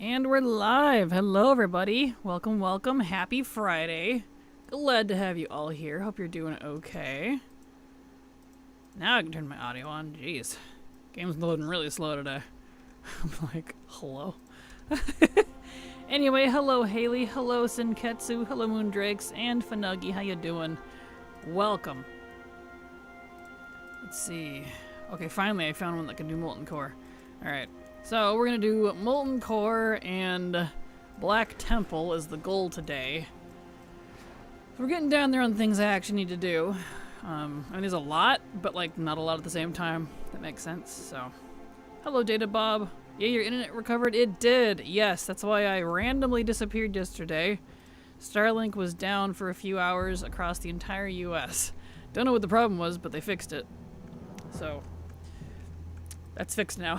And we're live. Hello, everybody. Welcome, welcome. Happy Friday. Glad to have you all here. Hope you're doing okay. Now I can turn my audio on. Jeez. Game's loading really slow today. I'm like, hello? Anyway, hello, Haley. Hello, Sinketsu. Hello, Moondrakes. And Fanagi. How you doing? Welcome. Let's see. Okay, finally I found one that can do Molten Core. Alright. So, we're going to do Molten Core and Black Temple is the goal today. We're getting down there on things I actually need to do. I mean, there's a lot, but, like, not a lot at the same time. That makes sense, so. Hello, Data Bob. Yeah, your internet recovered? It did! Yes, that's why I randomly disappeared yesterday. Starlink was down for a few hours across the entire US. Don't know what the problem was, but they fixed it. So, that's fixed now.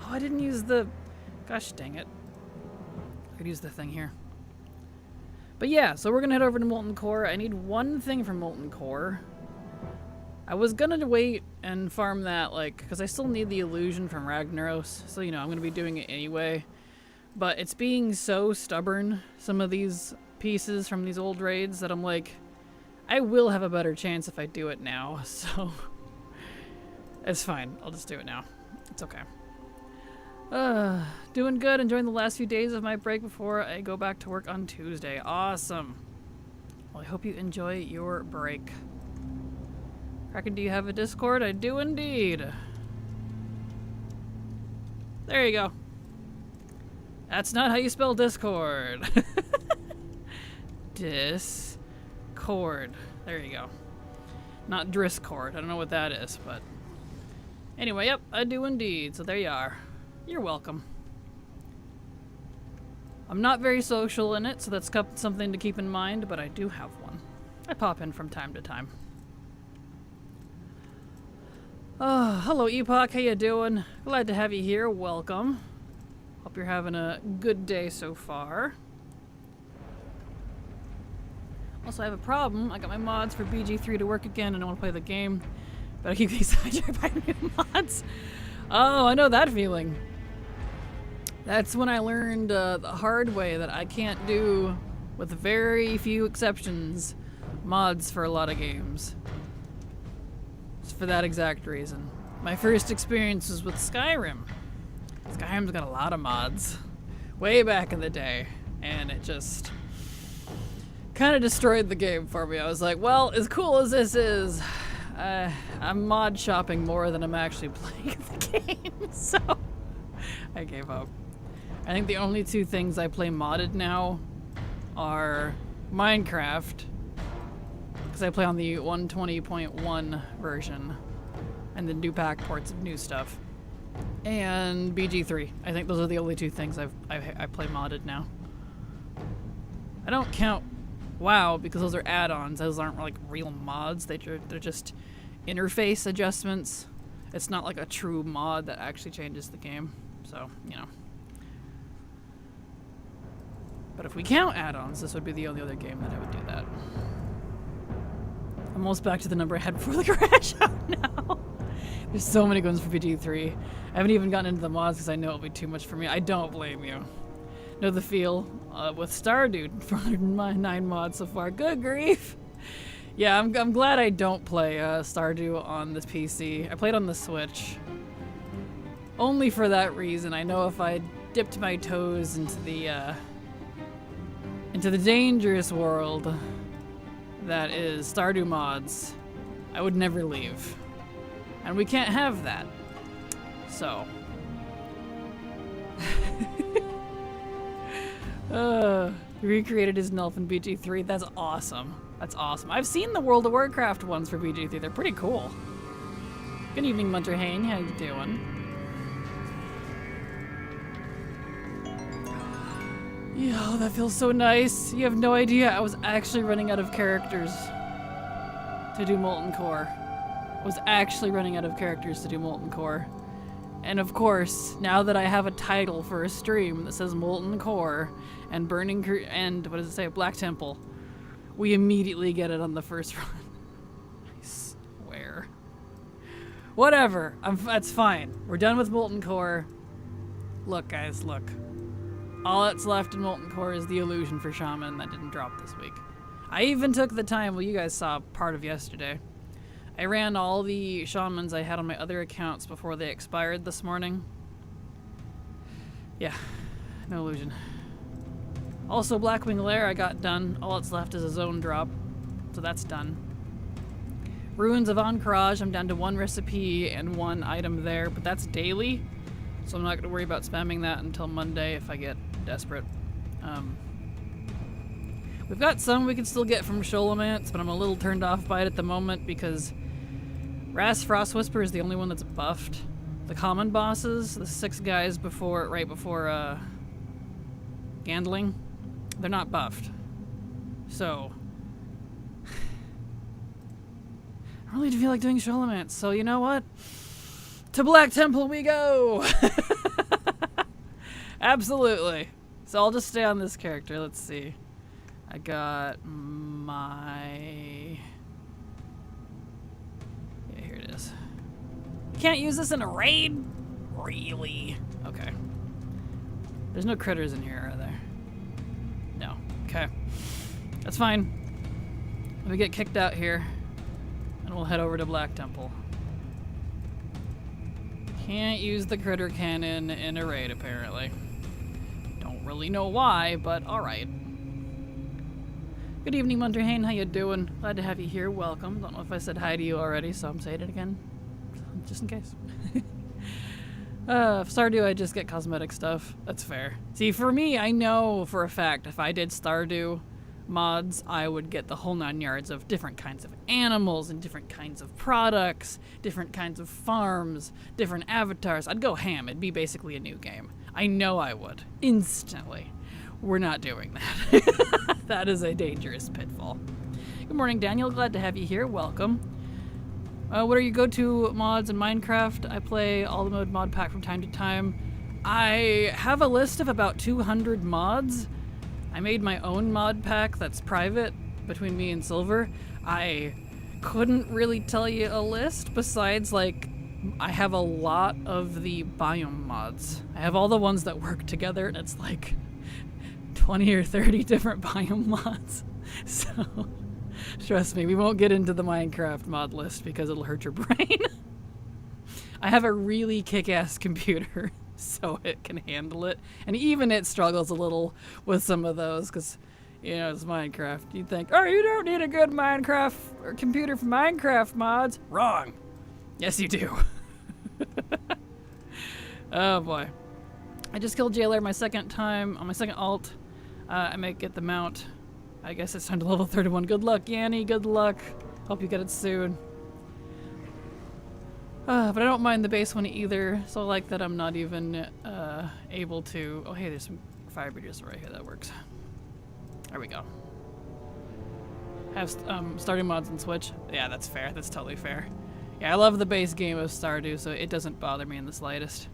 Oh, I didn't use the... Gosh dang it. I could use the thing here. But yeah, so we're gonna head over to Molten Core. I need one thing from Molten Core. I was gonna wait and farm that, like, because I still need the illusion from Ragnaros. So, you know, I'm gonna be doing it anyway. But it's being so stubborn, some of these pieces from these old raids, that I'm like, I will have a better chance if I do it now, so... It's fine. I'll just do it now. It's okay. Doing good. Enjoying the last few days of my break before I go back to work on Tuesday. Awesome. Well, I hope you enjoy your break. Kraken, do you have a Discord? I do indeed. There you go. That's not how you spell Discord. Discord. There you go. Not Discord. I don't know what that is, but... Anyway, yep, I do indeed. So there you are. You're welcome. I'm not very social in it, so that's something to keep in mind, but I do have one. I pop in from time to time. Oh, hello Epoch, how you doing? Glad to have you here. Welcome. Hope you're having a good day so far. Also, I have a problem. I got my mods for BG3 to work again and I want to play the game. But I keep getting sidetracked by new mods. Oh, I know that feeling. That's when I learned the hard way that I can't do, with very few exceptions, mods for a lot of games. It's for that exact reason. My first experience was with Skyrim. Skyrim's got a lot of mods. Way back in the day. And it just kind of destroyed the game for me. I was like, well, as cool as this is, I'm mod shopping more than I'm actually playing the game, so I gave up. I think the only two things I play modded now are Minecraft, because I play on the 120.1 version, and then do pack ports of new stuff, and BG3. I think those are the only two things I play modded now. I don't count WoW because those are add-ons. Those aren't like real mods. They're just interface adjustments. It's not like a true mod that actually changes the game. So, you know. But if we count add-ons, this would be the only other game that I would do that. I'm almost back to the number I had before the crash out now. There's so many guns for BG3. I haven't even gotten into the mods because I know it'll be too much for me. I don't blame you. Know the feel with Stardew, 409 mods so far. Good grief! Yeah, I'm glad I don't play Stardew on this PC. I played on the Switch. Only for that reason. I know if I dipped my toes into the dangerous world that is Stardew mods, I would never leave. And we can't have that. So. Recreated his Nelf in BG3. That's awesome. That's awesome. I've seen the World of Warcraft ones for BG3. They're pretty cool. Good evening, Munterhane. How you doing? Yeah, that feels so nice. You have no idea. I was actually running out of characters to do Molten Core. I was actually running out of characters to do Molten Core. And of course, now that I have a title for a stream that says Molten Core and and what does it say? Black Temple, we immediately get it on the first run. I swear. Whatever. That's fine. We're done with Molten Core. Look, guys, look. All that's left in Molten Core is the illusion for Shaman that didn't drop this week. I even took the time, well, you guys saw part of yesterday. I ran all the Shamans I had on my other accounts before they expired this morning. Yeah, no illusion. Also, Blackwing Lair I got done. All that's left is a zone drop, so that's done. Ruins of Ancrage, I'm down to 1 recipe and 1 item there, but that's daily, so I'm not going to worry about spamming that until Monday if I get desperate. We've got some we can still get from Sholomance, but I'm a little turned off by it at the moment because Ras Frost Whisper is the only one that's buffed. The common bosses, the 6 guys right before Gandling, they're not buffed. So I really feel like doing Sholomance, so you know what? To Black Temple we go! Absolutely. So I'll just stay on this character. Let's see. I got my... Yeah, here it is. Can't use this in a raid? Really? Okay. There's no critters in here, are there? No. Okay. That's fine. Let me get kicked out here, and we'll head over to Black Temple. Can't use the critter cannon in a raid, apparently. Don't really know why, but alright. Good evening, Munterhane. How you doing? Glad to have you here. Welcome. Don't know if I said hi to you already, so I'm saying it again. Just in case. Stardew, I just get cosmetic stuff. That's fair. See, for me, I know for a fact if I did Stardew mods, I would get the whole 9 yards of different kinds of animals and different kinds of products, different kinds of farms, different avatars. I'd go ham. It'd be basically a new game. I know I would. Instantly. We're not doing that. That is a dangerous pitfall. Good morning, Daniel. Glad to have you here. Welcome. What are your go-to mods in Minecraft? I play all the mod pack from time to time. I have a list of about 200 mods. I made my own mod pack that's private between me and Silver. I couldn't really tell you a list besides, like, I have a lot of the biome mods. I have all the ones that work together, and it's like 20 or 30 different biome mods. So, trust me, we won't get into the Minecraft mod list because it'll hurt your brain. I have a really kick-ass computer, so it can handle it. And even it struggles a little with some of those because, you know, it's Minecraft. You'd think, oh, you don't need a good Minecraft or computer for Minecraft mods. Wrong. Yes, you do. Oh, boy. I just killed Jailer my second time on my second alt. I might get the mount. I guess it's time to level 31. Good luck, Yanni. Good luck. Hope you get it soon. But I don't mind the base one either, so I like that I'm not even able to... Oh, hey, there's some fire breeders right here. That works. There we go. Have starting mods on Switch. Yeah, that's fair. That's totally fair. Yeah, I love the base game of Stardew, so it doesn't bother me in the slightest.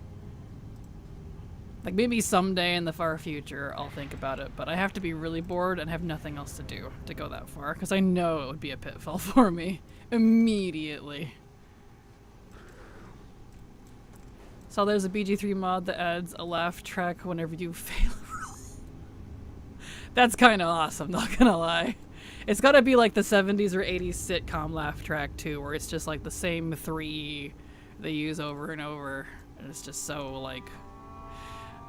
Like, maybe someday in the far future I'll think about it, but I have to be really bored and have nothing else to do to go that far, because I know it would be a pitfall for me immediately. So there's a BG3 mod that adds a laugh track whenever you fail a roll. That's kind of awesome, not gonna lie. It's gotta be like the 70s or 80s sitcom laugh track too, where it's just like the same 3 they use over and over, and it's just so like...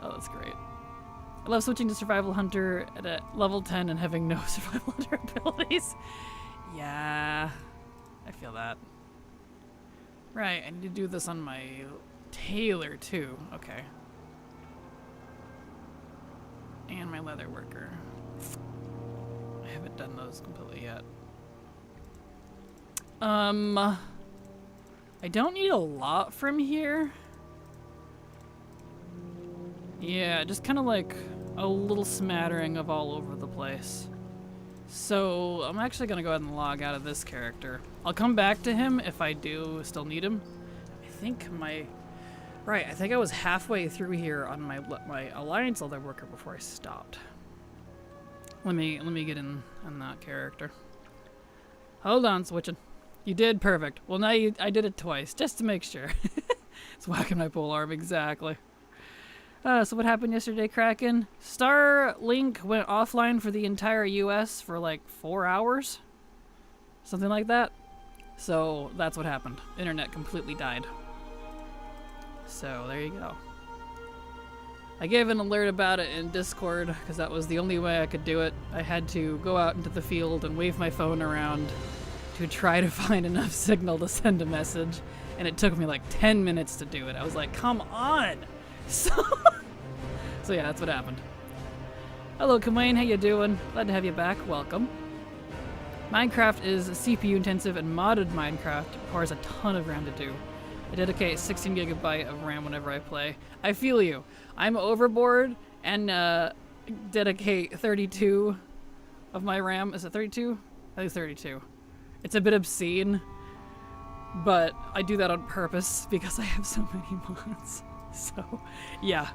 Oh, that's great. I love switching to Survival Hunter at a level 10 and having no Survival Hunter abilities. Yeah, I feel that. Right, I need to do this on my tailor too. Okay. And my leather worker. I haven't done those completely yet. I don't need a lot from here. Yeah, just kind of like a little smattering of all over the place. So I'm actually going to go ahead and log out of this character. I'll come back to him if I do still need him. I think my... Right, I think I was halfway through here on my Alliance leather worker before I stopped. Let me get in on that character. Hold on, switching. You did perfect. Well, now I did it twice just to make sure. It's whacking my polearm exactly. So what happened yesterday, Kraken? Starlink went offline for the entire US for like 4 hours. Something like that. So that's what happened. Internet completely died. So there you go. I gave an alert about it in Discord because that was the only way I could do it. I had to go out into the field and wave my phone around to try to find enough signal to send a message. And it took me like 10 minutes to do it. I was like, come on! So yeah, that's what happened. Hello, Kamain, how you doing? Glad to have you back. Welcome. Minecraft is CPU intensive, and modded Minecraft requires a ton of RAM to do. I dedicate 16 gigabyte of RAM whenever I play. I feel you. I'm overboard and dedicate 32 of my RAM. Is it 32? I think it's 32. It's a bit obscene, but I do that on purpose because I have so many mods. So, yeah.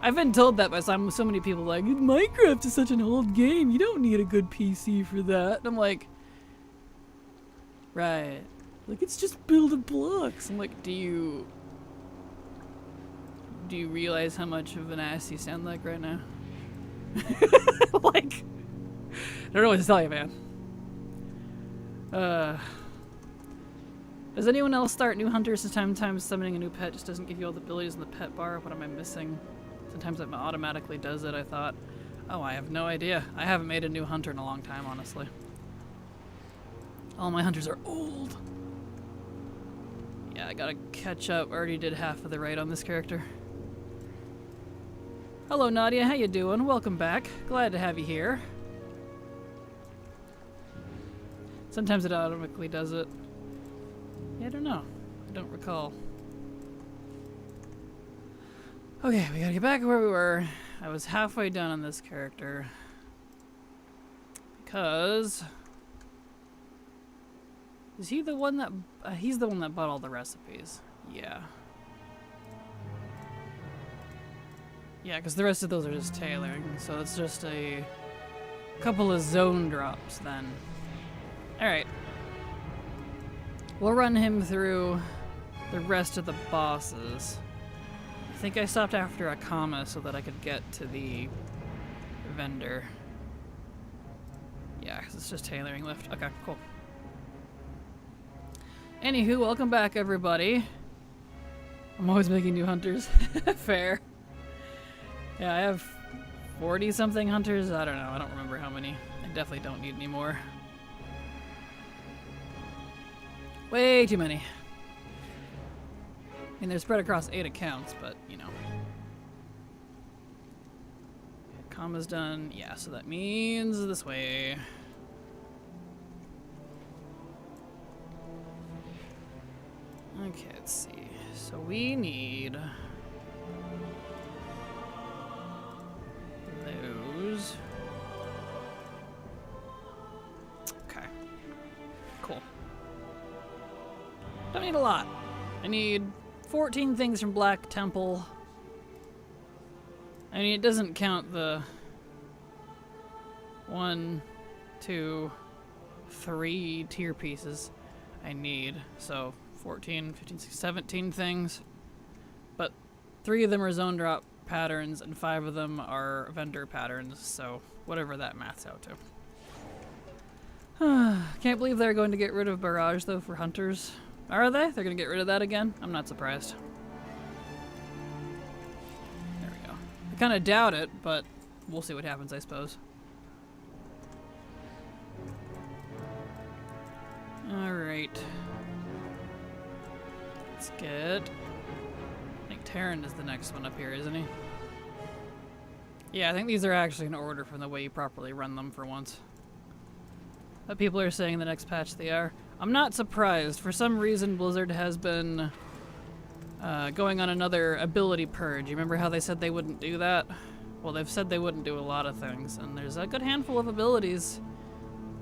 I've been told that by so many people, like, Minecraft is such an old game, you don't need a good PC for that. And I'm like, right. Like, it's just building blocks. I'm like, do you realize how much of an ass you sound like right now? Like, I don't know what to tell you, man. Does anyone else start new hunters? Sometimes summoning a new pet just doesn't give you all the abilities in the pet bar. What am I missing? Sometimes it automatically does it, I thought. Oh, I have no idea. I haven't made a new hunter in a long time, honestly. All my hunters are old. Yeah, I gotta catch up. Already did half of the raid on this character. Hello, Nadia. How you doing? Welcome back. Glad to have you here. Sometimes it automatically does it. Yeah, I don't know. I don't recall. Okay, we gotta get back where we were. I was halfway done on this character. Because... is he the one that... he's the one that bought all the recipes. Yeah. Yeah, because the rest of those are just tailoring. So it's just a couple of zone drops then. Alright. We'll run him through the rest of the bosses. I think I stopped after a comma so that I could get to the vendor. Yeah, because it's just tailoring lift. Okay, cool. Anywho, welcome back, everybody. I'm always making new hunters. Fair. Yeah, I have 40-something hunters. I don't know. I don't remember how many. I definitely don't need any more. Way too many. I mean, they're spread across 8 accounts, but, you know. Comma's done. Yeah, so that means this way. Okay, let's see. So we need those. Okay. Cool. Don't need a lot. I need 14 things from Black Temple. I mean, it doesn't count the 1, 2, 3 tier pieces I need. So 14, 15, 16, 17 things. But 3 of them are zone drop patterns and 5 of them are vendor patterns. So whatever that maths out to. Can't believe they're going to get rid of Barrage though for hunters. Are they? They're going to get rid of that again? I'm not surprised. There we go. I kind of doubt it, but we'll see what happens, I suppose. Alright. Let's get... I think Terran is the next one up here, isn't he? Yeah, I think these are actually in order from the way you properly run them for once. But people are saying the next patch they are. I'm not surprised. For some reason, Blizzard has been going on another ability purge. You remember how they said they wouldn't do that? Well, they've said they wouldn't do a lot of things, and there's a good handful of abilities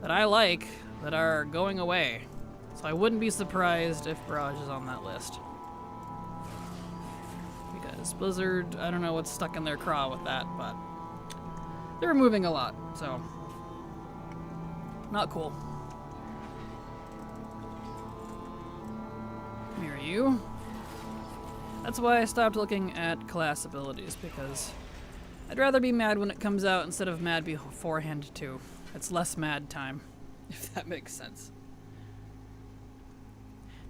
that I like that are going away. So I wouldn't be surprised if Barrage is on that list. Because Blizzard, I don't know what's stuck in their craw with that, but they're removing a lot, so not cool. Come here, you. That's why I stopped looking at class abilities, because I'd rather be mad when it comes out instead of mad beforehand too. It's less mad time, if that makes sense.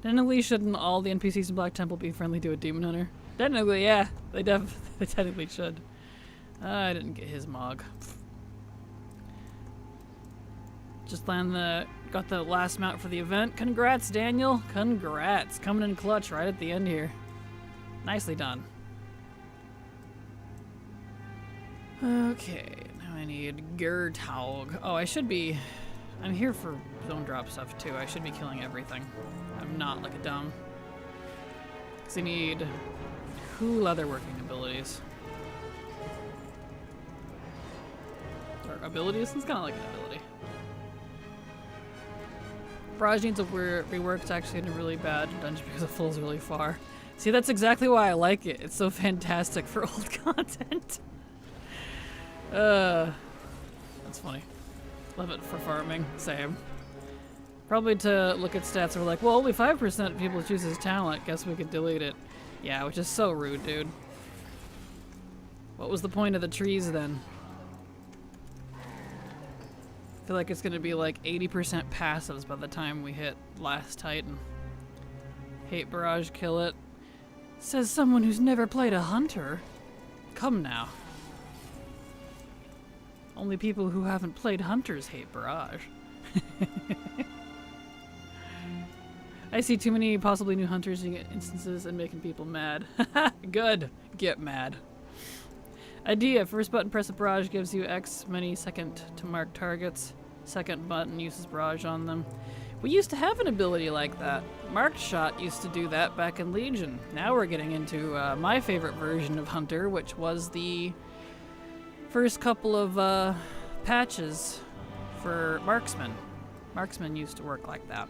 Technically, shouldn't all the NPCs in Black Temple be friendly to a demon hunter? Technically, yeah. They technically should. I didn't get his Mog. Just got the last mount for the event. Congrats, Daniel. Congrats. Coming in clutch right at the end here. Nicely done. Okay, now I need Gertaug. Oh, I'm here for zone drop stuff too. I should be killing everything. I'm not like a dumb. Because I need 2 leatherworking abilities. Or abilities? It's kind of like an ability. Barrage needs a rework. It's actually in a really bad dungeon because it falls really far. See, that's exactly why I like it. It's so fantastic for old content. That's funny. Love it for farming. Same. Probably to look at stats we're like, well, only 5% of people choose his talent. Guess we could delete it. Yeah, which is so rude, dude. What was the point of the trees then? I feel like it's gonna be like 80% passives by the time we hit last Titan. Hate barrage, kill it. Says someone who's never played a hunter. Come now. Only people who haven't played hunters hate barrage. I see too many possibly new hunters in instances and making people mad. Good. Get mad. Idea. First button press a barrage gives you X many second to mark targets. Second button uses barrage on them. We used to have an ability like that. Marked shot used to do that back in Legion. Now we're getting into my favorite version of Hunter, which was the first couple of patches for Marksman. Marksman used to work like that.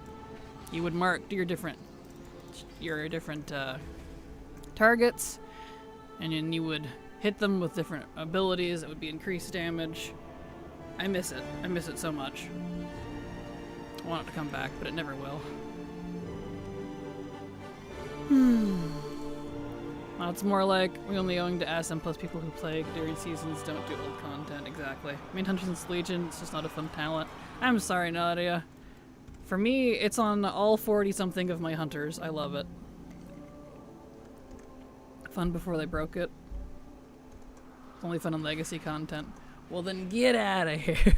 You would mark your different targets, and then you would hit them with different abilities. It would be increased damage. I miss it. I miss it so much. I want it to come back, but it never will. Well, it's more like we only going to SM plus people who play during seasons don't do old content. Exactly. I mean, Hunter's Legion, it's just not a fun talent. I'm sorry, Nadia. For me, it's on all 40-something of my hunters. I love it. Fun before they broke it. It's only fun on legacy content. Well, then get out of here.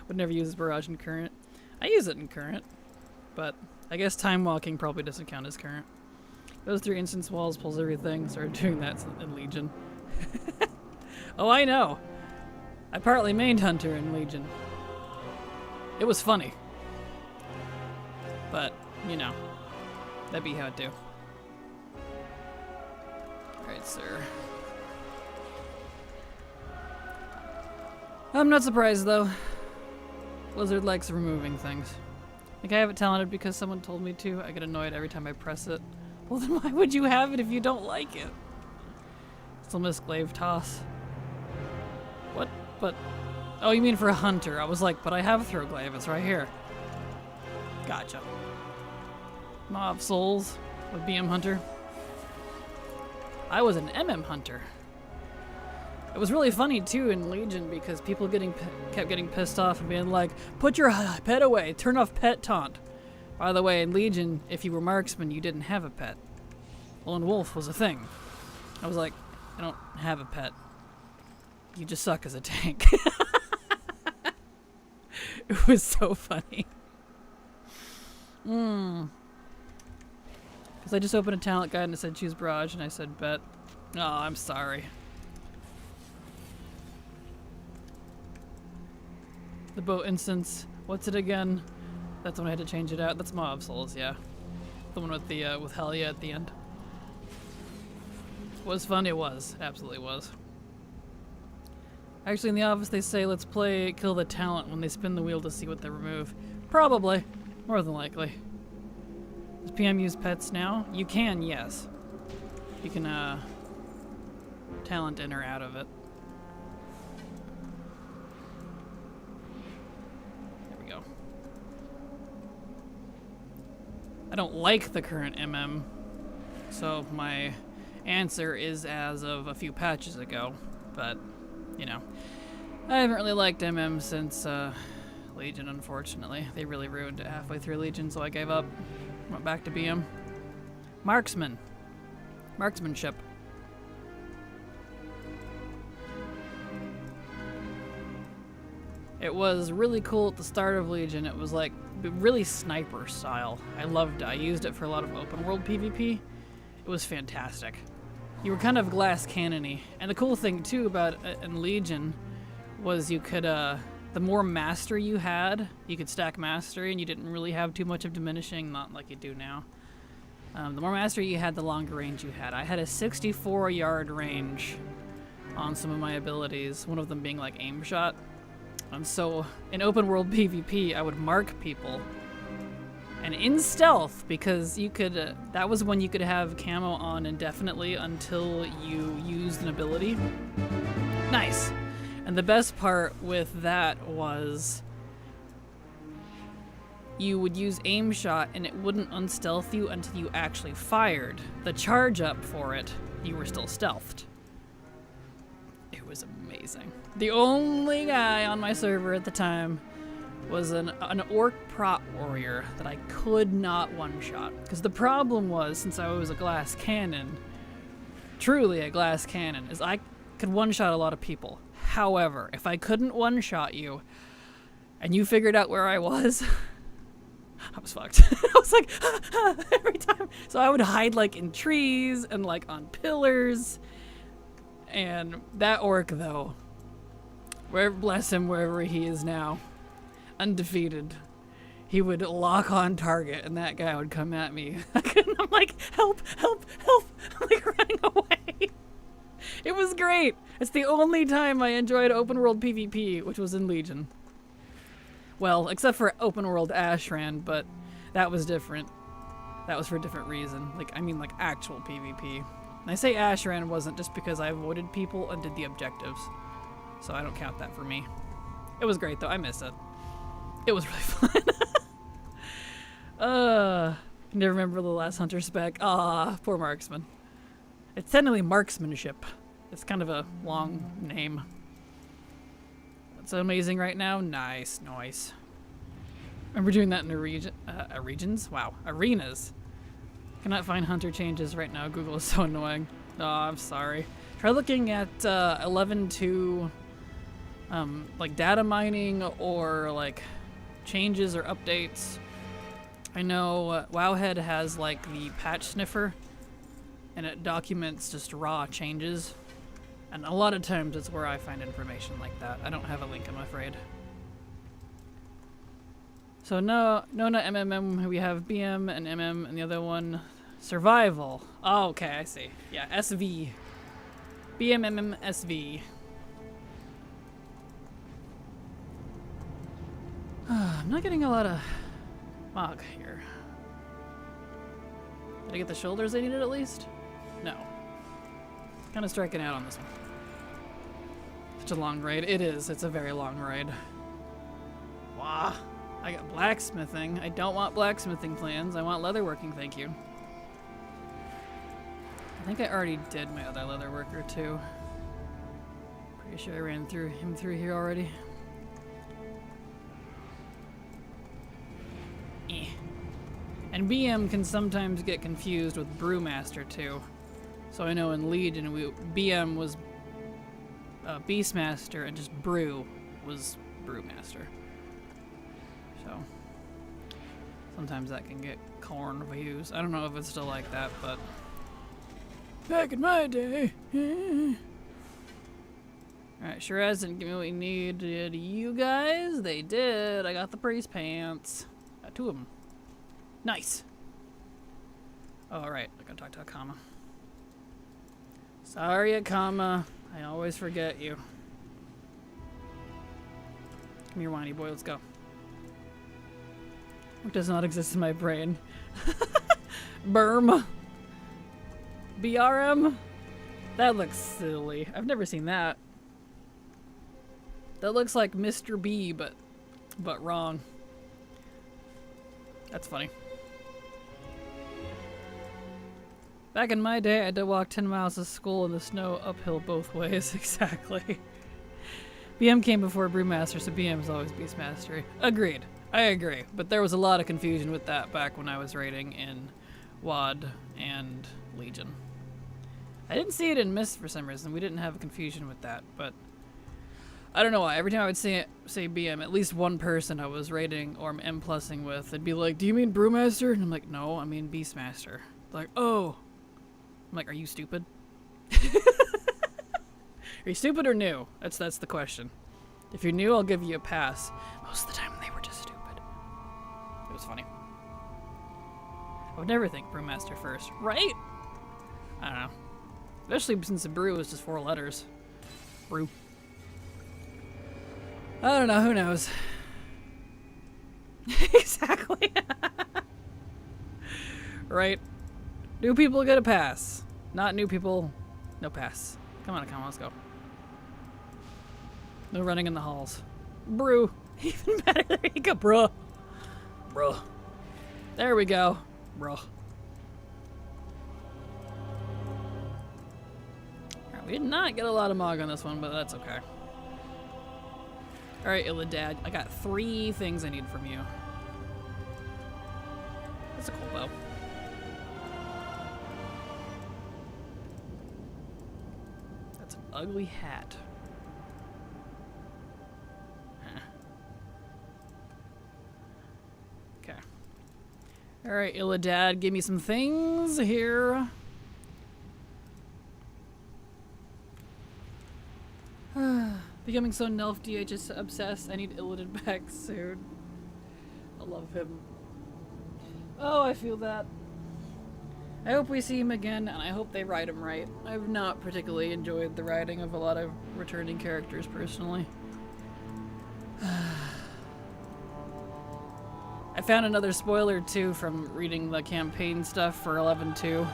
Would never use barrage in current. I use it in current, but I guess time walking probably doesn't count as current. Goes through instance walls, pulls everything. Started doing that in Legion. Oh, I know. I partly mained Hunter in Legion. It was funny. But, you know, that'd be how it do. Alright, sir. I'm not surprised, though. Blizzard likes removing things. Like, I have it talented because someone told me to. I get annoyed every time I press it. Well, then why would you have it if you don't like it? Still miss glaive toss. What? But... Oh, you mean for a hunter. I was like, but I have throw glaive. It's right here. Gotcha. Mob souls with BM hunter. I was an MM hunter. It was really funny too in Legion because people kept getting pissed off and being like, put your pet away, turn off pet taunt. By the way, in Legion, if you were marksman, you didn't have a pet. Lone wolf was a thing. I was like, I don't have a pet. You just suck as a tank. It was so funny. Because I just opened a talent guide and it said choose barrage and I said bet. Oh, I'm sorry. The boat instance. What's it again? That's when I had to change it out. That's Mob Souls, yeah. The one with the with Hellia at the end. Was fun, it was. Absolutely was. Actually, in the office they say let's play kill the talent when they spin the wheel to see what they remove. Probably. More than likely. Does PM use pets now? You can, yes. You can talent in or out of it. I don't like the current MM so my answer is as of a few patches ago. But, you know, I haven't really liked MM since Legion, unfortunately. They really ruined it halfway through Legion, so I gave up. Went back to BM. Marksman. Marksmanship. It was really cool at the start of Legion. It was like really sniper style. I loved it. I used it for a lot of open world PvP. It was fantastic. You were kind of glass cannon-y. And the cool thing too about it in Legion was you could, the more mastery you had, you could stack mastery and you didn't really have too much of diminishing, not like you do now. The more mastery you had, the longer range you had. I had a 64-yard range on some of my abilities, one of them being like aim shot. And so in open world PvP, I would mark people. And in stealth, because you could, that was when you could have camo on indefinitely until you used an ability. Nice. And the best part with that was you would use aim shot and it wouldn't unstealth you until you actually fired. The charge up for it, you were still stealthed. It was amazing. The only guy on my server at the time was an orc prot warrior that I could not one-shot. Because the problem was, since I was a glass cannon, truly a glass cannon, is I could one-shot a lot of people. However, if I couldn't one-shot you, and you figured out where I was, I was fucked. I was like, every time. So I would hide like in trees and like on pillars. And that orc though, bless him wherever he is now, undefeated, he would lock on target and that guy would come at me. I'm like, help, help, help. I'm like running away. It was great. It's the only time I enjoyed open world PvP, which was in Legion. Well, except for open world Ashran, but that was different. That was for a different reason. Like, I mean like actual PvP. And I say Ashran wasn't just because I avoided people and did the objectives. So I don't count that for me. It was great though, I miss it. It was really fun. Never remember the last hunter spec. Ah, poor marksman. It's technically marksmanship. It's kind of a long name. It's amazing right now. Nice, nice. Remember doing that in regions? Wow, arenas. Cannot find hunter changes right now. Google is so annoying. Oh, I'm sorry. Try looking at 11.2, like data mining or like changes or updates. I know Wowhead has like the patch sniffer, and it documents just raw changes. And a lot of times it's where I find information like that. I don't have a link, I'm afraid. So no, Nona MMM, we have BM and MM, and the other one, Survival. Oh, okay, I see. Yeah, SV. BM, MM, SV. I'm not getting a lot of Mog here. Did I get the shoulders I needed at least? No. Kind of striking out on this one. Such a long raid. It is. It's a very long raid. Wow. I got blacksmithing. I don't want blacksmithing plans. I want leatherworking, thank you. I think I already did my other leatherworker too. Pretty sure I ran through him through here already. Eh. And BM can sometimes get confused with Brewmaster too. So I know in Legion, BM was Beastmaster and just Brew was Brewmaster. So sometimes that can get confused. I don't know if it's still like that, but back in my day. Alright, Shiraz didn't give me what we needed. You guys, they did. I got the priest pants. Got 2 of them. Nice. Oh, right. I gotta talk to Akama. Sorry, Akama. I always forget you. Come here, whiny boy. Let's go. What does not exist in my brain? Burm. BRM? That looks silly. I've never seen that. That looks like Mr. B, but wrong. That's funny. Back in my day, I had to walk 10 miles to school in the snow uphill both ways. Exactly. BM came before Brewmaster, so BM is always Beastmastery. Agreed. I agree. But there was a lot of confusion with that back when I was raiding in WoD and Legion. I didn't see it in Mist for some reason. We didn't have a confusion with that, but I don't know why. Every time I would say BM, at least one person I was raiding or M+ing with, they'd be like, "Do you mean Brewmaster?" And I'm like, "No, I mean Beastmaster." Like, "Oh." I'm like, "Are you stupid?" Are you stupid or new? That's the question. If you're new, I'll give you a pass. Most of the time, they were just stupid. It was funny. I would never think Brewmaster first, right? I don't know. Especially since the brew is just 4 letters. Brew. I don't know, who knows? Exactly. Right. New people get a pass. Not new people, no pass. Come on, let's go. No running in the halls. Brew. Even better. There you go, bro. Bro. There we go. Bro. Alright, we did not get a lot of Mog on this one, but that's okay. Alright, Illidad. I got 3 things I need from you. That's a cool bow. That's an ugly hat. Okay. Alright, Illidad, give me some things here. Becoming so Nelf DHS obsessed, I need Illidan back soon. I love him. Oh, I feel that. I hope we see him again, and I hope they write him right. I've not particularly enjoyed the writing of a lot of returning characters, personally. I found another spoiler, too, from reading the campaign stuff for 11.2.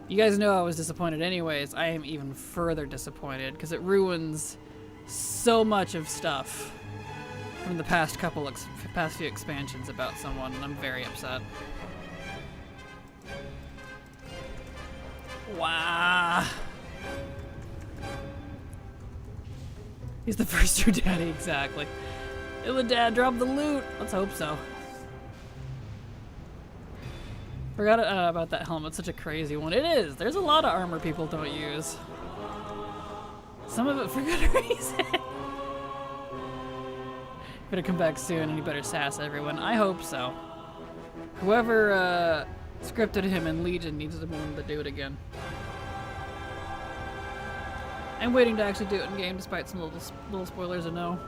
You guys know I was disappointed anyways. I am even further disappointed, because it ruins so much of stuff from the past few expansions about someone, and I'm very upset. Wow. He's the first true daddy, exactly. Illidad, drop the loot! Let's hope so. Forgot about that helmet, such a crazy one. It is! There's a lot of armor people don't use. Some of it for good reason. Better come back soon and you better sass everyone. I hope so. Whoever scripted him in Legion needs to want to do it again. I'm waiting to actually do it in game despite some little spoilers I know.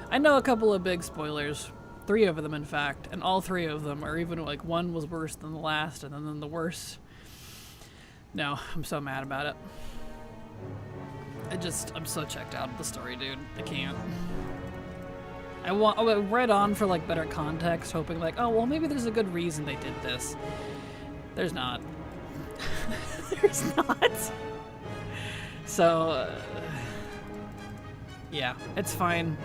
I know a couple of big spoilers. 3 of them, in fact, and all 3 of them are even like one was worse than the last, and then the worst. No, I'm so mad about it. I'm so checked out of the story, dude. I can't. I read on for like better context, hoping like, oh well, maybe there's a good reason they did this. There's not. There's not. So, yeah, it's fine.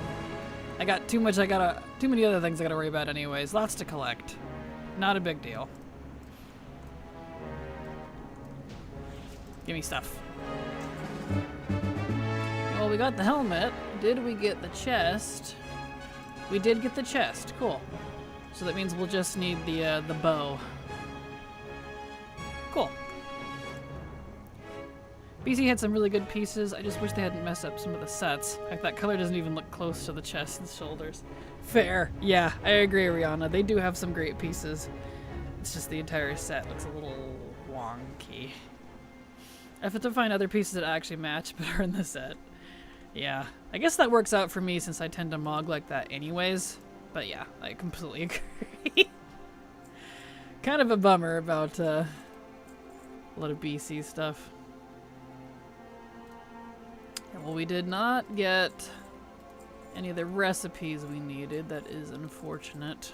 I got too many other things I gotta worry about anyways. Lots to collect. Not a big deal. Give me stuff. Well, we got the helmet. Did we get the chest? We did get the chest. Cool. So that means we'll just need the bow. Cool. BC had some really good pieces. I just wish they hadn't messed up some of the sets. Like that color doesn't even look close to the chest and shoulders. Fair. Yeah, I agree, Rihanna. They do have some great pieces. It's just the entire set looks a little wonky. I have to find other pieces that actually match better in the set. Yeah, I guess that works out for me since I tend to mog like that anyways. But yeah, I completely agree. Kind of a bummer about a lot of BC stuff. Well, we did not get any of the recipes we needed. That is unfortunate.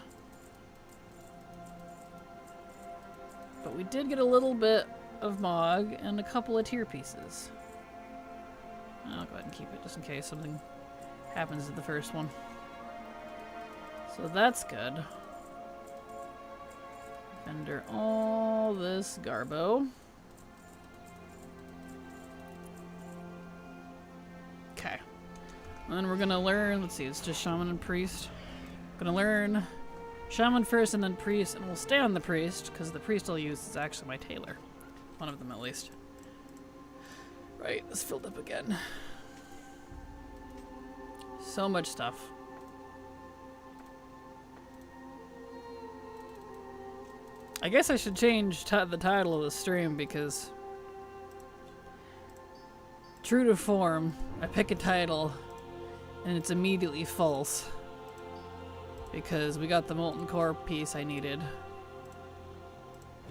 But we did get a little bit of Mog and a couple of tier pieces. I'll go ahead and keep it just in case something happens to the first one. So that's good. Render all this garbo. Okay. And then we're gonna learn, let's see, it's just Shaman and Priest. Gonna learn Shaman first and then Priest, and we'll stay on the Priest, because the Priest I'll use is actually my Tailor. One of them at least. Right, this filled up again. So much stuff. I guess I should change the title of the stream, because true to form, I pick a title and it's immediately false. Because we got the Molten Core piece I needed.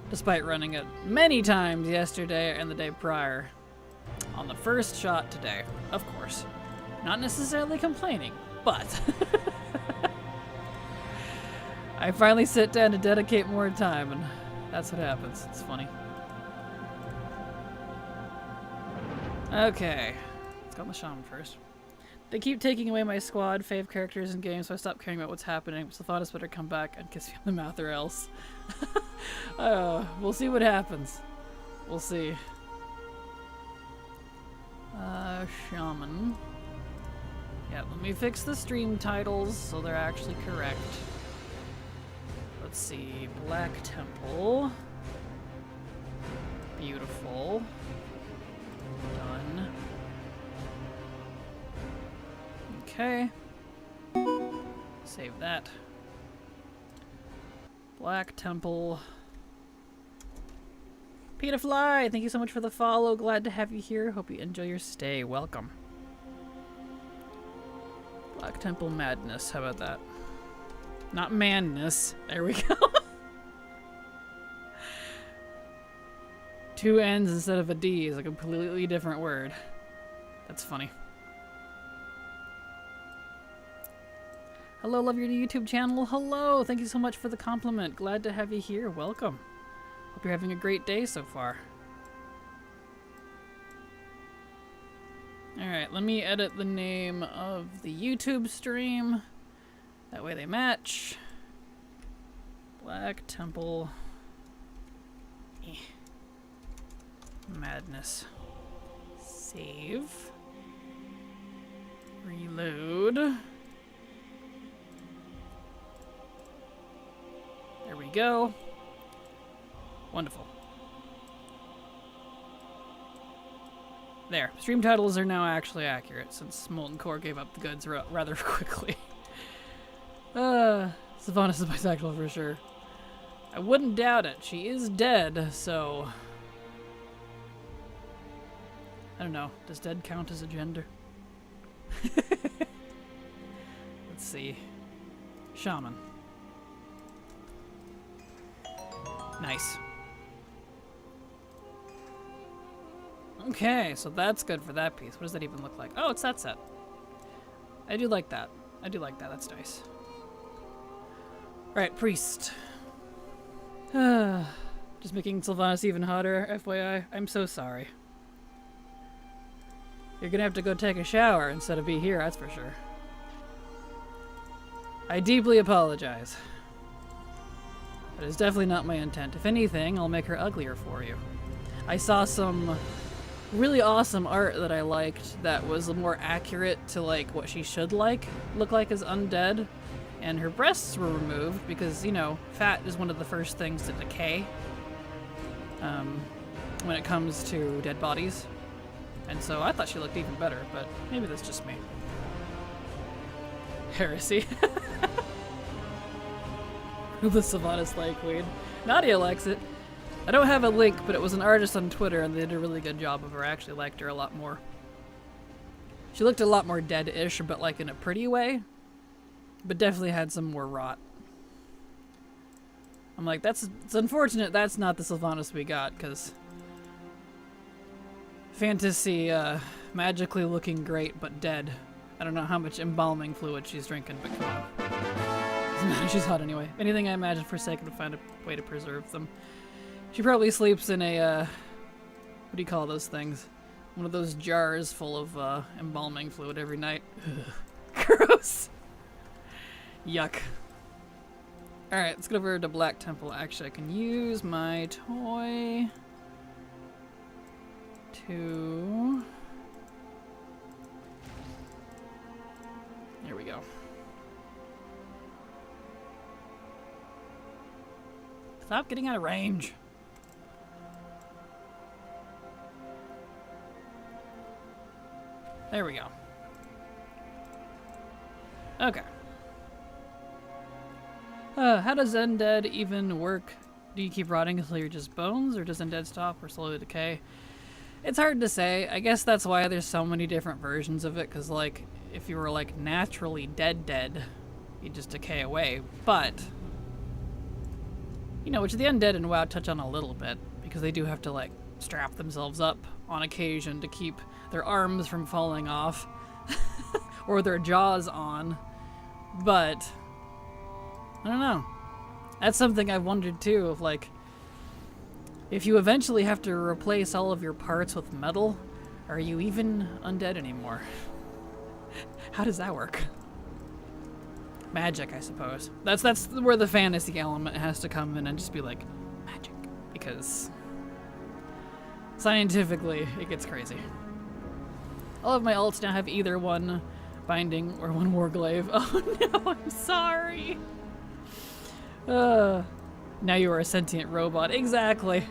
Despite running it many times yesterday and the day prior. On the first shot today, of course. Not necessarily complaining, but I finally sit down to dedicate more time, and that's what happens. It's funny. Okay, let's go on the Shaman first. They keep taking away my squad fave characters in games, so I stopped caring about what's happening. Sylvanas better come back and kiss me on the mouth or else. We'll see what happens. We'll see. Shaman. Yeah, let me fix the stream titles so they're actually correct. Let's see. Black Temple. Beautiful. Done. Okay. Save that. Black Temple. Peter Fly, thank you so much for the follow. Glad to have you here. Hope you enjoy your stay. Welcome. Black Temple Madness. How about that? Not Madness. There we go. 2 N's instead of a D is a completely different word. That's funny. Hello, love your new YouTube channel. Hello, thank you so much for the compliment. Glad to have you here. Welcome. Hope you're having a great day so far. Alright, let me edit the name of the YouTube stream. That way they match. Black Temple. Madness. Save. Reload. There we go. Wonderful. There. Stream titles are now actually accurate since Molten Core gave up the goods rather quickly. Sylvanas is bisexual for sure. I wouldn't doubt it. She is dead, so... I don't know. Does dead count as a gender? Let's see. Shaman. Nice. Okay, so that's good for that piece. What does that even look like? Oh, it's that set. I do like that. I do like that. That's nice. Right, Priest. Just making Sylvanas even hotter, FYI. I'm so sorry. You're gonna have to go take a shower instead of be here, that's for sure. I deeply apologize. That is definitely not my intent. If anything, I'll make her uglier for you. I saw some really awesome art that I liked that was more accurate to like what she should look like as undead. And her breasts were removed because, you know, fat is one of the first things to decay when it comes to dead bodies. And so I thought she looked even better, but maybe that's just me. Heresy. The Sylvanas like weed. Nadia likes it. I don't have a link, but it was an artist on Twitter and they did a really good job of her. I actually liked her a lot more. She looked a lot more dead-ish, but like in a pretty way. But definitely had some more rot. I'm like, it's unfortunate that's not the Sylvanas we got, because fantasy, magically looking great, but dead. I don't know how much embalming fluid she's drinking, but come on. Doesn't matter, she's hot anyway. Anything I imagine Forsaken would find a way to preserve them. She probably sleeps in a, what do you call those things? One of those jars full of, embalming fluid every night. Ugh. Gross. Yuck. Alright, let's get over to Black Temple. Actually, I can use my toy to... There we go. Stop getting out of range. There we go. Okay. How does undead even work? Do you keep rotting until you're just bones, or does undead stop or slowly decay? It's hard to say. I guess that's why there's so many different versions of it, because, like, if you were, like, naturally dead, you'd just decay away. But, you know, which the undead in WoW touch on a little bit, because they do have to, like, strap themselves up on occasion to keep their arms from falling off, or their jaws on. But I don't know. That's something I've wondered too, of like, if you eventually have to replace all of your parts with metal, are you even undead anymore? How does that work? Magic, I suppose. That's where the fantasy element has to come in and just be like, magic. Because scientifically, it gets crazy. All of my alts now have either one binding or one warglaive. Oh no, I'm sorry. Now you are a sentient robot. Exactly.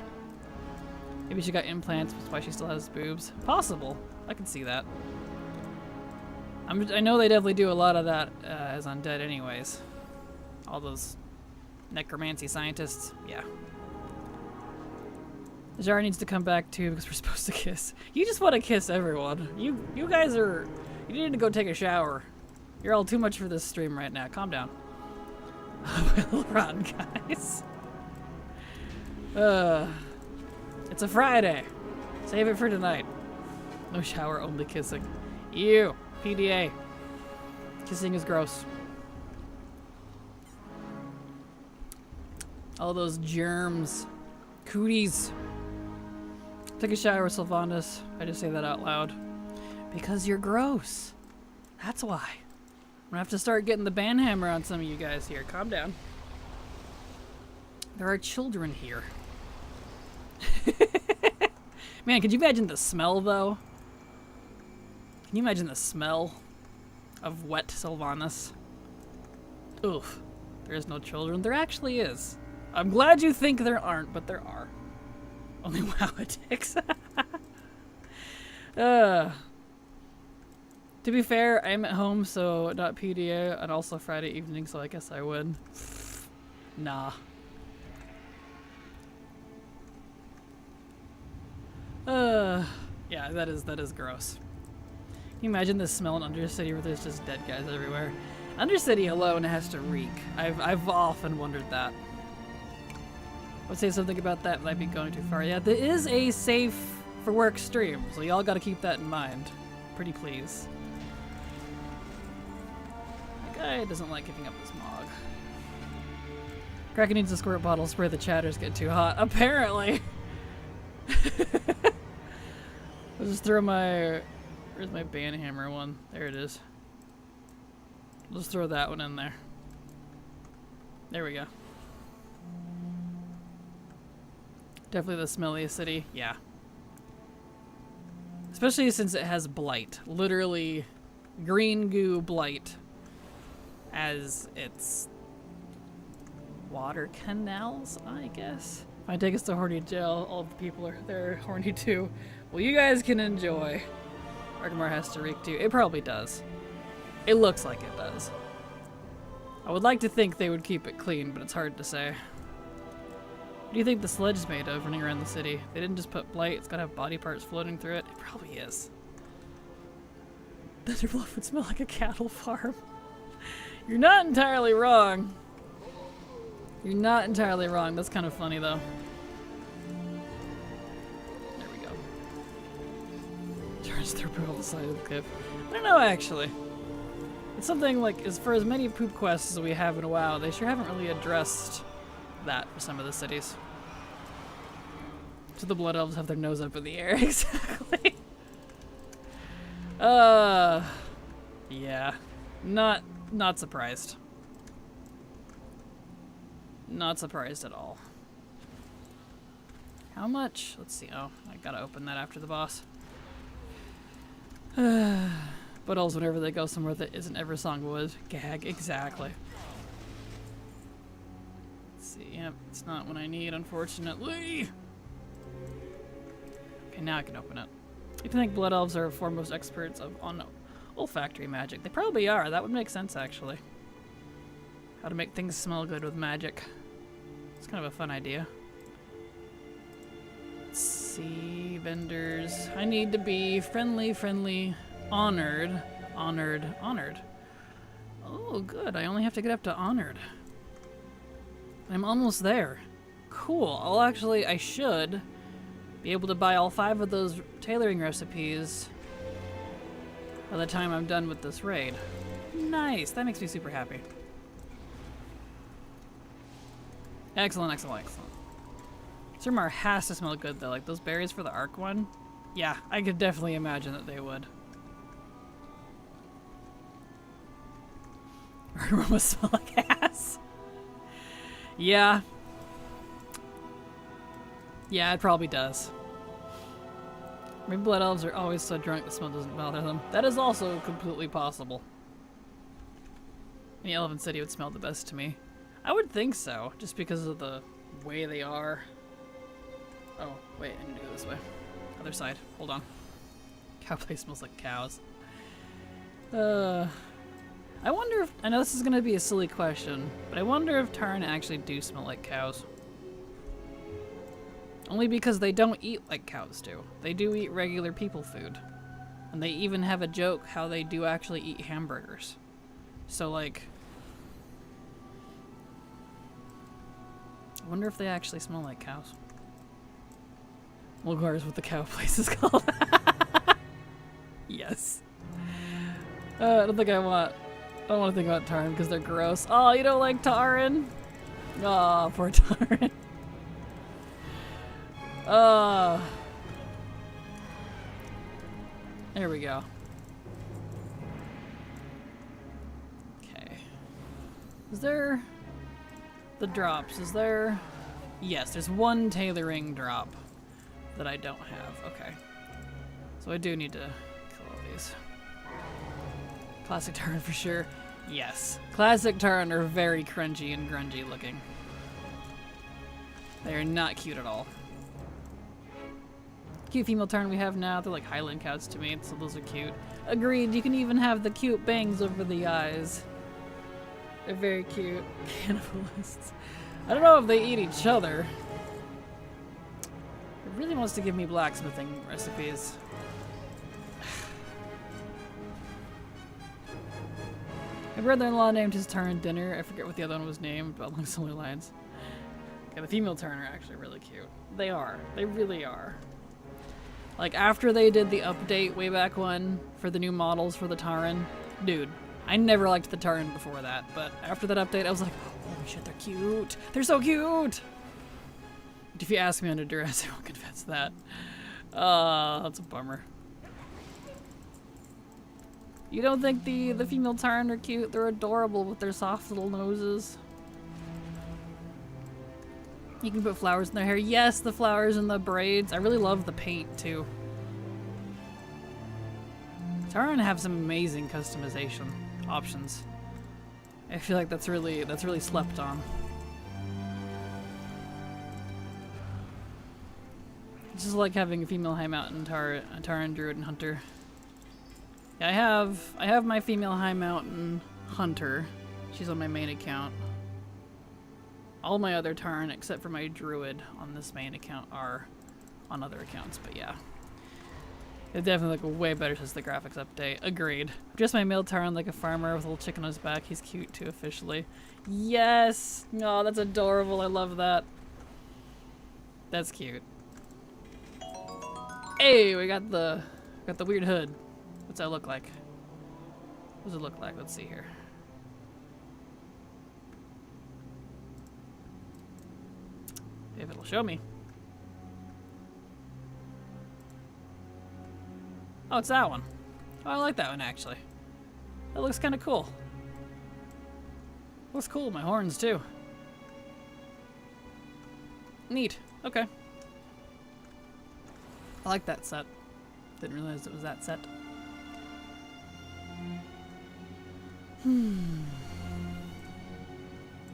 Maybe she got implants, that's why she still has boobs. Possible. I can see that. I know they definitely do a lot of that as undead anyways. All those necromancy scientists. Yeah. Jar needs to come back too because we're supposed to kiss. You just want to kiss everyone. You guys are... You need to go take a shower. You're all too much for this stream right now. Calm down. We'll run, guys. It's a Friday. Save it for tonight. No shower, only kissing. Ew. PDA. Kissing is gross. All those germs. Cooties. Take a shower, Sylvanas. I just say that out loud. Because you're gross. That's why. I'm gonna have to start getting the banhammer on some of you guys here. Calm down. There are children here. Man, could you imagine the smell, though? Can you imagine the smell of wet Sylvanas? Oof. There is no children. There actually is. I'm glad you think there aren't, but there are. Only WoW addicts. To be fair, I'm at home, so not PDA, and also Friday evening, so I guess I would. Nah. Yeah, that is gross. Can you imagine the smell in Undercity where there's just dead guys everywhere? Undercity alone has to reek. I've often wondered that. I would say something about that might be going too far. Yeah, there is a safe for work stream, so y'all gotta keep that in mind. Pretty please. That guy doesn't like giving up his mog. Kraken needs a squirt bottle spray the chatters get too hot. Apparently! I'll just throw my... Where's my banhammer one? There it is. I'll just throw that one in there. There we go. Definitely the smelliest city. Yeah. Especially since it has blight. Literally green goo blight as its water canals, I guess. If I take us to horny jail, all the people are there horny too. Well, you guys can enjoy. Argamar has to reek too. It probably does. It looks like it does. I would like to think they would keep it clean, but it's hard to say. What do you think the sledge is made of running around the city? They didn't just put blight, it's gotta have body parts floating through it. It probably is. Thunderbluff would smell like a cattle farm. You're not entirely wrong. You're not entirely wrong. That's kind of funny though. There we go. Charge their poop on the side of the cliff. I don't know actually. It's something like, as for as many poop quests as we have in WoW, they sure haven't really addressed that for some of the cities. So the Blood Elves have their nose up in the air, exactly. Yeah. Not surprised. Not surprised at all. How much? Let's see. Oh, I gotta open that after the boss. But also whenever they go somewhere that isn't Eversong Wood. Gag, exactly. Let's see. Yep, it's not what I need, unfortunately. Okay, now I can open it. You think Blood Elves are foremost experts on olfactory magic? They probably are. That would make sense, actually. How to make things smell good with magic. It's kind of a fun idea. Let's see, vendors. I need to be friendly, honored. Oh, good. I only have to get up to honored. I'm almost there. Cool. I should be able to buy all 5 of those tailoring recipes by the time I'm done with this raid. Nice. That makes me super happy. Excellent. Surmar has to smell good though. Like those berries for the Arc one. Yeah, I could definitely imagine that they would. Aroma smell like ass. Yeah. Yeah, it probably does. Maybe Blood Elves are always so drunk the smell doesn't bother them. That is also completely possible. The Elephant City would smell the best to me. I would think so, just because of the way they are. Oh, wait, I need to go this way. Other side. Hold on. Cow place smells like cows. I wonder if... I know this is going to be a silly question, but I wonder if Tarn actually do smell like cows. Only because they don't eat like cows do. They do eat regular people food. And they even have a joke how they do actually eat hamburgers. So, like... I wonder if they actually smell like cows. Mulgar is what the cow place is called. Yes. I don't want to think about Tarn because they're gross. Oh, you don't like Tarn? Oh, poor Tarn. There we go. Okay. Is there... the drops, is there... Yes, there's one tailoring drop that I don't have. Okay. So I do need to kill all these. Classic Tarn for sure. Yes. Classic Tarn are very crunchy and grungy looking. They are not cute at all. Cute female Tarn we have now, they're like Highland cows to me, so those are cute. Agreed, you can even have the cute bangs over the eyes. They're very cute. Cannibalists. I don't know if they eat each other. It really wants to give me blacksmithing recipes. My brother-in-law named his Tarn Dinner. I forget what the other one was named, but along similar lines. Okay, the female Tarn are actually really cute. They are. They really are. Like, after they did the update way back when for the new models for the Tarn, dude, I never liked the Tarn before that, but after that update, I was like, holy shit, they're cute. They're so cute! But if you ask me under duress, I won't confess that. That's a bummer. You don't think the female Tarn are cute? They're adorable with their soft little noses. You can put flowers in their hair. Yes, the flowers and the braids. I really love the paint, too. Tarn have some amazing customization options. I feel like that's really slept on. It's just like having a female High Mountain Tarn Druid and Hunter. Yeah, I have my female High Mountain Hunter. She's on my main account. All my other Tarn, except for my Druid on this main account, are on other accounts, but yeah. It definitely look way better since the graphics update. Agreed. Just my male Tarn like a farmer with a little chicken on his back. He's cute too, officially. Yes! Oh, that's adorable. I love that. That's cute. Hey, we got the weird hood. What's that look like? What does it look like? Let's see here. If it'll show me. Oh, it's that one. Oh, I like that one, actually. That looks kind of cool. Looks cool with my horns, too. Neat. Okay. I like that set. Didn't realize it was that set.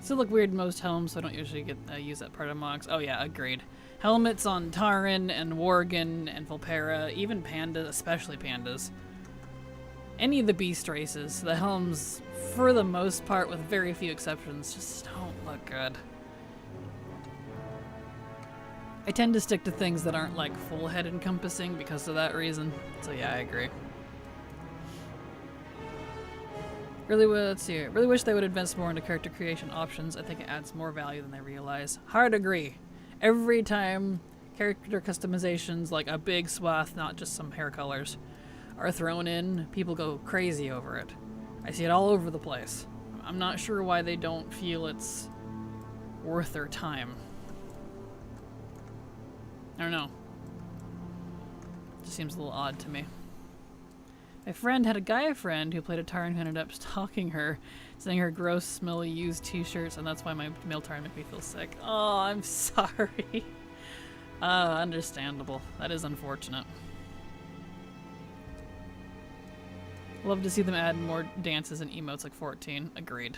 Still look weird in most helms, so I don't usually get use that part of mogs. Oh yeah, agreed. Helmets on Taran and Worgen and Volpera, even pandas, especially pandas. Any of the beast races, the helms, for the most part, with very few exceptions, just don't look good. I tend to stick to things that aren't like full head encompassing because of that reason. So yeah, I agree. Let's see here. Really wish they would invest more into character creation options. I think it adds more value than they realize. Hard agree. Every time character customizations, like a big swath, not just some hair colors, are thrown in, people go crazy over it. I see it all over the place. I'm not sure why they don't feel it's worth their time. I don't know. It just seems a little odd to me. My friend had a guy friend who played a Taran who ended up stalking her, sending her gross, smelly, used t-shirts, and that's why my male Taran make me feel sick. Oh, I'm sorry. Understandable. That is unfortunate. Love to see them add more dances and emotes like 14. Agreed.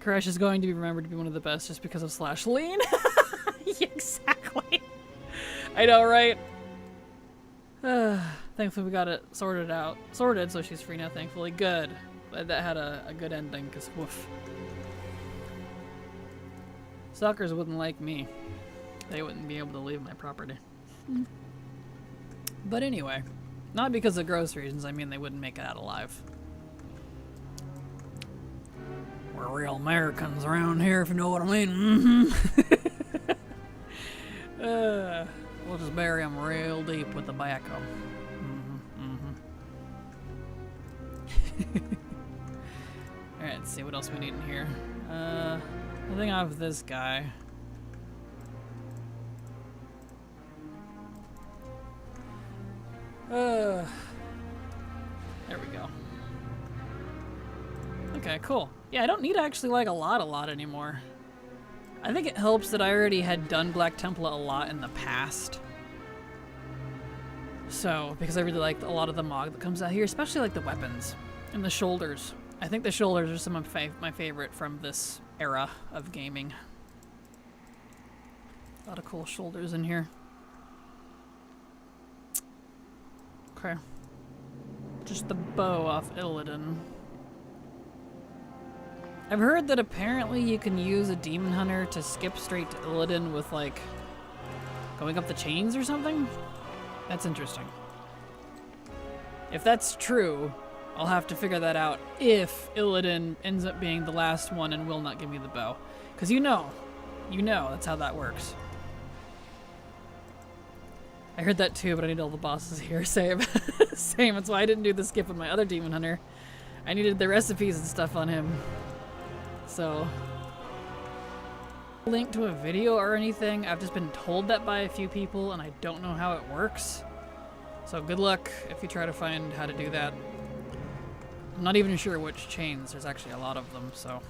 Koresh is going to be remembered to be one of the best just because of Slash Lean. Exactly. I know, right? Thankfully we got it sorted, so she's free now, thankfully. Good. Glad that had a good ending, because woof. Stalkers wouldn't like me. They wouldn't be able to leave my property. But anyway, not because of gross reasons, I mean they wouldn't make it out alive. We're real Americans around here, if you know what I mean. We'll just bury them real deep with the backhoe. Alright, let's see what else we need in here. I think I have this guy. There we go. Okay, cool. Yeah, I don't need actually like a lot anymore. I think it helps that I already had done Black Temple a lot in the past. So, because I really like a lot of the Mog that comes out here, especially like the weapons and the shoulders. I think the shoulders are some of my favorite from this era of gaming. A lot of cool shoulders in here. Okay. Just the bow off Illidan. I've heard that apparently you can use a Demon Hunter to skip straight to Illidan with, like, going up the chains or something? That's interesting. If that's true, I'll have to figure that out if Illidan ends up being the last one and will not give me the bow. Because you know, that's how that works. I heard that too, but I need all the bosses here. Same. Same, that's why I didn't do the skip on my other Demon Hunter. I needed the recipes and stuff on him. So, link to a video or anything. I've just been told that by a few people and I don't know how it works. So good luck if you try to find how to do that. I'm not even sure which chains. There's actually a lot of them, so.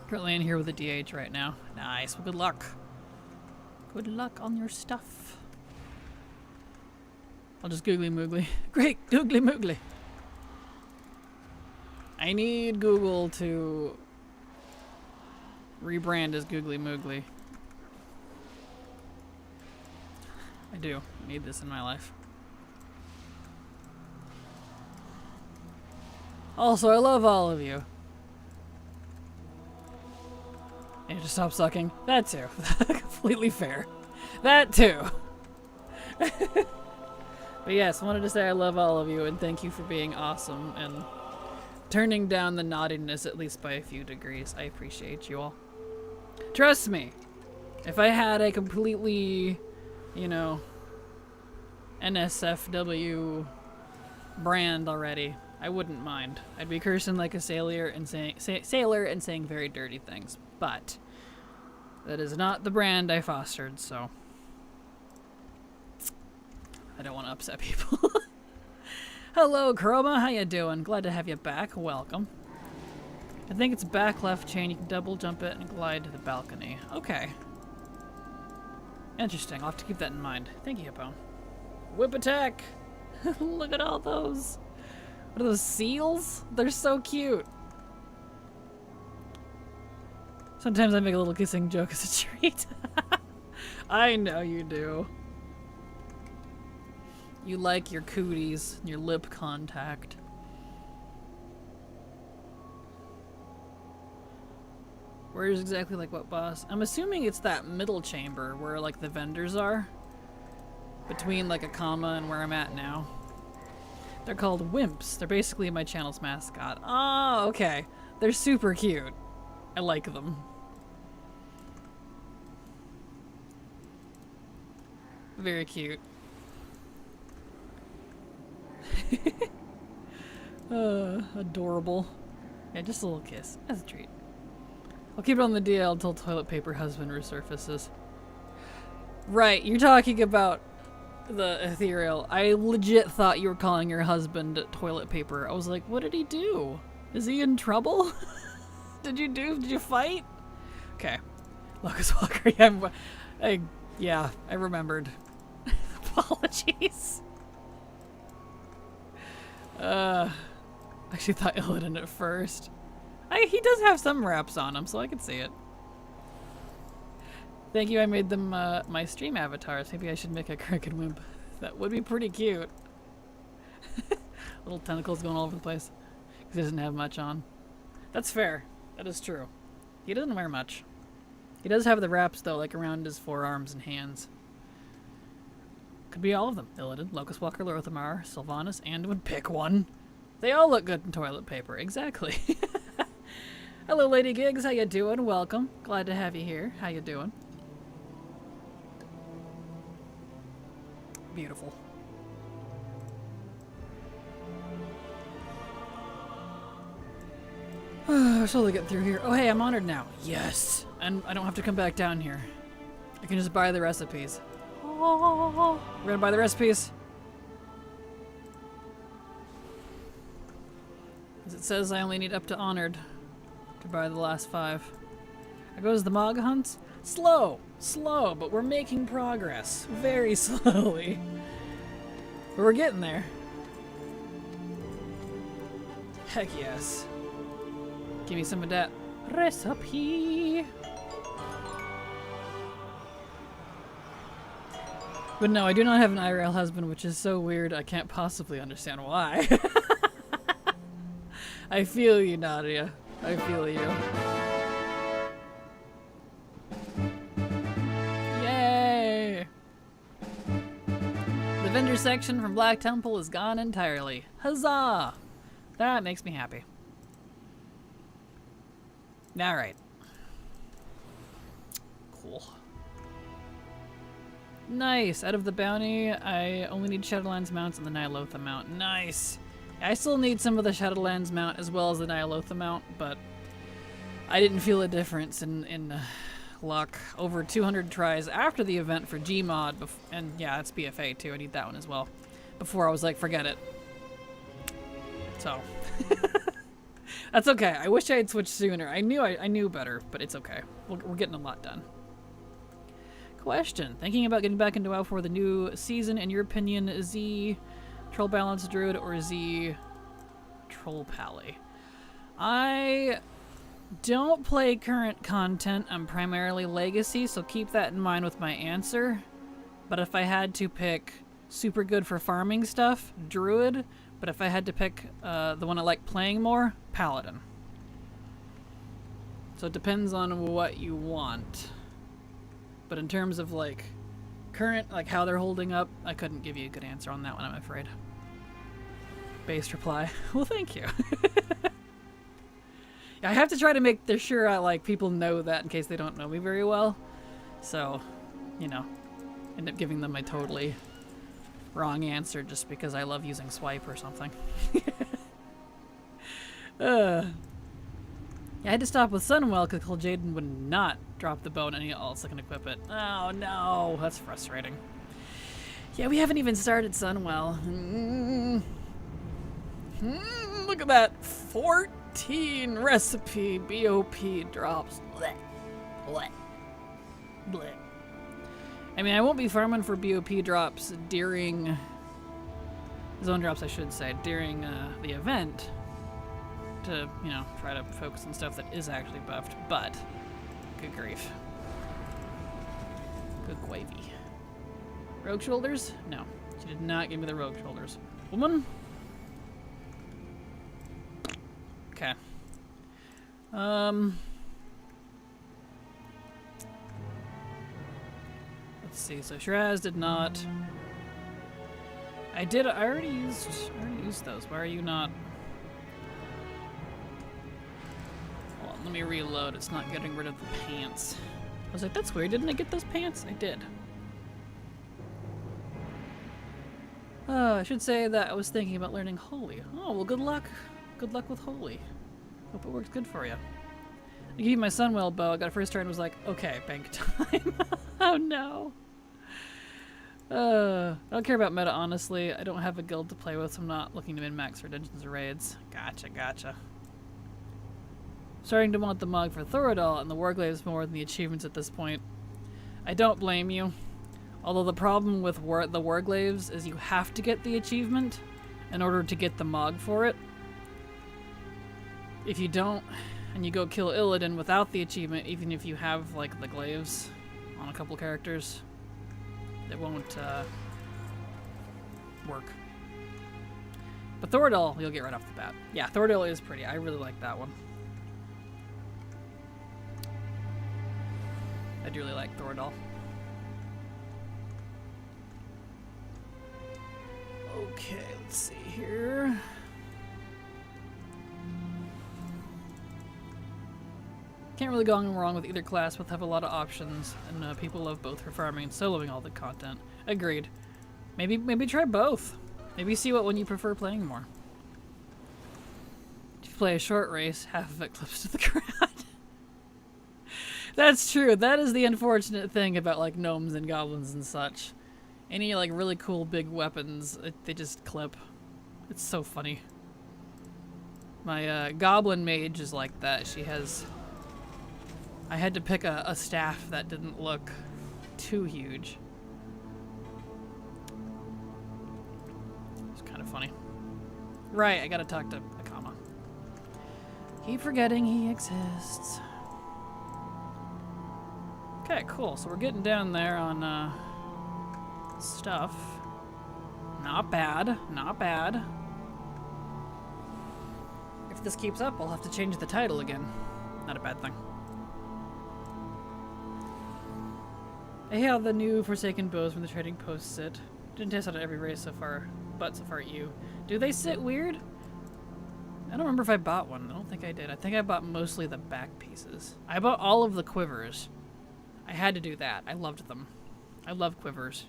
Currently in here with the DH right now. Nice, well good luck. Good luck on your stuff. I'll just googly moogly. Great, googly moogly. I need Google to rebrand as Googly Moogly. I do need this in my life. Also, I love all of you. I need to stop sucking. That too. Completely fair. That too. But yes, I wanted to say I love all of you and thank you for being awesome and turning down the naughtiness at least by a few degrees. I appreciate you all. Trust me, if I had a completely, you know, NSFW brand already, I wouldn't mind. I'd be cursing like a sailor and saying very dirty things. But that is not the brand I fostered, so I don't want to upset people. Hello, Chroma. How you doing? Glad to have you back. Welcome. I think it's back left chain. You can double jump it and glide to the balcony. Okay. Interesting. I'll have to keep that in mind. Thank you, Hippo. Whip attack! Look at all those. What are those, seals? They're so cute. Sometimes I make a little kissing joke as a treat. I know you do. You like your cooties, your lip contact. Where's exactly like what boss? I'm assuming it's that middle chamber where like the vendors are. Between like a comma and where I'm at now. They're called wimps. They're basically my channel's mascot. Oh, okay. They're super cute. I like them. Very cute. Adorable. Yeah, just a little kiss. As a treat. I'll keep it on the DL until toilet paper husband resurfaces. Right, you're talking about the ethereal. I legit thought you were calling your husband toilet paper. I was like, what did he do? Is he in trouble? Did you fight? Okay. Locust Walker, yeah, I remembered. Apologies. Actually thought Illidan at first. He does have some wraps on him, so I can see it. Thank you, I made them my stream avatars. Maybe I should make a Kraken wimp. That would be pretty cute. Little tentacles going all over the place. Because he doesn't have much on. That's fair. That is true. He doesn't wear much. He does have the wraps, though, like around his forearms and hands. Could be all of them. Illidan, Locust Walker, Lorothamar, Sylvanas, Anduin. Pick one. They all look good in toilet paper. Exactly. Hello, Lady Gigs. How you doing? Welcome. Glad to have you here. How you doing? Beautiful. I shall get through here. Oh, hey, I'm honored now. Yes. And I don't have to come back down here. I can just buy the recipes. Oh, we're gonna buy the recipes. As it says, I only need up to honored to buy the last 5. There goes the Mog hunts. Slow, but we're making progress. Very slowly. But we're getting there. Heck yes. Give me some of that recipe. But no, I do not have an IRL husband, which is so weird I can't possibly understand why. I feel you, Nadia. I feel you. Yay! The vendor section from Black Temple is gone entirely. Huzzah! That makes me happy. Alright. Cool. Nice. Out of the bounty, I only need Shadowlands mounts and the Nyalotha mount. Nice. I still need some of the Shadowlands mount as well as the Nyalotha mount, but I didn't feel a difference in luck. Over 200 tries after the event for Gmod, and yeah, it's BFA too. I need that one as well. Before I was like, forget it. So that's okay. I wish I had switched sooner. I knew better, but it's okay. We're getting a lot done. Question. Thinking about getting back into WoW for the new season. In your opinion, Z Troll Balance Druid or Z Troll Pally? I don't play current content. I'm primarily Legacy, so keep that in mind with my answer. But if I had to pick super good for farming stuff, Druid. But if I had to pick the one I like playing more, Paladin. So it depends on what you want. But in terms of like current, like how they're holding up, I couldn't give you a good answer on that one, I'm afraid. Based reply. Well, thank you. Yeah, I have to try to make sure like people know that in case they don't know me very well. So, you know, end up giving them a totally wrong answer just because I love using swipe or something. Yeah, I had to stop with Sunwell because Jaden would not drop the bow and any else that can equip it. Oh no, that's frustrating. Yeah, we haven't even started Sunwell. Look at that. 19 recipe BOP drops. Blech. Blech. Blech. I mean, I won't be farming for BOP drops during... Zone drops, I should say, during the event. To, you know, try to focus on stuff that is actually buffed, but... Good grief. Good gravy. Rogue shoulders? No. She did not give me the rogue shoulders. Woman? Okay. Let's see. So Shiraz did not. I already used those. Why are you not? Hold on, let me reload. It's not getting rid of the pants. I was like, that's weird. Didn't I get those pants? I did. I should say that I was thinking about learning Holy. Oh, well, good luck. Good luck with Holy. Hope it works good for you. I gave you my Sunwell bow. I got a first turn and was like, okay, bank time. Oh no. I don't care about meta, honestly. I don't have a guild to play with, so I'm not looking to min-max for dungeons or raids. Gotcha, gotcha. Starting to want the mug for Thoradol and the Warglaives more than the achievements at this point. I don't blame you. Although the problem with the Warglaives is you have to get the achievement in order to get the mog for it. If you don't, and you go kill Illidan without the achievement, even if you have, like, the glaives on a couple characters, it won't work. But Thoradol, you'll get right off the bat. Yeah, Thoradol is pretty. I really like that one. I do really like Thoradol. Okay, let's see here. Can't really go wrong with either class, both have a lot of options, and people love both for farming and soloing all the content. Agreed. Maybe try both. Maybe see what one you prefer playing more. If you play a short race, half of it clips to the ground. That's true. That is the unfortunate thing about like gnomes and goblins and such. Any like really cool big weapons, they just clip. It's so funny. My goblin mage is like that. She has... I had to pick a staff that didn't look too huge. It's kind of funny. Right, I gotta talk to Akama. Keep forgetting he exists. Okay, cool. So we're getting down there on stuff. Not bad, not bad. If this keeps up, I'll have to change the title again. Not a bad thing. I have the new Forsaken bows when the trading posts sit. Didn't test out at every race so far, but so far at you. Do they sit weird? I don't remember if I bought one. I don't think I did. I think I bought mostly the back pieces. I bought all of the quivers. I had to do that. I loved them. I love quivers.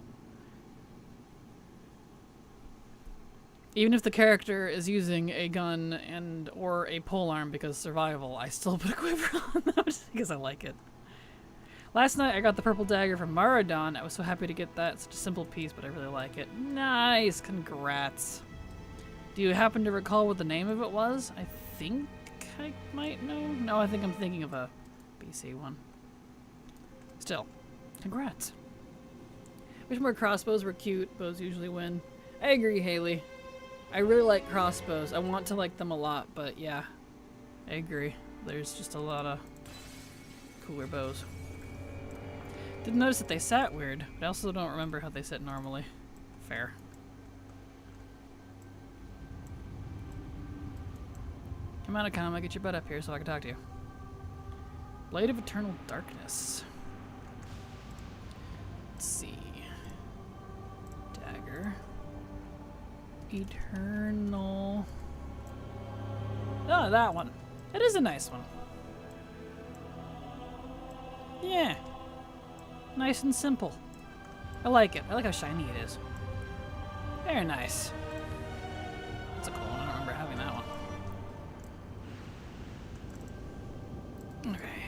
Even if the character is using a gun and or a polearm because survival, I still put a quiver on those because I like it. Last night I got the purple dagger from Maradon. I was so happy to get that. It's such a simple piece, but I really like it. Nice! Congrats. Do you happen to recall what the name of it was? I think I might know. No, I think I'm thinking of a BC one. Still, congrats. Wish more crossbows were cute. Bows usually win. I agree, Haley. I really like crossbows. I want to like them a lot, but yeah, I agree. There's just a lot of cooler bows. Didn't notice that they sat weird, but I also don't remember how they sit normally. Fair. Come on, Akama, get your butt up here so I can talk to you. Blade of Eternal Darkness. Let's see. Dagger. Eternal. Oh, that one. That is a nice one. Yeah. Nice and simple. I like it. I like how shiny it is. Very nice. That's a cool one. I don't remember having that one. Okay.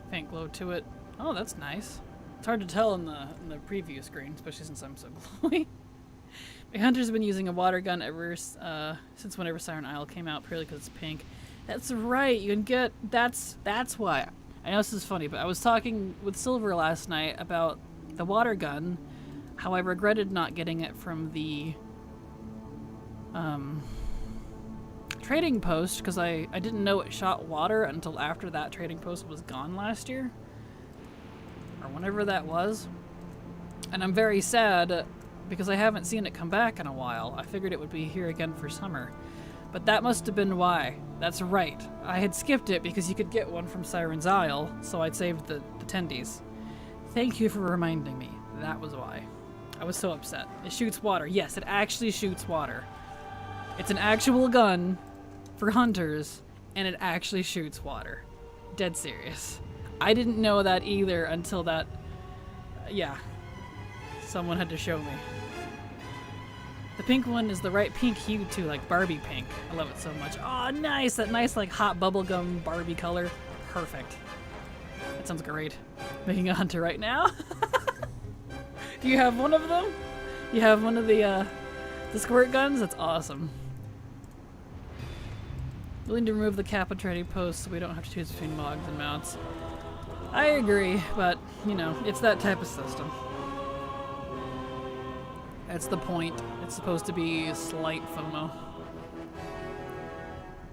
Faint glow to it. Oh, that's nice. It's hard to tell in the preview screen, especially since I'm so glowy. My hunter's been using a water gun ever since whenever Siren Isle came out, purely because it's pink. That's right. You can get that's why. I know this is funny, but I was talking with Silver last night about the water gun, how I regretted not getting it from the trading post because I didn't know it shot water until after that trading post was gone last year. Or whenever that was. And I'm very sad because I haven't seen it come back in a while. I figured it would be here again for summer. But that must have been why. That's right. I had skipped it because you could get one from Siren's Isle, so I'd saved the tendies. Thank you for reminding me. That was why. I was so upset. It shoots water. Yes, it actually shoots water. It's an actual gun for hunters, and it actually shoots water. Dead serious. I didn't know that either until that... yeah. Someone had to show me. The pink one is the right pink hue too, like Barbie pink. I love it so much. Oh, nice! That nice, like, hot bubblegum Barbie color. Perfect. That sounds great. Making a hunter right now. Do you have one of them? You have one of the squirt guns? That's awesome. Willing to remove the cap of trading posts so we don't have to choose between mogs and mounts. I agree, but, you know, it's that type of system. That's the point. It's supposed to be slight FOMO.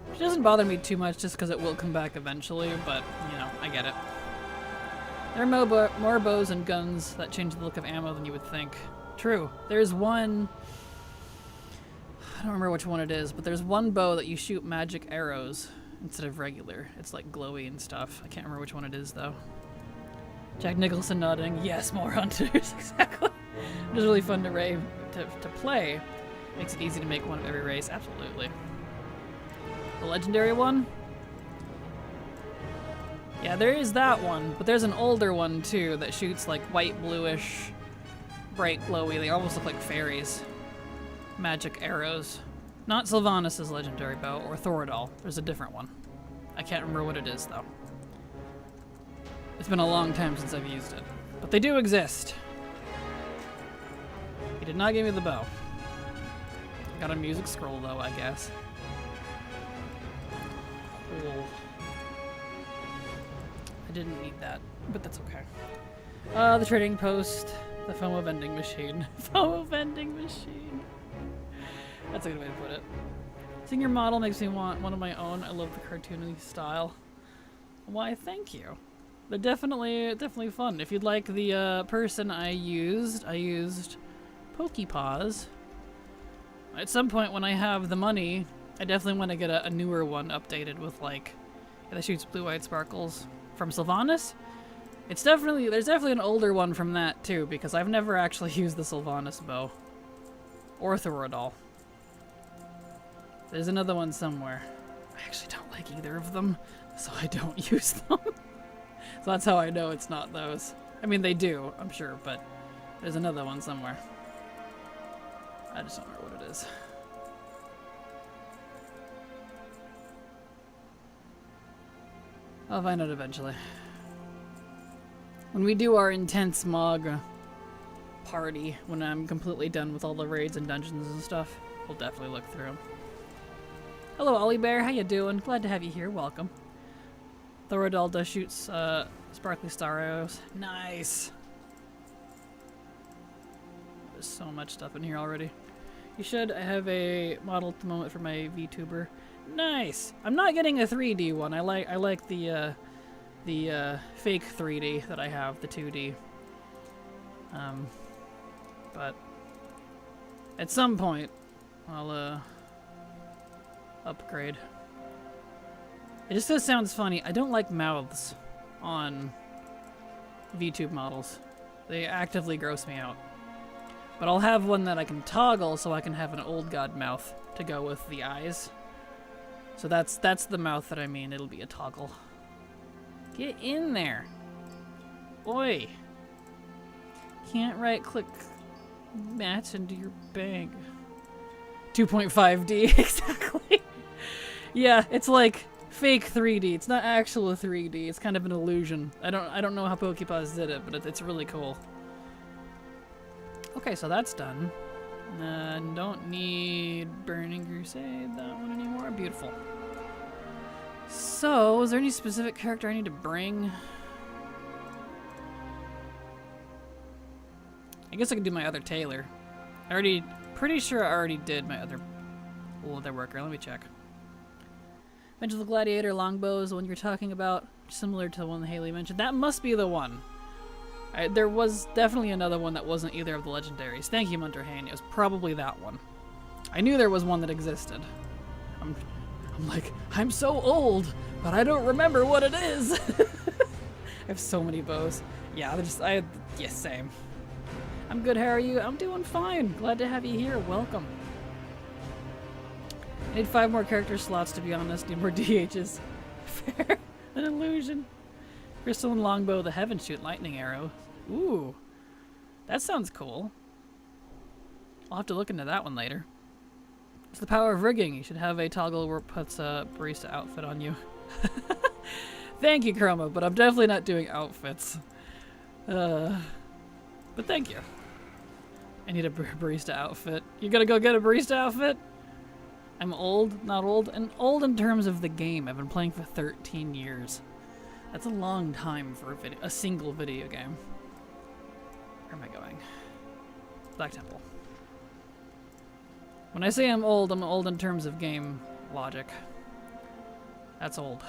Which doesn't bother me too much just because it will come back eventually, but, you know, I get it. There are more bows and guns that change the look of ammo than you would think. True. There's one... I don't remember which one it is, but there's one bow that you shoot magic arrows instead of regular. It's like glowy and stuff. I can't remember which one it is, though. Jack Nicholson nodding. Yes, more hunters. Exactly. It was really fun to play. Makes it easy to make one of every race. Absolutely. The legendary one? Yeah, there is that one, but there's an older one too that shoots like white, bluish, bright, glowy. They almost look like fairies. Magic arrows. Not Sylvanas' legendary bow or Thoradal. There's a different one. I can't remember what it is though. It's been a long time since I've used it. But they do exist. He did not give me the bow. I got a music scroll though, I guess. Cool. I didn't need that, but that's okay. The trading post, the FOMO vending machine. FOMO vending machine. That's a good way to put it. Seeing your model makes me want one of my own. I love the cartoony style. Why, thank you. They're definitely fun. If you'd like the person I used Pokepaws. At some point when I have the money, I definitely want to get a newer one updated with like, yeah, that shoots blue-white sparkles from Sylvanas. There's definitely an older one from that too, because I've never actually used the Sylvanas bow. Or Thoradal. There's another one somewhere. I actually don't like either of them, so I don't use them. So that's how I know it's not those. I mean, they do, I'm sure, but there's another one somewhere. I just don't remember what it is. I'll find out eventually. When we do our intense Mog party, when I'm completely done with all the raids and dungeons and stuff, we'll definitely look through them. Hello, Ollie Bear. How you doing? Glad to have you here. Welcome. Thoradal does shoot sparkly star arrows. Nice. There's so much stuff in here already. You should. I have a model at the moment for my VTuber. Nice. I'm not getting a 3D one. I like the fake 3D that I have, the 2D. But at some point, I'll upgrade. It just sounds funny. I don't like mouths on VTube models. They actively gross me out. But I'll have one that I can toggle so I can have an old god mouth to go with the eyes. So that's the mouth that I mean. It'll be a toggle. Get in there. Oi. Can't right click match into your bag. 2.5D, exactly. Yeah, it's like fake 3D. It's not actual 3D. It's kind of an illusion. I don't know how Pokepaws did it, but it's really cool. Okay, so that's done. Don't need Burning Crusade, that one anymore. Beautiful. So, is there any specific character I need to bring? I guess I could do my other tailor. Pretty sure I already did my other worker. Let me check. Mentioned the Gladiator longbow is the one you're talking about, similar to the one Haley mentioned. That must be the one. There was definitely another one that wasn't either of the legendaries. Thank you, Munter Hane. It was probably that one. I knew there was one that existed. I'm like, I'm so old, but I don't remember what it is. I have so many bows. Yeah, yeah, same. I'm good, how are you? I'm doing fine. Glad to have you here. Welcome. I need 5 more character slots, to be honest. Need more DHs. Fair. An illusion. Crystal and longbow, the heaven shoot lightning arrow. Ooh. That sounds cool. I'll have to look into that one later. It's the power of rigging. You should have a toggle where it puts a barista outfit on you. Thank you, Chroma, but I'm definitely not doing outfits. But thank you. I need a barista outfit. You gonna go get a barista outfit? I'm old, not old, and old in terms of the game. I've been playing for 13 years. That's a long time for a single video game. Where am I going? Black Temple. When I say I'm old in terms of game logic. That's old.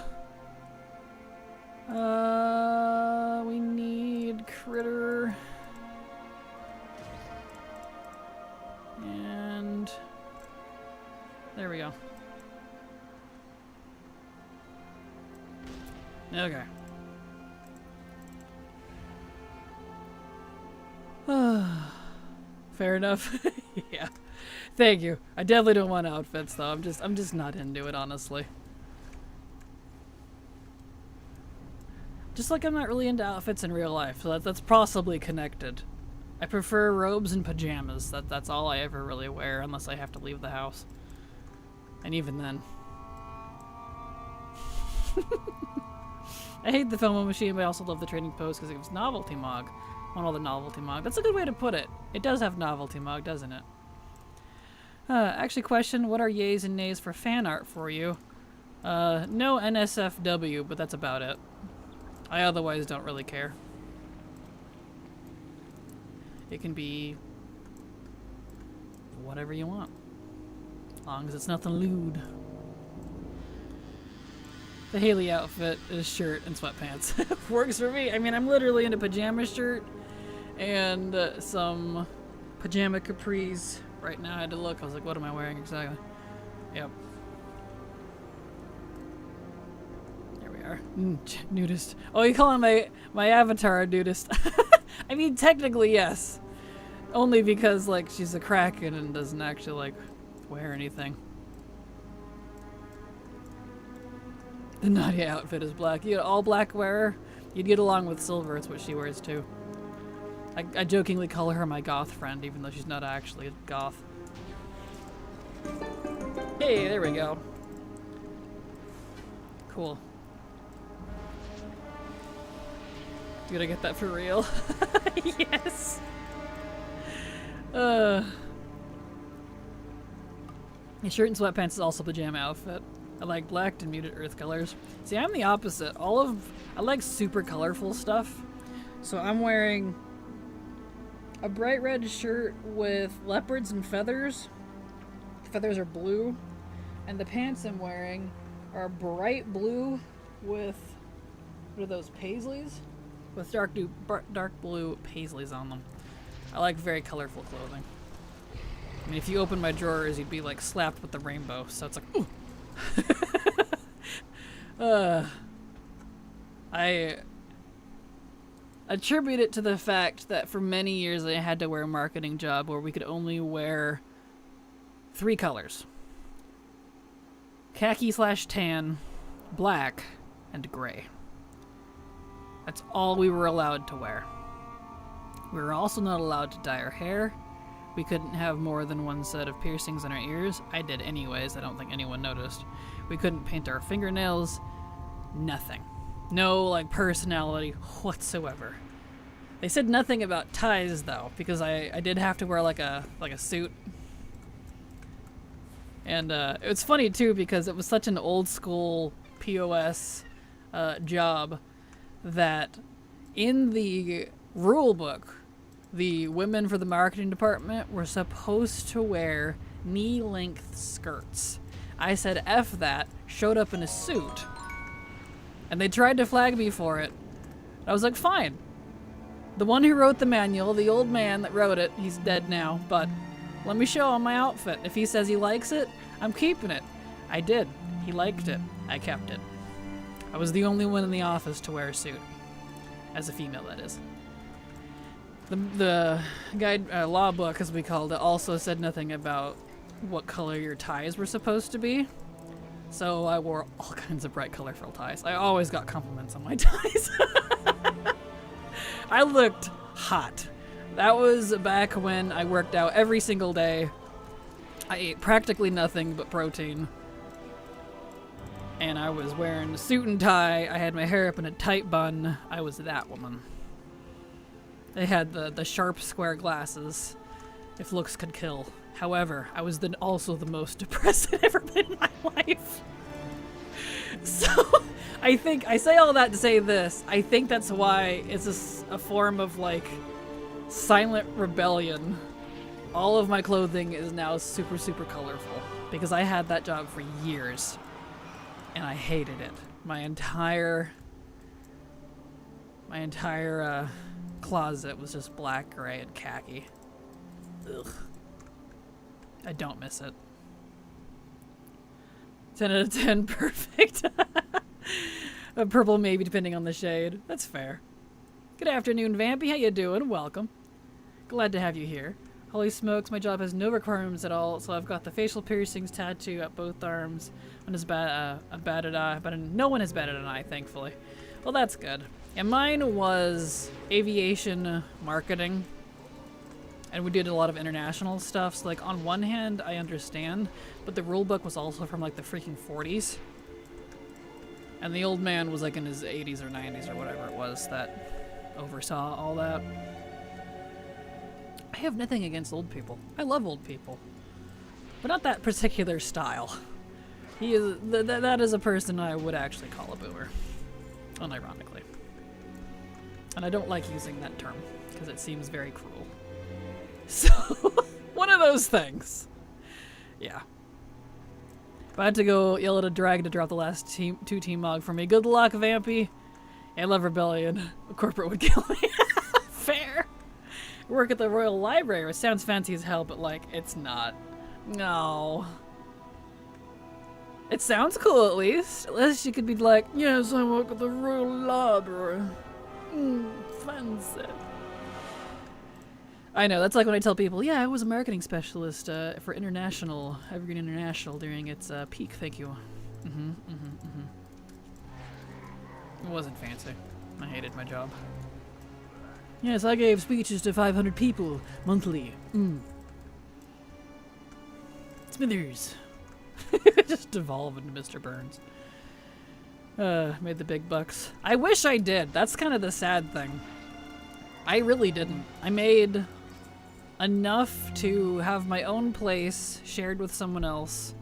We need Critter. And there we go. Okay. Fair enough. Yeah. Thank you. I definitely don't want outfits though. I'm just not into it, honestly. Just like I'm not really into outfits in real life, so that's possibly connected. I prefer robes and pajamas. That's all I ever really wear unless I have to leave the house. And even then. I hate the FOMO machine, but I also love the trading post because it was novelty mog. I want all the novelty mog. That's a good way to put it. It does have novelty mog, doesn't it? Actually, question, what are yays and nays for fan art for you? No NSFW, but that's about it. I otherwise don't really care. It can be whatever you want. As long as it's nothing lewd. The Haley outfit is shirt and sweatpants. Works for me. I mean, I'm literally in a pajama shirt and some pajama capris. Right now I had to look. I was like, what am I wearing exactly? Yep. There we are. Nudist. Oh, you calling my avatar a nudist? I mean, technically, yes. Only because, like, she's a Kraken and doesn't actually, like, wear anything. The Nadia outfit is black. You all black wearer? You'd get along with Silver. It's what she wears, too. I jokingly call her my goth friend, even though she's not actually a goth. Hey, there we go. Cool. You gonna get that for real? Yes! Your shirt and sweatpants is also pajama outfit. I like black and muted earth colors. See, I'm the opposite. I like super colorful stuff. So I'm wearing a bright red shirt with leopards and feathers. The feathers are blue. And the pants I'm wearing are bright blue with, what are those, paisleys? With dark blue paisleys on them. I like very colorful clothing. I mean, if you open my drawers, you'd be like slapped with the rainbow. So it's like, ooh. I attribute it to the fact that for many years I had to wear a marketing job where we could only wear 3 colors. Khaki/tan, black, and gray. That's all we were allowed to wear. We were also not allowed to dye our hair. We couldn't have more than one set of piercings in our ears. I did anyways. I don't think anyone noticed. We couldn't paint our fingernails. Nothing. No, like, personality whatsoever. They said nothing about ties, though, because I did have to wear, like a suit. And it's funny, too, because it was such an old school POS job that in the rule book, the women for the marketing department were supposed to wear knee-length skirts. I said F that, showed up in a suit, and they tried to flag me for it. I was like, fine. The one who wrote the manual, the old man that wrote it, he's dead now, but let me show him my outfit. If he says he likes it, I'm keeping it. I did. He liked it. I kept it. I was the only one in the office to wear a suit. As a female, that is. The guide law book, as we called it, also said nothing about what color your ties were supposed to be. So I wore all kinds of bright colorful ties. I always got compliments on my ties. I looked hot. That was back when I worked out every single day. I ate practically nothing but protein. And I was wearing a suit and tie. I had my hair up in a tight bun. I was that woman. I had the sharp square glasses. If looks could kill. However, I was also the most depressed I've ever been in my life. So, I think, I say all that to say this. I think that's why it's a form of, like, silent rebellion. All of my clothing is now super, super colorful. Because I had that job for years. And I hated it. My entire closet was just black, gray, and khaki. Ugh. I don't miss it. 10 out of 10, perfect. A purple maybe, depending on the shade. That's fair. Good afternoon, Vampy. How you doing? Welcome. Glad to have you here. Holy smokes, my job has no requirements at all, so I've got the facial piercings tattoo at both arms. One has batted eye, but no one has batted an eye, thankfully. Well, that's good. And mine was aviation marketing. And we did a lot of international stuff, so like on one hand I understand, but the rule book was also from like the freaking 40s. And the old man was like in his 80s or 90s or whatever it was that oversaw all that. I have nothing against old people. I love old people. But not that particular style. He is that is a person I would actually call a boomer. Unironically. And I don't like using that term, because it seems very cruel. So, one of those things. Yeah. If I had to go yell at a dragon to drop the last two team mog for me, good luck, Vampy. I love Rebellion. A corporate would kill me. Fair. Work at the Royal Library. It sounds fancy as hell, but like, it's not. No. It sounds cool at least. At least you could be like, yes, I work at the Royal Library. Fancy. I know, that's like when I tell people, yeah, I was a marketing specialist for International, Evergreen International during its peak, thank you. It wasn't fancy. I hated my job. Yes, I gave speeches to 500 people monthly. Smithers. Just devolve into Mr. Burns. Made the big bucks. I wish I did. That's kind of the sad thing. I really didn't. I made enough to have my own place shared with someone else,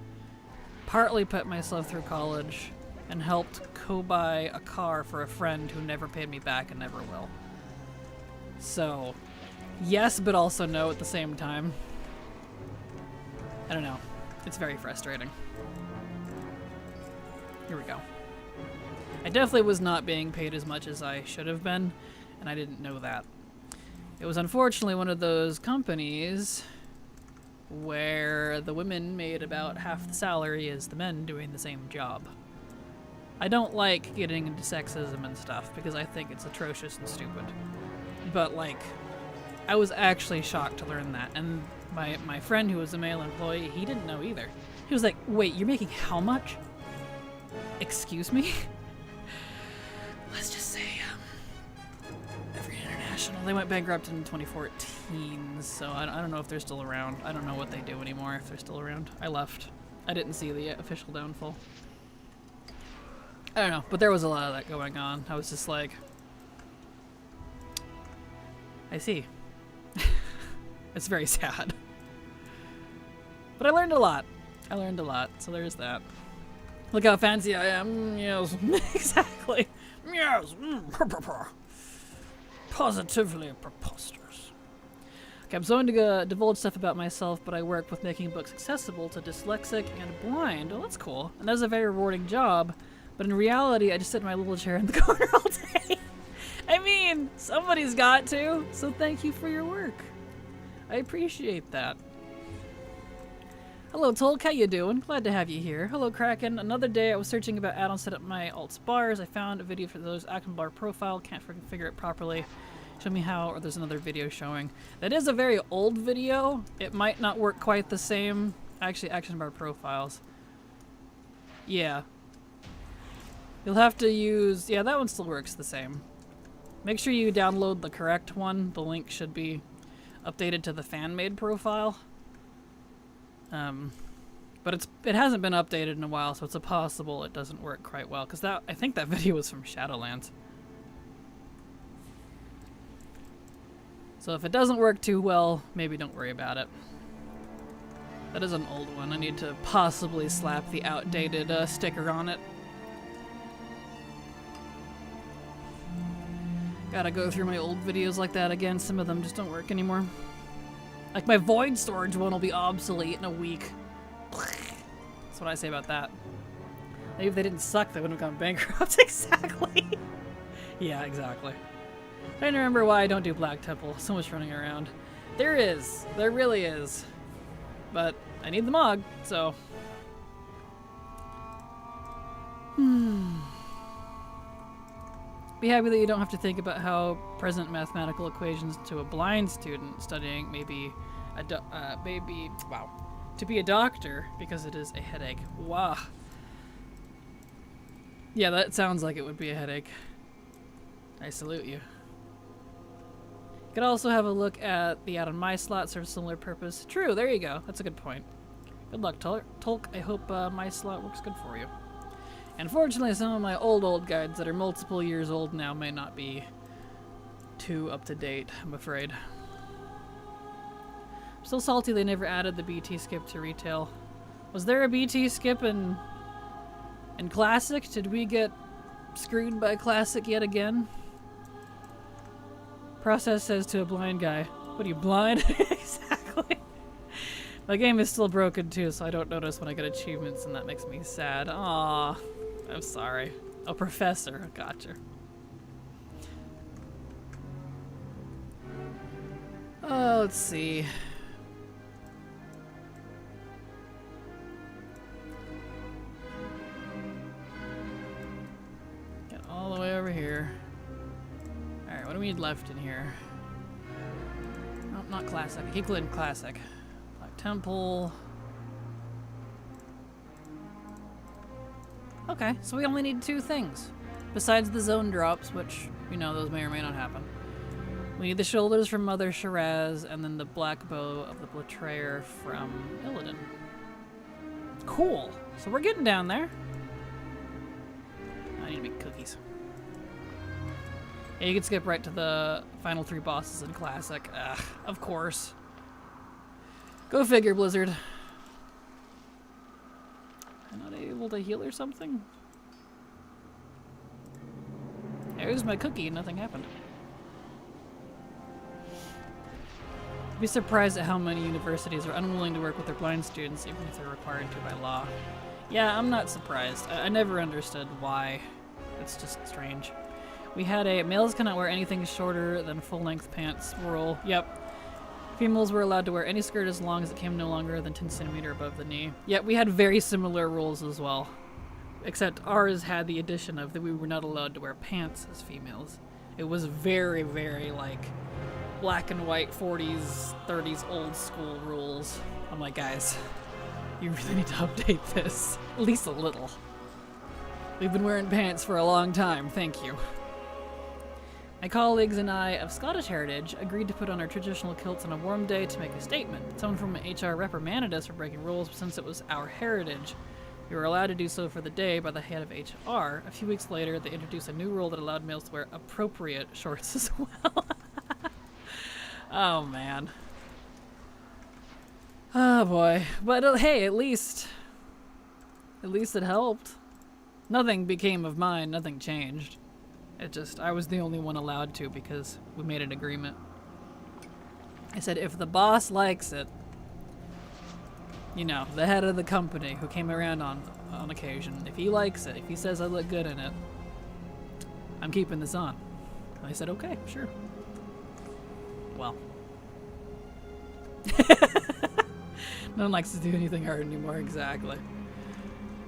partly put myself through college, and helped co-buy a car for a friend who never paid me back and never will. So, yes, but also no at the same time. I don't know. It's very frustrating. Here we go. I definitely was not being paid as much as I should have been, and I didn't know that. It was unfortunately one of those companies where the women made about half the salary as the men doing the same job. I don't like getting into sexism and stuff because I think it's atrocious and stupid. But like, I was actually shocked to learn that. And my friend who was a male employee, he didn't know either. He was like, wait, you're making how much? Excuse me? Let's just say, Evergreen International, they went bankrupt in 2014, so I don't know if they're still around. I don't know what they do anymore, if they're still around. I left. I didn't see the official downfall. I don't know, but there was a lot of that going on. I was just like, I see. It's very sad. But I learned a lot. So there's that. Look how fancy I am. Yes, exactly. Yes. Positively preposterous. Okay, I'm going to divulge stuff about myself, but I work with making books accessible to dyslexic and blind. Oh, that's cool. And that's a very rewarding job. But in reality, I just sit in my little chair in the corner all day. I mean, somebody's got to. So thank you for your work. I appreciate that. Hello, Tolk. How you doing? Glad to have you here. Hello, Kraken. Another day I was searching about add-ons set up my alts bars. I found a video for those action bar profile. Can't freaking figure it properly. Show me how, or there's another video showing. That is a very old video. It might not work quite the same. Actually, action bar profiles. Yeah. You'll have to use... Yeah, that one still works the same. Make sure you download the correct one. The link should be updated to the fan-made profile. But it hasn't been updated in a while, so it's possible it doesn't work quite well. Because I think that video was from Shadowlands. So if it doesn't work too well, maybe don't worry about it. That is an old one. I need to possibly slap the outdated sticker on it. Gotta go through my old videos like that again. Some of them just don't work anymore. Like my void storage one will be obsolete in a week. That's what I say about that. Maybe if they didn't suck, they wouldn't have gone bankrupt. Exactly. Yeah, exactly. Trying to remember why I don't do Black Temple. So much running around. There is. There really is. But I need the Mog, so... Be happy that you don't have to think about how present mathematical equations to a blind student studying to be a doctor because it is a headache. Wow. Yeah, that sounds like it would be a headache. I salute you. You could also have a look at the add-on my slot, serves a similar purpose. True, there you go. That's a good point. Good luck, Tolk. I hope my slot works good for you. Unfortunately, some of my old guides that are multiple years old now may not be too up to date, I'm afraid. I'm still salty they never added the BT skip to retail. Was there a BT skip in Classic? Did we get screwed by Classic yet again? Process says to a blind guy. What are you, blind? Exactly. My game is still broken too, so I don't notice when I get achievements, and that makes me sad. Aww. I'm sorry. Oh, Professor. Gotcha. Oh, let's see. Get all the way over here. Alright, what do we need left in here? Nope, not Classic. Equal Classic. Black Temple. Okay, so we only need 2 things. Besides the zone drops, which, you know, those may or may not happen. We need the shoulders from Mother Shiraz, and then the black bow of the Betrayer from Illidan. Cool. So we're getting down there. I need to make cookies. Yeah, you can skip right to the final 3 bosses in Classic. Ugh, of course. Go figure, Blizzard. I'm not able to heal or something? There's my cookie, nothing happened. I'd be surprised at how many universities are unwilling to work with their blind students, even if they're required to by law. Yeah, I'm not surprised. I never understood why. It's just strange. We had a males cannot wear anything shorter than full-length pants rule. Yep. Females were allowed to wear any skirt as long as it came no longer than 10 centimeters above the knee. Yet we had very similar rules as well. Except ours had the addition of that we were not allowed to wear pants as females. It was very, very like black and white 40s, 30s old school rules. I'm like, guys, you really need to update this. At least a little. We've been wearing pants for a long time, thank you. My colleagues and I of Scottish heritage agreed to put on our traditional kilts on a warm day to make a statement. Someone from HR reprimanded us for breaking rules since it was our heritage. We were allowed to do so for the day by the head of HR. A few weeks later, they introduced a new rule that allowed males to wear appropriate shorts as well. Oh, man. Oh, boy. But hey, at least it helped. Nothing became of mine, nothing changed. It just, I was the only one allowed to because we made an agreement. I said, if the boss likes it, you know, the head of the company who came around on occasion, if he likes it, if he says I look good in it, I'm keeping this on. And I said, okay, sure. Well. No one likes to do anything hard anymore, exactly.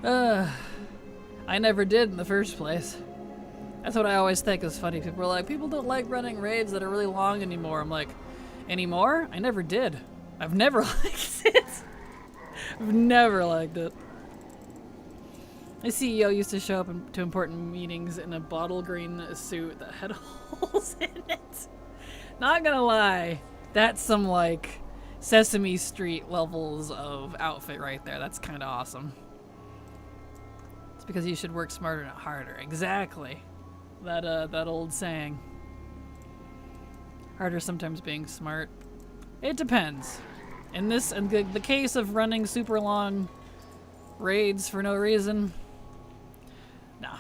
I never did in the first place. That's what I always think is funny. People are like, people don't like running raids that are really long anymore. I'm like, anymore? I never did. I've never liked it. I've never liked it. My CEO used to show up to important meetings in a bottle green suit that had holes in it. Not gonna lie, that's some like Sesame Street levels of outfit right there. That's kind of awesome. It's because you should work smarter, not harder. Exactly. That old saying. Harder sometimes being smart. It depends. In the case of running super long raids for no reason, nah.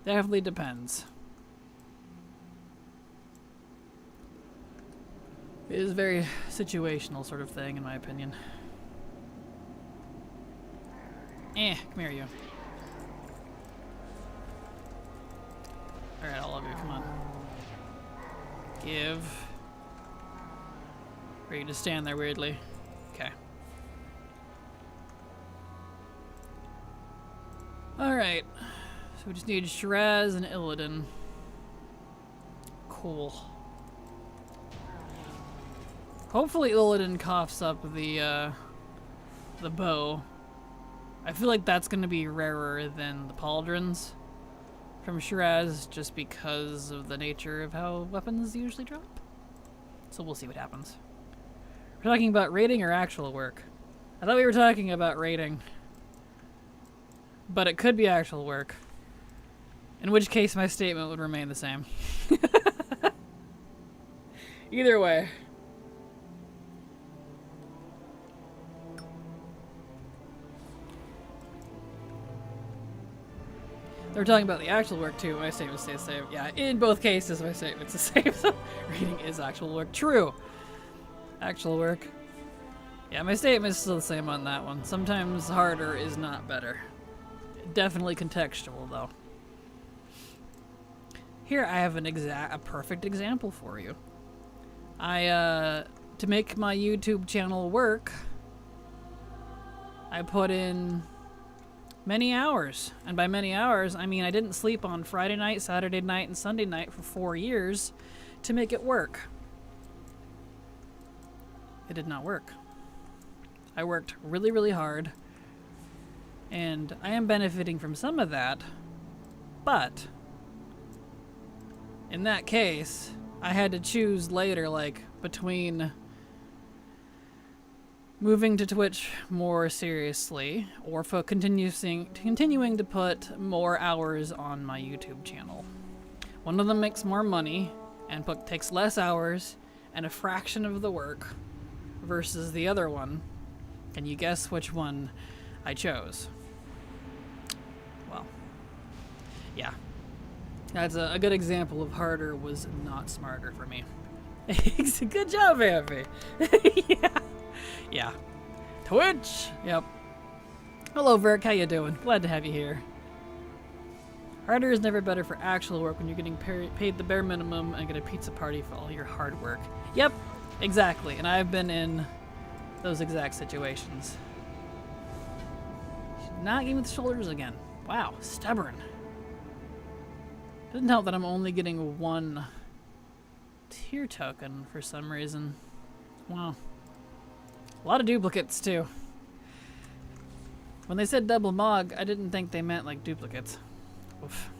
Definitely depends. It is a very situational sort of thing, in my opinion. Come here, you. Alright, I love you, come on. Give. Or you just stand there weirdly. Okay. Alright. So we just need Shiraz and Illidan. Cool. Hopefully Illidan coughs up the bow. I feel like that's going to be rarer than the pauldrons from Shiraz just because of the nature of how weapons usually drop. So we'll see what happens. We're talking about raiding or actual work? I thought we were talking about raiding. But it could be actual work. In which case my statement would remain the same. Either way. We're talking about the actual work too. My statement stays the same. Yeah, in both cases my statement's the same. So reading is actual work. True. Actual work. Yeah, my statement is still the same on that one. Sometimes harder is not better. Definitely contextual though. Here I have a perfect example for you. To make my YouTube channel work, I put in many hours. And by many hours, I mean I didn't sleep on Friday night, Saturday night, and Sunday night for 4 years to make it work. It did not work. I worked really, really hard. And I am benefiting from some of that. But in that case, I had to choose later, like, between moving to Twitch more seriously or for continuing to put more hours on my YouTube channel. One of them makes more money and takes less hours and a fraction of the work versus the other one. Can you guess which one I chose? Well, yeah. That's a good example of harder was not smarter for me. Good job, Abby. Yeah. Yeah. Twitch! Yep. Hello, Verk. How you doing? Glad to have you here. Harder is never better for actual work when you're getting paid the bare minimum and get a pizza party for all your hard work. Yep. Exactly. And I've been in those exact situations. Not getting with the shoulders again. Wow. Stubborn. Doesn't help that I'm only getting one tier token for some reason. Wow. A lot of duplicates too. When they said double mog, I didn't think they meant like duplicates. Oof.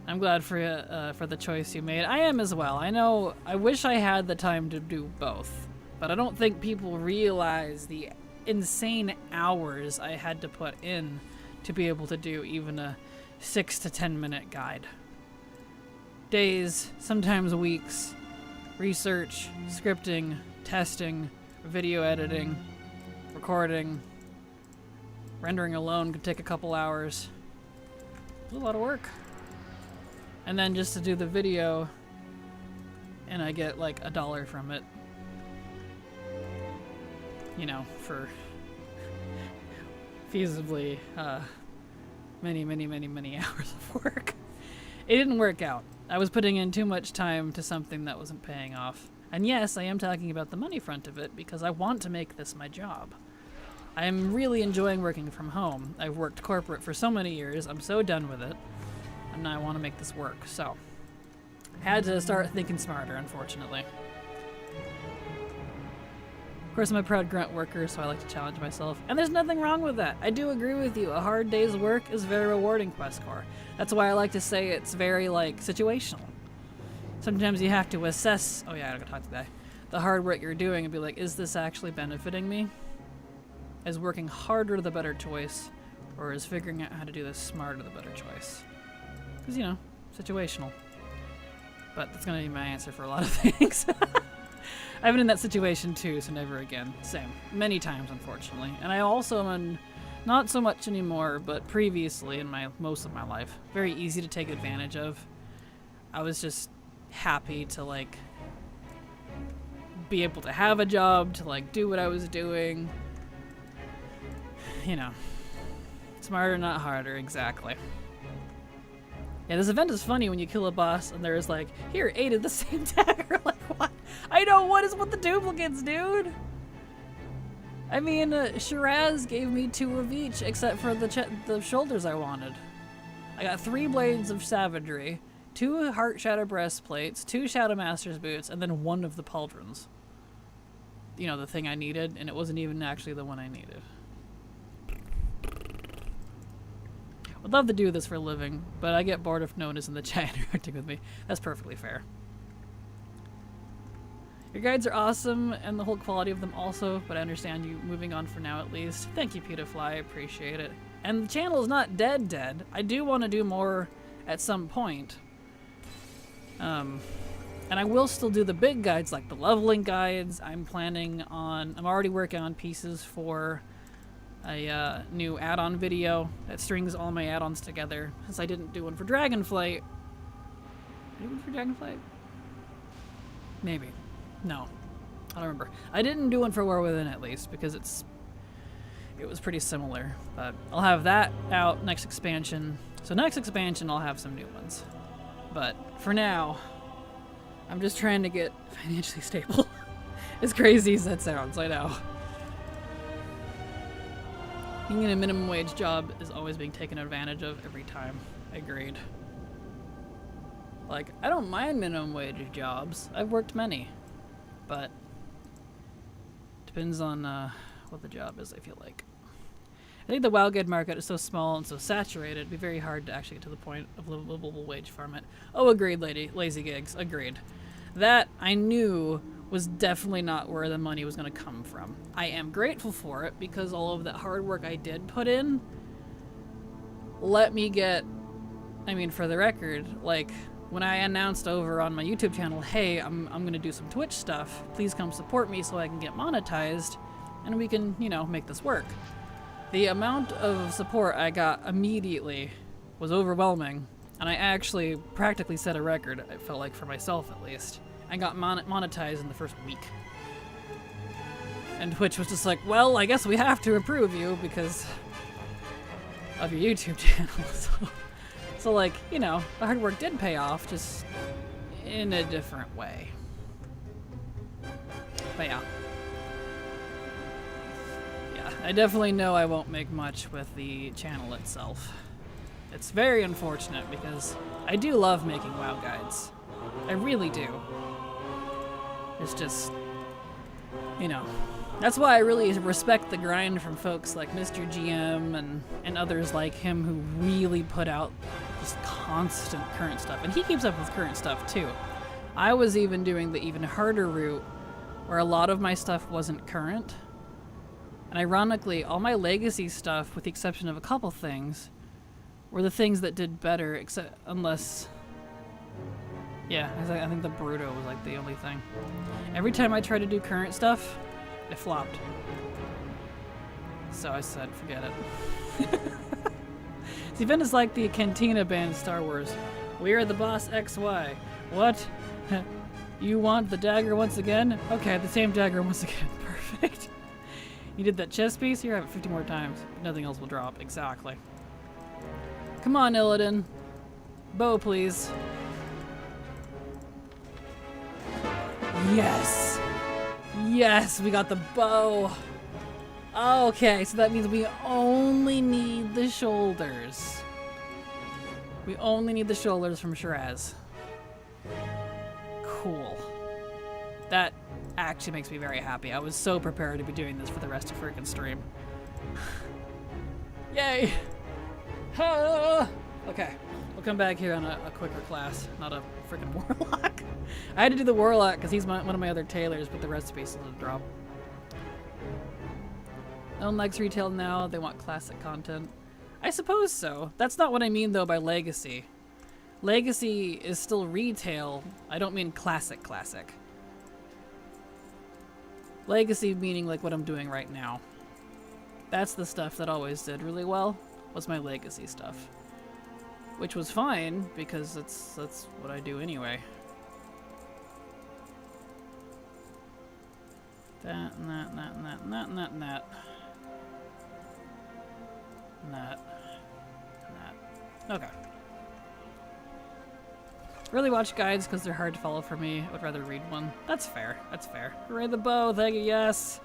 I'm glad for the choice you made. I am as well. I know. I wish I had the time to do both, but I don't think people realize the insane hours I had to put in to be able to do even a 6 to 10 minute guide. Days, sometimes weeks, research, scripting, testing, video editing, recording, Rendering alone could take a couple hours. It's a lot of work. And then just to do the video, and I get like $1 from it. You know, for feasibly many hours of work. It didn't work out. I was putting in too much time to something that wasn't paying off. And yes, I am talking about the money front of it because I want to make this my job. I'm really enjoying working from home. I've worked corporate for so many years. I'm so done with it. And I want to make this work. So, had to start thinking smarter, unfortunately. Of course, I'm a proud grunt worker, so I like to challenge myself. And there's nothing wrong with that. I do agree with you. A hard day's work is very rewarding, questcore. That's why I like to say it's very, like, situational. Sometimes you have to assess, oh yeah, I gotta talk to that guy, the hard work you're doing and be like, is this actually benefiting me? Is working harder the better choice? Or is figuring out how to do this smarter the better choice? Because, you know, situational. But that's gonna be my answer for a lot of things. I've been in that situation too, so never again. Same. Many times, unfortunately. And I also am, not so much anymore, but previously in most of my life, very easy to take advantage of. I was just happy to, like, be able to have a job, to, like, do what I was doing. You know. Smarter, not harder, exactly. Yeah, this event is funny when you kill a boss and there's like, here, 8 of the same dagger. Like, what? I know, what is with the duplicates, dude? I mean, Shiraz gave me 2 of each, except for the shoulders I wanted. I got 3 blades of savagery, 2 heart shadow breastplates, 2 shadow master's boots, and then 1 of the pauldrons. You know, the thing I needed, and it wasn't even actually the one I needed. Would love to do this for a living, but I get bored if no one is in the chat interacting with me. That's perfectly fair. Your guides are awesome, and the whole quality of them also, but I understand you moving on for now at least. Thank you, Pewdifly, I appreciate it. And the channel is not dead. I do want to do more at some point. And I will still do the big guides, like the leveling guides. I'm already working on pieces for a new add-on video that strings all my add-ons together, since I didn't do one for Dragonflight. Did I do one for Dragonflight? Maybe. No. I don't remember. I didn't do one for War Within, at least, because it was pretty similar. But I'll have that out next expansion. So next expansion, I'll have some new ones. But for now, I'm just trying to get financially stable. As crazy as that sounds, I know. Being in a minimum wage job is always being taken advantage of every time. Agreed. Like, I don't mind minimum wage jobs. I've worked many. But depends on what the job is, I feel like. I think the WoW Guide market is so small and so saturated, it'd be very hard to actually get to the point of livable wage farm it. Oh, agreed, Lazy Gigs. Agreed. That, I knew, was definitely not where the money was going to come from. I am grateful for it because all of that hard work I did put in let me get, I mean, for the record, like, when I announced over on my YouTube channel, hey, I'm going to do some Twitch stuff, please come support me so I can get monetized and we can, you know, make this work. The amount of support I got immediately was overwhelming, and I actually practically set a record, I felt like, for myself at least. I got monetized in the first week. And Twitch was just like, well, I guess we have to approve you because of your YouTube channel. So like, you know, the hard work did pay off, just in a different way. But yeah. Yeah, I definitely know I won't make much with the channel itself. It's very unfortunate because I do love making WoW guides. I really do. It's just, you know, that's why I really respect the grind from folks like Mr. GM and others like him who really put out just constant current stuff. And he keeps up with current stuff too. I was even doing the even harder route where a lot of my stuff wasn't current. And ironically, all my legacy stuff, with the exception of a couple things, were the things that did better, except unless... Yeah, I think the Bruto was like the only thing. Every time I tried to do current stuff, it flopped. So I said, forget it. The event is like the Cantina band in Star Wars. We are the boss XY. What? You want the dagger once again? Okay, the same dagger once again. Perfect. You did that chess piece? Here, have it 50 more times. Nothing else will drop. Exactly. Come on, Illidan. Bow, please. Yes! Yes, we got the bow. Okay, so that means we only need the shoulders. We only need the shoulders from Shiraz. Cool. That actually makes me very happy. I was so prepared to be doing this for the rest of freaking stream. Yay! Okay, we'll come back here on a quicker class, not a freaking warlock. I had to do the warlock because he's one of my other tailors, but the recipe still didn't drop. No one likes retail now, they want classic content. I suppose so. That's not what I mean though by legacy. Legacy is still retail. I don't mean classic. Legacy meaning like what I'm doing right now. That's the stuff that always did really well, was my legacy stuff. Which was fine, because that's what I do anyway. That, and that, and that, and that, and that, and that, and that. And that. And that. Okay. Really watch guides because they're hard to follow for me. I would rather read one. That's fair. That's fair. Hooray the bow. Thank you. Yes.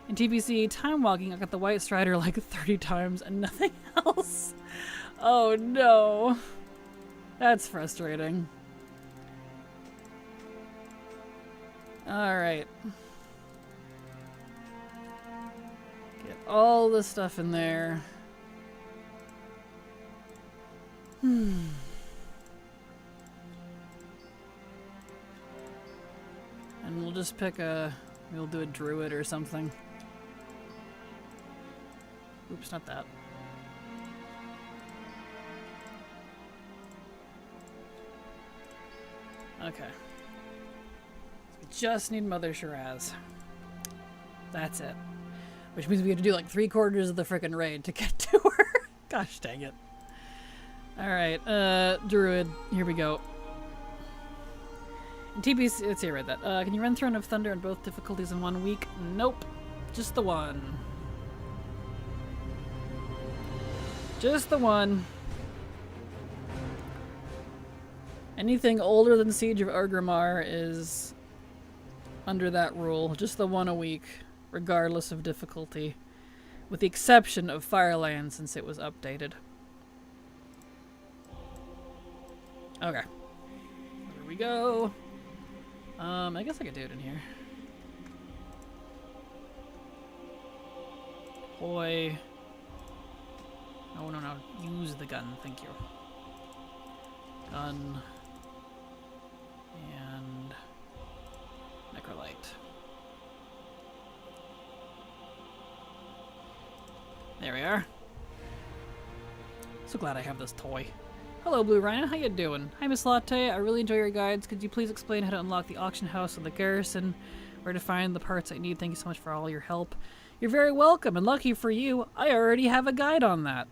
In TBC, time walking, I got the White Strider like 30 times and nothing else. Oh no. That's frustrating. Alright. Get all the stuff in there. And we'll just pick we'll do a druid or something. Oops, not that. Okay. We just need Mother Shiraz. That's it. Which means we have to do like 3/4 of the frickin' raid to get to her. Gosh dang it. Alright, druid, here we go. In TBC, let's see, I read that. Can you run Throne of Thunder in both difficulties in 1 week? Nope. Just the one. Just the one. Anything older than Siege of Orgrimmar is under that rule. Just the one a week, regardless of difficulty. With the exception of Fireland, since it was updated. Okay. Here we go. I guess I could do it in here. Boy. Oh, no. Use the gun. Thank you. Gun. And Necrolite. There we are. So glad I have this toy. Hello, Blue Rhino. How you doing? Hi, Miss Latte. I really enjoy your guides. Could you please explain how to unlock the auction house of the garrison, where to find the parts I need? Thank you so much for all your help. You're very welcome, and lucky for you, I already have a guide on that.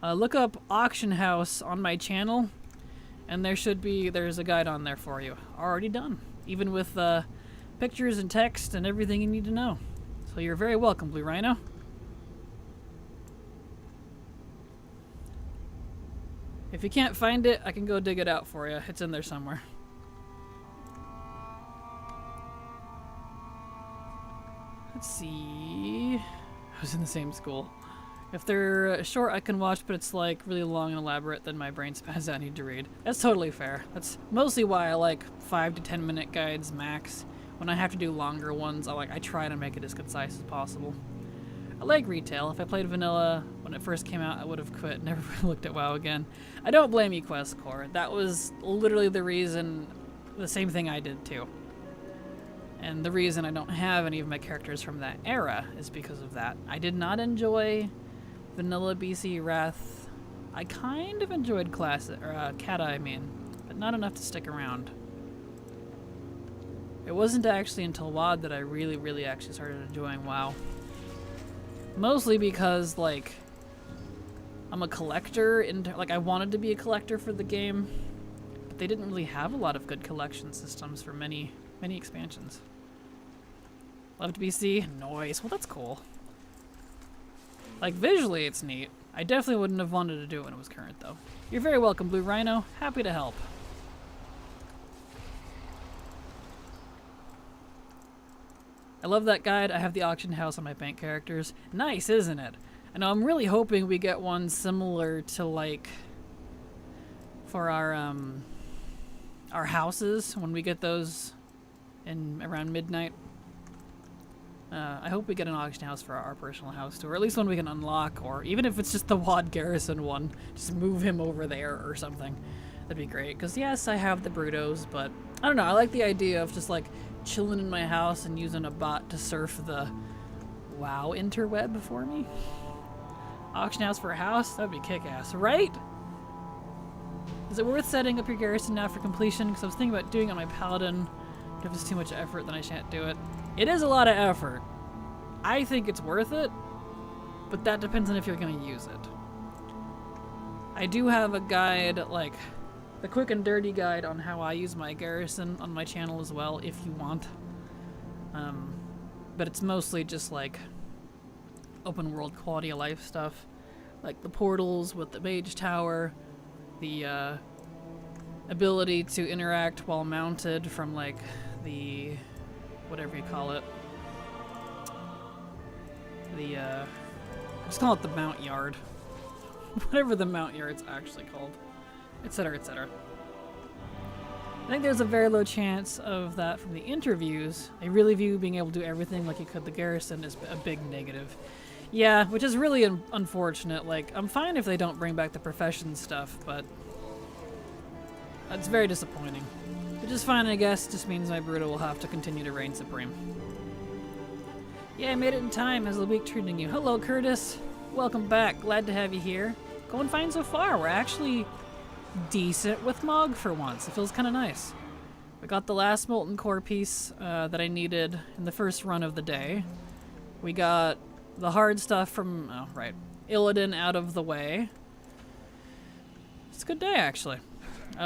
Look up auction house on my channel, and there's a guide on there for you. Already done. Even with pictures and text and everything you need to know. So you're very welcome, Blue Rhino. If you can't find it, I can go dig it out for you. It's in there somewhere. Let's see. I was in the same school. If they're short, I can watch, but it's like really long and elaborate, then my brain spaz out. I need to read. That's totally fair. That's mostly why I like 5 to 10 minute guides max. When I have to do longer ones, I try to make it as concise as possible. I like retail. If I played vanilla when it first came out, I would have quit. Never looked at WoW again. I don't blame you, Questcore. That was literally the same thing I did too. And the reason I don't have any of my characters from that era is because of that. I did not enjoy vanilla BC Wrath. I kind of enjoyed Kata, but not enough to stick around. It wasn't actually until WoD that I really actually started enjoying WoW. Mostly because, like, I'm a collector, like, I wanted to be a collector for the game, but they didn't really have a lot of good collection systems for many expansions. Loved BC? Noise. Well, that's cool. Like, visually, it's neat. I definitely wouldn't have wanted to do it when it was current, though. You're very welcome, Blue Rhino. Happy to help. I love that guide. I have the auction house on my bank characters. Nice, isn't it? I know, I'm really hoping we get one similar to, like, for our houses when we get those in around midnight. I hope we get an auction house for our personal house too, or at least one we can unlock, or even if it's just the WoD Garrison one, just move him over there or something. That'd be great, because yes, I have the Brutos, but I don't know, I like the idea of just like chilling in my house and using a bot to surf the WoW interweb for me. Auction house for a house? That'd be kick-ass, right? Is it worth setting up your garrison now for completion? Because I was thinking about doing it on my Paladin, but if it's too much effort, then I shan't do it. It is a lot of effort. I think it's worth it, but that depends on if you're going to use it. I do have a guide, like the quick and dirty guide on how I use my garrison on my channel as well, if you want. But it's mostly just like open world quality of life stuff, like the portals with the mage tower, the ability to interact while mounted from like the whatever you call it, the just call it the mount yard, whatever the mount yard's actually called, etc., etc. I think there's a very low chance of that from the interviews. I really view being able to do everything like you could the garrison as a big negative. Yeah, which is really unfortunate. Like, I'm fine if they don't bring back the profession stuff, but it's very disappointing. Which is fine, I guess. Just means my Bruto will have to continue to reign supreme. Yeah, I made it in time. How's the week treating you? Hello, Curtis. Welcome back. Glad to have you here. Going fine so far. We're actually decent with Mog for once. It feels kind of nice. We got the last Molten core piece that I needed in the first run of the day. We got the hard stuff from, oh, right, Illidan out of the way. It's a good day, actually.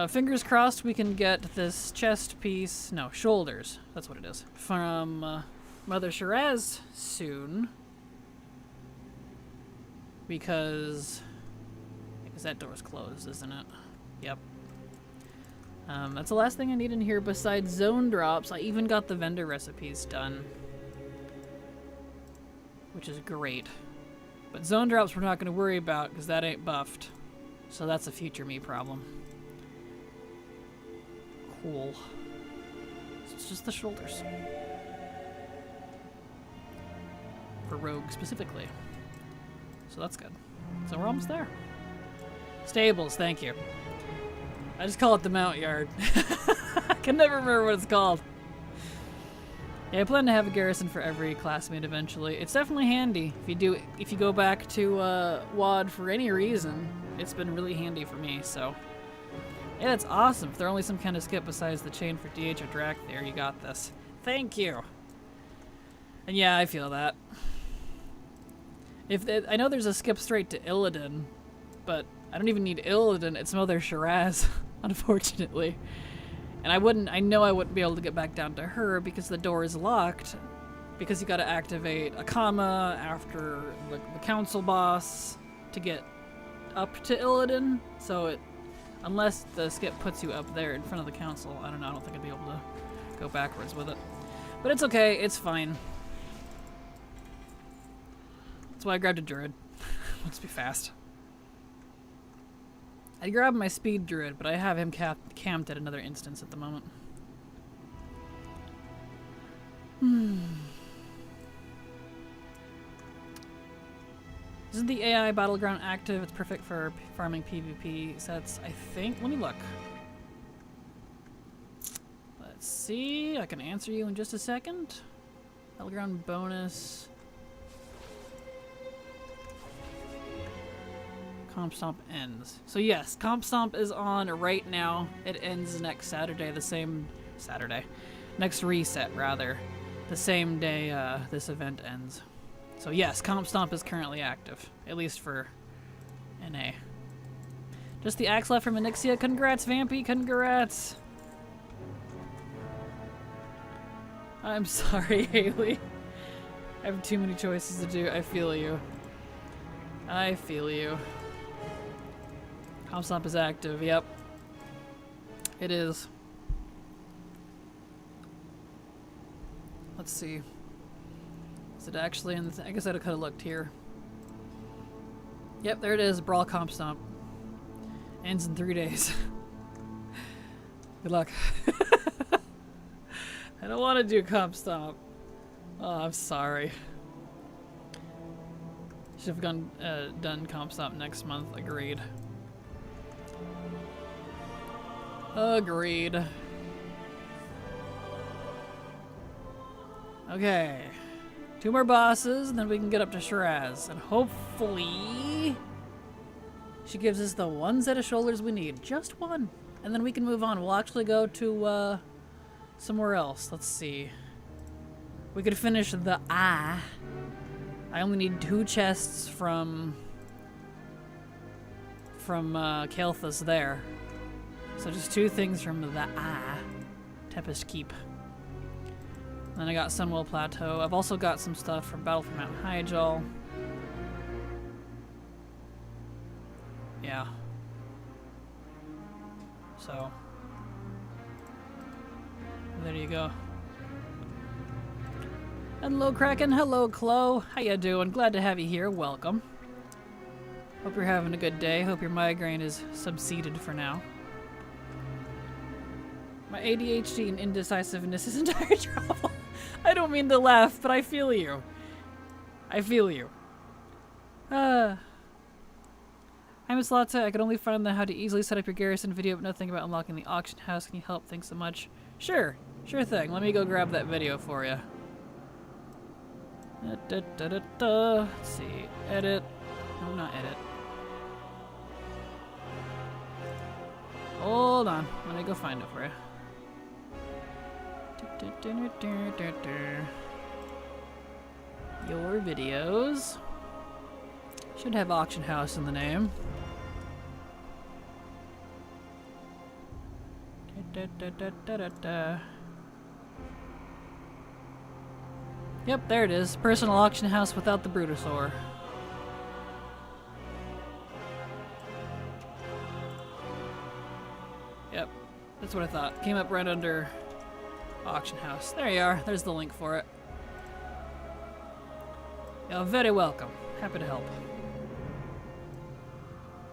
Fingers crossed we can get this chest piece, no, shoulders, that's what it is, from Mother Shiraz soon. Because that door's closed, isn't it? Yep. That's the last thing I need in here besides zone drops. I even got the vendor recipes done, which is great. But zone drops we're not going to worry about because that ain't buffed. So that's a future me problem. Cool. So it's just the shoulders. For Rogue specifically. So that's good. So we're almost there. Stables, thank you. I just call it the mount yard. I can never remember what it's called. Yeah, I plan to have a garrison for every classmate eventually. It's definitely handy. If you go back to WoD for any reason, it's been really handy for me, so. Yeah, that's awesome. If there's only some kind of skip besides the chain for DH or Drac there, you got this. Thank you. And yeah, I feel that. I know there's a skip straight to Illidan, but I don't even need Illidan. It's Mother Shiraz, unfortunately. And I know I wouldn't be able to get back down to her because the door is locked. Because you gotta activate a comma after the council boss to get up to Illidan. So unless the skip puts you up there in front of the council, I don't know, I don't think I'd be able to go backwards with it. But it's okay, it's fine. That's why I grabbed a druid. Let's be fast. I grabbed my speed druid, but I have him camped at another instance at the moment. Isn't the AI battleground active? It's perfect for farming PvP sets, I think. Let me look. Let's see. I can answer you in just a second. Battleground bonus. Comp Stomp ends. So yes, Comp Stomp is on right now. It ends next Saturday, next reset rather, the same day this event ends. So yes, Comp Stomp is currently active, at least for NA. Just the axe left from Anixia. Congrats, Vampy. Congrats. I'm sorry, Haley. I have too many choices to do. I feel you. I feel you. Comp Stomp is active. Yep. It is. Let's see. Is it actually in the I guess I could have looked here. Yep, there it is. Brawl Comp Stomp. Ends in 3 days. Good luck. I don't want to do Comp Stomp. Oh, I'm sorry. Should have done Comp Stomp next month. Agreed. Agreed. Okay. 2 more bosses, and then we can get up to Shiraz. And hopefully she gives us the one set of shoulders we need. Just one. And then we can move on. We'll actually go to somewhere else. Let's see. We could finish the I only need 2 chests from Kael'thas there. So just 2 things from the Tempest Keep. Then I got Sunwell Plateau. I've also got some stuff from Battle for Mount Hyjal. Yeah. So there you go. Hello, Kraken. Hello, Chloe. How you doing? Glad to have you here. Welcome. Hope you're having a good day. Hope your migraine is subsided for now. My ADHD and indecisiveness is entire trouble. I don't mean to laugh, but I feel you. I feel you. I miss Latte. I could only find how to easily set up your garrison video, but nothing about unlocking the auction house. Can you help? Thanks so much. Sure. Sure thing. Let me go grab that video for you. Let's see. Edit. No, not edit. Hold on. Let me go find it for you. Your videos. Should have auction house in the name. Yep, there it is. Personal auction house without the Brutosaur. Yep, that's what I thought. Came up right under auction house. There you are. There's the link for it. You're very welcome. Happy to help.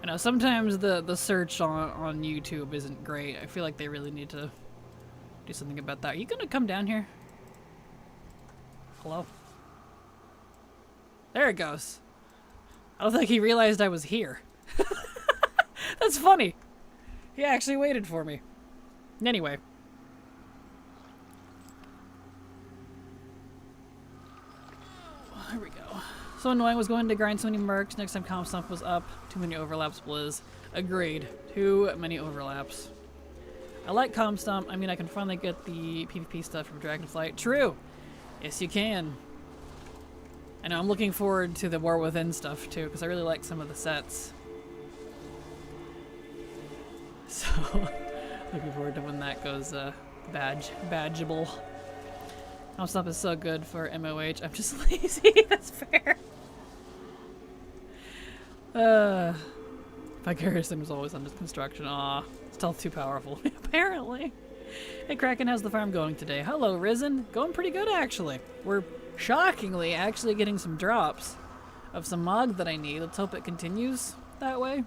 I know sometimes the search on YouTube isn't great. I feel like they really need to do something about that. Are you gonna come down here? Hello? There it goes. I don't think he realized I was here. That's funny. He actually waited for me. Anyway. Here we go. So annoying was going to grind so many mercs. Next time Comp Stomp was up. Too many overlaps, Blizz. Agreed. Too many overlaps. I like Comp Stomp. I mean, I can finally get the PvP stuff from Dragonflight. True. Yes, you can. I know, I'm looking forward to the War Within stuff too, because I really like some of the sets. So, looking forward to when that goes badgeable. Comp Stomp is so good for MOH. I'm just lazy. That's fair. My garrison was always under construction. Aw, stealth too powerful. Apparently. Hey, Kraken, how's the farm going today? Hello, Risen. Going pretty good, actually. We're shockingly actually getting some drops of some Mog that I need. Let's hope it continues that way.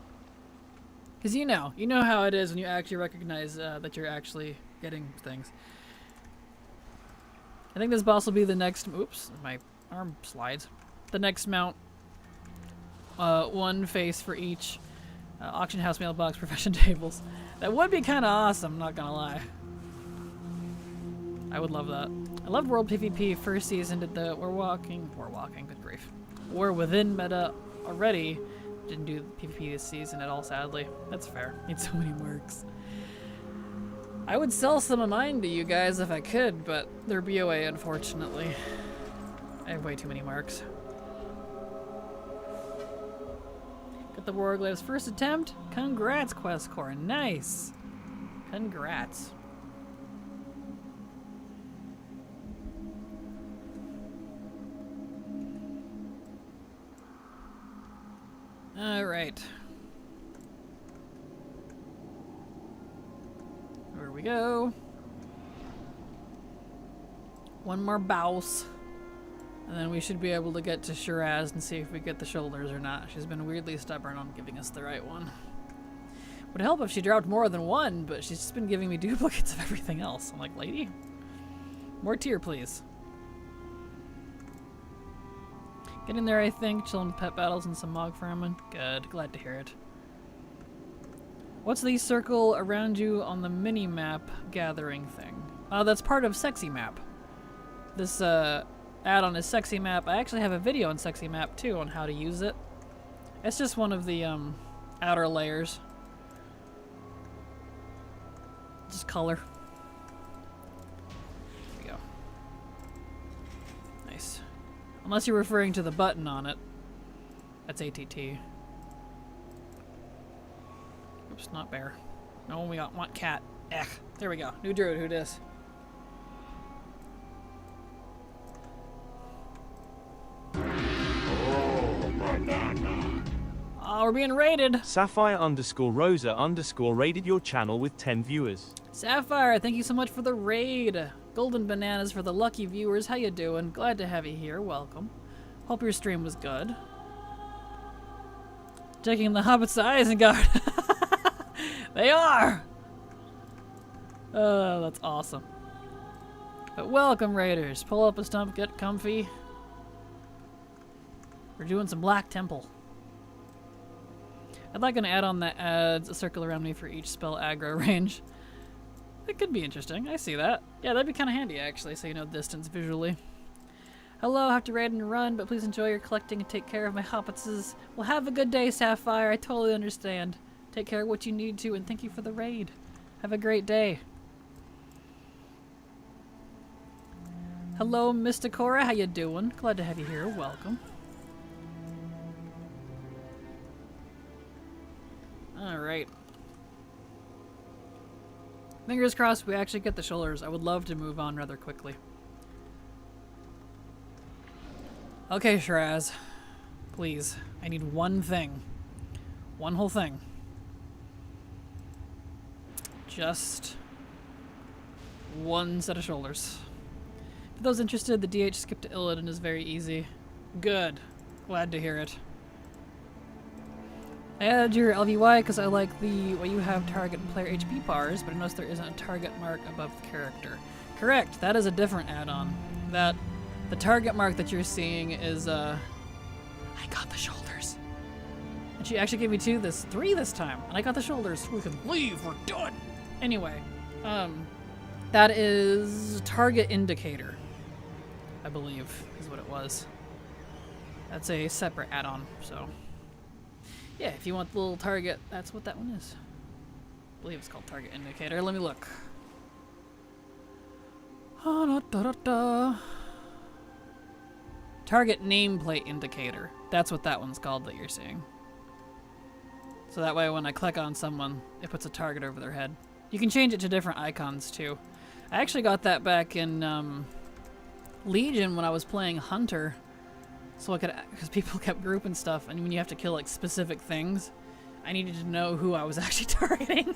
Because you know how it is when you actually recognize that you're actually getting things. I think this boss will be the next... Oops, my arm slides. The next mount. One face for each. Auction house, mailbox, profession tables. That would be kind of awesome, not gonna lie. I would love that. I loved World PvP first season. Did the War Walking, good grief. War Within meta already. Didn't do PvP this season at all, sadly. That's fair. Need so many mercs. I would sell some of mine to you guys if I could, but they're BOA, unfortunately. I have way too many marks. Got the Warglave's first attempt. Congrats, Quest Core. Nice. Congrats. Alright. Here we go. One more bouse. And then we should be able to get to Shiraz and see if we get the shoulders or not. She's been weirdly stubborn on giving us the right one. Would help if she dropped more than one, but she's just been giving me duplicates of everything else. I'm like, lady, more tier, please. Getting there, I think. Chilling with pet battles and some Mog farming. Good. Glad to hear it. What's the circle around you on the mini-map gathering thing? That's part of Sexy Map. This add-on is Sexy Map. I actually have a video on Sexy Map, too, on how to use it. It's just one of the outer layers. Just color. There we go. Nice. Unless you're referring to the button on it. That's ATT. Oops, not bear. No, we want cat. Ech. There we go. New druid, who dis? Oh, we're being raided. Sapphire_Rosa_ raided your channel with 10 viewers. Sapphire, thank you so much for the raid. Golden bananas for the lucky viewers. How you doing? Glad to have you here. Welcome. Hope your stream was good. Checking the hobbits to Isengard. They are! Oh, that's awesome. But welcome, raiders. Pull up a stump, get comfy. We're doing some Black Temple. I'd like an add-on that adds a circle around me for each spell aggro range. That could be interesting. I see that. Yeah, that'd be kind of handy, actually, so you know distance visually. Hello, I have to raid and run, but please enjoy your collecting and take care of my hobbitses. Well, have a good day, Sapphire. I totally understand. Take care of what you need to, and thank you for the raid. Have a great day. Hello, Mysticora. How you doing? Glad to have you here. Welcome. Alright. Fingers crossed we actually get the shoulders. I would love to move on rather quickly. Okay, Shiraz. Please. I need one thing. One whole thing. Just one set of shoulders. For those interested, the DH skip to Illidan is very easy. Good. Glad to hear it. I added your LVY because I like the way you have target and player HP bars, but I noticed there isn't a target mark above the character. Correct, that is a different add-on. That the target mark that you're seeing is I got the shoulders. And she actually gave me three this time, and I got the shoulders. We can leave, we're done. Anyway, that is target indicator, I believe, is what it was. That's a separate add-on, so. Yeah, if you want the little target, that's what that one is. I believe it's called target indicator. Let me look. Target nameplate indicator. That's what that one's called that you're seeing. So that way when I click on someone, it puts a target over their head. You can change it to different icons too. I actually got that back in Legion when I was playing Hunter. So I could, because people kept grouping stuff, and when you have to kill like specific things, I needed to know who I was actually targeting.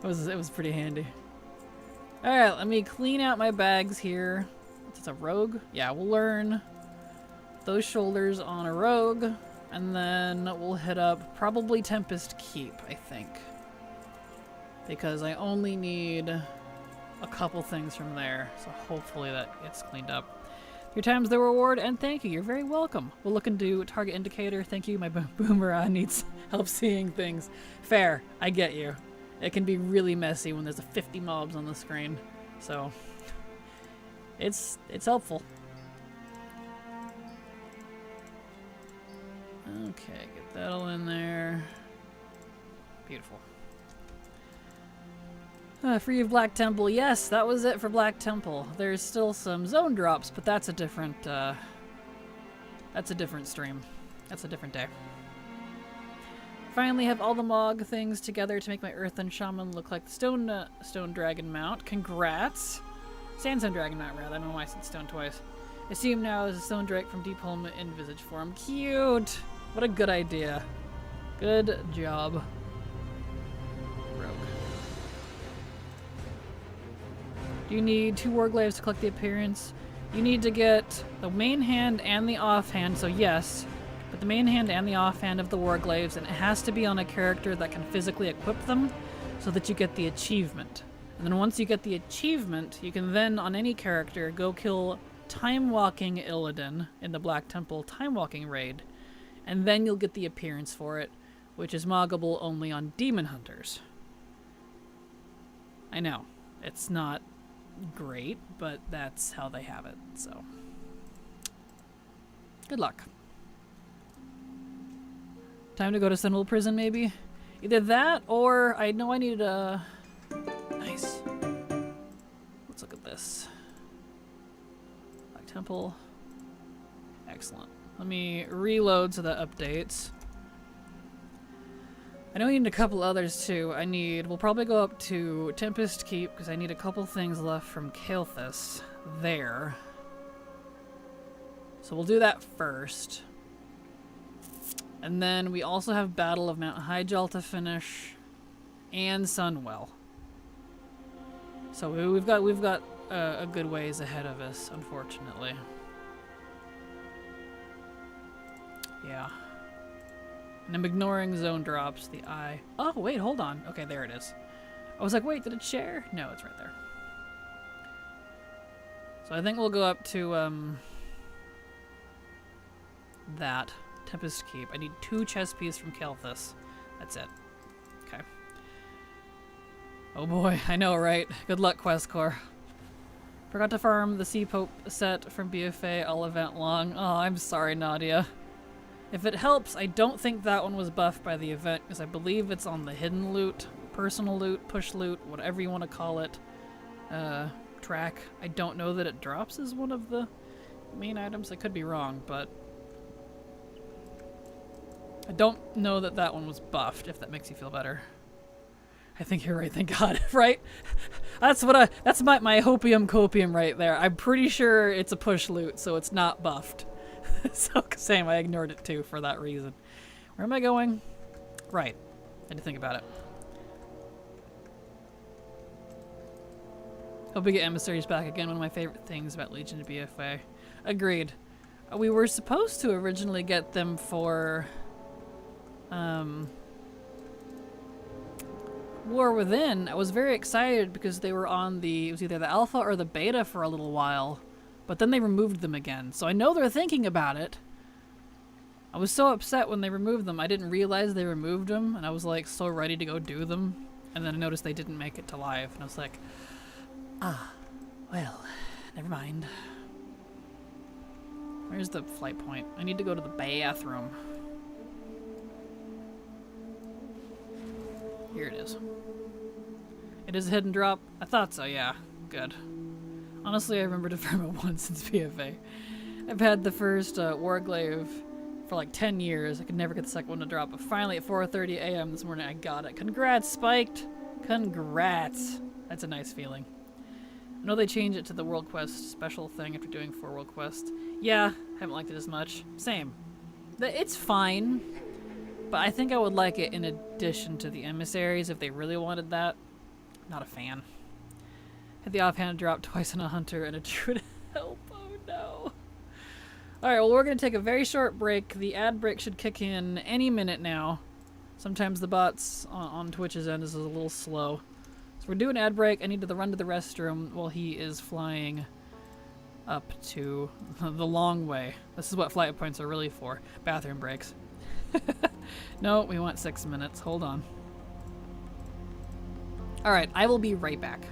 It was pretty handy. All right, let me clean out my bags here. It's a rogue. Yeah, we'll learn those shoulders on a rogue, and then we'll hit up probably Tempest Keep, I think, because I only need a couple things from there. So hopefully that gets cleaned up. 3 times the reward, and thank you. You're very welcome. We'll look into target indicator. Thank you. My boomerang needs help seeing things. Fair. I get you. It can be really messy when there's 50 mobs on the screen. So it's helpful. Okay, get that all in there. Beautiful. Free of Black Temple. Yes, that was it for Black Temple. There's still some zone drops, but that's a different stream. That's a different day. finally have all the Mog things together to make my Earthen Shaman look like the Stone Dragon mount. Congrats! Sandstone Dragon mount, rather. I don't know why I said stone twice. Assume now is a Stone Drake from Deep Home in Visage form. Cute! What a good idea. Good job. Rogue. Do you need 2 Warglaives to collect the appearance? You need to get the main hand and the offhand, so yes. But the main hand and the offhand of the Warglaives, and it has to be on a character that can physically equip them so that you get the achievement. And then once you get the achievement, you can then, on any character, go kill Time-Walking Illidan in the Black Temple Time-Walking raid. And then you'll get the appearance for it, which is moggable only on Demon Hunters. I know, it's not great, but that's how they have it, so. Good luck. Time to go to Sunwell Prison, maybe? Either that, or I know I needed a... Nice. Let's look at this. Black Temple. Excellent. Let me reload so that updates. I know I need a couple others too. We'll probably go up to Tempest Keep because I need a couple things left from Kael'thas there. So we'll do that first. And then we also have Battle of Mount Hyjal to finish and Sunwell. So we've got a good ways ahead of us, unfortunately. Yeah. And I'm ignoring zone drops, the eye. Oh, wait, hold on. Okay, there it is. I was like, wait, did it share? No, it's right there. So I think we'll go up to, that. Tempest Keep. I need 2 chess pieces from Kael'thas. That's it. Okay. Oh boy, I know, right? Good luck, Quest Core. Forgot to farm the Sea Pope set from BFA all event long. Oh, I'm sorry, Nadia. If it helps, I don't think that one was buffed by the event, because I believe it's on the hidden loot, personal loot, push loot, whatever you want to call it, track. I don't know that it drops as one of the main items. I could be wrong, but I don't know that that one was buffed, if that makes you feel better. I think you're right, thank God, right? That's my hopium copium right there. I'm pretty sure it's a push loot, so it's not buffed. So, same, I ignored it too for that reason. Where am I going? Right. I had to think about it. Hope we get emissaries back again. One of my favorite things about Legion of BFA. Agreed. We were supposed to originally get them for War Within. I was very excited because they were on it was either the alpha or the beta for a little while. But then they removed them again, so I know they're thinking about it. I was so upset when they removed them. I didn't realize they removed them, and I was like so ready to go do them. And then I noticed they didn't make it to live, and I was like, ah, well, never mind. Where's the flight point? I need to go to the bathroom. Here it is. It is a hidden drop? I thought so, yeah. Good. Honestly, I remember to farm it once since PFA. I've had the first Warglaive for like 10 years. I could never get the second one to drop, but finally at 4:30 a.m. this morning I got it. Congrats, Spiked! Congrats! That's a nice feeling. I know they changed it to the World Quest special thing after doing 4 World Quests. Yeah, haven't liked it as much. Same. It's fine, but I think I would like it in addition to the emissaries if they really wanted that. Not a fan. Had the offhand drop twice on a hunter and a druid help. Oh no. Alright, well we're going to take a very short break. The ad break should kick in any minute now. Sometimes the bots on Twitch's end is a little slow. So we're doing ad break. I need to run to the restroom while he is flying up to the long way. This is what flight points are really for. Bathroom breaks. No, we want 6 minutes. Hold on. Alright, I will be right back.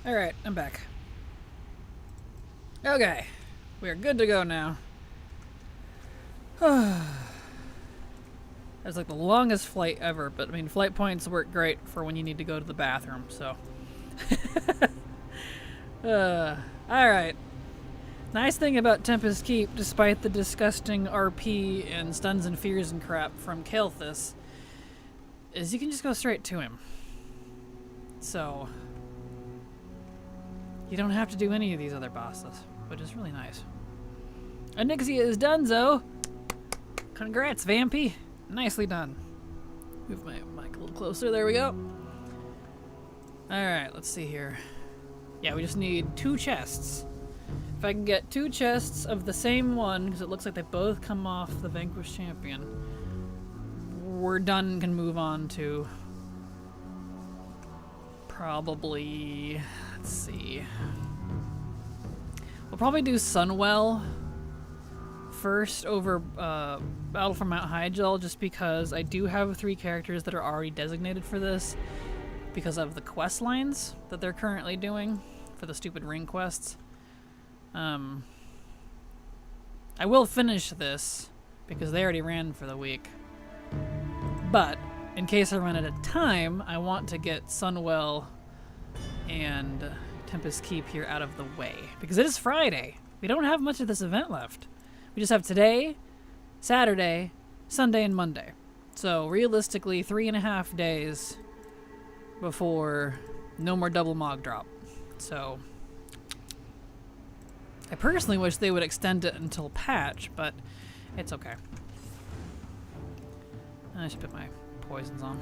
Alright, I'm back. Okay, we are good to go now. That was like the longest flight ever, but I mean, flight points work great for when you need to go to the bathroom, so. Alright. Nice thing about Tempest Keep, despite the disgusting RP and stuns and fears and crap from Kael'thas, is you can just go straight to him. So, you don't have to do any of these other bosses, which is really nice. Anixia is donezo. Congrats, Vampy. Nicely done. Move my mic a little closer. There we go. Alright, let's see here. Yeah, we just need 2 chests. If I can get 2 chests of the same one, because it looks like they both come off the Vanquished Champion, we're done and can move on to probably, let's see. We'll probably do Sunwell first over Battle for Mount Hyjal, just because I do have 3 characters that are already designated for this because of the quest lines that they're currently doing for the stupid ring quests. I will finish this because they already ran for the week. But in case I run out of time, I want to get Sunwell and Tempest Keep here out of the way because it is Friday. We don't have much of this event left. We just have today, Saturday, Sunday, and Monday. So realistically, 3.5 days before no more double Mog drop. So I personally wish they would extend it until patch, but it's okay. I should put my poisons on.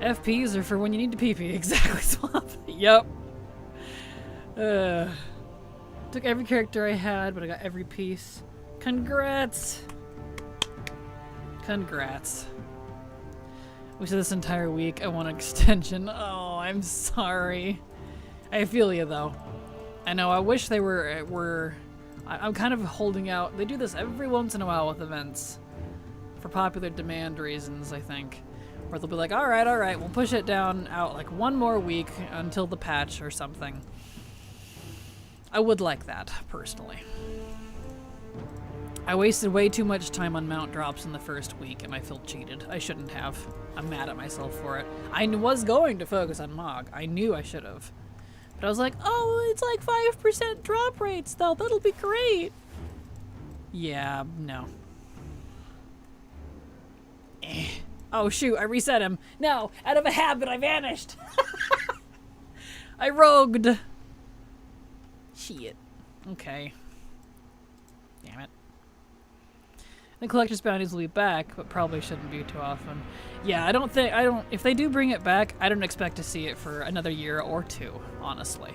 FPs are for when you need to pee-pee. Exactly, Swamp. Yep. Took every character I had, but I got every piece. Congrats! Congrats. We said this entire week, I want an extension. Oh, I'm sorry. I feel you, though. I know, I wish they were I'm kind of holding out. They do this every once in a while with events. For popular demand reasons, I think. Where they'll be like, alright, we'll push it down out like 1 more week until the patch or something. I would like that, personally. I wasted way too much time on mount drops in the first week and I feel cheated. I shouldn't have. I'm mad at myself for it. I was going to focus on Mog. I knew I should have. But I was like, oh, it's like 5% drop rates though. That'll be great. Yeah, no. Oh shoot, I reset him. No, out of a habit, I vanished. I rogued. Shit. Okay. Damn it. The collector's bounties will be back, but probably shouldn't be too often. Yeah, if they do bring it back, I don't expect to see it for another year or 2, honestly.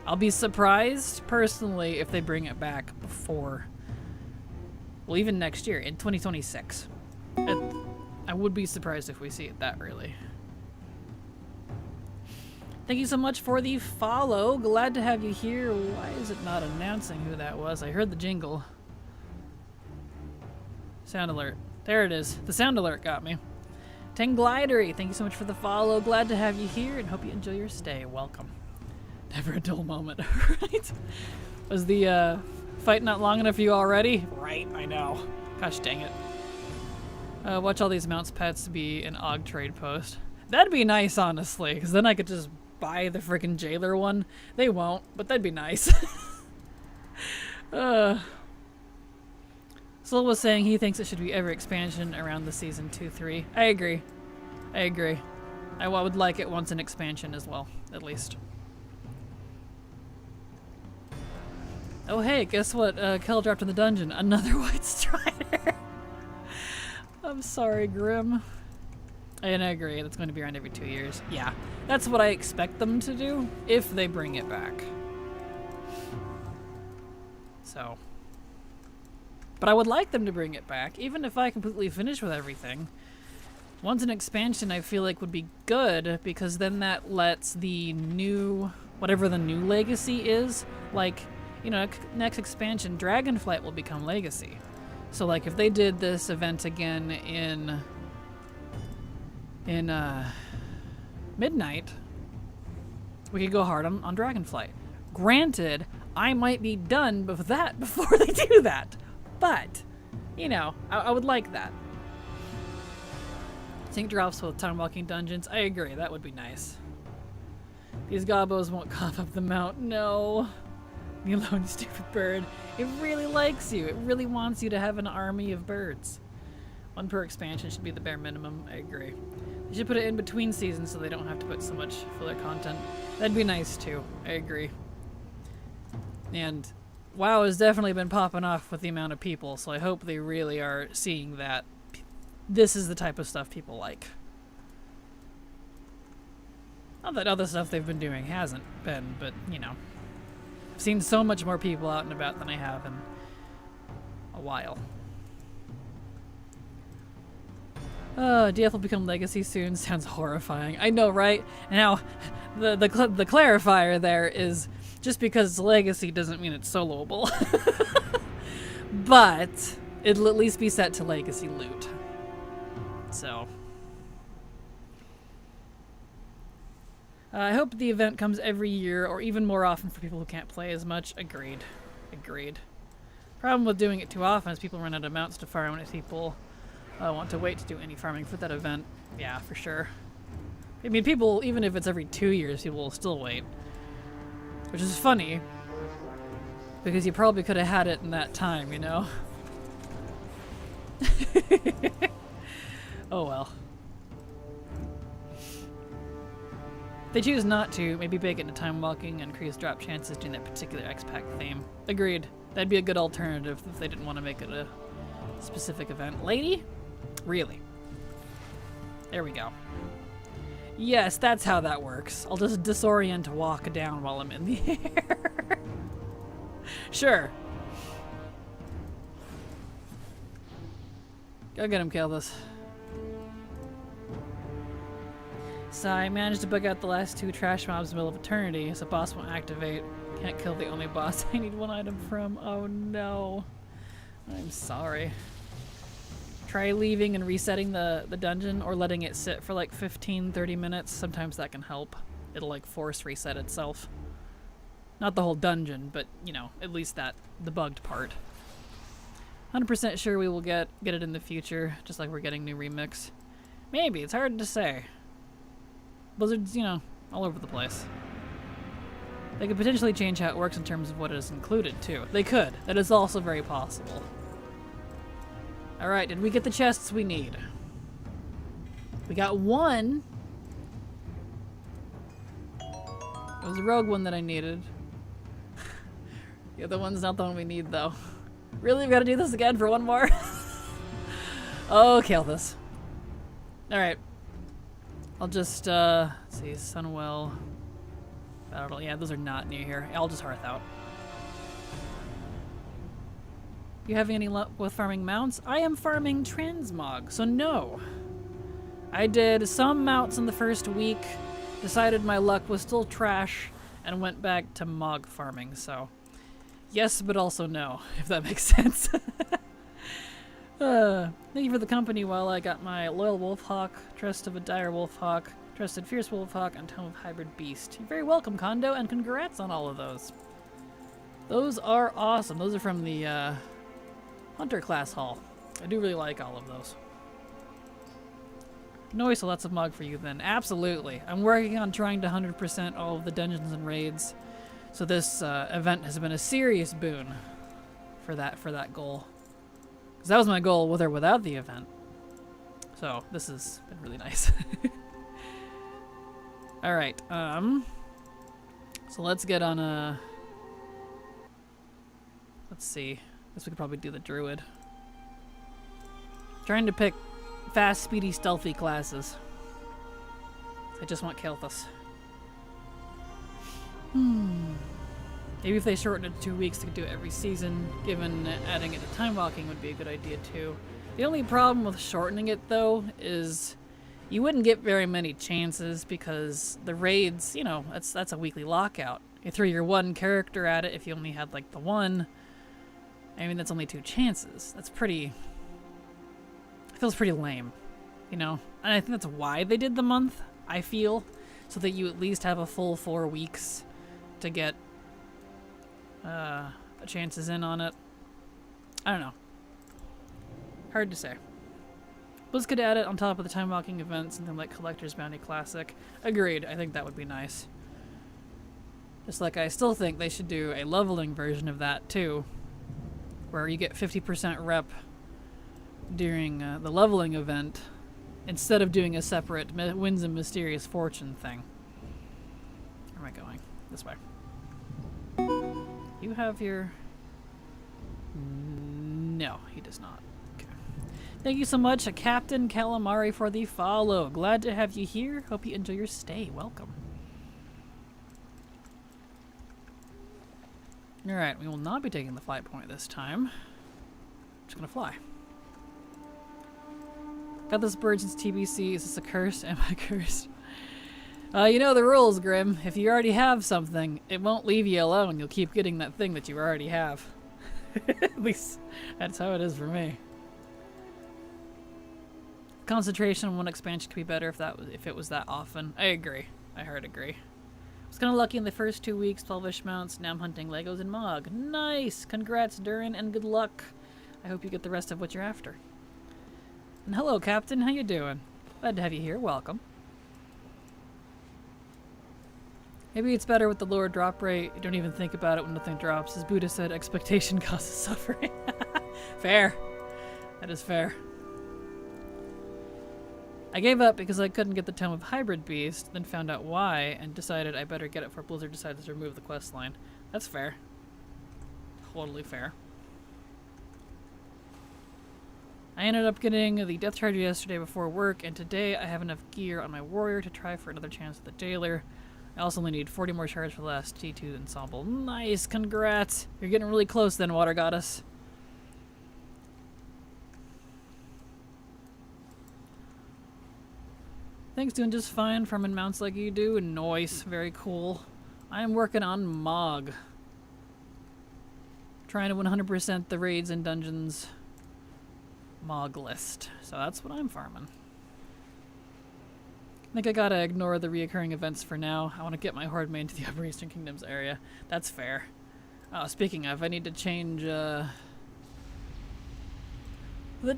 I'll be surprised, personally, if they bring it back before, well, even next year, in 2026. I would be surprised if we see it that early. Thank you so much for the follow. Glad to have you here. Why is it not announcing who that was? I heard the jingle. Sound alert. There it is. The sound alert got me. Tenglidery, thank you so much for the follow. Glad to have you here and hope you enjoy your stay. Welcome. Never a dull moment, right? Was the fight not long enough for you already? Right, I know. Gosh dang it. Watch all these mounts pets be an AUG trade post. That'd be nice, honestly, because then I could just buy the freaking jailer one. They won't, but that'd be nice. Sol was saying he thinks it should be every expansion around the season 2-3. I agree. I agree. I would like it once an expansion as well, at least. Oh hey, guess what Kel dropped in the dungeon? Another White Strider! I'm sorry, Grim. And I agree, that's going to be around every 2 years. Yeah, that's what I expect them to do, if they bring it back. So. But I would like them to bring it back, even if I completely finish with everything. Once an expansion, I feel like would be good, because then that lets the new, whatever the new legacy is, like, you know, next expansion, Dragonflight will become legacy. So like if they did this event again in Midnight, we could go hard on Dragonflight. Granted, I might be done with that before they do that. But, you know, I would like that. Sync drops with time walking dungeons. I agree, that would be nice. These gobos won't cough up the mount. No. Me alone, you stupid bird. It really likes you. It really wants you to have an army of birds. 1 per expansion should be the bare minimum. I agree. They should put it in between seasons so they don't have to put so much filler content. That'd be nice too. I agree. And WoW has definitely been popping off with the amount of people, so I hope they really are seeing that this is the type of stuff people like. Not that other stuff they've been doing hasn't been, but, you know. I've seen so much more people out and about than I have in a while. DF will become legacy soon. Sounds horrifying. I know, right? Now, the clarifier there is just because it's legacy doesn't mean it's soloable. But it'll at least be set to legacy loot. So. I hope the event comes every year or even more often for people who can't play as much. Agreed. Agreed. Problem with doing it too often is people run out of mounts to farm and if people want to wait to do any farming for that event. Yeah, for sure. I mean, people, even if it's every 2 years, people will still wait. Which is funny. Because you probably could have had it in that time, you know? Oh well. If they choose not to, maybe bake it into time walking and increase drop chances during that particular X-Pack theme. Agreed. That'd be a good alternative if they didn't want to make it a specific event. Lady? Really? There we go. Yes, that's how that works. I'll just disorient to walk down while I'm in the air. Sure. Go get him, kill this. So I managed to bug out the last 2 trash mobs in the middle of eternity, so boss won't activate. Can't kill the only boss I need 1 item from. Oh no. I'm sorry. Try leaving and resetting the dungeon or letting it sit for like 15-30 minutes. Sometimes that can help. It'll like force reset itself. Not the whole dungeon, but you know, at least the bugged part. 100% sure we will get it in the future, just like we're getting new remix. Maybe, it's hard to say. Blizzard's, you know, all over the place. They could potentially change how it works in terms of what is included too. They could. That is also very possible. Alright, did we get the chests we need? We got 1. It was a rogue one that I needed. The other one's not the one we need though. Really? We gotta do this again for 1 more? Oh, kill this. Alright. I'll just, let's see, Sunwell Plateau. Yeah, those are not near here. I'll just hearth out. You having any luck with farming mounts? I am farming Transmog, so no. I did some mounts in the first week, decided my luck was still trash, and went back to Mog farming, so yes, but also no, if that makes sense. Thank you for the company while I got my Loyal Wolfhawk, Trust of a Dire Wolfhawk, Trusted Fierce Wolfhawk, and Tome of Hybrid Beast. You're very welcome, Kondo, and congrats on all of those. Those are awesome. Those are from the Hunter class haul. I do really like all of those. Noise, so lots of Mog for you then. Absolutely. I'm working on trying to 100% all of the dungeons and raids. So this event has been a serious boon for that goal. Because that was my goal with or without the event. So this has been really nice. Alright, so let's get on a... Let's see. I guess we could probably do the druid. Trying to pick fast, speedy, stealthy classes. I just want Kelthus. Maybe if they shortened it to 2 weeks, they could do it every season. Given adding it to time walking would be a good idea too. The only problem with shortening it though is you wouldn't get very many chances because the raids, you know, that's a weekly lockout. You throw your 1 character at it if you only had like the 1. I mean, that's only 2 chances. That's pretty... It feels pretty lame, you know? And I think that's why they did the month, I feel. so that you at least have a full 4 weeks to get chances in on it. I don't know. Hard to say. Blizz could add it on top of the time walking event, something like Collector's Bounty Classic. Agreed. I think that would be nice. Just like I still think they should do a leveling version of that too, where you get 50% rep during the leveling event instead of doing a separate Winds of Mysterious Fortune thing. Where am I going? This way. You have your... No, he does not. Okay. Thank you so much, Captain Calamari, for the follow. Glad to have you here. Hope you enjoy your stay. Welcome. Alright, we will not be taking the flight point this time. Just gonna fly. Got this bird since TBC. Is this a curse? Am I cursed? You know the rules, Grim. If you already have something, it won't leave you alone. You'll keep getting that thing that you already have. At least, that's how it is for me. Concentration on one expansion could be better if it was that often. I agree. I hard agree. I was kind of lucky in the first 2 weeks, 12-ish mounts. Now I'm hunting Legos and Mog. Nice! Congrats, Durin, and good luck. I hope you get the rest of what you're after. And hello, Captain. How you doing? Glad to have you here. Welcome. Maybe it's better with the lower drop rate. You don't even think about it when nothing drops. As Buddha said, expectation causes suffering. Fair. That is fair. I gave up because I couldn't get the Tome of Hybrid Beast, then found out why, and decided I better get it before Blizzard decided to remove the quest line. That's fair. Totally fair. I ended up getting the Death Charger yesterday before work, and today I have enough gear on my warrior to try for another chance at the jailer. I also only need 40 more shards for the last T2 ensemble. Nice, congrats! You're getting really close then, Water Goddess. Thanks, doing just fine, farming mounts like you do. Nice, very cool. I am working on Mog. Trying to 100% the raids and dungeons Mog list. So that's what I'm farming. I think I gotta ignore the reoccurring events for now. I want to get my horde main to the Upper Eastern Kingdoms area. That's fair. Oh, speaking of, I need to change the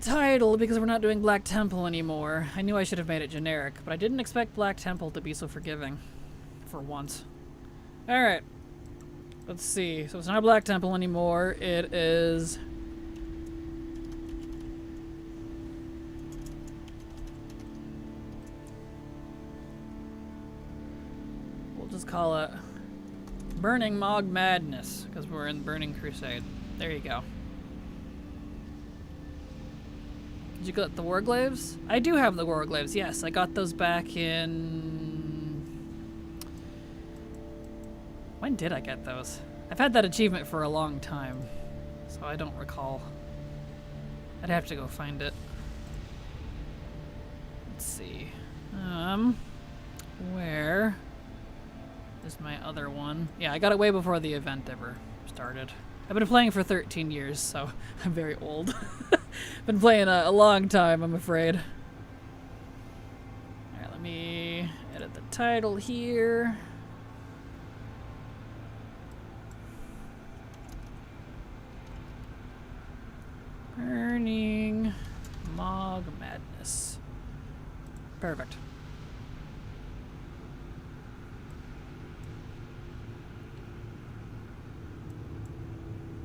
title because we're not doing Black Temple anymore. I knew I should have made it generic, but I didn't expect Black Temple to be so forgiving. For once. Alright. Let's see. So it's not Black Temple anymore. It is... just call it Burning Mog Madness, because we're in Burning Crusade. There you go. Did you get the Warglaves? I do have the Warglaves, yes. I got those back in... When did I get those? I've had that achievement for a long time, so I don't recall. I'd have to go find it. Let's see. Where... is my other one. Yeah, I got it way before the event ever started. I've been playing for 13 years, so I'm very old. Been playing a long time, I'm afraid. Alright, let me edit the title here. Burning Mog Madness. Perfect.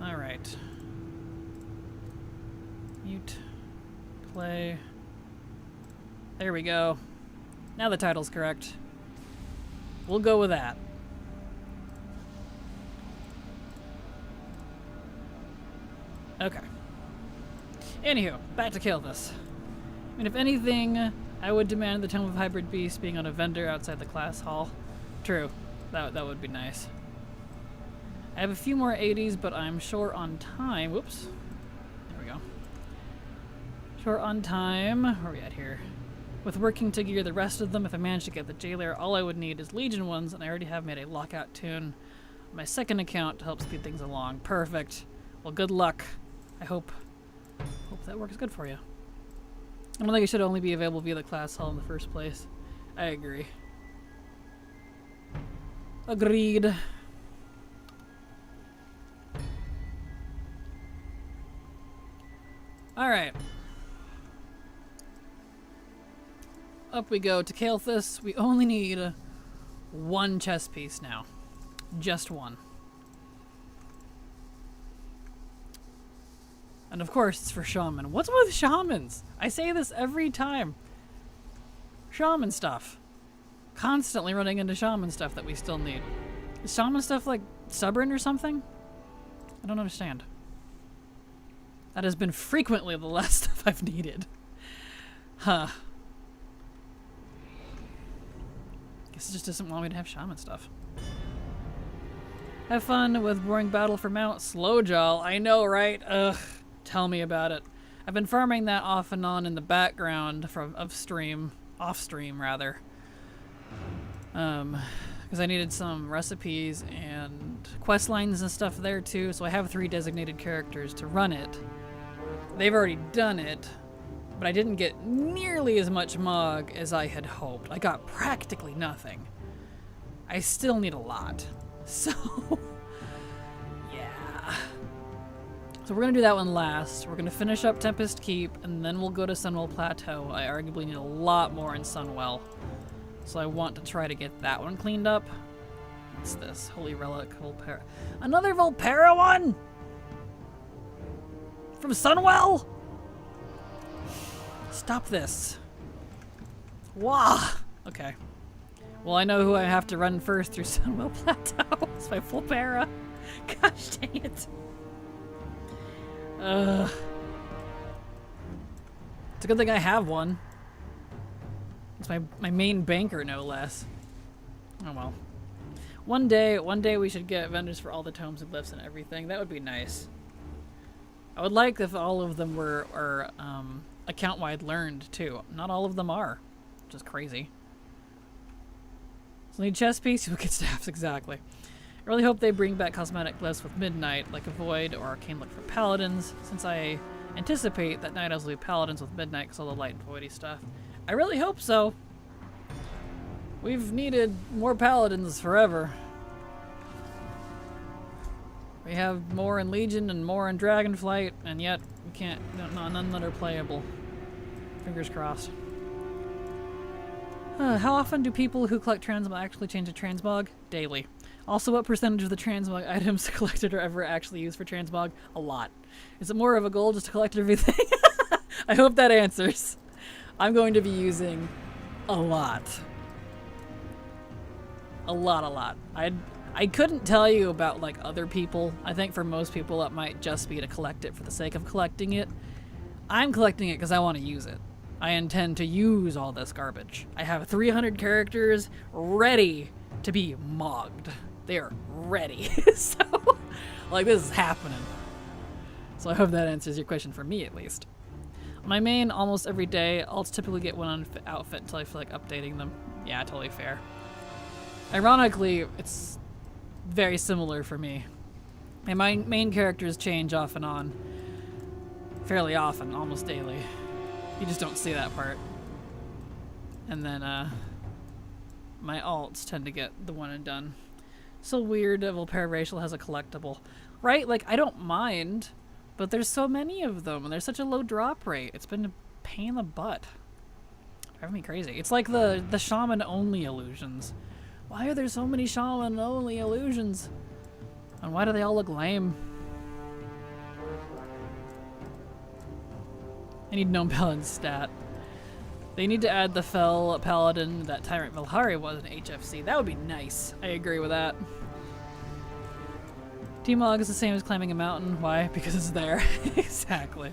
Alright. Mute. Play. There we go. Now the title's correct. We'll go with that. Okay. Anywho, back to kill this. I mean, if anything, I would demand the Tome of Hybrid Beast being on a vendor outside the class hall. True. That would be nice. I have a few more 80s, but I'm short on time. Whoops. There we go. Short on time. Where are we at here? With working to gear the rest of them, if I manage to get the jailer, all I would need is Legion ones, and I already have made a lockout tune on my second account to help speed things along. Perfect. Well, good luck. I hope that works good for you. I don't think it should only be available via the class hall in the first place. I agree. Agreed. Alright. Up we go to Kael'thas. We only need one chess piece now. Just one. And of course it's for shaman. What's with shamans? I say this every time. Shaman stuff. Constantly running into shaman stuff that we still need. Is shaman stuff like stubborn or something? I don't understand. That has been frequently the last stuff I've needed. Huh. Guess it just doesn't want me to have shaman stuff. Have fun with boring battle for mount. Slowjaw. I know, right? Ugh. Tell me about it. I've been farming that off and on in the background off stream rather. Because I needed some recipes and quest lines and stuff there too, so I have 3 designated characters to run it. They've already done it, but I didn't get nearly as much Mog as I had hoped. I got practically nothing. I still need a lot. So, yeah. So we're going to do that one last. We're going to finish up Tempest Keep, and then we'll go to Sunwell Plateau. I arguably need a lot more in Sunwell. So I want to try to get that one cleaned up. What's this? Holy Relic, Volpera. Another Volpera one? From Sunwell? Stop this. Wah! Okay. Well, I know who I have to run first through Sunwell Plateau. It's my Volpera. Gosh dang it. It's a good thing I have one. It's my main banker, no less. Oh well. One day we should get vendors for all the tomes and glyphs and everything. That would be nice. I would like if all of them were account-wide learned too. Not all of them are, which is crazy. So need chess piece, you'll get staffs, exactly. I really hope they bring back cosmetic glyphs with Midnight, like a Void or Arcane Look for Paladins, since I anticipate that Night Elves will be Paladins with Midnight because all the light and voidy stuff. I really hope so. We've needed more Paladins forever. We have more in Legion and more in Dragonflight, and yet we can't, none that are playable. Fingers crossed. How often do people who collect Transmog actually change to Transmog? Daily. Also, what percentage of the Transmog items collected are ever actually used for Transmog? A lot. Is it more of a goal just to collect everything? I hope that answers. I'm going to be using a lot. A lot. I couldn't tell you about like other people. I think for most people it might just be to collect it for the sake of collecting it. I'm collecting it because I want to use it. I intend to use all this garbage. I have 300 characters ready to be mogged. They are ready. So, like, this is happening. So I hope that answers your question for me, at least. My main, almost every day, I'll typically get one outfit until I feel like updating them. Yeah, totally fair. Ironically, it's very similar for me. My main characters change off and on. Fairly often, almost daily. You just don't see that part. And then, my alts tend to get the one and done. So weird Volpera Racial has a collectible. Right? Like, I don't mind, but there's so many of them, and there's such a low drop rate. It's been a pain in the butt. Driving me crazy. It's like the shaman-only illusions. Why are there so many shaman-only illusions? And why do they all look lame? I need Gnome Paladin stat. They need to add the Fell Paladin that Tyrant Valhari was in HFC. That would be nice. I agree with that. T-Mog is the same as climbing a mountain. Why? Because it's there. Exactly.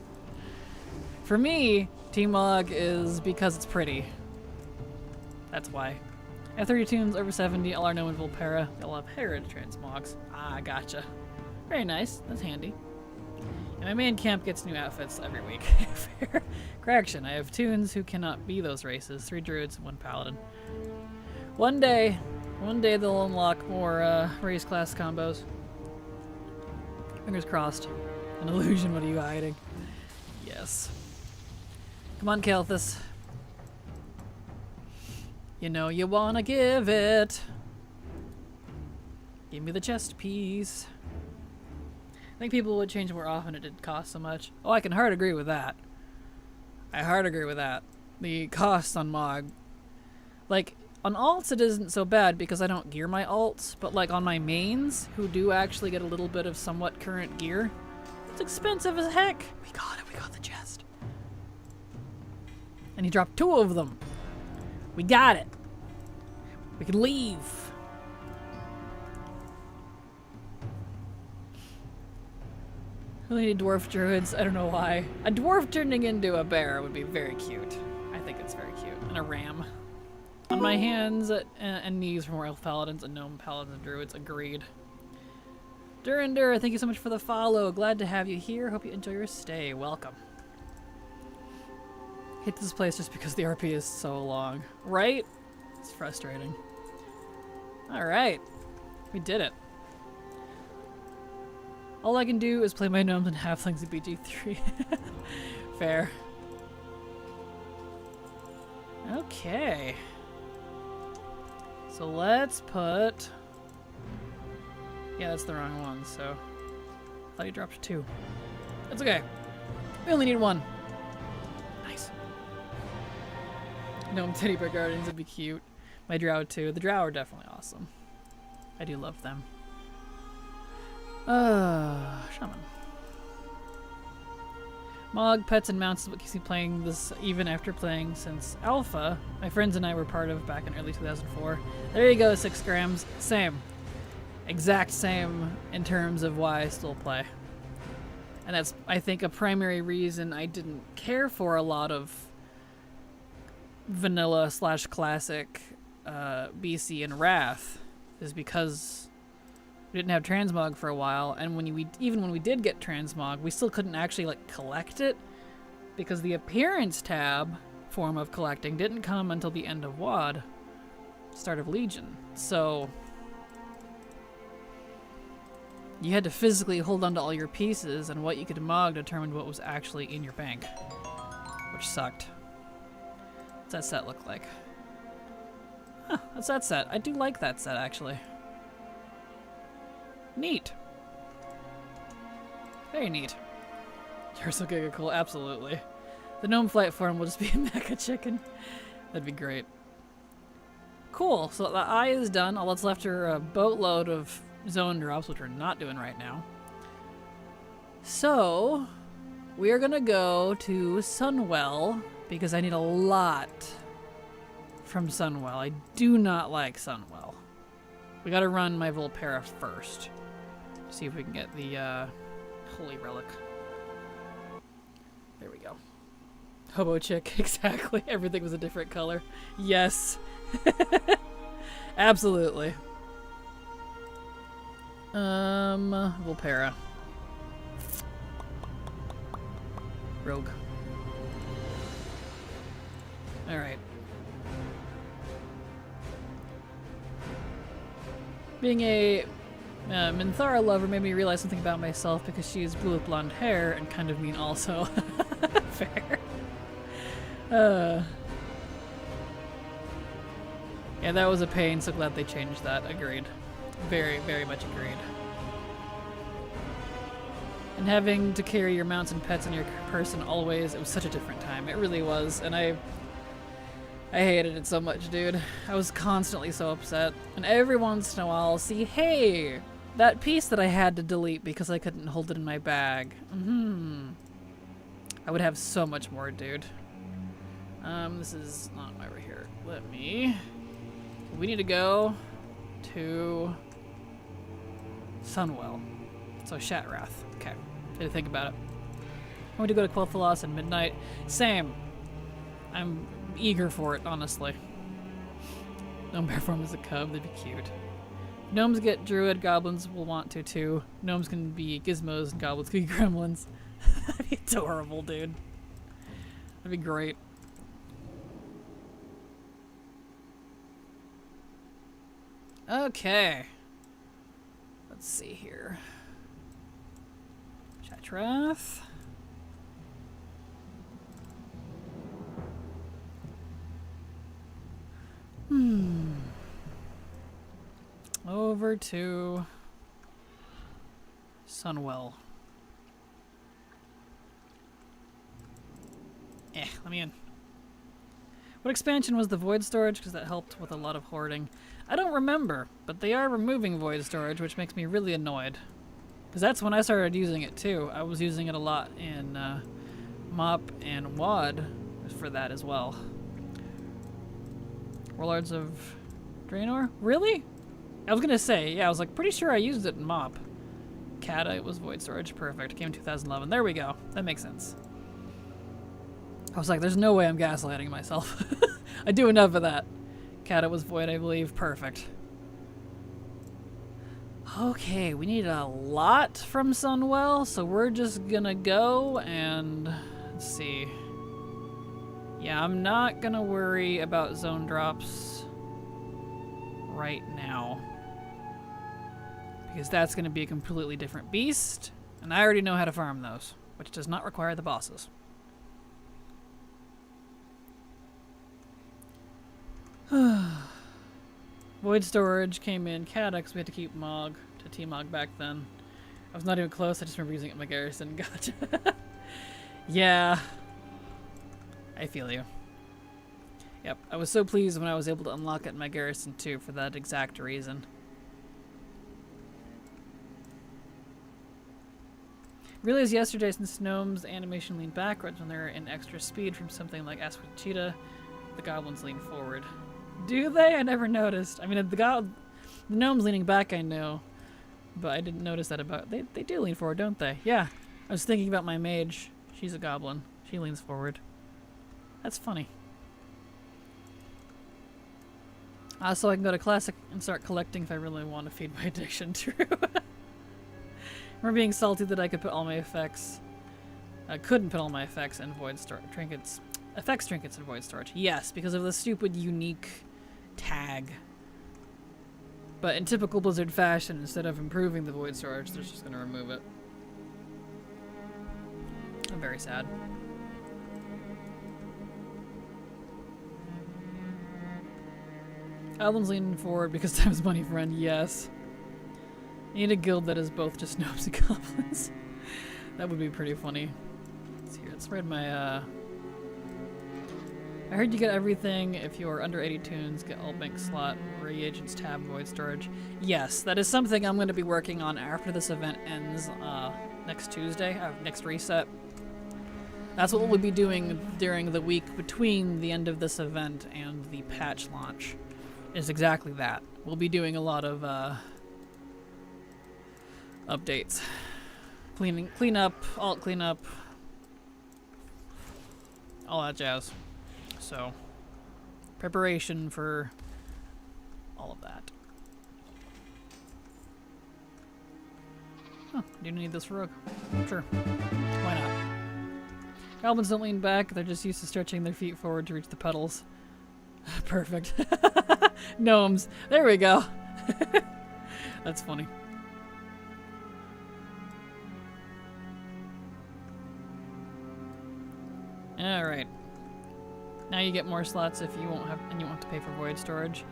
For me, T-Mog is because it's pretty. That's why. I have 30 tunes over 70. All are known in Volpera. They all have Herod Transmogs. Ah, gotcha. Very nice. That's handy. And my main camp gets new outfits every week. Fair. Correction, I have tunes who cannot be those races. 3 druids and 1 paladin. One day they'll unlock more race class combos. Fingers crossed. An illusion, what are you hiding? Yes. Come on, Kael'thas. You know you wanna give it. Give me the chest piece. I think people would change more often. It did cost so much. Oh, I can hard agree with that. I hard agree with that. The cost on Mog. Like, on alts it isn't so bad because I don't gear my alts, but like on my mains, who do actually get a little bit of somewhat current gear, it's expensive as heck. We got it, we got the chest. And he dropped 2 of them. We got it. We can leave. Really need dwarf druids. I don't know why. A dwarf turning into a bear would be very cute. I think it's very cute. And a ram. On my hands and knees from Royal Paladins and Gnome Paladins and Druids. Agreed. Durinder, thank you so much for the follow. Glad to have you here. Hope you enjoy your stay. Welcome. Hate this place just because the RP is so long. Right? It's frustrating. Alright. We did it. All I can do is play my gnomes and halflings at BG3. Fair. Okay. So let's put... Yeah, that's the wrong one, so... I thought he dropped 2. That's okay. We only need 1. Nice. Gnome teddy bear guardians would be cute. My drow too. The drow are definitely awesome. I do love them. Shaman. Mog, pets, and mounts is what keeps me playing this even after playing since Alpha. My friends and I were part of back in early 2004. There you go, 6 grams. Same. Exact same in terms of why I still play. And that's, I think, a primary reason I didn't care for a lot of vanilla / classic BC and Wrath, is because we didn't have Transmog for a while, and even when we did get Transmog, we still couldn't actually like collect it because the appearance tab form of collecting didn't come until the end of WoD, start of Legion. So you had to physically hold on to all your pieces, and what you could Mog determined what was actually in your bank, which sucked. What's that set look like? Huh, that's that set. I do like that set actually. Neat. Very neat. You're so giga cool. Absolutely. The gnome flight form will just be a mecha chicken. That'd be great. Cool. So the eye is done. All that's left are a boatload of zone drops, which we're not doing right now. So we are going to go to Sunwell because I need a lot from Sunwell. I do not like Sunwell. We got to run my Volpera first. See if we can get the Holy Relic. There we go. Hobo chick, exactly. Everything was a different color. Yes. Absolutely. Volpera. Rogue. Alright. Being a Minthara lover made me realize something about myself because she is blue with blonde hair and kind of mean also. Fair. Yeah, that was a pain, so glad they changed that. Agreed. Very, very much agreed. And having to carry your mounts and pets in your person always, it was such a different time. It really was, and I hated it so much, dude. I was constantly so upset. And every once in a while I'll see, hey, that piece that I had to delete because I couldn't hold it in my bag. I would have so much more, dude. This is not why we're here. We need to go to Sunwell. So Shatrath. Okay. Had to think about it. I want to go to Quel'Thalas and Midnight. Same. I'm eager for it, honestly. Gnome bear form as a cub, that'd be cute. Gnomes get druid, goblins will want to too. Gnomes can be gizmos and goblins can be gremlins. That'd be adorable, dude. That'd be great. Okay. Let's see here. Shatrath. over to Sunwell. Let me in. What expansion was the void storage? Because that helped with a lot of hoarding. I don't remember, but they are removing void storage, which makes me really annoyed. Because that's when I started using it too. I was using it a lot in MOP and WAD for that as well. Warlords of Draenor? Really? I was gonna say, yeah, I was like pretty sure I used it in MOP. Kata, it was void storage. Perfect. Came in 2011. There we go. That makes sense. I was like, there's no way I'm gaslighting myself. I do enough of that. Kata was void, I believe. Perfect. Okay, we need a lot from Sunwell, so we're just gonna go and let's see. Yeah, I'm not gonna worry about zone drops right now, because that's gonna be a completely different beast, and I already know how to farm those, which does not require the bosses. Void storage came in Cadex. We had to keep Mog to T-Mog back then. I was not even close. I just remember using it in my garrison. Gotcha. Yeah. I feel you. Yep. I was so pleased when I was able to unlock it in my garrison too for that exact reason. Realized yesterday since gnomes animation leaned backwards when they're in extra speed from something like Ask with Cheetah, the goblins lean forward. Do they? I never noticed. I mean, the gnomes leaning back I know, but I didn't notice that about... They do lean forward, don't they? Yeah. I was thinking about my mage. She's a goblin. She leans forward. That's funny. So I can go to Classic and start collecting if I really want to feed my addiction. True. Remember being salty that I could put all my effects... I couldn't put all my effects in void trinkets. Effects trinkets in void storage. Yes, because of the stupid unique tag. But in typical Blizzard fashion, instead of improving the void storage, they're just going to remove it. I'm very sad. Album's leaning forward because time is money, friend. Yes. I need a guild that is both just gnomes and goblins. That would be pretty funny. Let's see here. Let's read my I heard you get everything if you're under 80 tunes, get all bank slot, reagents tab, void storage. Yes, that is something I'm going to be working on after this event ends next Tuesday, next reset. That's what we'll be doing during the week between the end of this event and the patch launch. Is exactly that. We'll be doing a lot of updates. Cleanup, alt cleanup, all that jazz. So, preparation for all of that. Huh, do you need this rogue? Sure. Why not? Goblins don't lean back, they're just used to stretching their feet forward to reach the pedals. Perfect. Gnomes. There we go. That's funny. Alright. Now you get more slots if you won't have, and you won't have to pay for void storage.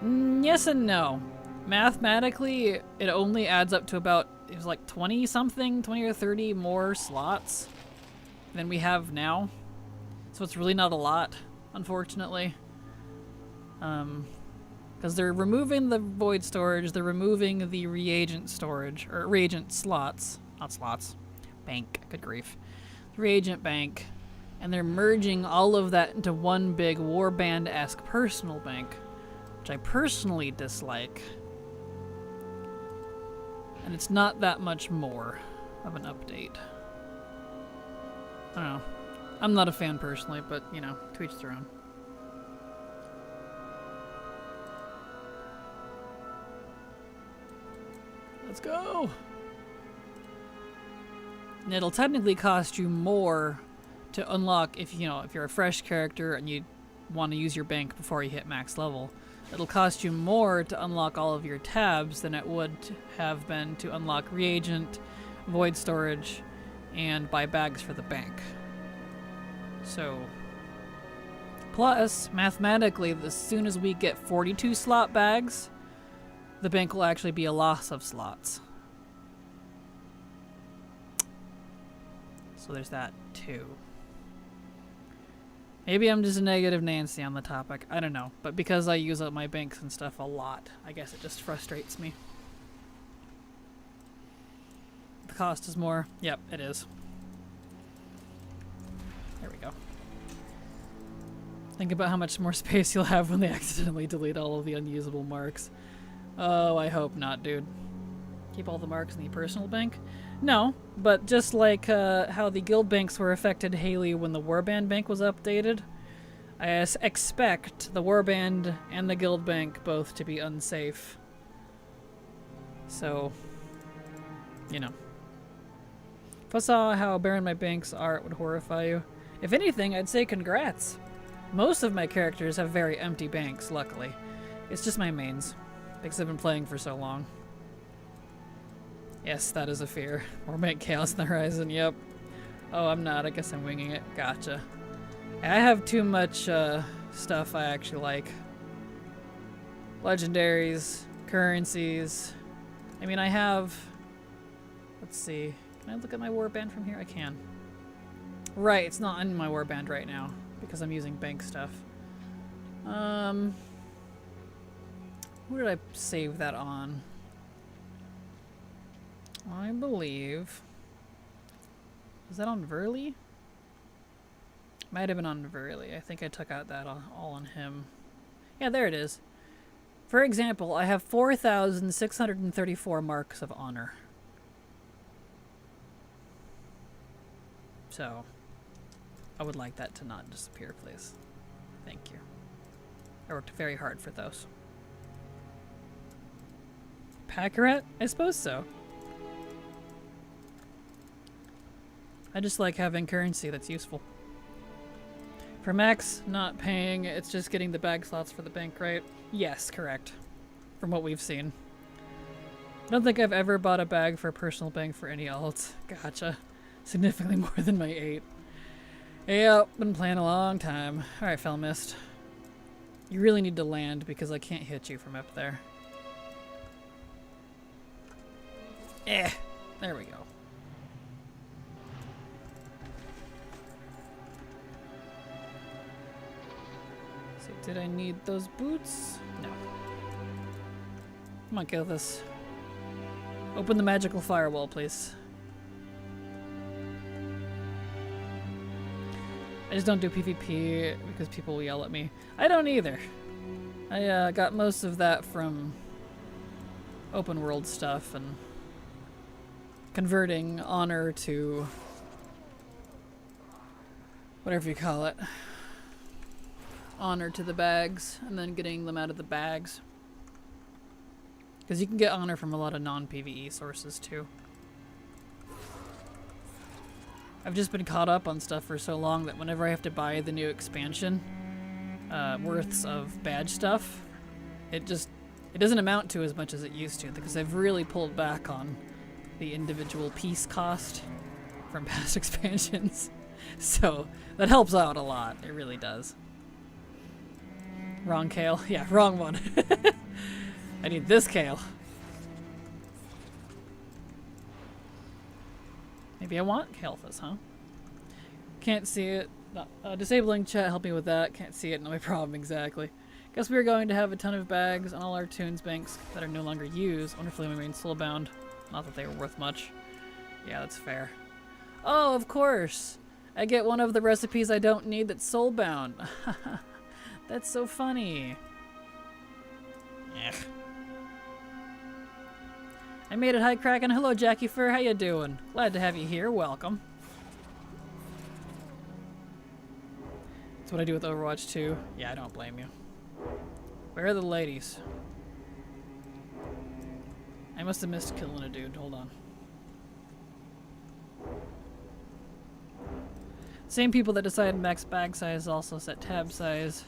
Yes and no. Mathematically, it only adds up to about, it was like 20 something, 20 or 30 more slots than we have now. So it's really not a lot, unfortunately. Because they're removing the void storage, they're removing the reagent storage, or reagent slots, not slots, bank, good grief. The reagent bank. And they're merging all of that into one big warband-esque personal bank, which I personally dislike. And it's not that much more of an update. I don't know. I'm not a fan personally, but, you know, to each their own. Let's go! And it'll technically cost you more to unlock if you're a fresh character and you want to use your bank before you hit max level. It'll cost you more to unlock all of your tabs than it would have been to unlock reagent, void storage, and buy bags for the bank. So, plus, mathematically, as soon as we get 42 slot bags, the bank will actually be a loss of slots. So there's that too. Maybe I'm just a negative Nancy on the topic. I don't know. But because I use up my banks and stuff a lot, I guess it just frustrates me. The cost is more. Yep, it is. There we go. Think about how much more space you'll have when they accidentally delete all of the unusable marks. Oh, I hope not, dude. Keep all the marks in the personal bank? No, but just like how the guild banks were affected Haley when the warband bank was updated, I expect the warband and the guild bank both to be unsafe. So, you know. If I saw how barren my banks are, it would horrify you. If anything, I'd say congrats. Most of my characters have very empty banks, luckily. It's just my mains, because I've been playing for so long. Yes, that is a fear. More bank chaos in the horizon, yep. Oh, I'm not. I guess I'm winging it. Gotcha. I have too much stuff I actually like. Legendaries, currencies. I mean, I have... Let's see. Can I look at my warband from here? I can. Right, it's not in my warband right now because I'm using bank stuff. Who did I save that on? I believe... Was that on Verley? Might have been on Verley. I think I took out that all on him. Yeah, there it is. For example, I have 4,634 marks of honor. So, I would like that to not disappear, please. Thank you. I worked very hard for those. Pack-a-rat? I suppose so. I just like having currency that's useful. For Max, not paying, it's just getting the bag slots for the bank, right? Yes, correct. From what we've seen. I don't think I've ever bought a bag for a personal bank for any alts. Gotcha. Significantly more than my 8. Yep, been playing a long time. Alright, Felmist. You really need to land because I can't hit you from up there. There we go. So, did I need those boots? No. Come on, kill this. Open the magical firewall, please. I just don't do PvP because people will yell at me. I don't either. I got most of that from open world stuff and converting honor to whatever you call it. Honor to the bags and then getting them out of the bags. Because you can get honor from a lot of non-PvE sources too. I've just been caught up on stuff for so long that whenever I have to buy the new expansion worths of badge stuff, it doesn't amount to as much as it used to because I've really pulled back on the individual piece cost from past expansions. So that helps out a lot. It really does. Wrong kale. Yeah, wrong one. I need this kale. Maybe I want Kalthus, huh? Can't see it. Disabling chat, help me with that. Can't see it, no problem exactly. Guess we're going to have a ton of bags on all our tunes banks that are no longer used. Wonderfully we remain soulbound. Not that they were worth much. Yeah, that's fair. Oh, of course! I get one of the recipes I don't need that's soulbound. That's so funny. Ugh. I made it. Hi, Kraken. Hello, Jackie Fur. How you doing? Glad to have you here. Welcome. That's what I do with Overwatch 2. Yeah, I don't blame you. Where are the ladies? I must have missed killing a dude. Hold on. Same people that decided max bag size also set tab size.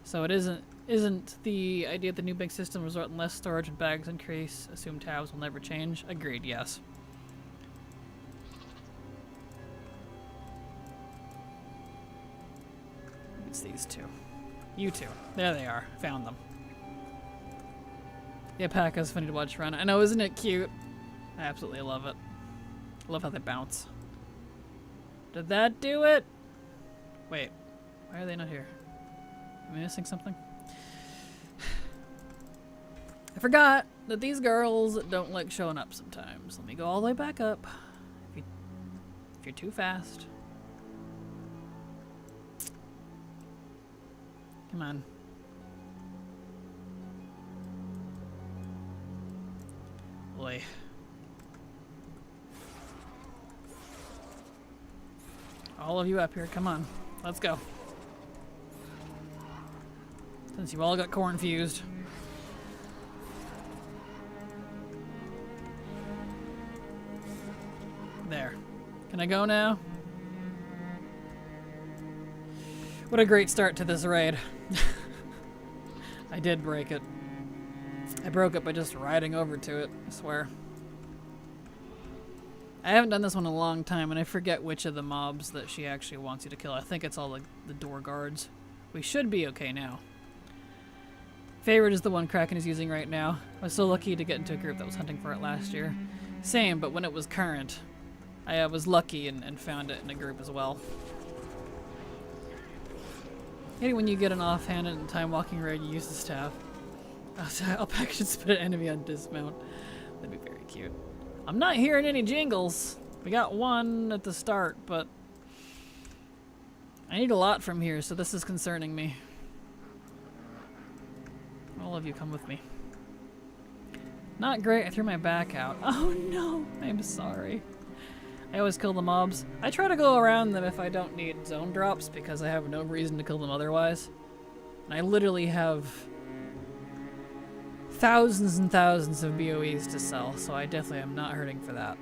So it isn't the idea that the new bank system result in less storage and bags increase. Assume tabs will never change. Agreed, yes. It's these two. You two. There they are. Found them. The alpaca's funny to watch run. I know, isn't it cute? I absolutely love it. I love how they bounce. Did that do it? Wait, why are they not here? Am I missing something? I forgot that these girls don't like showing up sometimes. Let me go all the way back up. If you're too fast. Come on. Boy. All of you up here, come on. Let's go. Since you all got corn fused. There. Can I go now? What a great start to this raid. I did break it. I broke it by just riding over to it, I swear. I haven't done this one in a long time, and I forget which of the mobs that she actually wants you to kill. I think it's all the door guards. We should be okay now. Favorite is the one Kraken is using right now. I was so lucky to get into a group that was hunting for it last year. Same, but when it was current. I was lucky and found it in a group as well. Maybe when you get an offhand and time walking raid, you use the staff. Alpaca should spit an enemy on dismount. That'd be very cute. I'm not hearing any jingles. We got one at the start, but I need a lot from here, so this is concerning me. All of you come with me. Not great, I threw my back out. Oh no, I'm sorry. I always kill the mobs. I try to go around them if I don't need zone drops because I have no reason to kill them otherwise. And I literally have thousands and thousands of BOEs to sell, so I definitely am not hurting for that.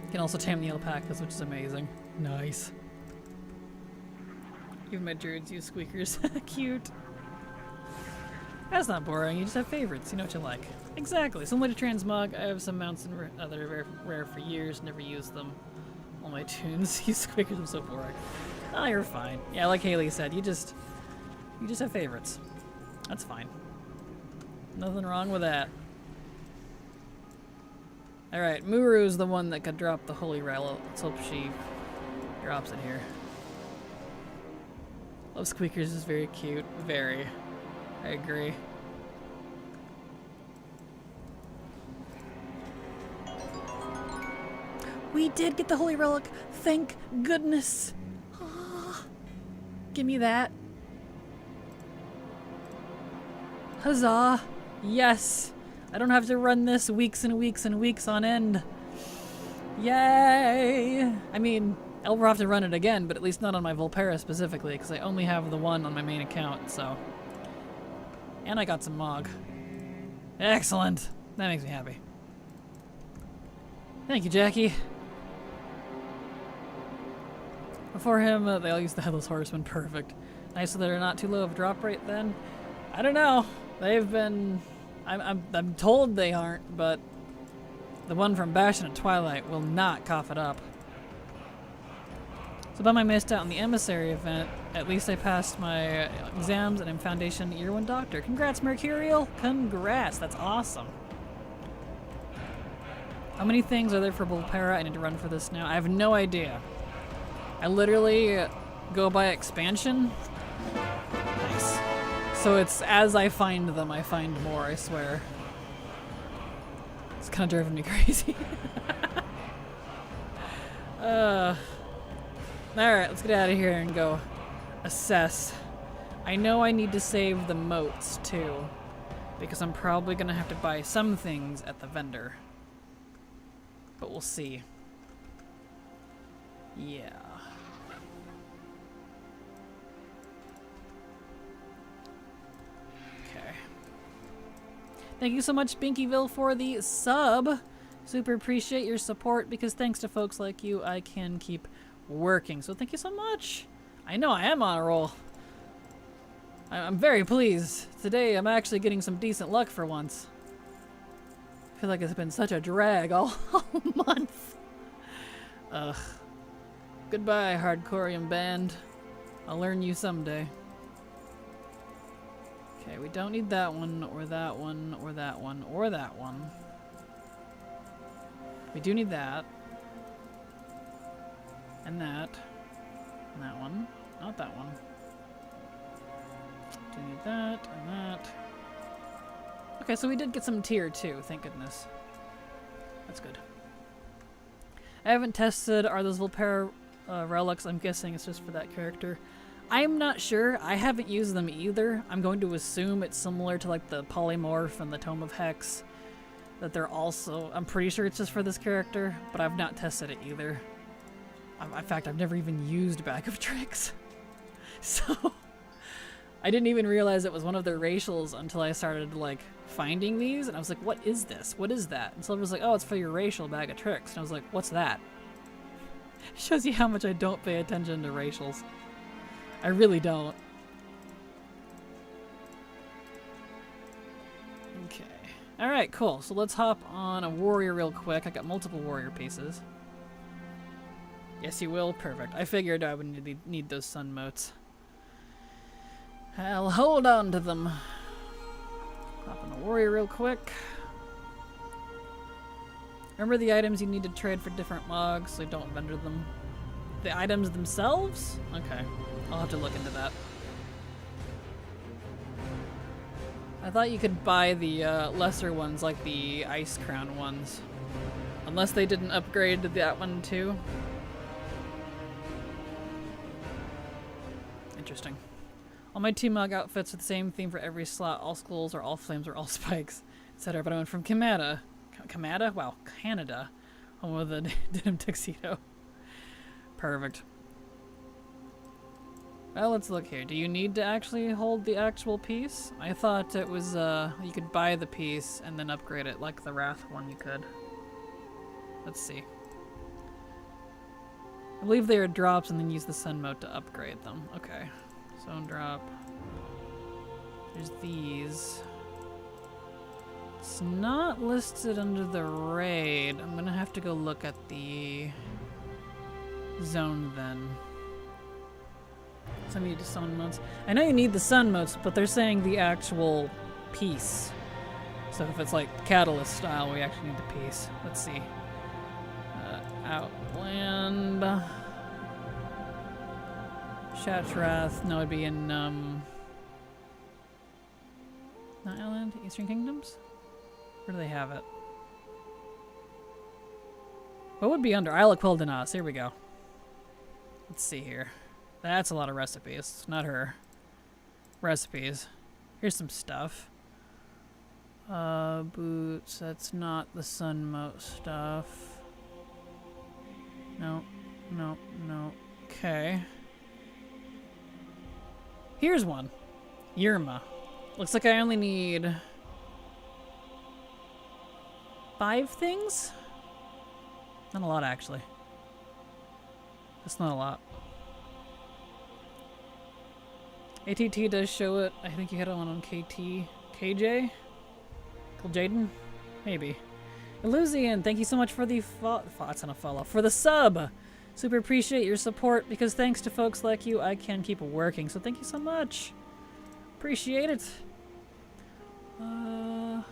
You can also tame the alpacas, which is amazing. Nice. Even my druids use squeakers. Cute. That's not boring, you just have favorites, you know what you like. Exactly, similar to Transmog, I have some mounts that are rare for years, never used them. All my tunes use squeakers, I'm so boring. Oh, you're fine. Yeah, like Haley said, you just have favorites. That's fine. Nothing wrong with that. Alright, Muru's the one that could drop the Holy Relic. Let's hope she drops it here. Love squeakers is very cute. Very. I agree. We did get the Holy Relic! Thank goodness! Oh, give me that. Huzzah! Yes! I don't have to run this weeks and weeks and weeks on end. Yay! I mean, I'll have to run it again, but at least not on my Volpera specifically, because I only have the one on my main account, so. And I got some Mog. Excellent! That makes me happy. Thank you, Jackie. Before him, they all used the Headless Horseman. Perfect. Nice that they're not too low of drop rate then. I don't know. They've been... I'm told they aren't, but the one from Bastion at Twilight will not cough it up. So bum I missed out on the Emissary event. At least I passed my exams and I'm Foundation Year 1 Doctor. Congrats, Mercurial! Congrats! That's awesome. How many things are there for Volpera? I need to run for this now. I have no idea. I literally go by expansion. Nice. So it's as I find them, I find more, I swear. It's kind of driving me crazy. Alright, let's get out of here and go assess. I know I need to save the moats too, because I'm probably going to have to buy some things at the vendor. But we'll see. Yeah. Okay. Thank you so much, Binkyville, for the sub. Super appreciate your support, because thanks to folks like you, I can keep working. So thank you so much. I know I am on a roll. I'm very pleased. Today I'm actually getting some decent luck for once. I feel like it's been such a drag all month. Ugh. Goodbye, Hardcoreium band. I'll learn you someday. Okay, we don't need that one, or that one, or that one, or that one. We do need that. And that. And that one. Not that one. Do need that, and that. Okay, so we did get some tier 2, thank goodness. That's good. I haven't tested, are those Volpera relics? I'm guessing it's just for that character. I'm not sure. I haven't used them either. I'm going to assume it's similar to like the Polymorph and the Tome of Hex. That they're also, I'm pretty sure it's just for this character, but I've not tested it either. In fact, I've never even used Bag of Tricks. So, I didn't even realize it was one of their racials until I started like finding these, and I was like, what is this? What is that? And someone was like, oh, it's for your racial Bag of Tricks. And I was like, what's that? Shows you how much I don't pay attention to racials. I really don't. Okay. Alright, cool. So let's hop on a warrior real quick. I got multiple warrior pieces. Yes, you will? Perfect. I figured I would need those sun motes. I'll hold on to them. Hop on a warrior real quick. Remember the items you need to trade for different mogs, so don't vendor them. The items themselves? Okay. I'll have to look into that. I thought you could buy the lesser ones, like the Ice Crown ones. Unless they didn't upgrade to that one too. Interesting. All my T-Mog outfits are the same theme for every slot. All skulls or all flames or all spikes, etc. But I went from Canada. Wow, Canada. Home with a denim tuxedo. Perfect. Well, let's look here. Do you need to actually hold the actual piece? I thought it was, you could buy the piece and then upgrade it like the Wrath one you could. Let's see. I believe they are drops and then use the Sun mode to upgrade them. Okay. Zone drop. There's these. It's not listed under the raid. I'm gonna have to go look at the zone then. So I need the sun modes. I know you need the sun modes, but they're saying the actual piece. So if it's like Catalyst style, we actually need the piece. Let's see. Outland. Shatrath. No, it'd be in, not Outland? Eastern Kingdoms? Where do they have it? What would be under Isle of Quel'Danas? Here we go. Let's see here. That's a lot of recipes. Not her. Recipes. Here's some stuff. Boots. That's not the Sunmote stuff. No. No. No. Okay. Here's one. Yerma. Looks like I only need 5 things? Not a lot, actually. That's not a lot. ATT does show it. I think you had one on KT. KJ? Called Jaden? Maybe. Illusian, thank you so much for the that's not a follow. For the sub! Super appreciate your support because thanks to folks like you, I can keep working. So thank you so much. Appreciate it. Yeah,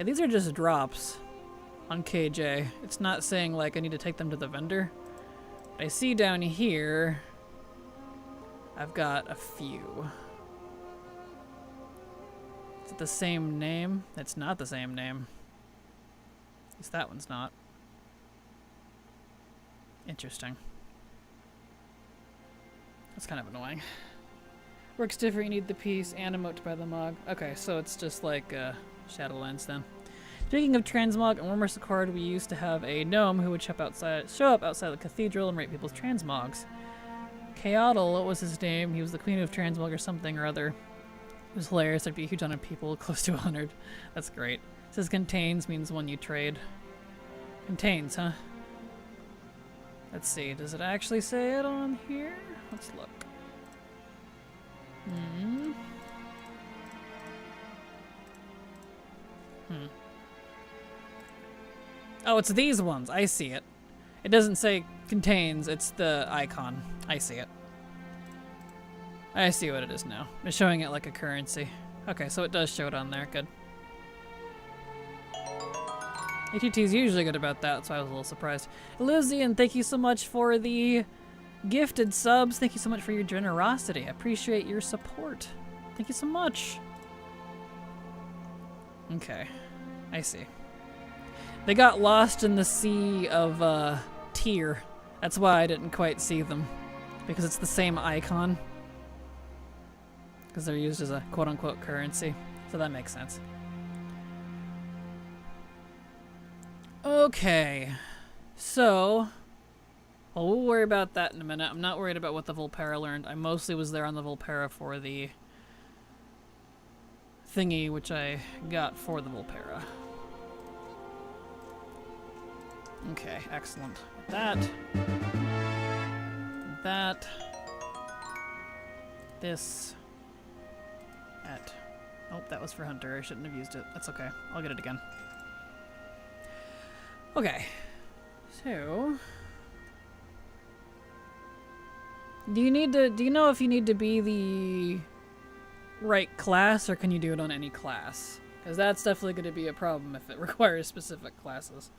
these are just drops on KJ. It's not saying like I need to take them to the vendor. But I see down here I've got a few. Is it the same name? It's not the same name. At least that one's not. Interesting. That's kind of annoying. Works different, you need the piece and emote to buy the mog. Okay, so it's just like Shadowlands then. Speaking of Transmog and Warmer Accord, we used to have a gnome who would show up outside the cathedral and rate people's Transmogs. Chaotl, what was his name? He was the queen of Transmog or something or other. It was hilarious. There'd be a huge amount of people, close to 100. That's great. It says contains means one you trade. Contains, huh? Let's see. Does it actually say it on here? Let's look. Oh, it's these ones. I see it. It doesn't say contains, it's the icon. I see it. I see what it is now. It's showing it like a currency. Okay, so it does show it on there. Good. ATT's usually good about that, so I was a little surprised. Illusian, thank you so much for the gifted subs. Thank you so much for your generosity. I appreciate your support. Thank you so much. Okay, I see. They got lost in the sea of tier. That's why I didn't quite see them. Because it's the same icon. Because they're used as a quote-unquote currency. So that makes sense. Okay. So, well, we'll worry about that in a minute. I'm not worried about what the Volpera learned. I mostly was there on the Volpera for the thingy, which I got for the Volpera. Okay, excellent. That. That. This. That. Oh, that was for Hunter. I shouldn't have used it. That's okay. I'll get it again. Okay. So. Do you know if you need to be the right class, or can you do it on any class? Because that's definitely going to be a problem if it requires specific classes.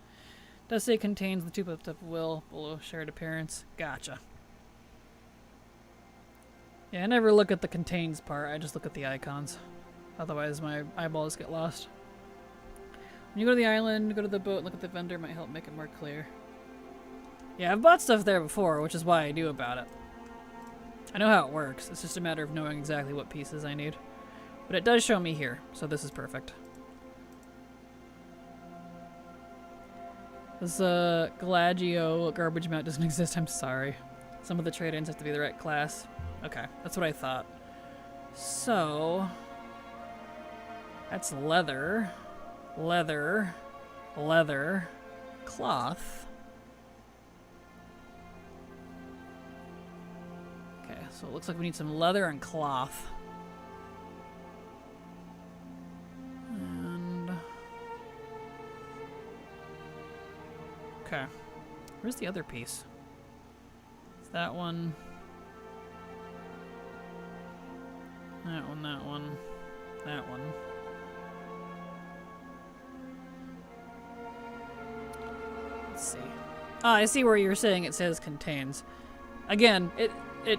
Does say contains the two of will below shared appearance. Gotcha. Yeah, I never look at the contains part, I just look at the icons. Otherwise my eyeballs get lost. When you go to the island, go to the boat, look at the vendor, might help make it more clear. Yeah, I've bought stuff there before, which is why I knew about it. I know how it works, it's just a matter of knowing exactly what pieces I need. But it does show me here, so this is perfect. This Glagio garbage mount doesn't exist, I'm sorry. Some of the trade-ins have to be the right class. Okay, that's what I thought. So, that's leather, leather, leather, cloth. Okay, so it looks like we need some leather and cloth. And okay, where's the other piece? Is that one? That one, that one, that one. Let's see. Ah, I see where you're saying it says contains. Again, it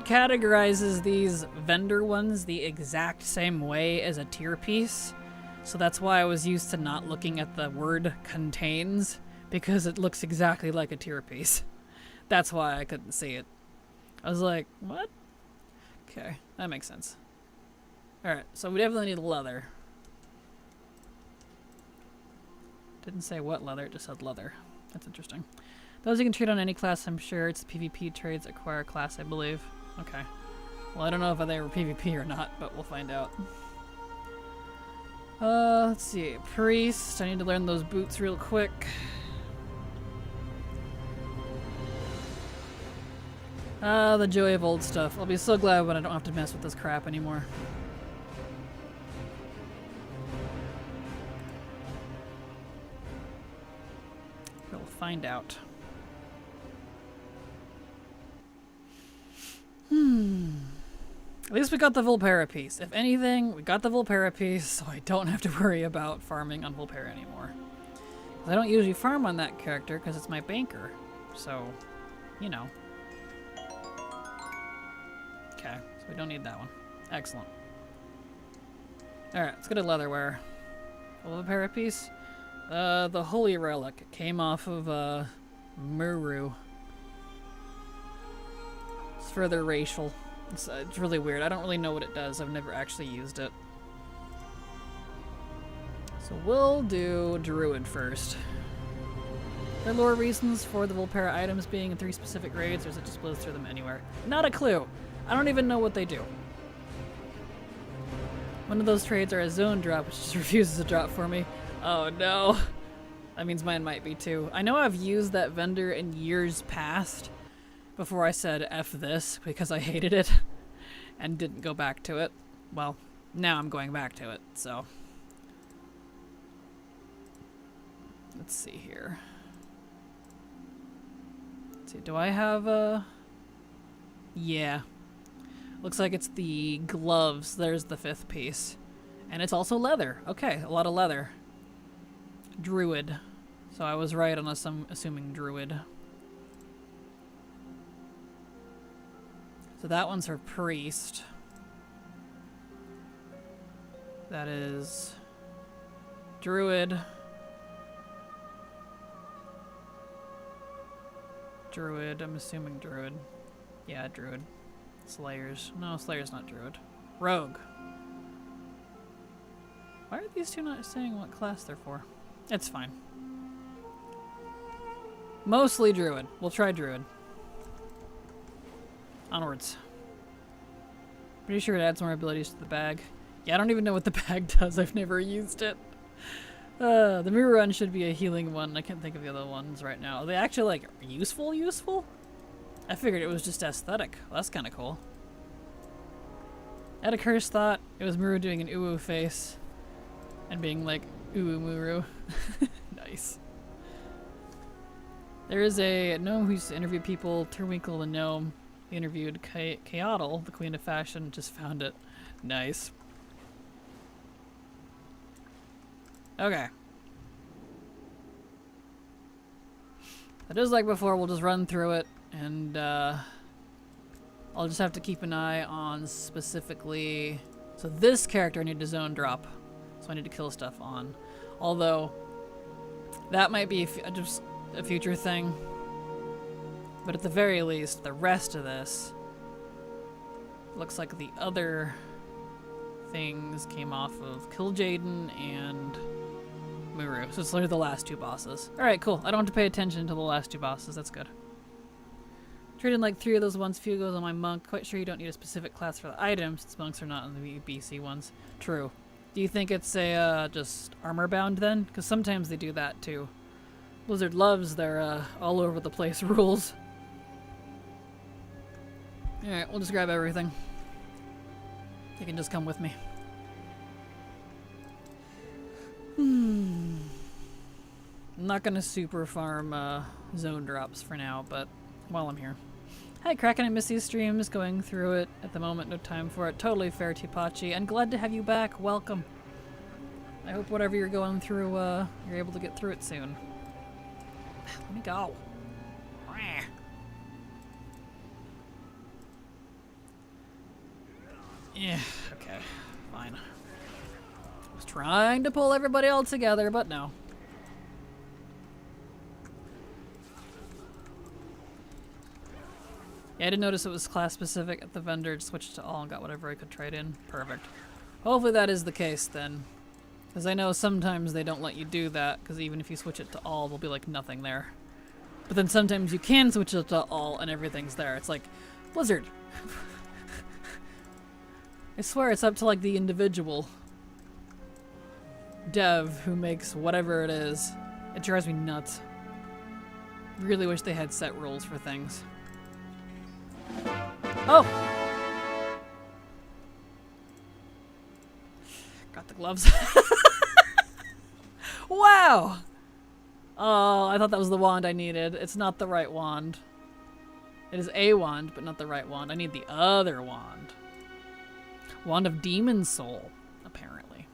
categorizes these vendor ones the exact same way as a tier piece. So that's why I was used to not looking at the word contains, because it looks exactly like a tier piece. That's why I couldn't see it. I was like, what? Okay, that makes sense. Alright, so we definitely need leather. Didn't say what leather, it just said leather. That's interesting. Those you can trade on any class, I'm sure. It's PvP trades acquire class, I believe. Okay. Well, I don't know if they were PvP or not, but we'll find out. Let's see. Priest. I need to learn those boots real quick. The joy of old stuff. I'll be so glad when I don't have to mess with this crap anymore. We'll find out. At least we got the Volpera piece. If anything, we got the Volpera piece, so I don't have to worry about farming on Volpera anymore. I don't usually farm on that character because it's my banker. So, you know. Okay, so we don't need that one. Excellent. Alright, let's go to leatherware. Volpera piece. The Holy Relic came off of, Muru. It's further racial. It's really weird. I don't really know what it does. I've never actually used it. So we'll do Druid first. Are there lore reasons for the Volpera items being in 3 specific raids, or is it just blows through them anywhere? Not a clue. I don't even know what they do. One of those trades are a zone drop, which just refuses to drop for me. Oh no. That means mine might be too. I know I've used that vendor in years past, before I said F this, because I hated it, and didn't go back to it. Well, now I'm going back to it, so. Let's see here. Let's see, do I have a... Yeah. Looks like it's the gloves. There's the 5th piece. And it's also leather. Okay, a lot of leather. Druid. So I was right on assuming druid. So that one's her priest. That is druid. Druid, I'm assuming druid. Yeah, druid. Slayers. No, Slayer's not druid. Rogue. Why are these two not saying what class they're for? It's fine. Mostly druid. We'll try druid. Onwards. Pretty sure it adds more abilities to the bag. Yeah, I don't even know what the bag does. I've never used it. The mirror run should be a healing one. I can't think of the other ones right now. Are they actually, like, useful? I figured it was just aesthetic. Well, that's kind of cool. I had a cursed thought it was Muru doing an uwu face and being like, uwu Muru. Nice. There is a gnome who used to interview people, Terwinkle the gnome. He interviewed Kaotl, the queen of fashion, just found it. Nice. Okay. But just like before, we'll just run through it, and I'll just have to keep an eye on specifically... So this character I need to zone drop, so I need to kill stuff on. Although, that might be just a future thing. But at the very least, the rest of this looks like the other things came off of Kill Jaden and Muru. So it's literally the last two bosses. Alright, cool. I don't have to pay attention to the last two bosses. That's good. Traded like 3 of those ones. Few goes on my monk. Quite sure you don't need a specific class for the items, since monks are not in the BC ones. True. Do you think it's a just armor bound then? Because sometimes they do that too. Blizzard loves their all over the place rules. Alright, we'll just grab everything. You can just come with me. I'm not gonna super farm zone drops for now, but while I'm here. Hi Kraken, I miss these streams, going through it at the moment, no time for it. Totally fair, Tipachi, and glad to have you back. Welcome. I hope whatever you're going through, you're able to get through it soon. Let me go. Yeah, okay, fine. I was trying to pull everybody all together, but no. Yeah, I didn't notice it was class specific at the vendor. Just switched to all and got whatever I could trade in. Perfect. Hopefully that is the case then. Because I know sometimes they don't let you do that, because even if you switch it to all, there'll be like nothing there. But then sometimes you can switch it to all and everything's there. It's like, Blizzard! I swear it's up to like the individual dev who makes whatever it is. It drives me nuts. Really wish they had set rules for things. Oh! Got the gloves. Wow! Oh, I thought that was the wand I needed. It's not the right wand. It is a wand, but not the right wand. I need the other wand. Wand of Demon Soul, apparently.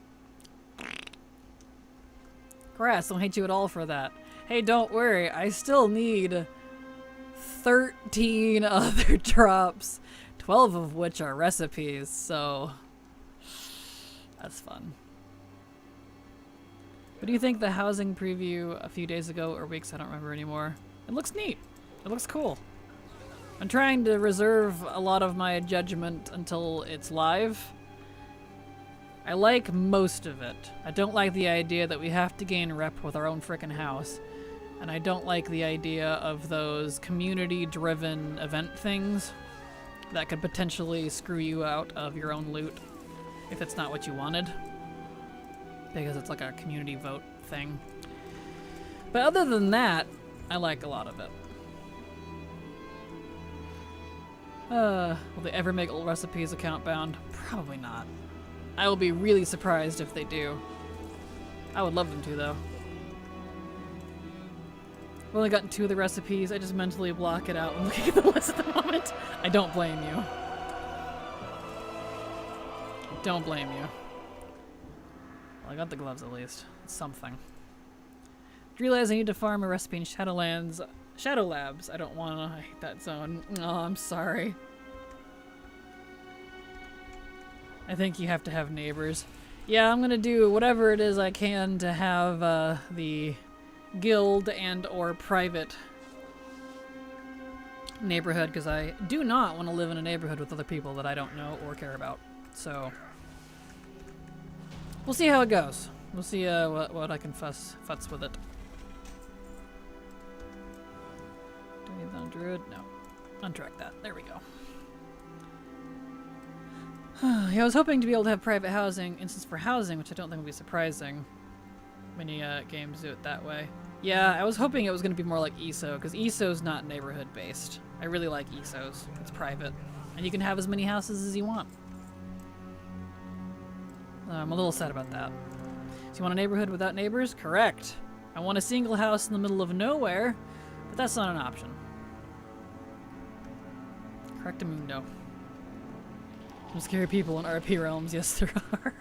Grass, don't hate you at all for that. Hey, don't worry. I still need 13 other drops, 12 of which are recipes, so that's fun. What do you think the housing preview a few days ago or weeks? I don't remember anymore. It looks neat. It looks cool. I'm trying to reserve a lot of my judgment until it's live. I like most of it. I don't like the idea that we have to gain rep with our own frickin' house. And I don't like the idea of those community-driven event things that could potentially screw you out of your own loot if it's not what you wanted. Because it's like a community vote thing. But other than that, I like a lot of it. Will they ever make old recipes account bound? Probably not. I will be really surprised if they do. I would love them to, though. I've only gotten 2 of the recipes. I just mentally block it out when looking at the list at the moment. I don't blame you. Don't blame you. I got the gloves at least. It's something. Realize I need to farm a recipe in Shadowlands. Shadow Labs. I don't wanna. I hate that zone. Oh, I'm sorry. I think you have to have neighbors. Yeah, I'm gonna do whatever it is I can to have the guild and or private neighborhood, because I do not want to live in a neighborhood with other people that I don't know or care about. So we'll see how it goes. We'll see what I can futz with it. Do I need that on Druid? No. Untrack that. There we go. Yeah, I was hoping to be able to have private housing, instance for housing, which I don't think would be surprising. Many games do it that way. Yeah, I was hoping it was going to be more like ESO, because ESO's not neighborhood based. I really like ESO's. It's private. And you can have as many houses as you want. I'm a little sad about that. So you want a neighborhood without neighbors? Correct. I want a single house in the middle of nowhere, but that's not an option. Correctamundo. Some scary people in RP realms, yes there are.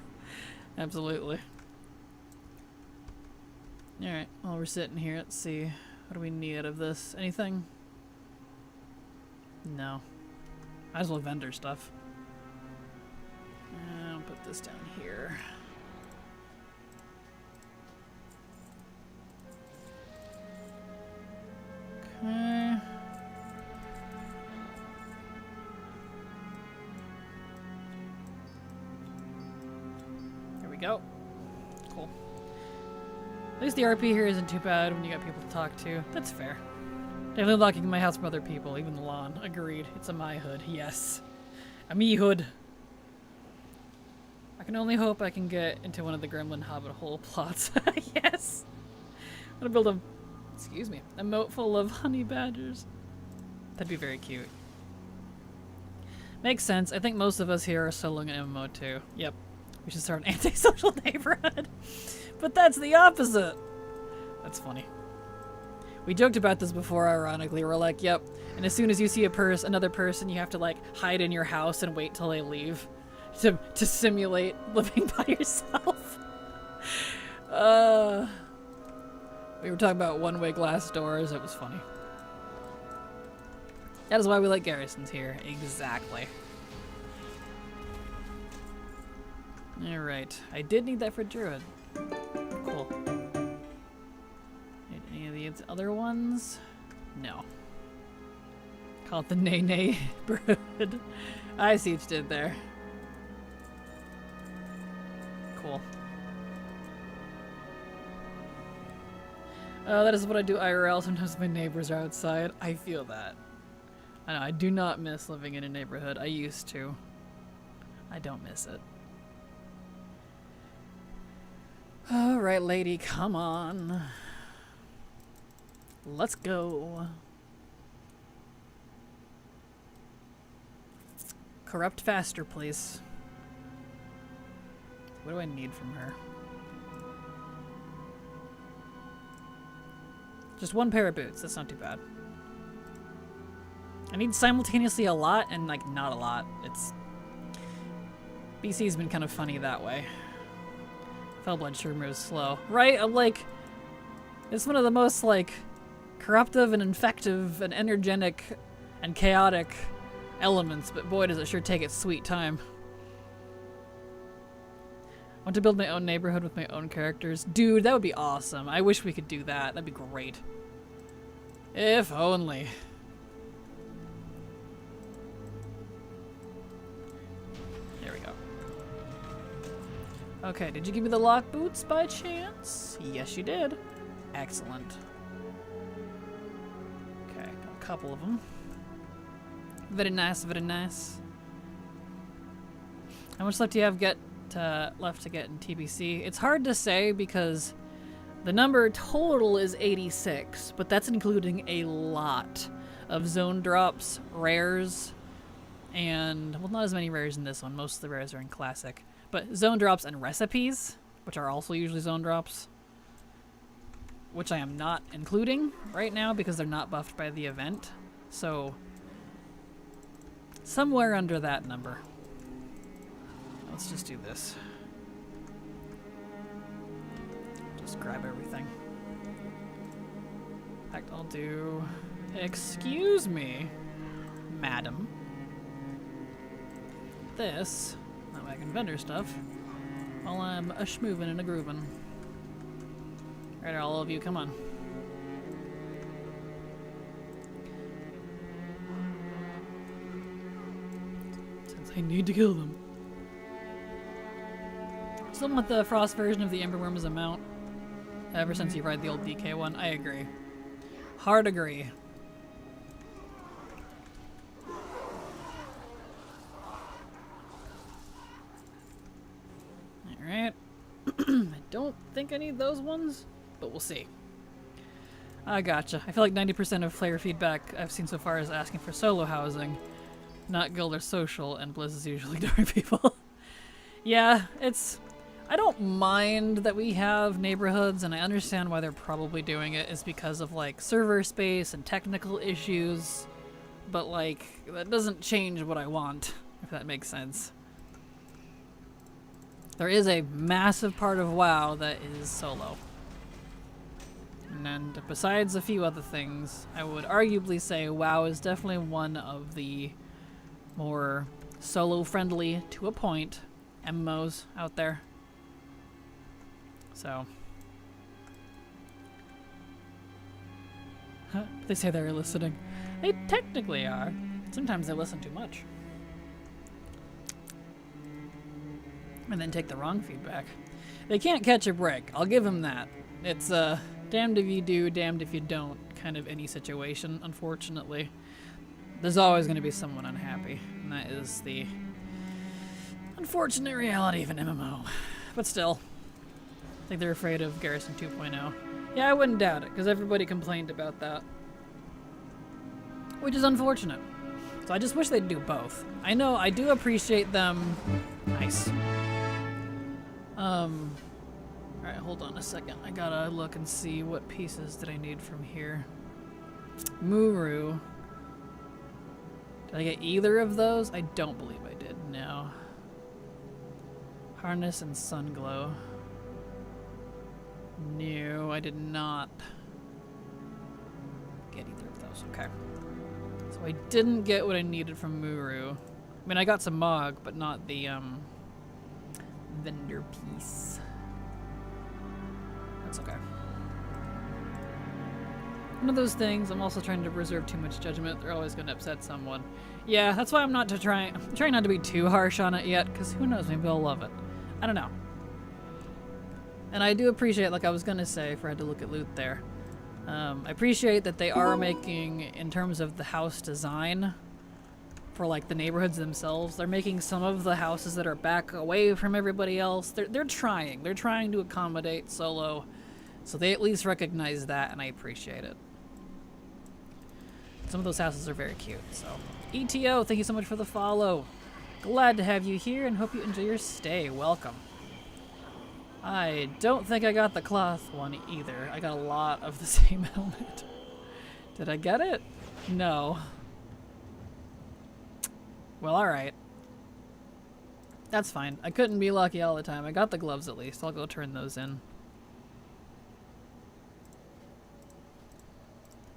Absolutely. Alright, while we're sitting here, let's see. What do we need out of this? Anything? No. Might as well vendor stuff. I'll put this down here. Okay. There we go. Cool. At least the RP here isn't too bad when you got people to talk to. That's fair. Definitely locking my house from other people, even the lawn. Agreed. It's a my hood. Yes. A me hood. I can only hope I can get into one of the Gremlin Hobbit hole plots. Yes. I'm gonna build a, excuse me, a moat full of honey badgers. That'd be very cute. Makes sense. I think most of us here are soloing an MMO too. Yep. We should start an antisocial neighborhood. But that's the opposite. That's funny. We joked about this before, ironically. We're like, yep. And as soon as you see another person, you have to like hide in your house and wait till they leave to simulate living by yourself. We were talking about one-way glass doors. It was funny. That is why we like garrisons here. Exactly. Alright. I did need that for Druid. Cool. Need any of these other ones? No. Call it the nay-nay brood. I see what you did there. Cool. That is what I do IRL. Sometimes my neighbors are outside. I feel that. I know, I do not miss living in a neighborhood. I used to. I don't miss it. Alright, lady, come on. Let's go. Corrupt faster, please. What do I need from her? Just one pair of boots. That's not too bad. I need simultaneously a lot and, like, not a lot. It's... BC's been kind of funny that way. Fellblood sure moves slow. Right? I'm like... It's one of the most, like, corruptive and infective and energetic and chaotic elements, but boy does it sure take its sweet time. I want to build my own neighborhood with my own characters. Dude, that would be awesome. I wish we could do that. That'd be great. If only. There we go. Okay, did you give me the lock boots by chance? Yes, you did. Excellent. Okay, got a couple of them. Very nice, very nice. How much left do you have left to get in TBC? It's hard to say because the number total is 86, but that's including a lot of zone drops, rares, and, well, not as many rares in this one. Most of the rares are in Classic. But zone drops and recipes, which are also usually zone drops, which I am not including right now because they're not buffed by the event. So, somewhere under that number. Let's just do this. just grab everything. In fact, I'll do... Excuse me, madam. This, that way I can vendor stuff, while I'm a schmoovin' and a groovin'. Right, all of you, come on. Since I need to kill them. Still want the frost version of the Emberworm as a mount. Ever since you ride the old DK one, I agree. Hard agree. Alright. I don't think I need those ones, but we'll see. I gotcha. I feel like 90% of player feedback I've seen so far is asking for solo housing, not guild or social, and Blizz is usually ignoring people. Yeah, it's... I don't mind that we have neighborhoods, and I understand why they're probably doing it is because of, like, server space and technical issues, but, like, that doesn't change what I want, if that makes sense. There is a massive part of WoW that is solo. And besides a few other things, I would arguably say WoW is definitely one of the more solo-friendly, to a point, MMOs out there. So. They say they're listening. They technically are. Sometimes they listen too much. And then take the wrong feedback. They can't catch a break. I'll give them that. It's damned if you do, damned if you don't kind of any situation, unfortunately. There's always going to be someone unhappy. And that is the unfortunate reality of an MMO. But still. I think they're afraid of Garrison 2.0. Yeah, I wouldn't doubt it, because everybody complained about that. Which is unfortunate. So I just wish they'd do both. I know, I do appreciate them. Nice. Alright, hold on a second. I gotta look and see what pieces did I need from here. Muru. Did I get either of those? I don't believe I did, no. Harness and Sunglow. No, I did not get either of those. Okay. So I didn't get what I needed from Muru. I mean, I got some Mog, but not the, vendor piece. That's okay. One of those things, I'm also trying to reserve too much judgment. They're always going to upset someone. Yeah, that's why I'm trying not to be too harsh on it yet, because who knows, maybe I'll love it. I don't know. And I do appreciate, like I was going to say, if I had to look at loot there, I appreciate that they are making, in terms of the house design, for like the neighborhoods themselves, they're making some of the houses that are back away from everybody else. They're trying. They're trying to accommodate solo, so they at least recognize that, and I appreciate it. Some of those houses are very cute, so. ETO, thank you so much for the follow. Glad to have you here and hope you enjoy your stay. Welcome. I don't think I got the cloth one either. I got a lot of the same helmet. Did I get it? No. Well, alright. That's fine. I couldn't be lucky all the time. I got the gloves at least. I'll go turn those in.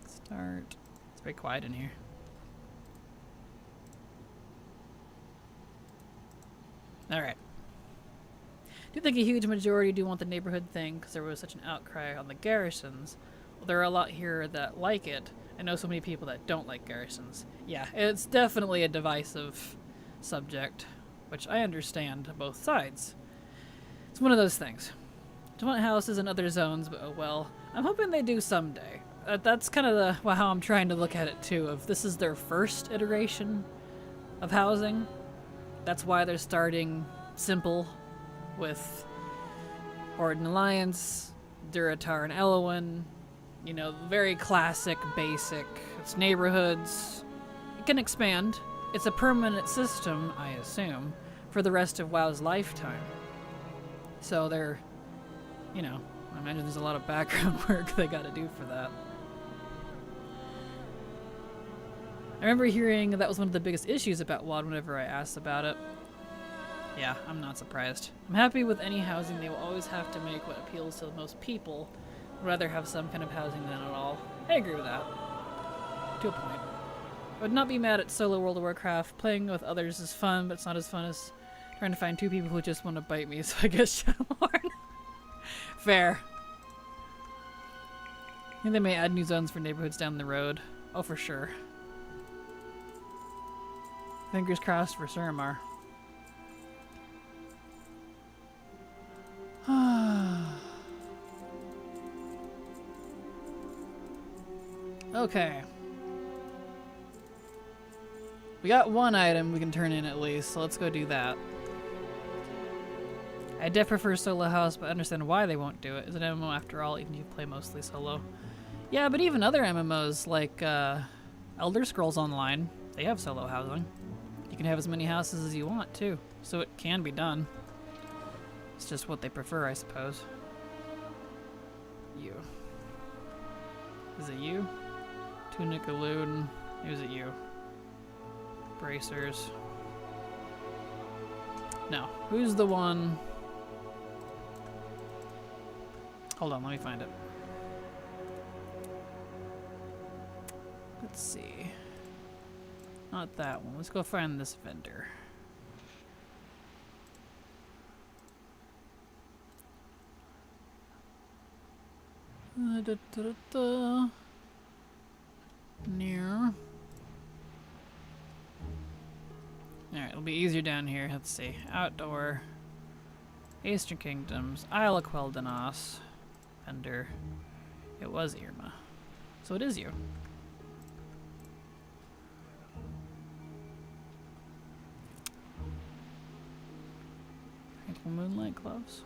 Start. It's very quiet in here. Alright. I do think a huge majority do want the neighborhood thing because there was such an outcry on the garrisons. Well, there are a lot here that like it. I know so many people that don't like garrisons. Yeah, it's definitely a divisive subject, which I understand both sides. It's one of those things. I want houses in other zones, but oh well. I'm hoping they do someday. That's kind of how I'm trying to look at it too, if this is their first iteration of housing. That's why they're starting simple with Horde and Alliance, Duratar and Elowin. You know, very classic, basic. It's neighborhoods. It can expand. It's a permanent system, I assume, for the rest of WoW's lifetime. So they're, you know, I imagine there's a lot of background work they gotta do for that. I remember hearing that was one of the biggest issues about WoD whenever I asked about it. Yeah, I'm not surprised. I'm happy with any housing. They will always have to make what appeals to the most people. I'd rather have some kind of housing than at all. I agree with that. To a point. I would not be mad at solo World of Warcraft. Playing with others is fun, but it's not as fun as trying to find two people who just want to bite me, so I guess Shadowborn. Fair. I think they may add new zones for neighborhoods down the road. Oh, for sure. Fingers crossed for Suramar. Okay. We got one item we can turn in at least, so let's go do that. I def prefer solo house, but I understand why they won't do it. It's an MMO after all, even if you play mostly solo. Yeah, but even other MMOs like Elder Scrolls Online, they have solo housing. You can have as many houses as you want too, so it can be done. It's just what they prefer, I suppose. You. Is it you? Tunic Elude. Is it you? Bracers. No. Who's the one? Hold on, let me find it. Let's see. Not that one. Let's go find this vendor. Near. Alright, it'll be easier down here. Let's see. Outdoor. Eastern Kingdoms. Isle of Quel'Danos. Vendor. It was Irma. So it is you. Tranquil Moonlight gloves.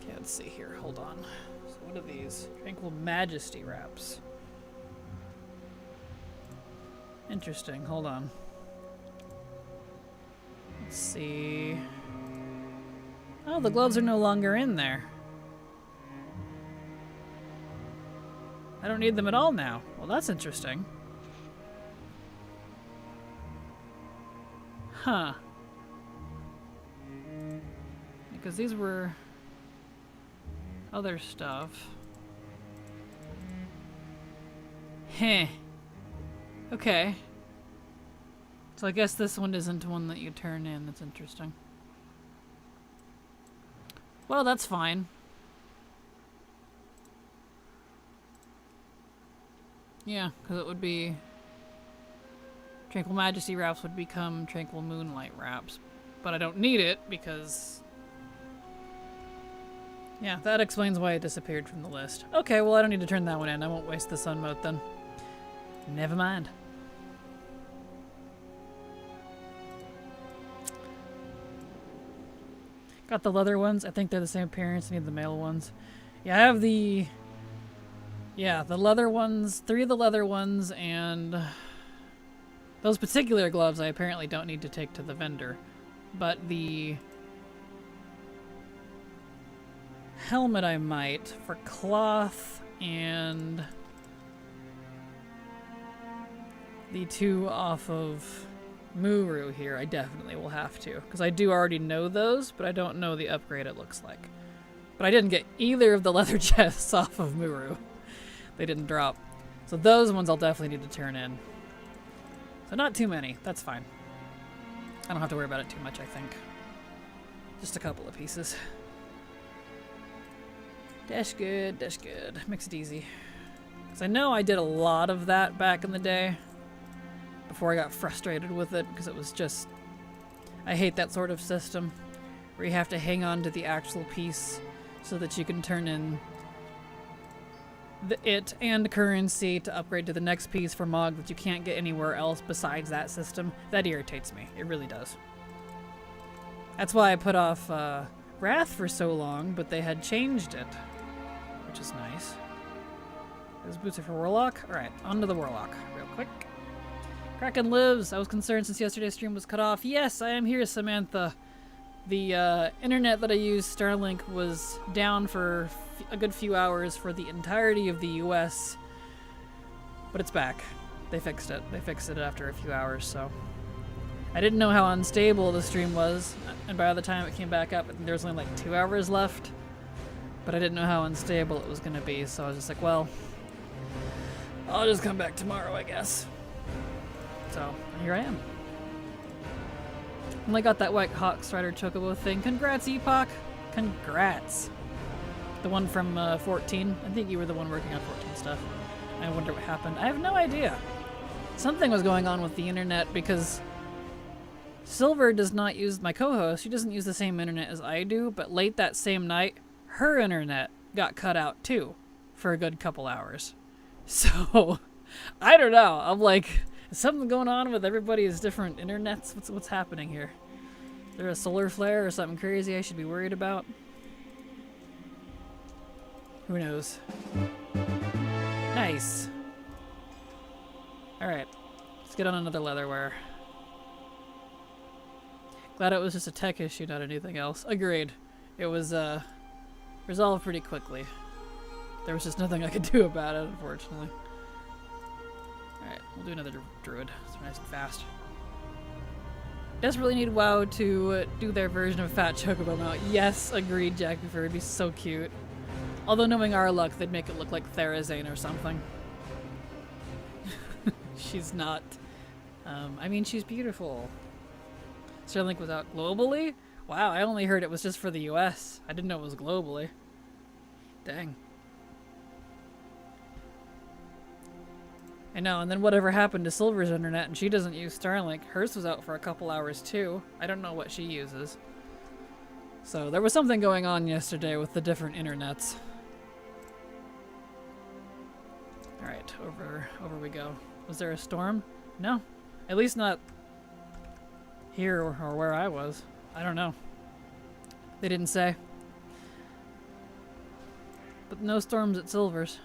Okay, let's see here. Hold on. So what are these? Tranquil Majesty wraps. Interesting. Hold on. Let's see. Oh, the gloves are no longer in there. I don't need them at all now. Well, that's interesting. Huh. Because these were other stuff. Heh. Okay. So I guess this one isn't one that you turn in. That's interesting. Well, that's fine. Yeah, because it would be... Tranquil Majesty wraps would become Tranquil Moonlight wraps. But I don't need it because... Yeah, that explains why it disappeared from the list. Okay, well I don't need to turn that one in. I won't waste the sun mode then. Never mind. Got the leather ones. I think they're the same appearance. I need the male ones. Yeah, I have the... Yeah, the leather ones. 3 of the leather ones, and... Those particular gloves I apparently don't need to take to the vendor. But the... helmet I might. For cloth and... the 2 off of Muru here, I definitely will have to. Because I do already know those, but I don't know the upgrade it looks like. But I didn't get either of the leather chests off of Muru. They didn't drop. So those ones I'll definitely need to turn in. So not too many. That's fine. I don't have to worry about it too much, I think. Just a couple of pieces. Dash good, dash good. Makes it easy. Because I know I did a lot of that back in the day. Before I got frustrated with it, because it was just... I hate that sort of system. Where you have to hang on to the actual piece so that you can turn in it and currency to upgrade to the next piece for Mog that you can't get anywhere else besides that system. That irritates me. It really does. That's why I put off Wrath for so long, but they had changed it. Which is nice. Those boots are for Warlock? Alright, on to the Warlock real quick. Kraken lives. I was concerned since yesterday's stream was cut off. Yes, I am here, Samantha. The internet that I used, Starlink, was down for a good few hours for the entirety of the US. But it's back. They fixed it. They fixed it after a few hours, so. I didn't know how unstable the stream was, and by the time it came back up, there was only like 2 hours left. But I didn't know how unstable it was going to be, so I was just like, well, I'll just come back tomorrow, I guess. So, here I am. Only got that White Hawk Strider Chocobo thing. Congrats, Epoch! Congrats! The one from 14. I think you were the one working on 14 stuff. I wonder what happened. I have no idea. Something was going on with the internet because Silver does not use, my co-host, she doesn't use the same internet as I do, but late that same night, her internet got cut out too for a good couple hours. So, I don't know. I'm like, is something going on with everybody's different internets? What's happening here? Is there a solar flare or something crazy I should be worried about? Who knows? Nice. Alright. Let's get on another leatherware. Glad it was just a tech issue, not anything else. Agreed. It was, resolved pretty quickly. There was just nothing I could do about it, unfortunately. Alright, we'll do another druid. It's nice and fast. Desperately need WoW to do their version of Fat Chocobo mount. Yes, agreed, Jack Before. It'd be so cute. Although knowing our luck, they'd make it look like Therazane or something. She's not. I mean, she's beautiful. Starlink was out globally? Wow, I only heard it was just for the US. I didn't know it was globally. Dang. I know, and then whatever happened to Silver's internet, and she doesn't use Starlink. Hers was out for a couple hours too. I don't know what she uses. So there was something going on yesterday with the different internets. Alright, over we go. Was there a storm? No. At least not here or where I was. I don't know. They didn't say. But no storms at Silver's.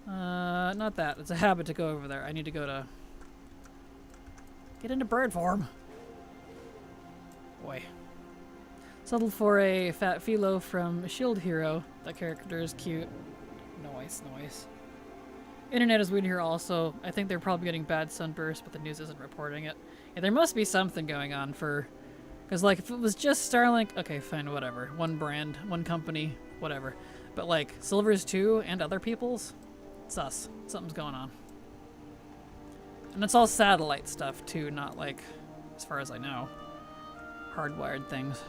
Not that. It's a habit to go over there. I need to go to... Get into bird form. Boy. Settled for a fat philo from Shield Hero. That character is cute. Nice, nice. Internet is weird here also. I think they're probably getting bad sunburst, but the news isn't reporting it. Yeah, there must be something going on for... Because, like, if it was just Starlink... Okay, fine, whatever. One brand, one company, whatever. But, like, Silver's too, and other people's? It's us. Something's going on. And it's all satellite stuff, too, not, like, as far as I know, hardwired things.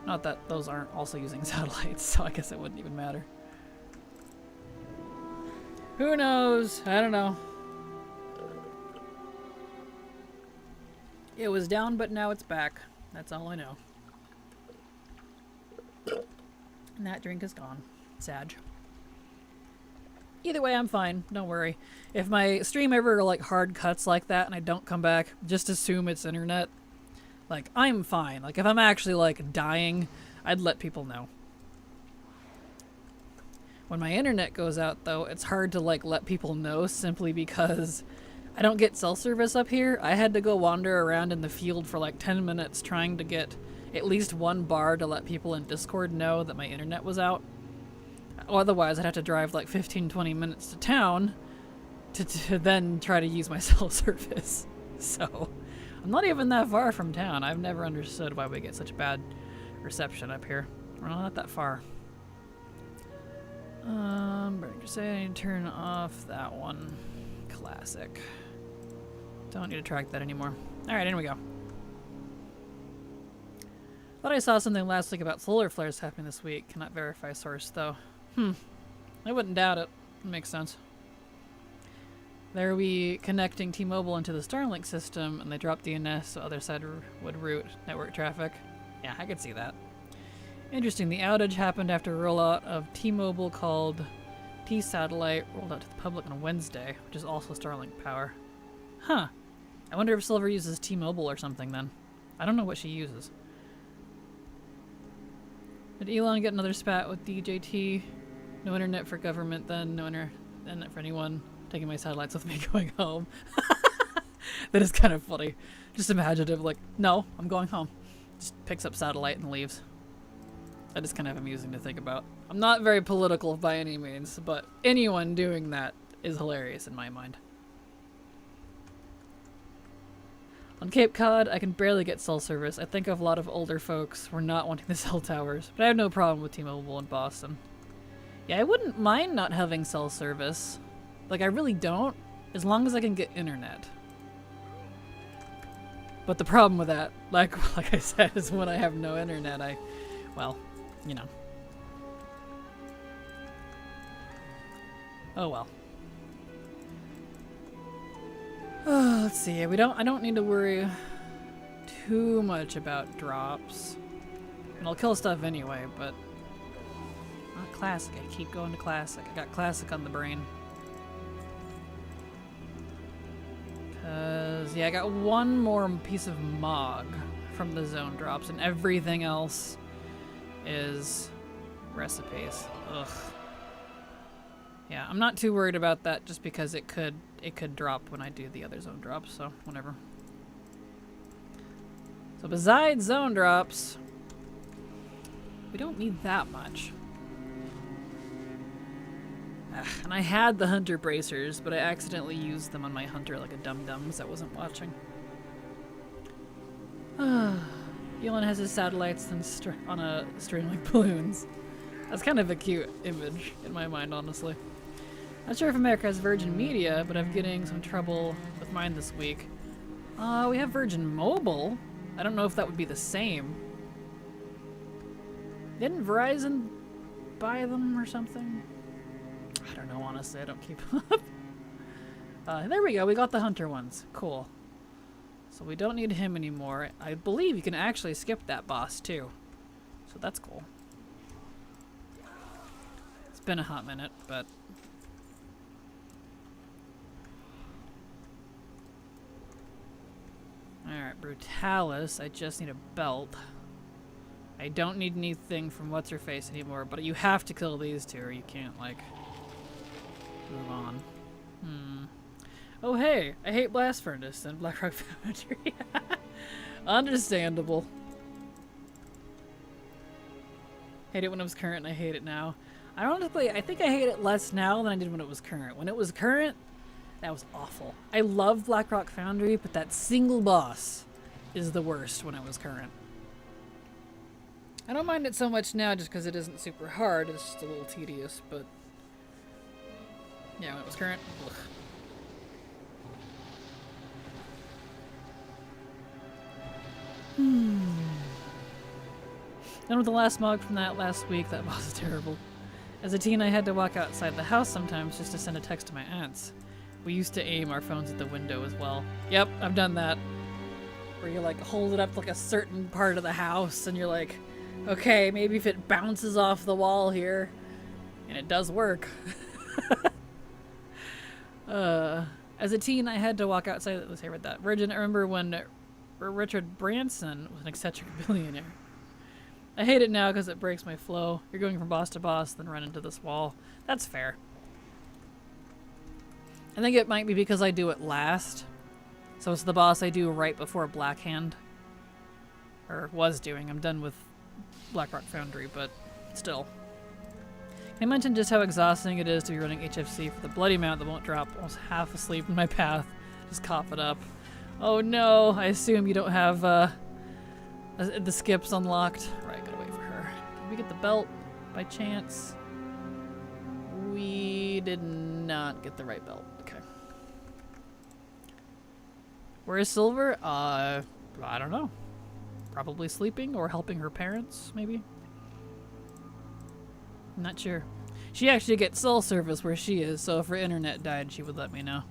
Not that those aren't also using satellites, so I guess it wouldn't even matter. Who knows? I don't know. It was down, but now it's back. That's all I know. And that drink is gone. Sad. Either way, I'm fine. Don't worry. If my stream ever like hard cuts like that and I don't come back, just assume it's internet. Like, I'm fine. Like, if I'm actually like dying, I'd let people know. When my internet goes out, though, it's hard to like let people know simply because I don't get cell service up here. I had to go wander around in the field for like 10 minutes trying to get at least one bar to let people in Discord know that my internet was out. Otherwise, I'd have to drive like 15-20 minutes to town to then try to use my cell service. So, I'm not even that far from town. I've never understood why we get such bad reception up here. We're not that far. Say I need to turn off that one. Classic. Don't need to track that anymore. Alright, in we go. Thought I saw something last week about solar flares happening this week. Cannot verify source, though. I wouldn't doubt it. It makes sense. There we connecting T-Mobile into the Starlink system, and they dropped DNS so other side would route network traffic. Yeah, I could see that. Interesting, the outage happened after a rollout of T-Mobile called T-Satellite rolled out to the public on Wednesday, which is also Starlink power. Huh. I wonder if Silver uses T-Mobile or something then. I don't know what she uses. Did Elon get another spat with DJT? No internet for government then, no internet for anyone. Taking my satellites with me going home. That is kind of funny. Just imaginative, like, no, I'm going home. Just picks up satellite and leaves. That is kind of amusing to think about. I'm not very political by any means, but anyone doing that is hilarious in my mind. On Cape Cod, I can barely get cell service. I think of a lot of older folks who are not wanting the cell towers, but I have no problem with T-Mobile in Boston. Yeah, I wouldn't mind not having cell service. Like, I really don't, as long as I can get internet. But the problem with that, like I said, is when I have no internet, well, you know. Oh well. Let's see. I don't need to worry too much about drops. And I'll kill stuff anyway, but classic. I keep going to classic. I got classic on the brain. Cause yeah, I got one more piece of Mog from the zone drops, and everything else is recipes. Ugh. Yeah, I'm not too worried about that just because it could drop when I do the other zone drops, so whatever. So besides zone drops, we don't need that much. And I had the hunter bracers, but I accidentally used them on my hunter like a dum-dum because I wasn't watching. Elon has his satellites on a string like balloons. That's kind of a cute image in my mind, honestly. Not sure if America has Virgin Media, but I'm getting some trouble with mine this week. We have Virgin Mobile. I don't know if that would be the same. Didn't Verizon buy them or something? I don't know, honestly. I don't keep up. There we go. We got the hunter ones. Cool. So we don't need him anymore. I believe you can actually skip that boss, too. So that's cool. It's been a hot minute, but... Alright, Brutalis. I just need a belt. I don't need anything from What's-Her-Face anymore, but you have to kill these two or you can't, like, move on. Oh, hey! I hate Blast Furnace and Blackrock Foundry. Understandable. Hate it when it was current and I hate it now. Ironically, I think I hate it less now than I did when it was current. When it was current, that was awful. I love Blackrock Foundry, but that single boss is the worst when it was current. I don't mind it so much now just because it isn't super hard. It's just a little tedious, but... yeah, when it was current, ugh. Done with the last mog from that last week. That boss is terrible. As a teen, I had to walk outside the house sometimes just to send a text to my aunts. We used to aim our phones at the window as well. Yep, I've done that. Where you like hold it up to like a certain part of the house and you're like, okay, maybe if it bounces off the wall here. And it does work. As a teen, I had to walk outside. Let's see, I read that. Virgin, I remember when Richard Branson was an eccentric billionaire. I hate it now because it breaks my flow. You're going from boss to boss, then run into this wall. That's fair. I think it might be because I do it last. So it's the boss I do right before Blackhand. Or was doing. I'm done with Blackrock Foundry, but still. I mentioned just how exhausting it is to be running HFC for the bloody mount that won't drop. Almost half asleep in my path. Just cough it up. Oh no, I assume you don't have the skips unlocked. Right, gotta wait for her. Can we get the belt by chance? We did not get the right belt. Okay. Where is Silver? I don't know. Probably sleeping or helping her parents, maybe? I'm not sure. She actually gets cell service where she is, so if her internet died, she would let me know.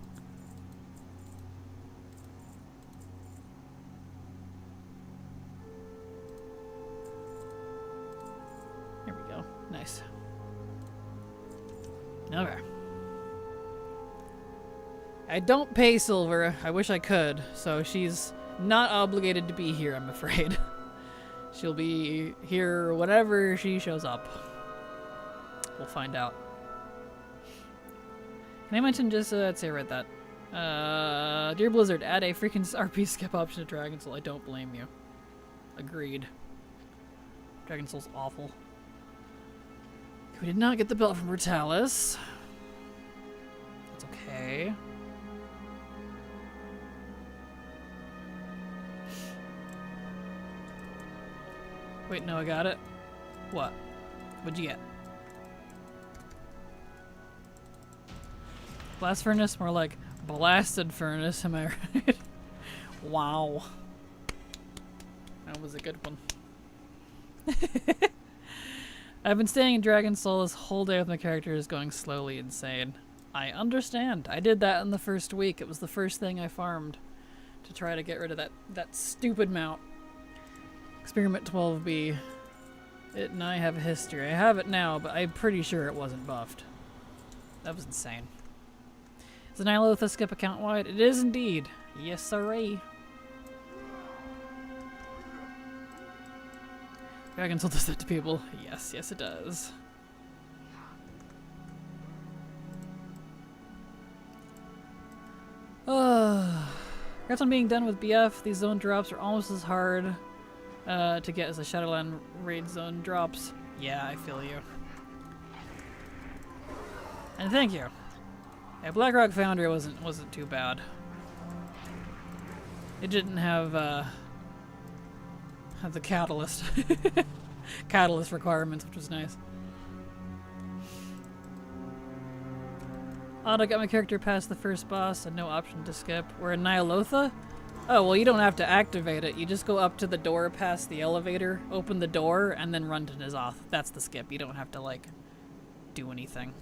There we go. Nice. Okay. I don't pay Silver. I wish I could, so she's not obligated to be here, I'm afraid. She'll be here whenever she shows up. We'll find out. Can I mention just, let's see, I read that. Dear Blizzard, add a freaking RP skip option to Dragon Soul. I don't blame you. Agreed. Dragon Soul's awful. We did not get the belt from Brutalis. That's Okay. Wait, no, I got it. What? What'd you get? Blast furnace? More like blasted furnace, am I right? Wow. That was a good one. I've been staying in Dragon Soul this whole day with my characters going slowly insane. I understand. I did that in the first week. It was the first thing I farmed to try to get rid of that stupid mount. Experiment 12B. It and I have a history. I have it now, but I'm pretty sure it wasn't buffed. That was insane. Is the Nihilotha skip account wide? It is indeed. Yes, sirree. Dragon Soul does that to people. Yes, yes it does. Congrats on being done with BF. These zone drops are almost as hard to get as the Shadowland raid zone drops. Yeah, I feel you. And thank you. Yeah, Blackrock Foundry wasn't too bad. It didn't have the catalyst catalyst requirements, which was nice. Auto got my character past the first boss and no option to skip. We're in Nihilotha? Oh, well, you don't have to activate it. You just go up to the door past the elevator, open the door, and then run to N'Zoth. That's the skip. You don't have to, like, do anything.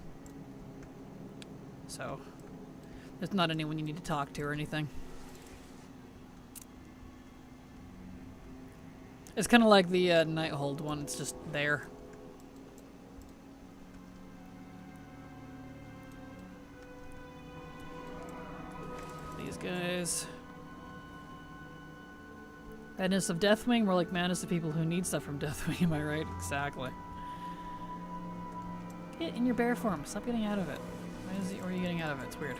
So, there's not anyone you need to talk to or anything. It's kind of like the Nighthold one. It's just there. These guys. Madness of Deathwing, more like madness of people who need stuff from Deathwing, am I right? Exactly. Get in your bear form. Stop getting out of it. Why is he, or are you getting out of it? It's weird.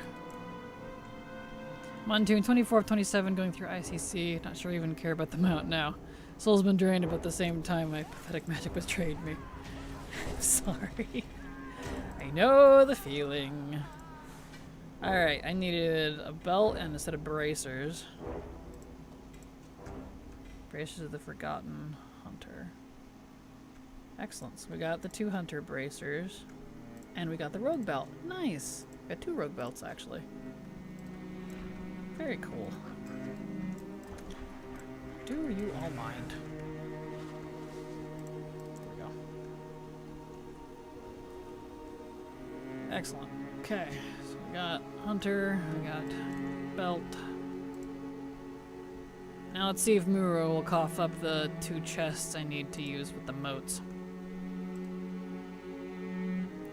Montoon, 24 of 27 going through ICC. Not sure I even care about the mount now. Soul's been drained, but at the same time my pathetic magic betrayed me. Sorry. I know the feeling. Alright, I needed a belt and a set of bracers. Bracers of the Forgotten Hunter. Excellent. So we got the 2 hunter bracers. And we got the rogue belt. Nice! We got 2 rogue belts, actually. Very cool. Do you all mind? There we go. Excellent. Okay, so we got hunter, we got belt. Now let's see if Muro will cough up the 2 chests I need to use with the moats.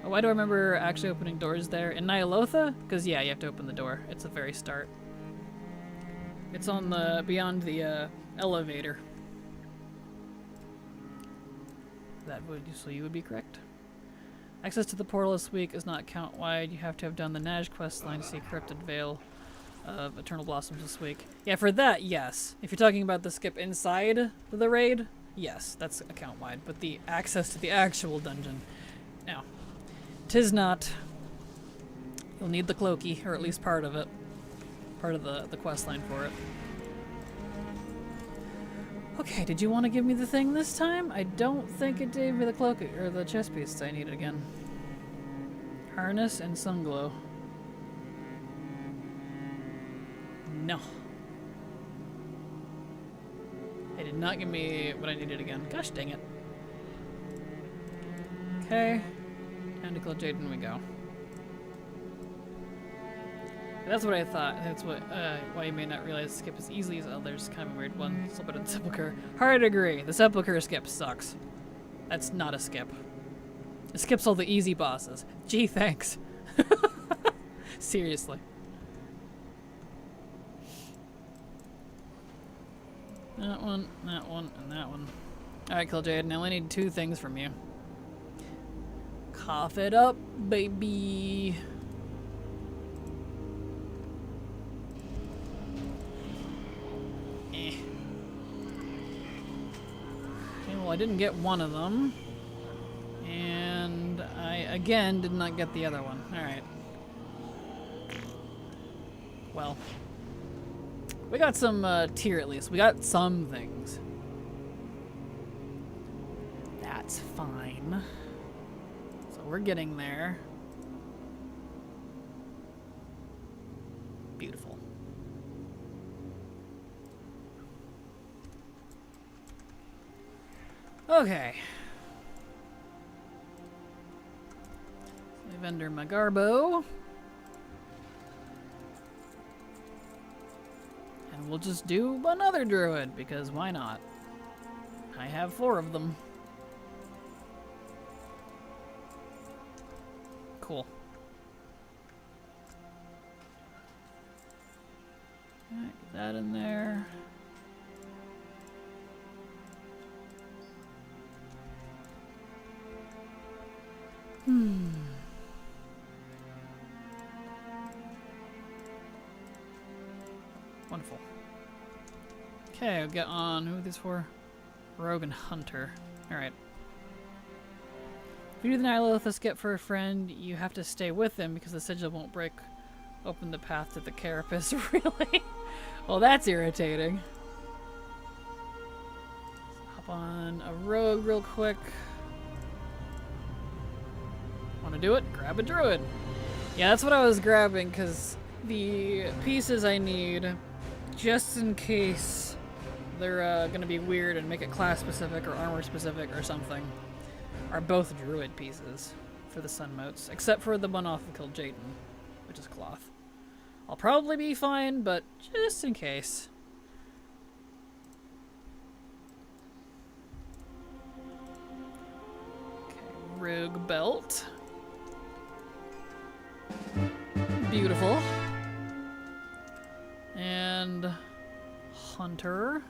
Oh, why do I remember actually opening doors there? In Nihilotha? Because yeah, you have to open the door. It's the very start. It's on the beyond the elevator. That would, so you would be correct. Access to the portal this week is not count wide. You have to have done the Naj quest line to see Corrupted Veil of Eternal Blossoms this week. Yeah, for that, yes. If you're talking about the skip inside the raid, yes, that's account wide. But the access to the actual dungeon, no. 'Tis not. You'll need the cloaky, or at least part of it. Part of the quest line for it. Okay, did you want to give me the thing this time? I don't think it gave me the cloak or the chest piece I needed again. Harness and sunglow. No. It did not give me what I needed again. Gosh dang it. Okay. Time to kill Jaden we go. That's what I thought. That's what why you may not realize skip as easily as others. Kind of a weird one. It's a little bit of Sepulchre. Hard to agree. The Sepulchre skip sucks. That's not a skip. It skips all the easy bosses. Gee, thanks. Seriously. That one, and that one. Alright, Kill Jaden. I only need 2 things from you. Cough it up, baby. Well, I didn't get one of them, and I again did not get the other one. Alright. Well, we got some tier at least. We got some things. That's fine. So we're getting there. Beautiful. Okay. So vendor my Garbo. And we'll just do another druid, because why not? I have 4 of them. Cool. Alright, get that in there. Wonderful. Okay, I'll get on. Who are these for? Rogue and Hunter. Alright. If you do the Nihilithus get for a friend, you have to stay with him because the sigil won't break open the path to the carapace. Really? Well, that's irritating. Let's hop on a rogue real quick. Want to do it? Grab a druid. Yeah, that's what I was grabbing, because the pieces I need, just in case they're going to be weird and make it class specific or armor specific or something, are both druid pieces for the sun motes, except for the one off of Killed Jayden, which is cloth. I'll probably be fine, but just in case. Okay, rogue belt. Beautiful. And Hunter.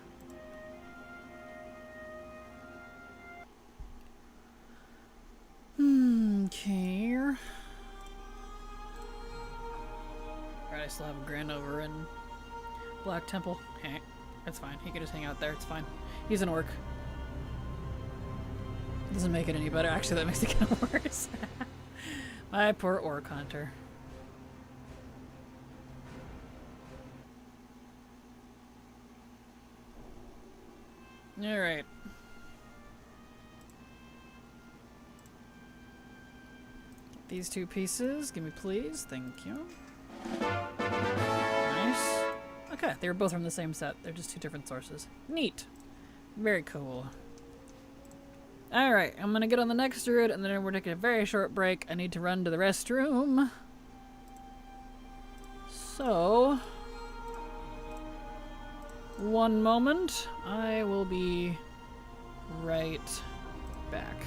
Okay. Alright, I still have a Grand over in Black Temple. Hey, that's fine. He can just hang out there. It's fine. He's an orc. Doesn't make it any better. Actually, that makes it kind of worse. My poor orc hunter. Alright. These 2 pieces. Give me please. Thank you. Nice. Okay, they were both from the same set. They're just 2 different sources. Neat. Very cool. Alright, I'm gonna get on the next druid and then we're taking a very short break. I need to run to the restroom. So, one moment. I will be right back.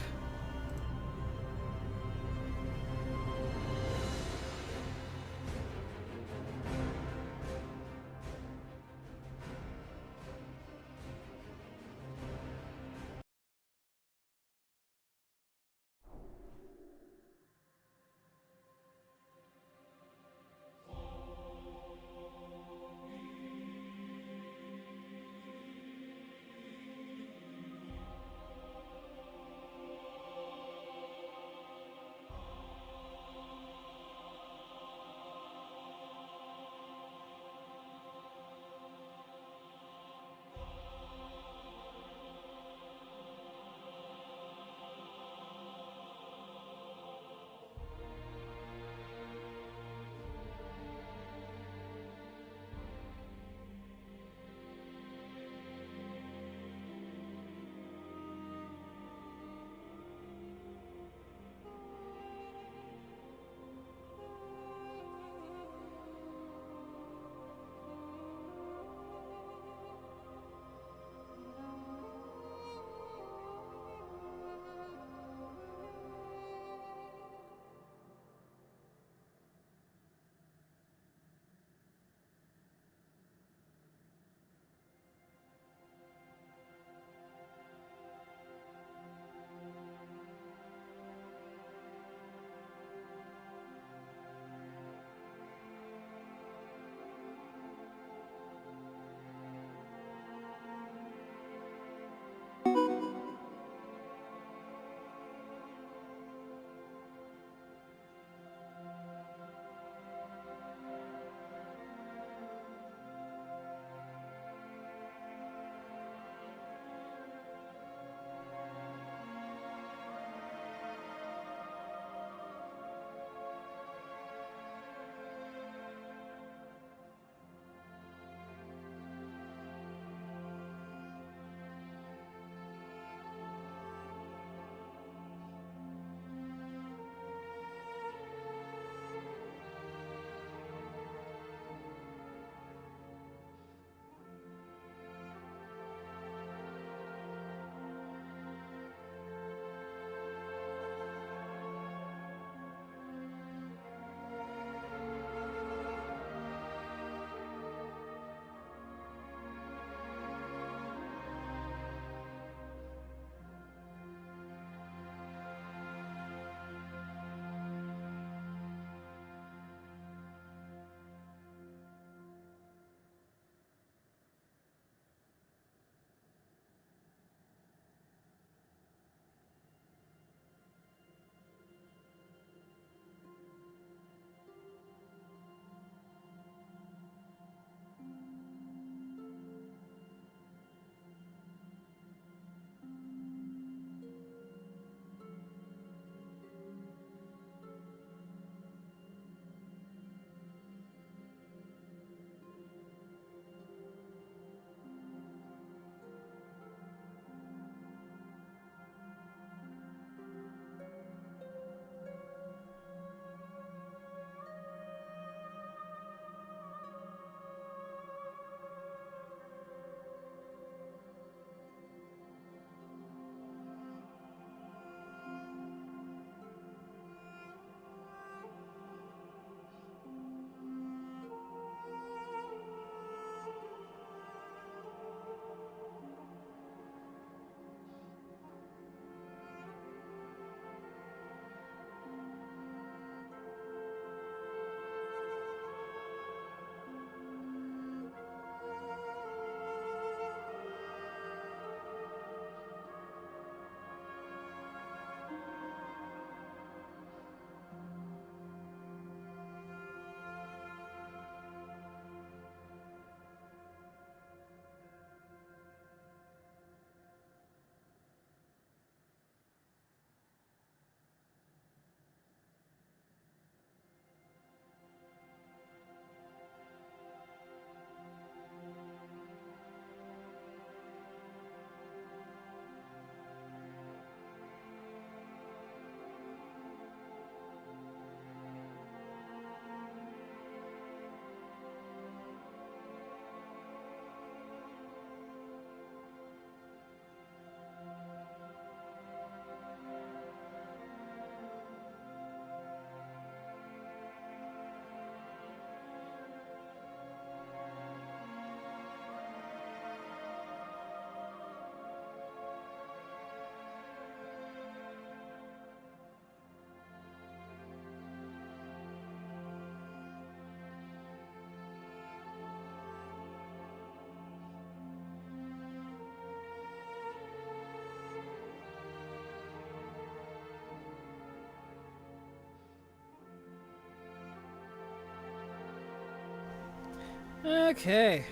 Okay.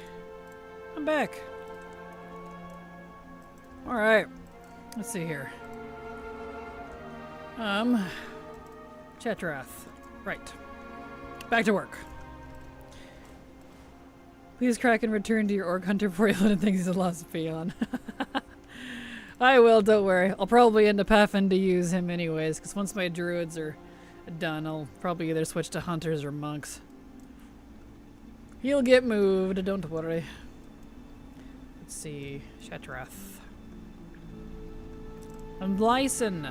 I'm back. Alright. Let's see here. Chatrath. Right. Back to work. Please, Kraken, return to your Orc Hunter before you learn things he's lost a on. I will, don't worry. I'll probably end up having to use him anyways, because once my druids are done, I'll probably either switch to hunters or monks. He'll get moved, don't worry. Let's see. Chatrath. I'm Lycian,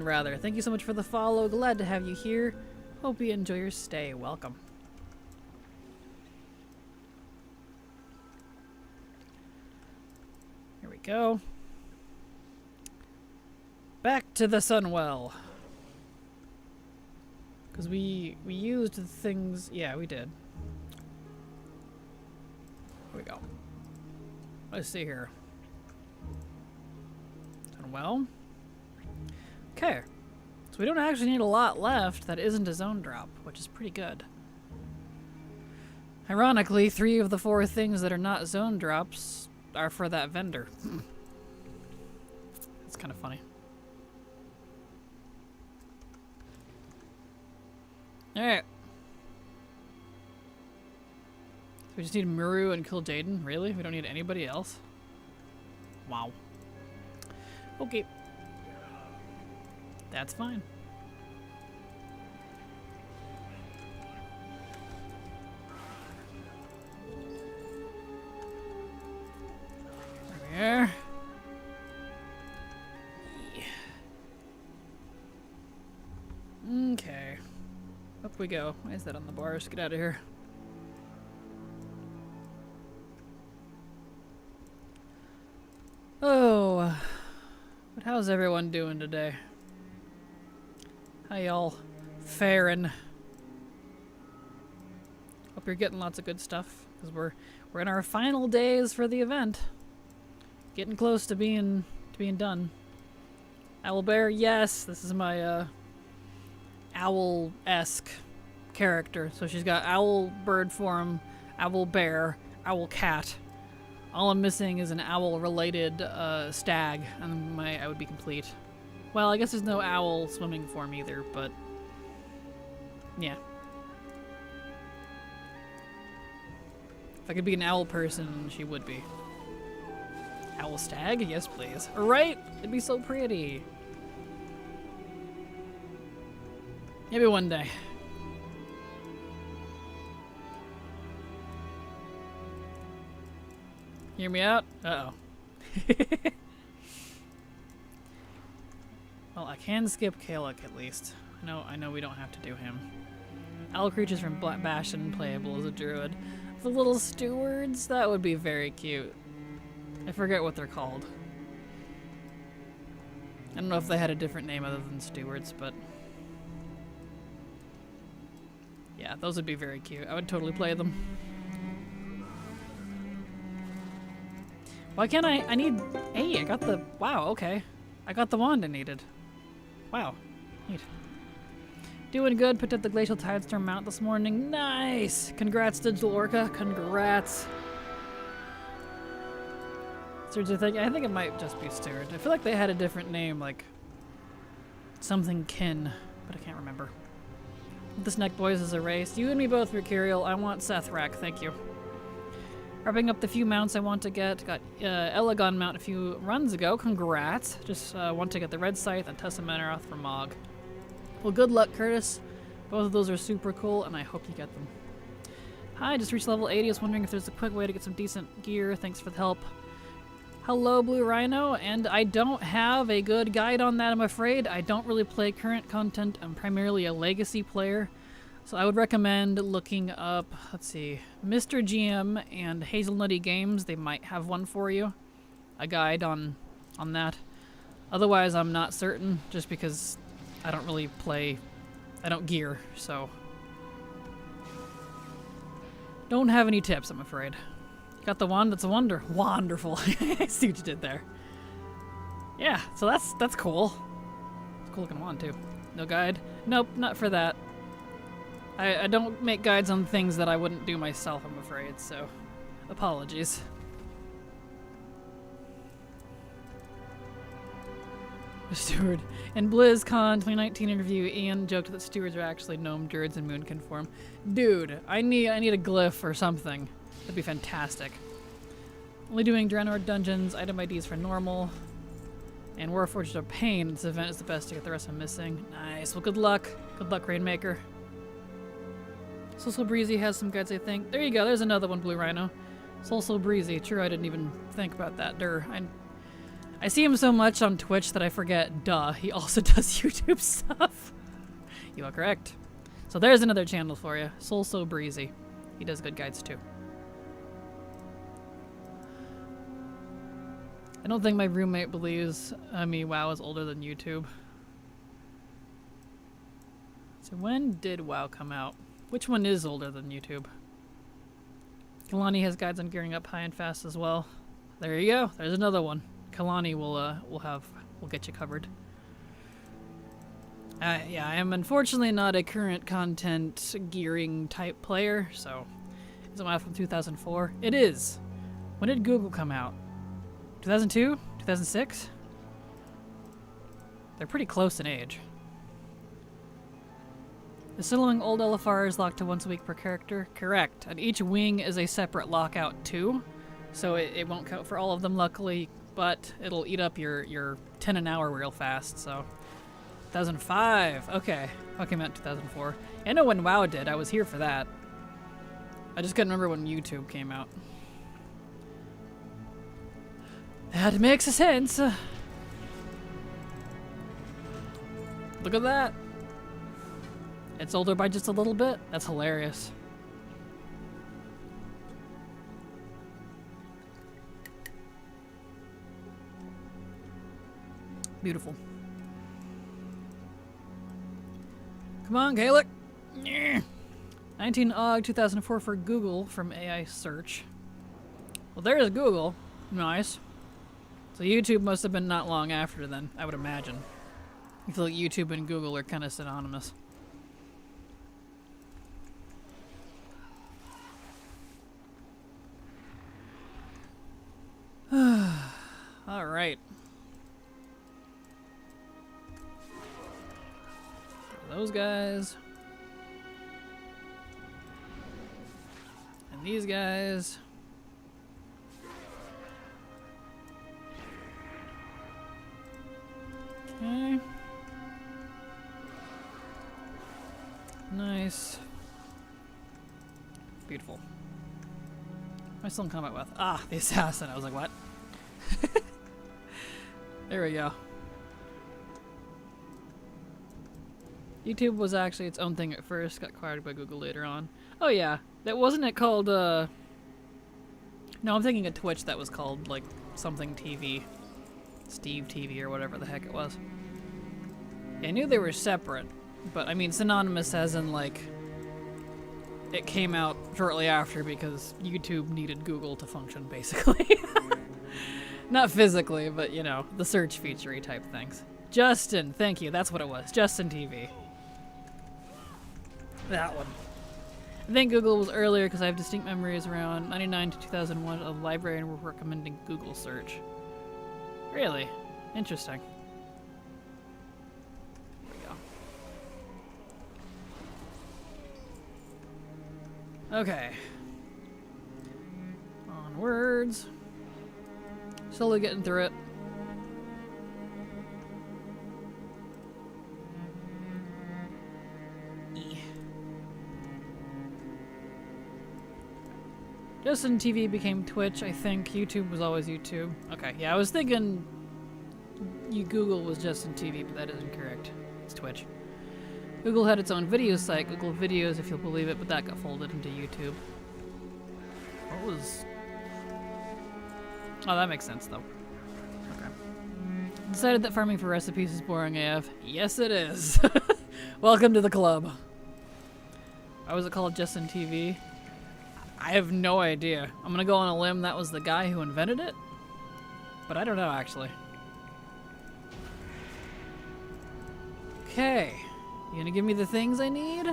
rather. Thank you so much for the follow. Glad to have you here. Hope you enjoy your stay. Welcome. Here we go. Back to the Sunwell. Because we used the things... Yeah, we did. Here we go. Let's see here. Sunwell. Okay. So we don't actually need a lot left that isn't a zone drop, which is pretty good. Ironically, 3 of the 4 things that are not zone drops are for that vendor. That's kind of funny. Alright. So we just need Muru and kill Jaden? Really? We don't need anybody else? Wow. Okay. That's fine. There. Okay. Up we go. Why is that on the bars? Get out of here. Oh. But how's everyone doing today? How y'all faring? Hope you're getting lots of good stuff, because we're in our final days for the event. Getting close to being done. Owlbear, yes, this is my owl-esque character. So she's got owl bird form, owl bear, owl cat. All I'm missing is an owl-related stag, and I would be complete. Well, I guess there's no owl swimming form either, but yeah. If I could be an owl person, she would be. Owl stag? Yes, please. Right? It'd be so pretty. Maybe one day. Hear me out? Uh-oh. Well, I can skip Kalek at least. No, I know we don't have to do him. Owl creatures from Bastion playable as a druid. The little stewards? That would be very cute. I forget what they're called. I don't know if they had a different name other than stewards, but... yeah, those would be very cute. I would totally play them. Why can't I need... Hey, I got the... Wow, okay. I got the wand I needed. Wow. Neat. Doing good. Picked up the Glacial Tidestorm mount this morning. Nice! Congrats, Digital Orca. Congrats. Stewards, I think it might just be Steward. I feel like they had a different name, like... something kin, but I can't remember. This neck, boys, is a race. You and me both, Mercurial. I want Sethrak, thank you. Wrapping up the few mounts I want to get. Got Elegon mount a few runs ago. Congrats. Just want to get the Red Scythe and Tessa Menaroth for Mog. Well, good luck, Curtis. Both of those are super cool, and I hope you get them. Hi, just reached level 80. I was wondering if there's a quick way to get some decent gear. Thanks for the help. Hello, Blue Rhino, and I don't have a good guide on that, I'm afraid. I don't really play current content. I'm primarily a legacy player. So I would recommend looking up, let's see, Mr. GM and Hazelnutty Games. They might have one for you. A guide on that. Otherwise, I'm not certain, just because I don't really play, I don't gear, so. Don't have any tips, I'm afraid. Got the wand, that's a wonder. Wonderful. I see what you did there. Yeah, so that's cool. It's a cool looking wand, too. No guide? Nope, not for that. I don't make guides on things that I wouldn't do myself, I'm afraid, so apologies. Steward. In BlizzCon 2019 interview, Ian joked that stewards are actually gnome druids in moonkin form. Dude, I need a glyph or something. That'd be fantastic. Only doing Draenor dungeons, item IDs for normal, and Warforged of Pain. This event is the best to get the rest I'm missing. Nice. Well, good luck. Good luck, Rainmaker. So Breezy has some guides, I think. There you go. There's another one, Blue Rhino. So Breezy. True, I didn't even think about that. I see him so much on Twitch that I forget, duh, he also does YouTube stuff. You are correct. So there's another channel for you. So Breezy. He does good guides too. I don't think my roommate believes WoW is older than YouTube. So when did WoW come out? Which one is older than YouTube? Kalani has guides on gearing up high and fast as well. There you go. There's another one. Kalani will get you covered. Yeah, I am unfortunately not a current content gearing type player, so is it WoW from 2004? It is. When did Google come out? 2002? 2006? They're pretty close in age. The soloing old LFR is locked to once a week per character. Correct. And each wing is a separate lockout too. So it won't count for all of them, luckily, but it'll eat up your 10 an hour real fast, so. 2005. Okay. I came out in 2004. I know when WoW did. I was here for that. I just couldn't remember when YouTube came out. That makes sense. Look at that. It's older by just a little bit? That's hilarious. Beautiful. Come on, Gaelic. 19 AUG 2004 for Google from AI search. Well, there's Google. Nice. So YouTube must have been not long after then, I would imagine. I feel like YouTube and Google are kind of synonymous. All right. Those guys. And these guys. Okay. Nice. Beautiful. Am I still in combat with? Ah, the assassin. I was like, what? There we go. YouTube was actually its own thing at first, got acquired by Google later on. Oh yeah, that wasn't it called, No, I'm thinking of Twitch that was called, like, something TV. Steve TV or whatever the heck it was. I knew they were separate, but I mean synonymous as in, like, it came out shortly after because YouTube needed Google to function, basically. Not physically, but, you know, the search feature-y type things. Justin, thank you, that's what it was. Justin TV. That one. I think Google was earlier because I have distinct memories around 99 to 2001 of librarian were recommending Google search. Really? Interesting. There we go. Okay. Onwards. Slowly getting through it. Justin TV became Twitch, I think. YouTube was always YouTube. Okay, yeah, I was thinking Google was Justin TV, but that isn't correct. It's Twitch. Google had its own video site, Google Videos, if you'll believe it, but that got folded into YouTube. What was... Oh, that makes sense, though. Okay. Decided that farming for recipes is boring AF. Yes, it is. Welcome to the club. Why was it called Justin TV? I have no idea. I'm gonna go on a limb that was the guy who invented it, but I don't know actually. Okay, you gonna give me the things I need?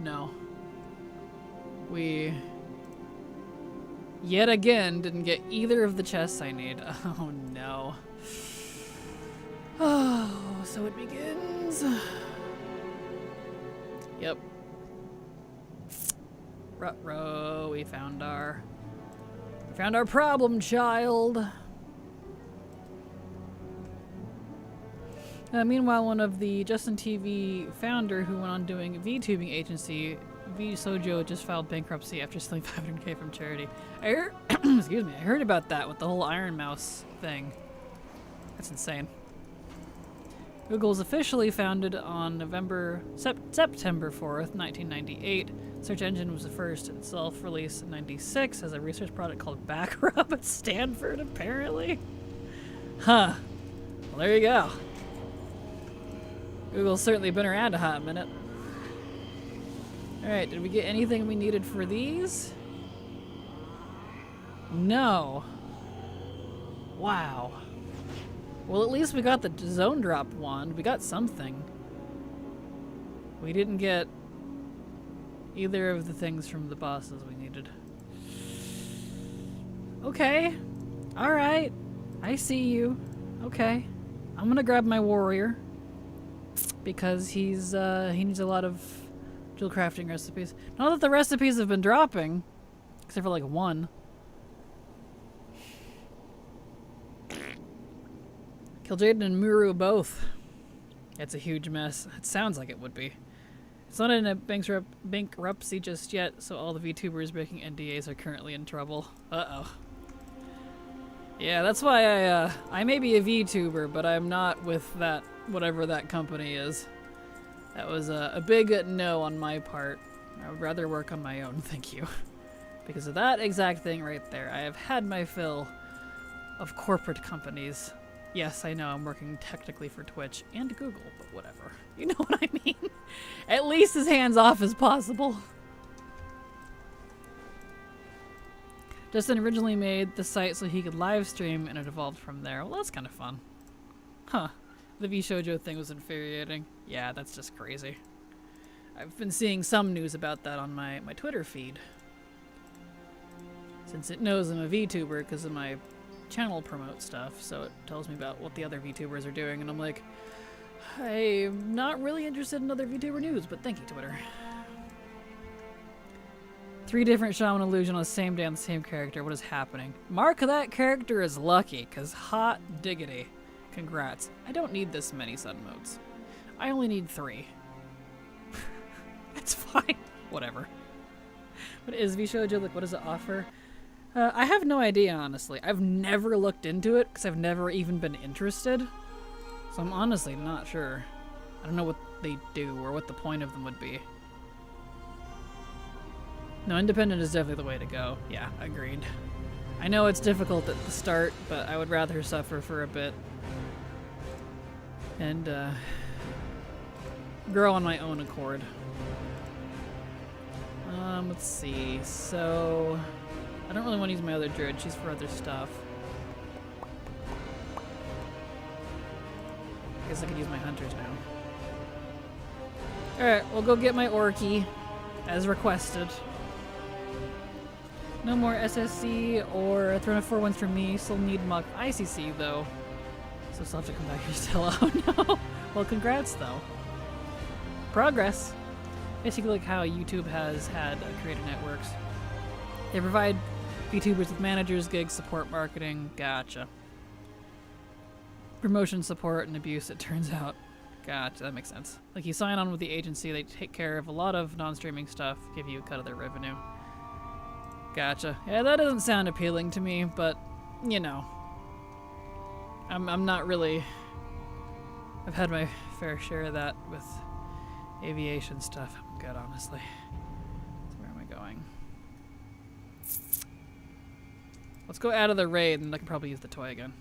no. We yet again didn't get either of the chests I need. Oh no. Oh, so it begins. Yep. Ruh-roh, we found our problem child. Meanwhile, one of the Justin TV founder who went on doing a VTubing agency, V Sojo, just filed bankruptcy after stealing $500K from charity. I heard, excuse me, I heard about that with the whole Iron Mouse thing. That's insane. Google was officially founded on September 4th, 1998. Search engine was the first itself, released in 96 as a research product called Backrub at Stanford, apparently. Huh. Well, there you go. Google's certainly been around a hot minute. Alright, did we get anything we needed for these? No. Wow. Well, at least we got the zone drop wand. We got something. We didn't get either of the things from the bosses we needed. Okay. Alright. I see you. Okay. I'm gonna grab my warrior. Because he needs a lot of dual crafting recipes. Not that the recipes have been dropping. Except for like one. Kill Jaden and Muru both. It's a huge mess. It sounds like it would be. It's not in a bankruptcy just yet, so all the VTubers breaking NDAs are currently in trouble. Uh-oh. Yeah, that's why I may be a VTuber, but I'm not with that, whatever that company is. That was a big no on my part. I would rather work on my own, thank you. Because of that exact thing right there. I have had my fill of corporate companies. Yes, I know I'm working technically for Twitch and Google, but whatever. You know what I mean? At least as hands-off as possible. Justin originally made the site so he could live stream, and it evolved from there. Well, that's kind of fun. Huh. The V-Shoujo thing was infuriating. Yeah, that's just crazy. I've been seeing some news about that on my Twitter feed. Since it knows I'm a VTuber because of my channel promote stuff, so it tells me about what the other VTubers are doing, and I'm like, I'm not really interested in other VTuber news, but thank you, Twitter. 3 different Shaman Illusion on the same day on the same character. What is happening? Mark that character as lucky, because hot diggity. Congrats. I don't need this many sun modes. I only need 3. That's fine. Whatever. What is V-Shoujo? Like, what does it offer? I have no idea, honestly. I've never looked into it, because I've never even been interested. So I'm honestly not sure. I don't know what they do, or what the point of them would be. No, independent is definitely the way to go. Yeah, agreed. I know it's difficult at the start, but I would rather suffer for a bit. And, grow on my own accord. Let's see. So, I don't really want to use my other druid. She's for other stuff. I guess I could use my hunters now. Alright, we'll go get my Orky, as requested. No more SSC or Throne of 4 ones from me. Still need Mach ICC though. So still have to come back here still. Oh no! Well, congrats though. Progress. Basically like how YouTube has had creator networks. They provide VTubers with managers, gigs, support, marketing. Gotcha. Promotion, support, and abuse, it turns out. Gotcha, that makes sense. Like you sign on with the agency, they take care of a lot of non-streaming stuff, give you a cut of their revenue. Gotcha. Yeah, that doesn't sound appealing to me, but, you know. I'm not really... I've had my fair share of that with aviation stuff. I'm good, honestly. So where am I going? Let's go out of the raid, and I can probably use the toy again.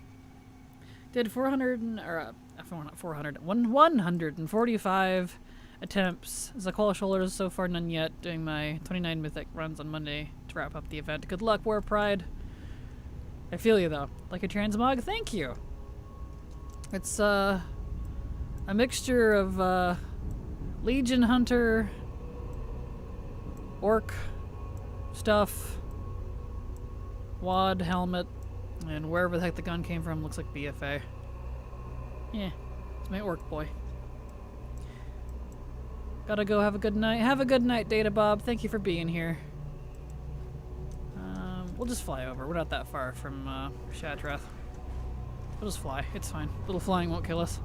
Did 145 attempts. Zaquala shoulders, so far none yet. Doing my 29 mythic runs on Monday to wrap up the event. Good luck, War Pride. I feel you though. Like a transmog? Thank you. It's a mixture of Legion Hunter orc stuff, wad, helmet, and wherever the heck the gun came from looks like BFA. Yeah, it's my orc boy. Gotta go have a good night. Have a good night, Data Bob. Thank you for being here. We'll just fly over. We're not that far from Shatrath. We'll just fly. It's fine. Little flying won't kill us.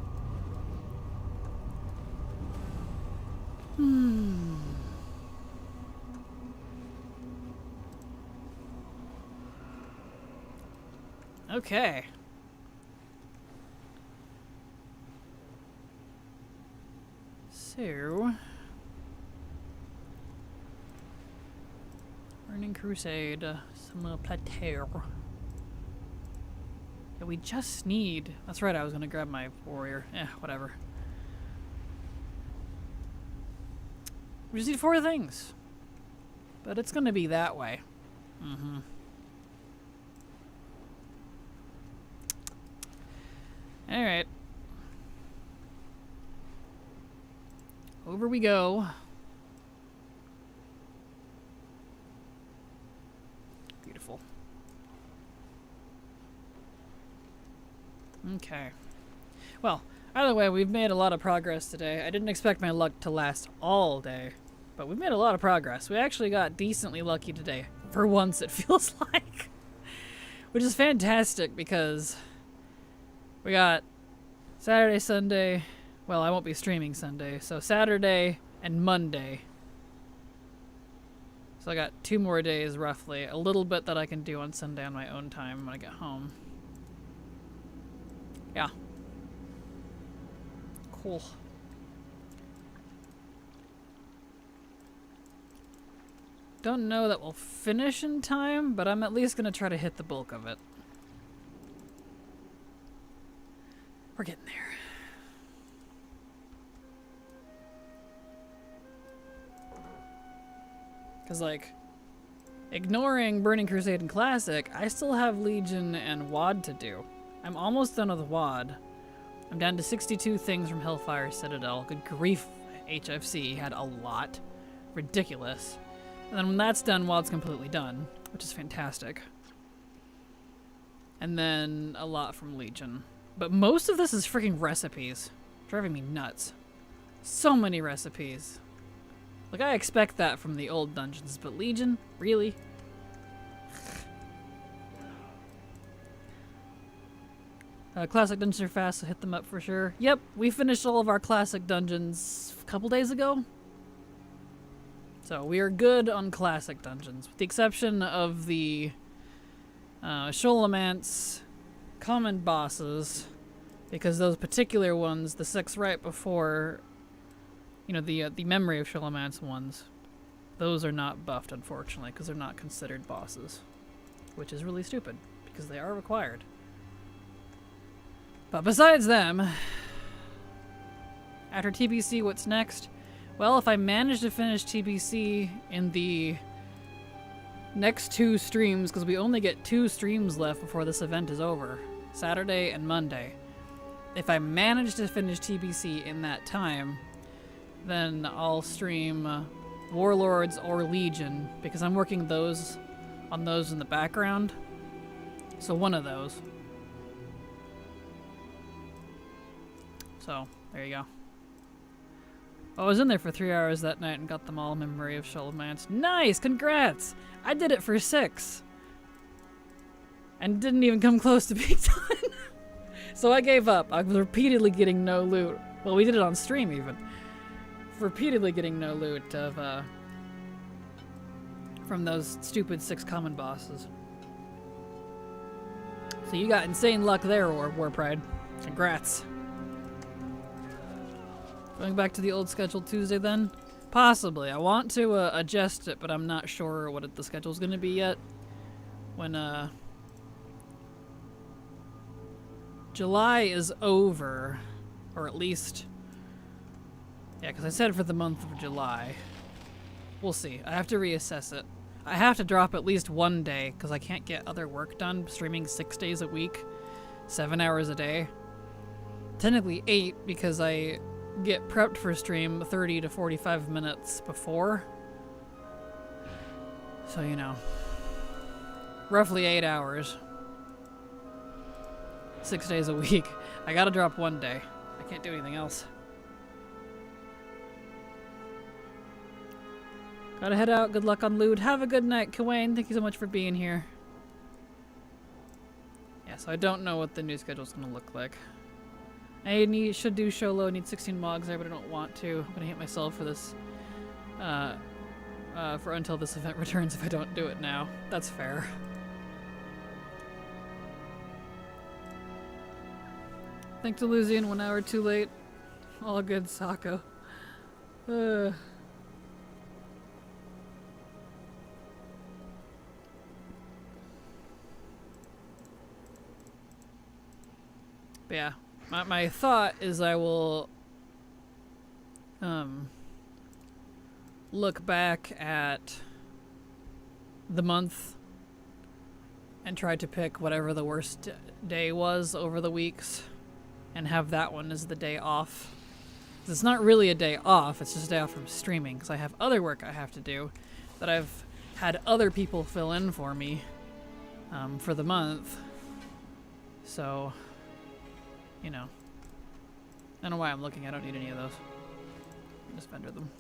Okay. So, Burning Crusade, Sunwell Plateau. Yeah, we just need. That's right. I was gonna grab my warrior. Whatever. We just need 4 things, but it's gonna be that way. All right. Over we go. Beautiful. Okay. Well, either way, we've made a lot of progress today. I didn't expect my luck to last all day, but we've made a lot of progress. We actually got decently lucky today. For once, it feels like. Which is fantastic because we got Saturday, Sunday. Well, I won't be streaming Sunday, so Saturday and Monday. So I got 2 more days, roughly. A little bit that I can do on Sunday on my own time when I get home. Yeah. Cool. Don't know that we'll finish in time, but I'm at least gonna try to hit the bulk of it. We're getting there. Because, like, ignoring Burning Crusade and Classic, I still have Legion and WAD to do. I'm almost done with WAD. I'm down to 62 things from Hellfire Citadel. Good grief, HFC had a lot. Ridiculous. And then when that's done, WAD's completely done, which is fantastic. And then a lot from Legion. But most of this is freaking recipes. Driving me nuts. So many recipes. Like, I expect that from the old dungeons, but Legion? Really? Classic dungeons are fast, so hit them up for sure. Yep, we finished all of our classic dungeons a couple days ago. So we are good on classic dungeons, with the exception of the Sholomance common bosses, because those particular ones, the 6 right before, you know, the Memory of Sholomance ones, those are not buffed, unfortunately, because they're not considered bosses, which is really stupid, because they are required. But besides them, after TBC, what's next? Well, if I manage to finish TBC in the next 2 streams, because we only get 2 streams left before this event is over, Saturday and Monday. If I manage to finish TBC in that time, then I'll stream Warlords or Legion, because I'm working on those in the background. So one of those. So, there you go. I was in there for 3 hours that night and got them all Memory of Sholomance. Nice! Congrats! I did it for 6. And didn't even come close to being done. So I gave up. I was repeatedly getting no loot. Well, we did it on stream even. Repeatedly getting no loot of, from those stupid 6 common bosses. So you got insane luck there, War Pride. Congrats. Going back to the old schedule Tuesday then? Possibly. I want to adjust it, but I'm not sure what the schedule's going to be yet. When July is over, or at least, yeah, because I said for the month of July. We'll see. I have to reassess it. I have to drop at least 1 day, because I can't get other work done streaming 6 days a week, 7 hours a day. Technically 8, because I get prepped for stream 30 to 45 minutes before. So, you know, roughly 8 hours. 6 days a week. I gotta drop one day. I can't do anything else. Gotta head out. Good luck on loot. Have a good night, Kawain. Thank you so much for being here. Yeah, so I don't know what the new schedule's gonna look like. I should do show low. I need 16 mogs there, but I don't want to. I'm gonna hate myself for this. For until this event returns if I don't do it now. That's fair. Thanks to Luzian, 1 hour too late. All good, Sako. But yeah, my thought is I will look back at the month and try to pick whatever the worst day was over the weeks and have that one as the day off. 'Cause it's not really a day off, it's just a day off from streaming because I have other work I have to do that I've had other people fill in for me for the month. So, you know. I don't know why I'm looking. I don't need any of those. Just vendor them.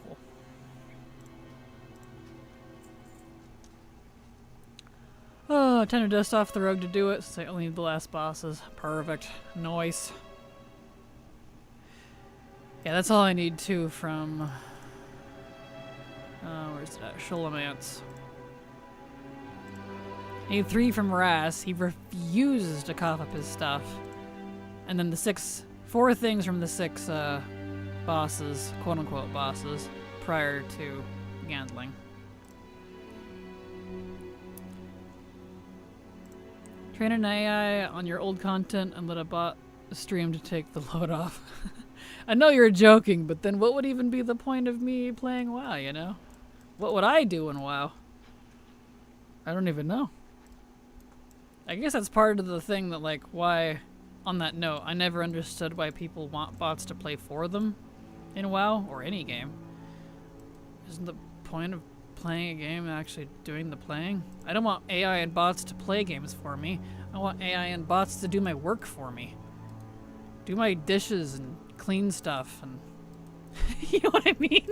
Cool. Oh, time to dust off the rug to do it since I only need the last bosses. Perfect. Nice. Yeah, that's all I need too from... where's that? Sholomance. I need 3 from Ras. He refuses to cough up his stuff. And then the 4 things from the 6 bosses, quote-unquote bosses, prior to Gandling. Train an AI on your old content and let a bot stream to take the load off. I know you're joking, but then what would even be the point of me playing WoW, you know? What would I do in WoW? I don't even know. I guess that's part of the thing that, like, why, on that note, I never understood why people want bots to play for them in WoW, or any game. Isn't the point of playing a game actually doing the playing? I don't want AI and bots to play games for me. I want AI and bots to do my work for me. Do my dishes and clean stuff and... you know what I mean?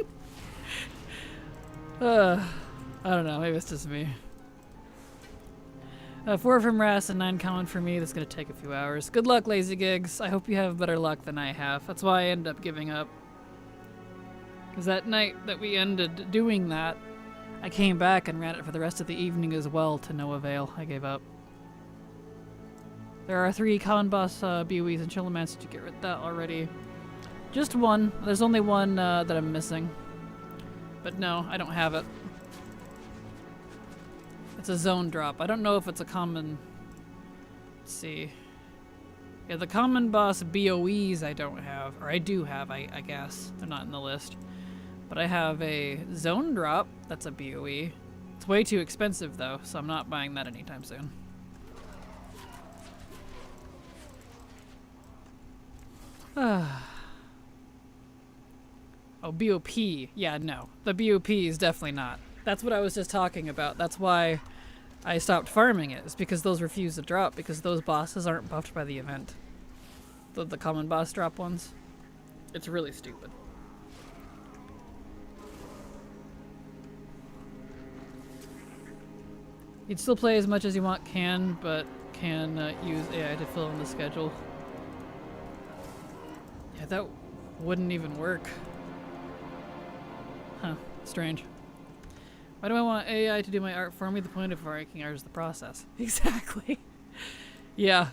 I don't know, maybe it's just me. 4 from Ras and 9 common for me. That's gonna take a few hours. Good luck, Lazy Gigs. I hope you have better luck than I have. That's why I ended up giving up. Because that night that we ended doing that, I came back and ran it for the rest of the evening as well to no avail. I gave up. There are 3 common boss BOEs and Chillamance. Did you get rid of that already? Just 1. There's only 1 that I'm missing. But no, I don't have it. It's a zone drop. I don't know if it's a common... Let's see. Yeah, the common boss BOEs I don't have. Or I do have, I guess. They're not in the list. But I have a zone drop. That's a BOE. It's way too expensive though, so I'm not buying that anytime soon. Oh, BOP. Yeah, no. The BOP is definitely not. That's what I was just talking about. That's why I stopped farming it. It's because those refuse to drop, because those bosses aren't buffed by the event. The common boss drop ones. It's really stupid. You'd still play as much as you want, but can use AI to fill in the schedule. Yeah, that wouldn't even work. Huh, strange. Why do I want AI to do my art for me? The point of making art is the process. Exactly. Yeah.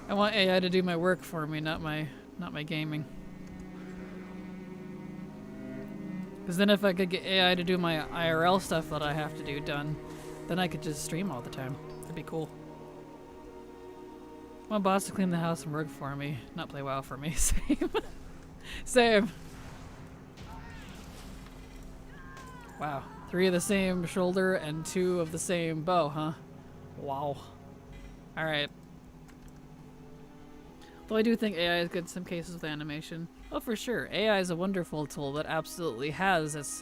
I want AI to do my work for me, not my gaming. Because then if I could get AI to do my IRL stuff that I have to do done, then I could just stream all the time. That'd be cool. I want bots to clean the house and work for me, not play WoW for me. Same. Same. Wow. 3 of the same shoulder and 2 of the same bow, huh? Wow. Alright. Though I do think AI is good in some cases with animation. Oh, for sure. AI is a wonderful tool that absolutely has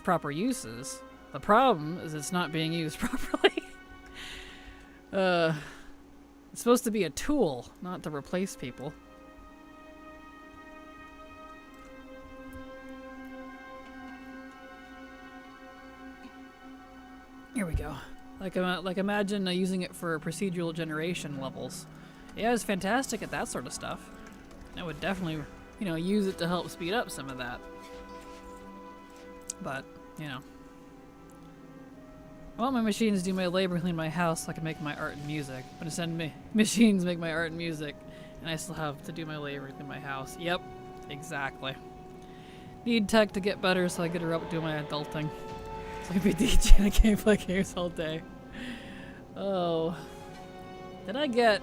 proper uses. The problem is it's not being used properly. It's supposed to be a tool, not to replace people. Here we go. Like imagine using it for procedural generation levels. AI is fantastic at that sort of stuff. I would definitely, use it to help speed up some of that. But, I want my machines to do my labor and clean my house so I can make my art and music. But instead machines make my art and music, and I still have to do my labor and clean my house. Yep, exactly. Need tech to get better so I get her up doing my adulting. So I can be DJ and I can't play games all day. Oh. Did I get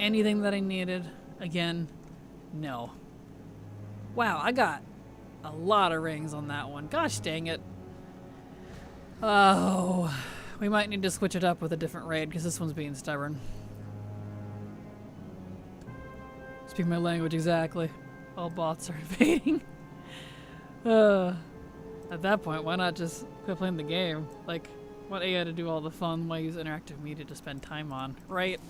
anything that I needed? Again, no. Wow, I got a lot of rings on that one. Gosh dang it. Oh. We might need to switch it up with a different raid because this one's being stubborn. Speak my language exactly. All bots are invading. At that point, why not just quit playing the game? Like, want AI to do all the fun, why use interactive media to spend time on, right?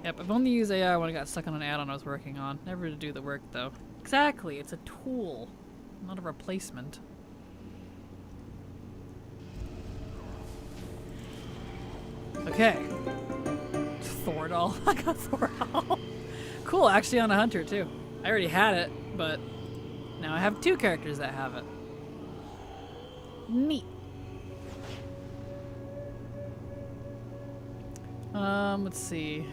Yep, I've only used AI when I got stuck on an add-on I was working on. Never to do the work, though. Exactly, it's a tool, not a replacement. Okay. Thordal. I got Thordal. Cool, actually on a hunter, too. I already had it, but now I have 2 characters that have it. Neat. Let's see.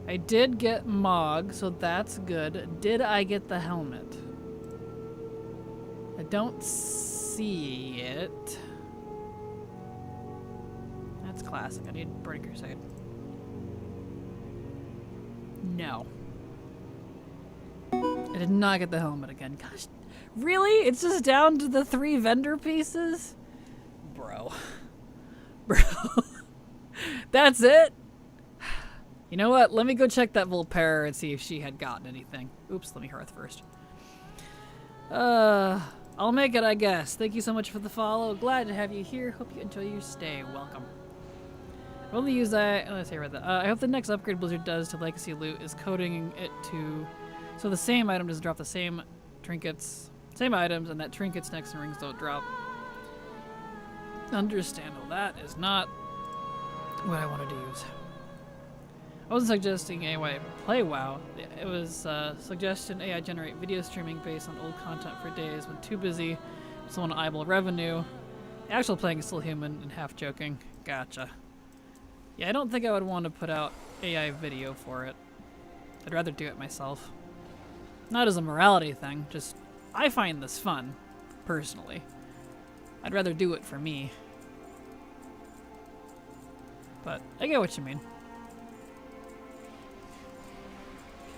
I did get Mog, so that's good. Did I get the helmet? I don't see it. That's classic. I need Burning Crusade. No. I did not get the helmet again. Gosh, really? It's just down to the 3 vendor pieces? Bro. Bro. That's it? You know what? Let me go check that Volpera and see if she had gotten anything. Oops, let me hearth first. I'll make it, I guess. Thank you so much for the follow. Glad to have you here. Hope you enjoy your stay. Welcome. I've only used that. Oh, I read that. I hope the next upgrade Blizzard does to Legacy Loot is coding it to so the same item doesn't drop the same trinkets, same items, and that trinkets, necks, and rings don't drop. Understandable. That is not what I wanted to use. I wasn't suggesting AI play WoW. It was suggestion AI generate video streaming based on old content for days when too busy, someone to eyeball revenue. The actual playing is still human and half joking. Gotcha. Yeah, I don't think I would want to put out AI video for it. I'd rather do it myself. Not as a morality thing, just I find this fun, personally. I'd rather do it for me. But I get what you mean.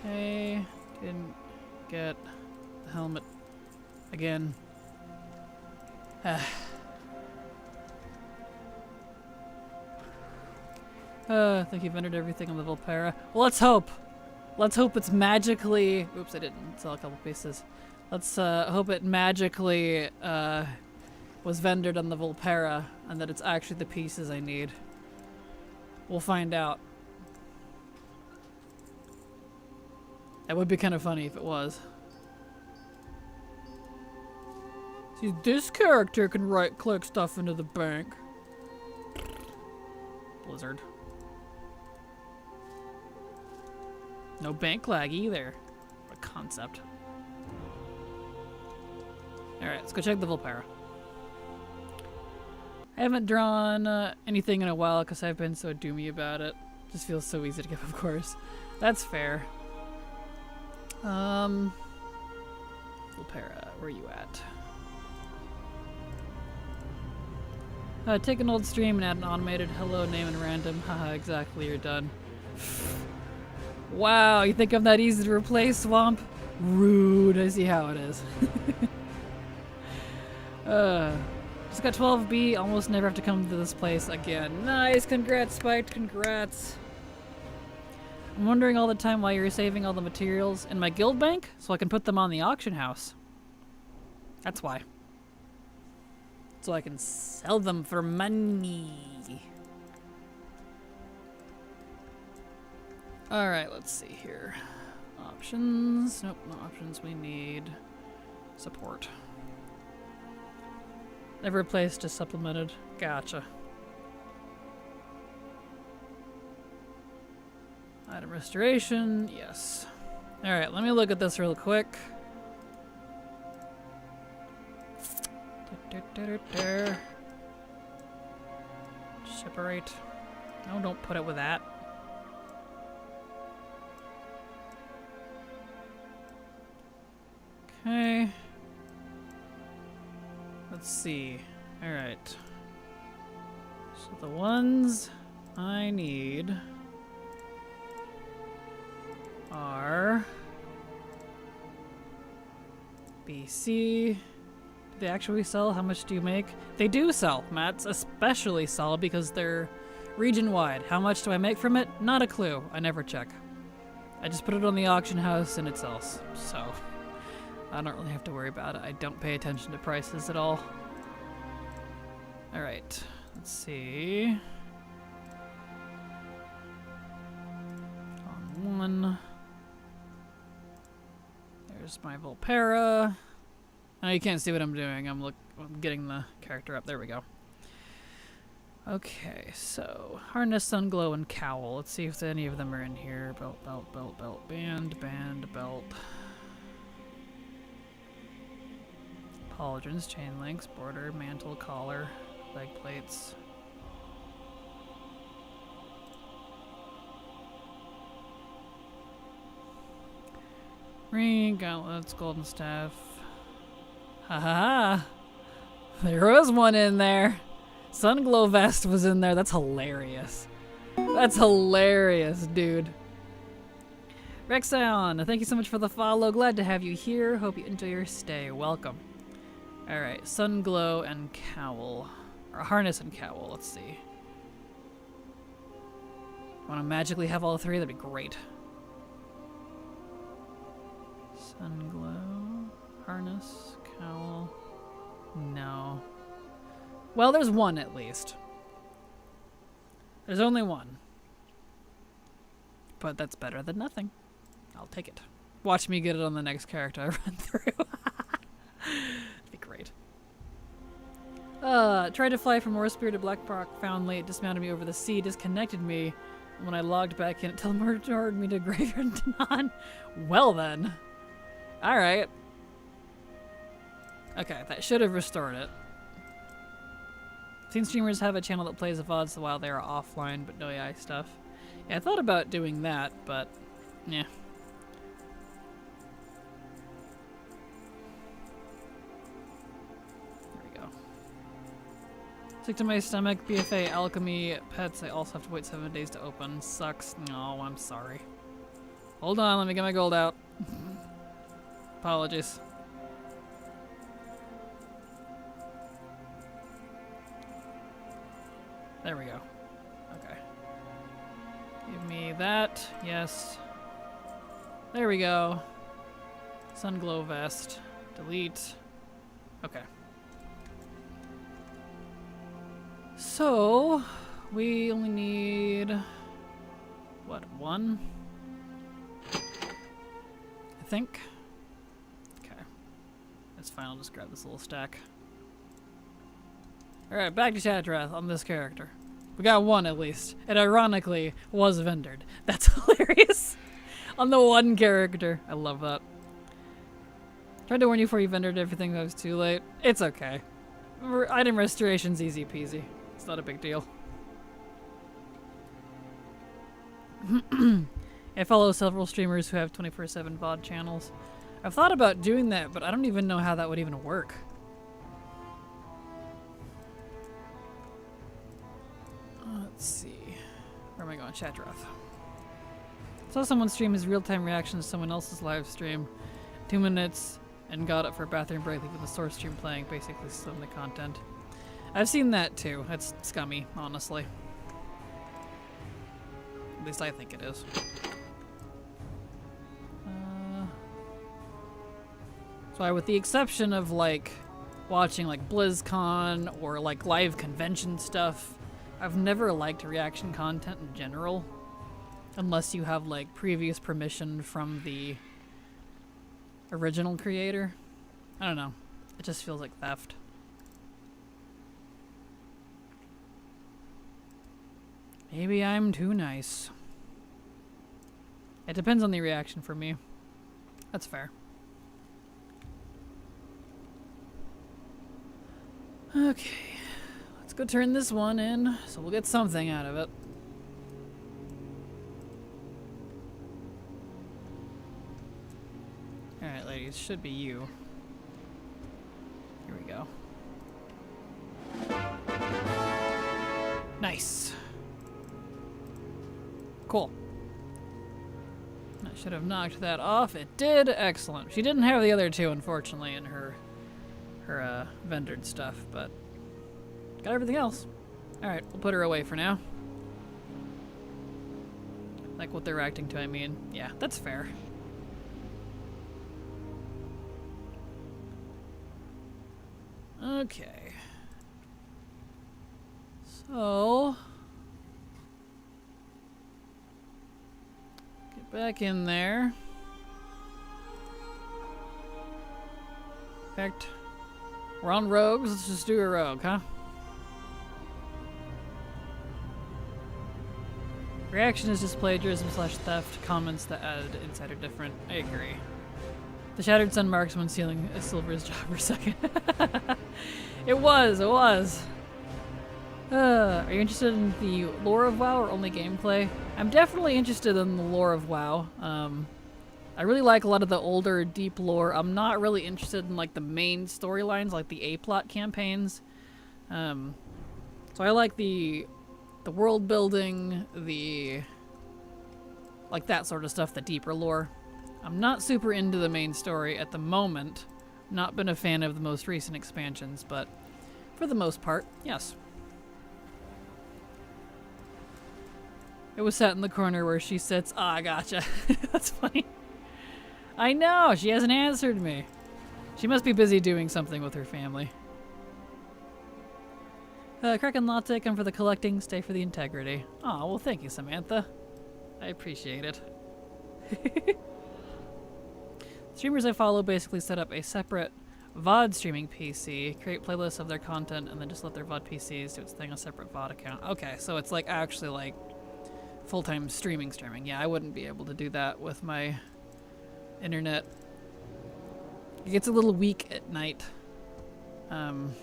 Okay, didn't get the helmet again. I think you've entered everything on the Volpera. Well, let's hope. Let's hope it's magically... Oops, I didn't sell a couple pieces. Let's hope it magically was vendored on the Volpera and that it's actually the pieces I need. We'll find out. That would be kind of funny if it was. See, this character can right-click stuff into the bank. Blizzard. No bank lag either. What a concept. Alright, let's go check the Volpera. I haven't drawn anything in a while because I've been so doomy about it. Just feels so easy to give, of course. That's fair. Volpera, where are you at? Take an old stream and add an automated hello name and random. Haha, exactly, you're done. Wow, you think I'm that easy to replace, Swamp? Rude, I see how it is. Just got 12B, almost never have to come to this place again. Nice, congrats, Spiked, congrats. I'm wondering all the time why you're saving all the materials in my guild bank so I can put them on the auction house. That's why. So I can sell them for money. Alright, let's see here. Options. Nope, no options. We need support. Never replaced, just supplemented. Gotcha. Item restoration, yes. Alright, let me look at this real quick. Separate. No, don't put it with that. Okay. Let's see. Alright. So the ones I need are BC. Do they actually sell? How much do you make? They do sell. Mats especially sell because they're region-wide. How much do I make from it? Not a clue. I never check. I just put it on the auction house and it sells. So I don't really have to worry about it. I don't pay attention to prices at all. Alright. Let's see. On one. There's my Volpera. Oh, you can't see what I'm doing. I'm getting the character up. There we go. Okay, so harness, sun glow, and cowl. Let's see if any of them are in here. Belt, belt, belt, belt, band, belt. Pauldrons, chain links, border, mantle, collar, leg plates. Ring, gauntlets, golden staff. Ha ha ha! There was one in there. Sunglow vest was in there. That's hilarious. That's hilarious, dude. Rexon, thank you so much for the follow. Glad to have you here. Hope you enjoy your stay. Welcome. Alright, Sunglow and cowl. Or harness and cowl, let's see. Want to magically have all three? That'd be great. Sunglow, harness, cowl. No. Well, there's one at least. There's only one. But that's better than nothing. I'll take it. Watch me get it on the next character I run through. That'd be great. Tried to fly from War Spirit to Blackrock, found late, dismounted me over the sea, disconnected me. When I logged back in, it teleported me to Graveyard Dawn. Well then. Alright. Okay, that should have restored it. I've seen streamers have a channel that plays VODs while they are offline, but no AI stuff. Yeah, I thought about doing that, but yeah. There we go. Sick to my stomach, BFA, alchemy, pets, I also have to wait 7 days to open. Sucks. No, I'm sorry. Hold on, let me get my gold out. Apologies. There we go. Okay. Give me that. Yes. There we go. Sunglow vest. Delete. Okay. So, we only need... what, one? I think. Okay. That's fine, I'll just grab this little stack. Alright, back to Shadrath on this character. We got one at least. It ironically was vendored. That's hilarious. On the one character. I love that. Tried to warn you before you vendored everything, that was too late. It's okay. Item restoration's easy peasy. It's not a big deal. I follow several streamers who have 24/7 VOD channels. I've thought about doing that, but I don't even know how that would even work. Let's see. Where am I going? Shadrath. Saw someone stream his real-time reaction to someone else's live stream. 2 minutes and got it for a bathroom break with the source stream playing, basically some the content. I've seen that too. That's scummy, honestly. At least I think it is. So with the exception of like watching like BlizzCon or like live convention stuff, I've never liked reaction content in general. Unless you have like previous permission from the original creator. I don't know. It just feels like theft. Maybe I'm too nice. It depends on the reaction for me. That's fair. Okay. Let's go turn this one in so we'll get something out of it. Alright, ladies. Should be you. Here we go. Nice. Cool. I should have knocked that off. It did. Excellent. She didn't have the other two, unfortunately, in her vendored stuff, but got everything else. Alright, we'll put her away for now. Like what they're reacting to, I mean. Yeah, that's fair. Okay. So... get back in there. In fact, we're on rogues. Let's just do a rogue, huh? Reaction is just plagiarism / theft. Comments that add insider different. I agree. The Shattered Sun marksman stealing a Silver's job for a second. It was. Are you interested in the lore of WoW or only gameplay? I'm definitely interested in the lore of WoW. I really like a lot of the older, deep lore. I'm not really interested in like the main storylines, like the A-plot campaigns. So I like the world building, like that sort of stuff, the deeper lore. I'm not super into the main story at the moment. Not been a fan of the most recent expansions, but for the most part, yes. It was sat in the corner where she sits. Ah, gotcha. That's funny. I know, she hasn't answered me. She must be busy doing something with her family. Kraken Latte, come for the collecting, stay for the integrity. Aw, well thank you, Samantha. I appreciate it. Streamers I follow basically set up a separate VOD streaming PC, create playlists of their content, and then just let their VOD PCs do its thing on a separate VOD account. Okay, so it's like actually like full-time streaming. Yeah, I wouldn't be able to do that with my internet. It gets a little weak at night. Because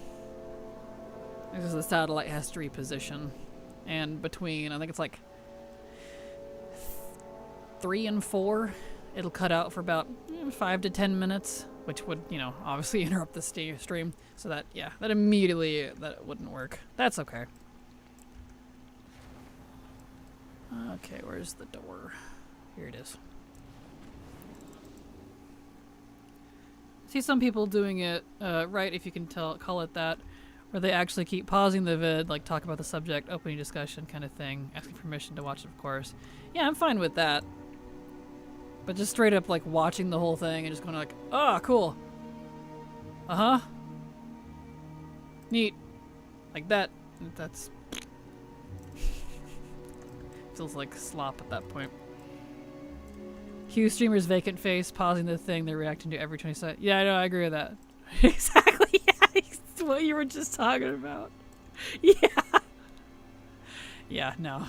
the satellite has to reposition. And between, I think it's like 3 and 4, it'll cut out for about 5 to 10 minutes, which would, you know, obviously interrupt the stream. So that, yeah, that immediately, that wouldn't work. That's okay. Okay, where's the door? Here it is. See some people doing it right, if you can call it that, where they actually keep pausing the vid, like talk about the subject, opening discussion kind of thing, asking permission to watch it, of course. Yeah, I'm fine with that. But just straight up like watching the whole thing and just going like, oh, cool. Uh-huh. Neat. Like that. That's... feels like slop at that point. Cue streamer's vacant face, pausing the thing they're reacting to every 20 seconds. Yeah, I know, I agree with that. Exactly, yeah, it's what you were just talking about. Yeah. Yeah, no.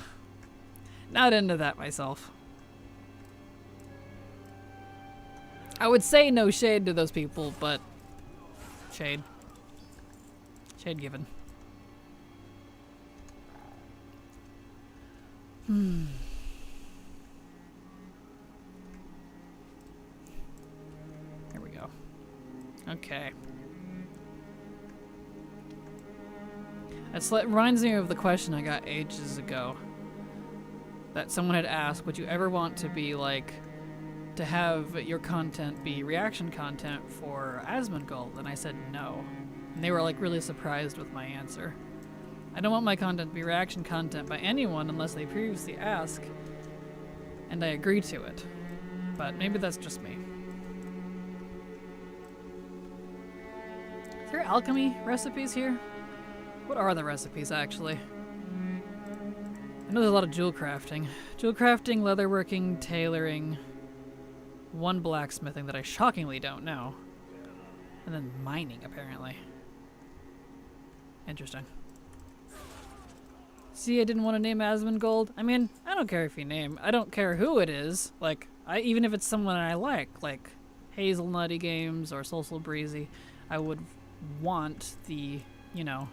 Not into that myself. I would say no shade to those people, but shade. Shade given. Hmm. Here we go. Okay. It reminds me of the question I got ages ago. That someone had asked, would you ever want to be like, to have your content be reaction content for Asmongold? And I said no. And they were like really surprised with my answer. I don't want my content to be reaction content by anyone unless they previously ask and I agree to it. But maybe that's just me. Is there alchemy recipes here? What are the recipes, actually? I know there's a lot of jewel crafting. Jewel crafting, leatherworking, tailoring, one blacksmithing that I shockingly don't know. And then mining, apparently. Interesting. See, I didn't want to name Asmongold. I mean, I don't care if you name. I don't care who it is. Like, even if it's someone I like Hazelnutty Games or Soulful Breezy, I would want the, you know,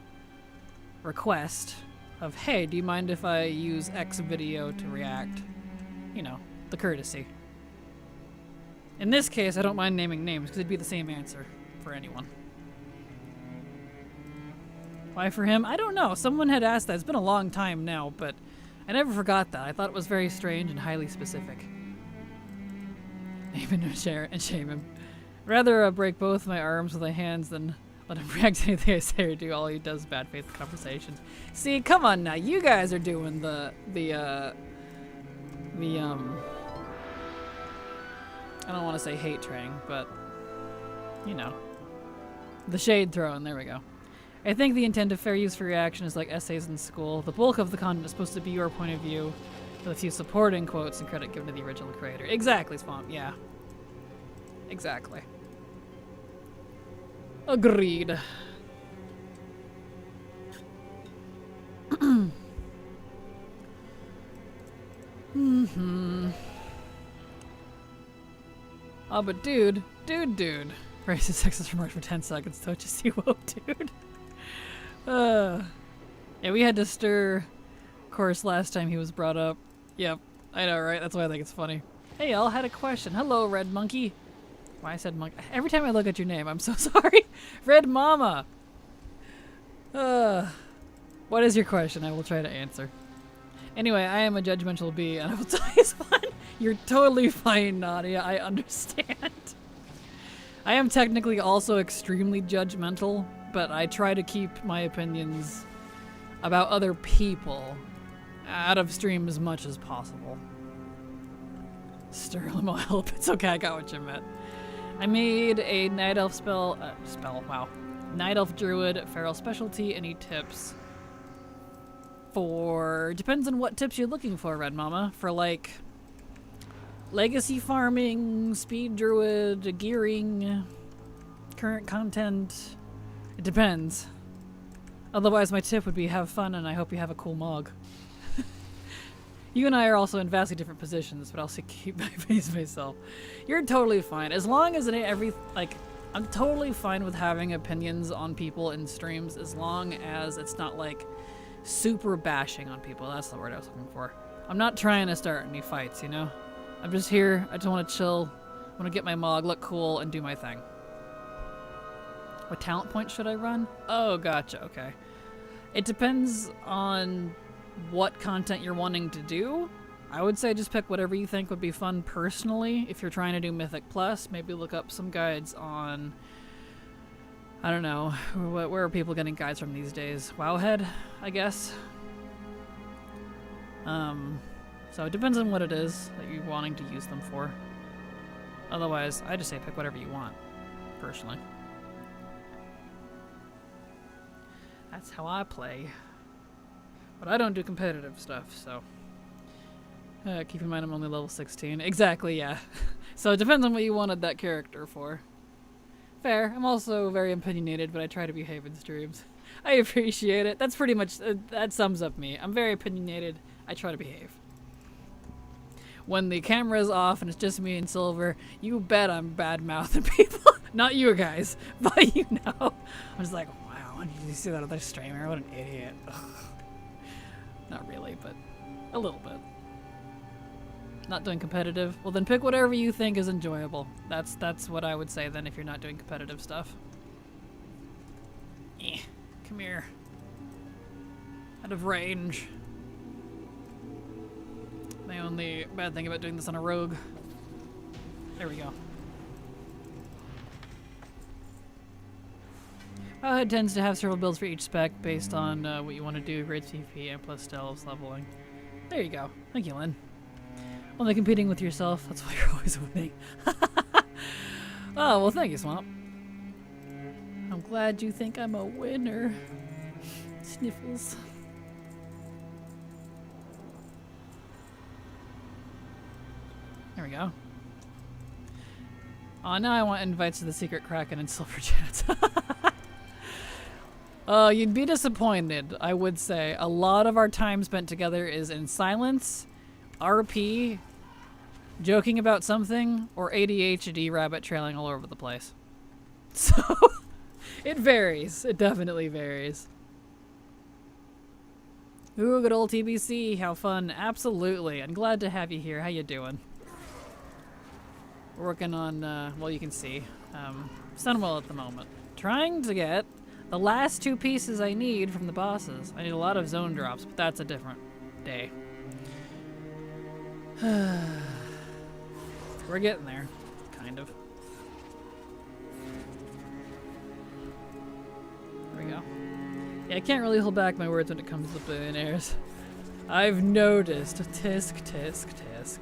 request of, hey, do you mind if I use X video to react? You know, the courtesy. In this case, I don't mind naming names because it'd be the same answer for anyone. Why for him? I don't know. Someone had asked that. It's been a long time now, but I never forgot that. I thought it was very strange and highly specific. Name him and shame him. Rather break both my arms with my hands than let him react to anything I say or do. All he does is bad faith conversations. See, come on now. You guys are doing the I don't want to say hate train, but you know, the shade throwing. There we go. I think the intent of fair use for reaction is like essays in school. The bulk of the content is supposed to be your point of view, with a few supporting quotes and credit given to the original creator. Exactly, Swamp. Yeah. Exactly. Agreed. Oh, but dude. Raise his sexist remarks for 10 seconds, don't you see? Whoa, dude. Yeah, we had to stir, of course, last time he was brought up. Yep, I know, right? That's why I think it's funny. Hey, I had a question. Hello, Red Monkey. Why I said monkey? Every time I look at your name, I'm so sorry. Red Mama. What is your question? I will try to answer. Anyway, I am a judgmental bee, and I will tell you it's fun. You're totally fine, Nadia. I understand. I am technically also extremely judgmental, but I try to keep my opinions about other people out of stream as much as possible. Sterling will help. It's okay, I got what you meant. I made a Night Elf wow. Night Elf Druid, Feral Specialty. Any tips? Depends on what tips you're looking for, Red Mama. For like, legacy farming, speed druid, gearing, current content. It depends. Otherwise, my tip would be have fun, and I hope you have a cool mog. You and I are also in vastly different positions, but I'll keep my face myself. You're totally fine. As long as I'm totally fine with having opinions on people in streams, as long as it's not like super bashing on people. That's the word I was looking for. I'm not trying to start any fights, you know? I'm just here. I just want to chill. I want to get my mog, look cool, and do my thing. What talent points should I run? Oh, gotcha. Okay. It depends on what content you're wanting to do. I would say just pick whatever you think would be fun personally. If you're trying to do Mythic Plus, maybe look up some guides on, I don't know, where are people getting guides from these days? Wowhead, I guess. So it depends on what it is that you're wanting to use them for. Otherwise, I just say pick whatever you want, personally. That's how I play. But I don't do competitive stuff, so... keep in mind I'm only level 16. Exactly, yeah. So it depends on what you wanted that character for. Fair. I'm also very opinionated, but I try to behave in streams. I appreciate it. That's pretty much... that sums up me. I'm very opinionated. I try to behave. When the camera's off and it's just me and Silver, you bet I'm bad-mouthing people. Not you guys, but you know. I'm just like, wow, did you see that other streamer? What an idiot. Ugh. Not really, but a little bit. Not doing competitive? Well, then pick whatever you think is enjoyable. That's what I would say then if you're not doing competitive stuff. Come here. Out of range. The only bad thing about doing this on a rogue. There we go. It tends to have several builds for each spec based on what you want to do, grade CP, and plus delves, leveling. There you go. Thank you, Lynn. Only competing with yourself, that's why you're always winning. Oh, well thank you, Swamp. I'm I'm glad you think I'm a winner. Sniffles. There we go. Oh, now I want invites to the secret Kraken and silver chats. You'd be disappointed, I would say. A lot of our time spent together is in silence, RP, joking about something, or ADHD rabbit trailing all over the place. So, it varies. It definitely varies. Ooh, good old TBC. How fun. Absolutely. I'm glad to have you here. How you doing? We're working on, well, you can see, Sunwell at the moment. Trying to get the last 2 pieces I need from the bosses. I need a lot of zone drops, but that's a different day. We're getting there. Kind of. There we go. Yeah, I can't really hold back my words when it comes to billionaires. I've noticed. Tisk, tisk, tisk.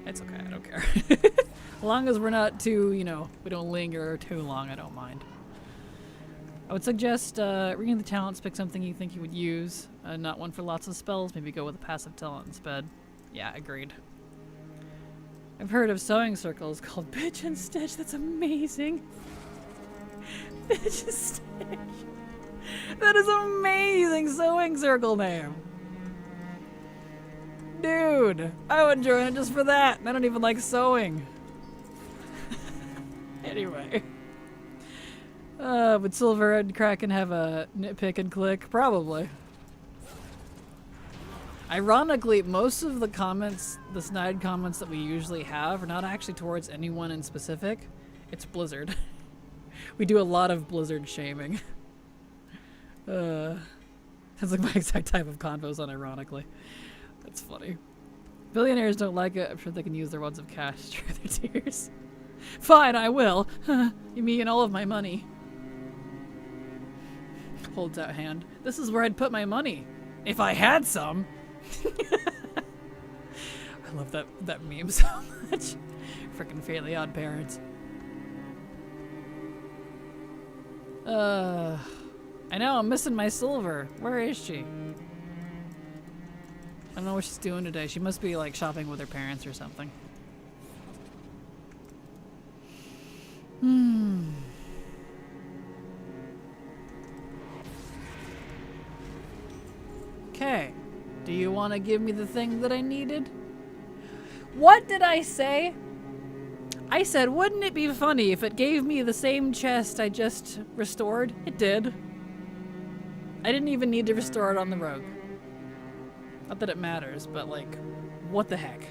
It's okay, I don't care. As long as we're not too, you know, we don't linger too long, I don't mind. I would suggest reading the talents, pick something you think you would use. Not one for lots of spells, maybe go with a passive talent instead. Yeah, agreed. I've heard of sewing circles called Bitch and Stitch. That's amazing. Bitch and Stitch. That is amazing sewing circle name. Dude, I would join it just for that. I don't even like sewing. Anyway. Would Silver and Kraken have a nitpick and click? Probably. Ironically, most of the comments, the snide comments that we usually have are not actually towards anyone in specific. It's Blizzard. We do a lot of Blizzard shaming. Sounds like my exact type of convos, unironically. That's funny. Billionaires don't like it. I'm sure they can use their wads of cash to dry their tears. Fine, I will. You mean all of my money. Holds out hand. This is where I'd put my money. If I had some. I love that meme so much. Frickin' Fairly Odd Parents. I know, I'm missing my Silver. Where is she? I don't know what she's doing today. She must be like shopping with her parents or something. Okay. Do you want to give me the thing that I needed? What did I say? I said, wouldn't it be funny if it gave me the same chest I just restored? It did. I didn't even need to restore it on the rogue. Not that it matters, but like, what the heck?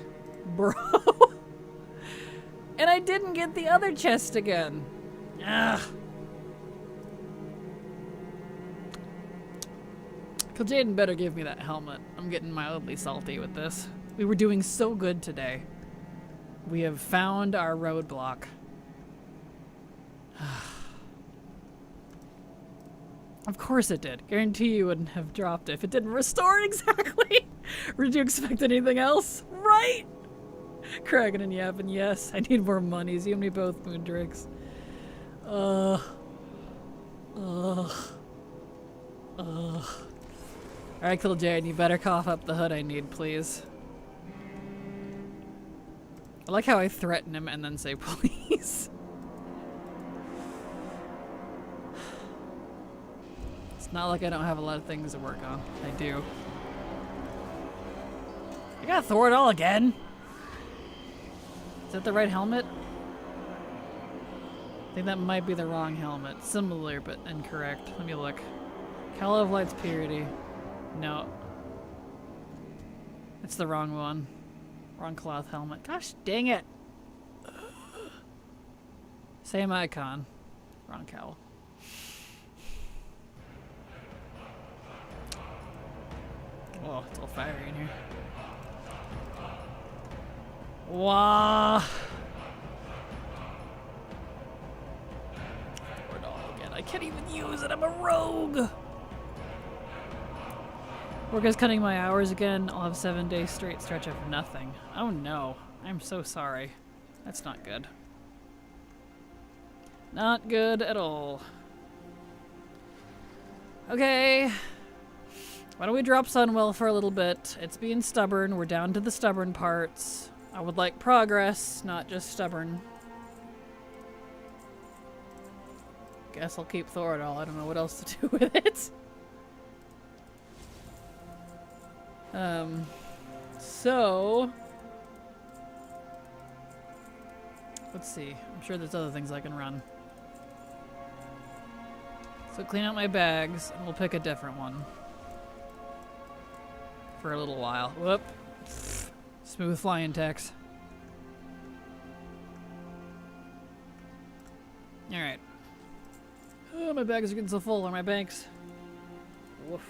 Bro. And I didn't get the other chest again. Ugh. Jaden better give me that helmet. I'm getting mildly salty with this. We were doing so good today. We have found our roadblock. Of course it did. Guarantee you wouldn't have dropped it if it didn't restore it exactly. Would you expect anything else? Right? Kraken and Yap, and yes, I need more monies. You and me both, Moondrix. Alright, Kill Jade, you better cough up the hood I need, please. I like how I threaten him and then say please. It's not like I don't have a lot of things to work on. I do. I gotta throw it all again. Is that the right helmet? I think that might be the wrong helmet. Similar, but incorrect. Let me look. Call of Light's Purity. No. It's the wrong one. Wrong cloth helmet. Gosh dang it! Same icon. Wrong cowl. Oh, it's all fiery in here. Wah! Throw it all again. I can't even use it. I'm a rogue! Work is cutting my hours again. I'll have 7 days straight stretch of nothing. Oh no. I'm so sorry. That's not good. Not good at all. Okay. Why don't we drop Sunwell for a little bit? It's being stubborn. We're down to the stubborn parts. I would like progress, not just stubborn. Guess I'll keep Thoradol. I don't know what else to do with it. So... let's see. I'm sure there's other things I can run. So clean out my bags, and we'll pick a different one. For a little while. Whoop. Smooth flying text. Alright. Oh, my bags are getting so full. Are my banks? Woof.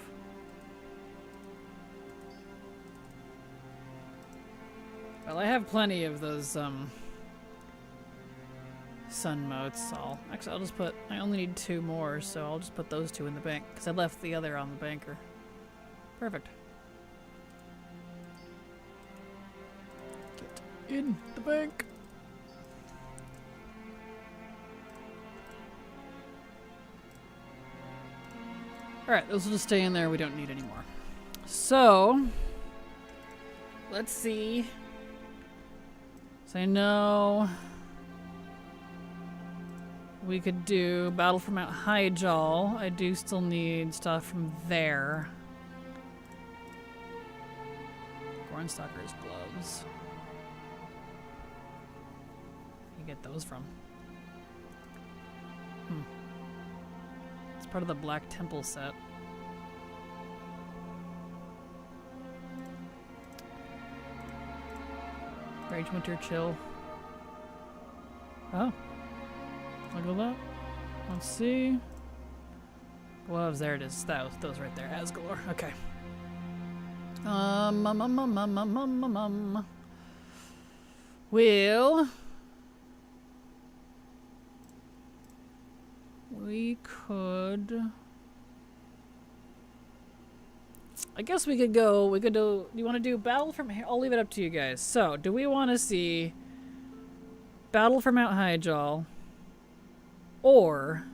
Well, I have plenty of those, sun motes. Actually, I'll just put... I only need 2 more, so I'll just put those 2 in the bank, because I left the other on the banker. Perfect. Get in the bank. Alright, those will just stay in there. We don't need any more. So, let's see. So I know we could do Battle for Mount Highjaw. I do still need stuff from there. Gornstalker's gloves. Where you get those from? It's part of the Black Temple set. Rage Winter Chill. Oh. Look at that. Let's see. Gloves, there it is. Those right there. Asgalore. Okay. Well, we could... I guess we could go, do you want to do Battle from here? I'll leave it up to you guys. So, do we want to see Battle for Mount Highjaw, or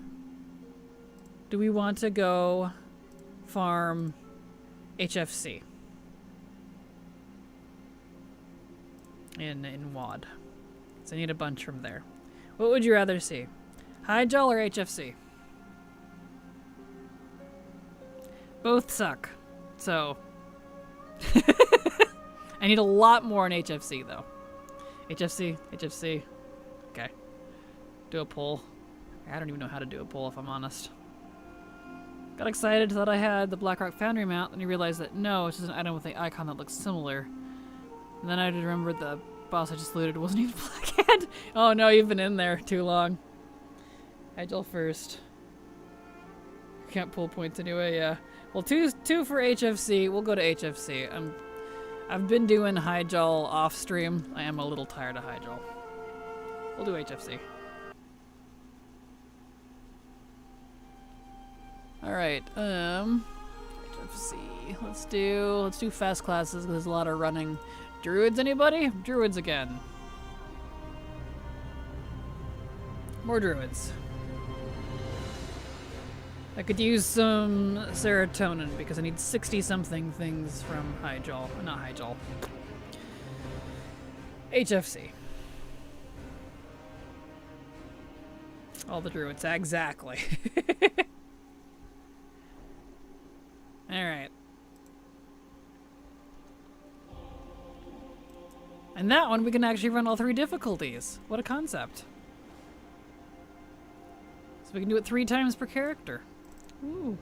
do we want to go farm HFC in WAD? So I need a bunch from there. What would you rather see? Highjaw or HFC? Both suck. So, I need a lot more in HFC though. HFC. Okay. Do a poll. I don't even know how to do a poll if I'm honest. Got excited, thought I had the Blackrock Foundry mount, then you realized that no, it's just an item with an icon that looks similar. And then I remembered the boss I just looted wasn't even Blackhand. Oh no, you've been in there too long. Agile first. Can't pull points anyway, yeah. Well, two for HFC. We'll go to HFC. I've been doing Highjaw off stream. I am a little tired of Highjaw. We'll do HFC. All right. HFC. Let's do fast classes. There's a lot of running. Druids, anybody? Druids again. More druids. I could use some serotonin because I need 60-something things from Highjaw. Not Highjaw. HFC. All the druids. Exactly. Alright. And that one we can actually run all 3 difficulties. What a concept. So we can do it 3 times per character. Ooh.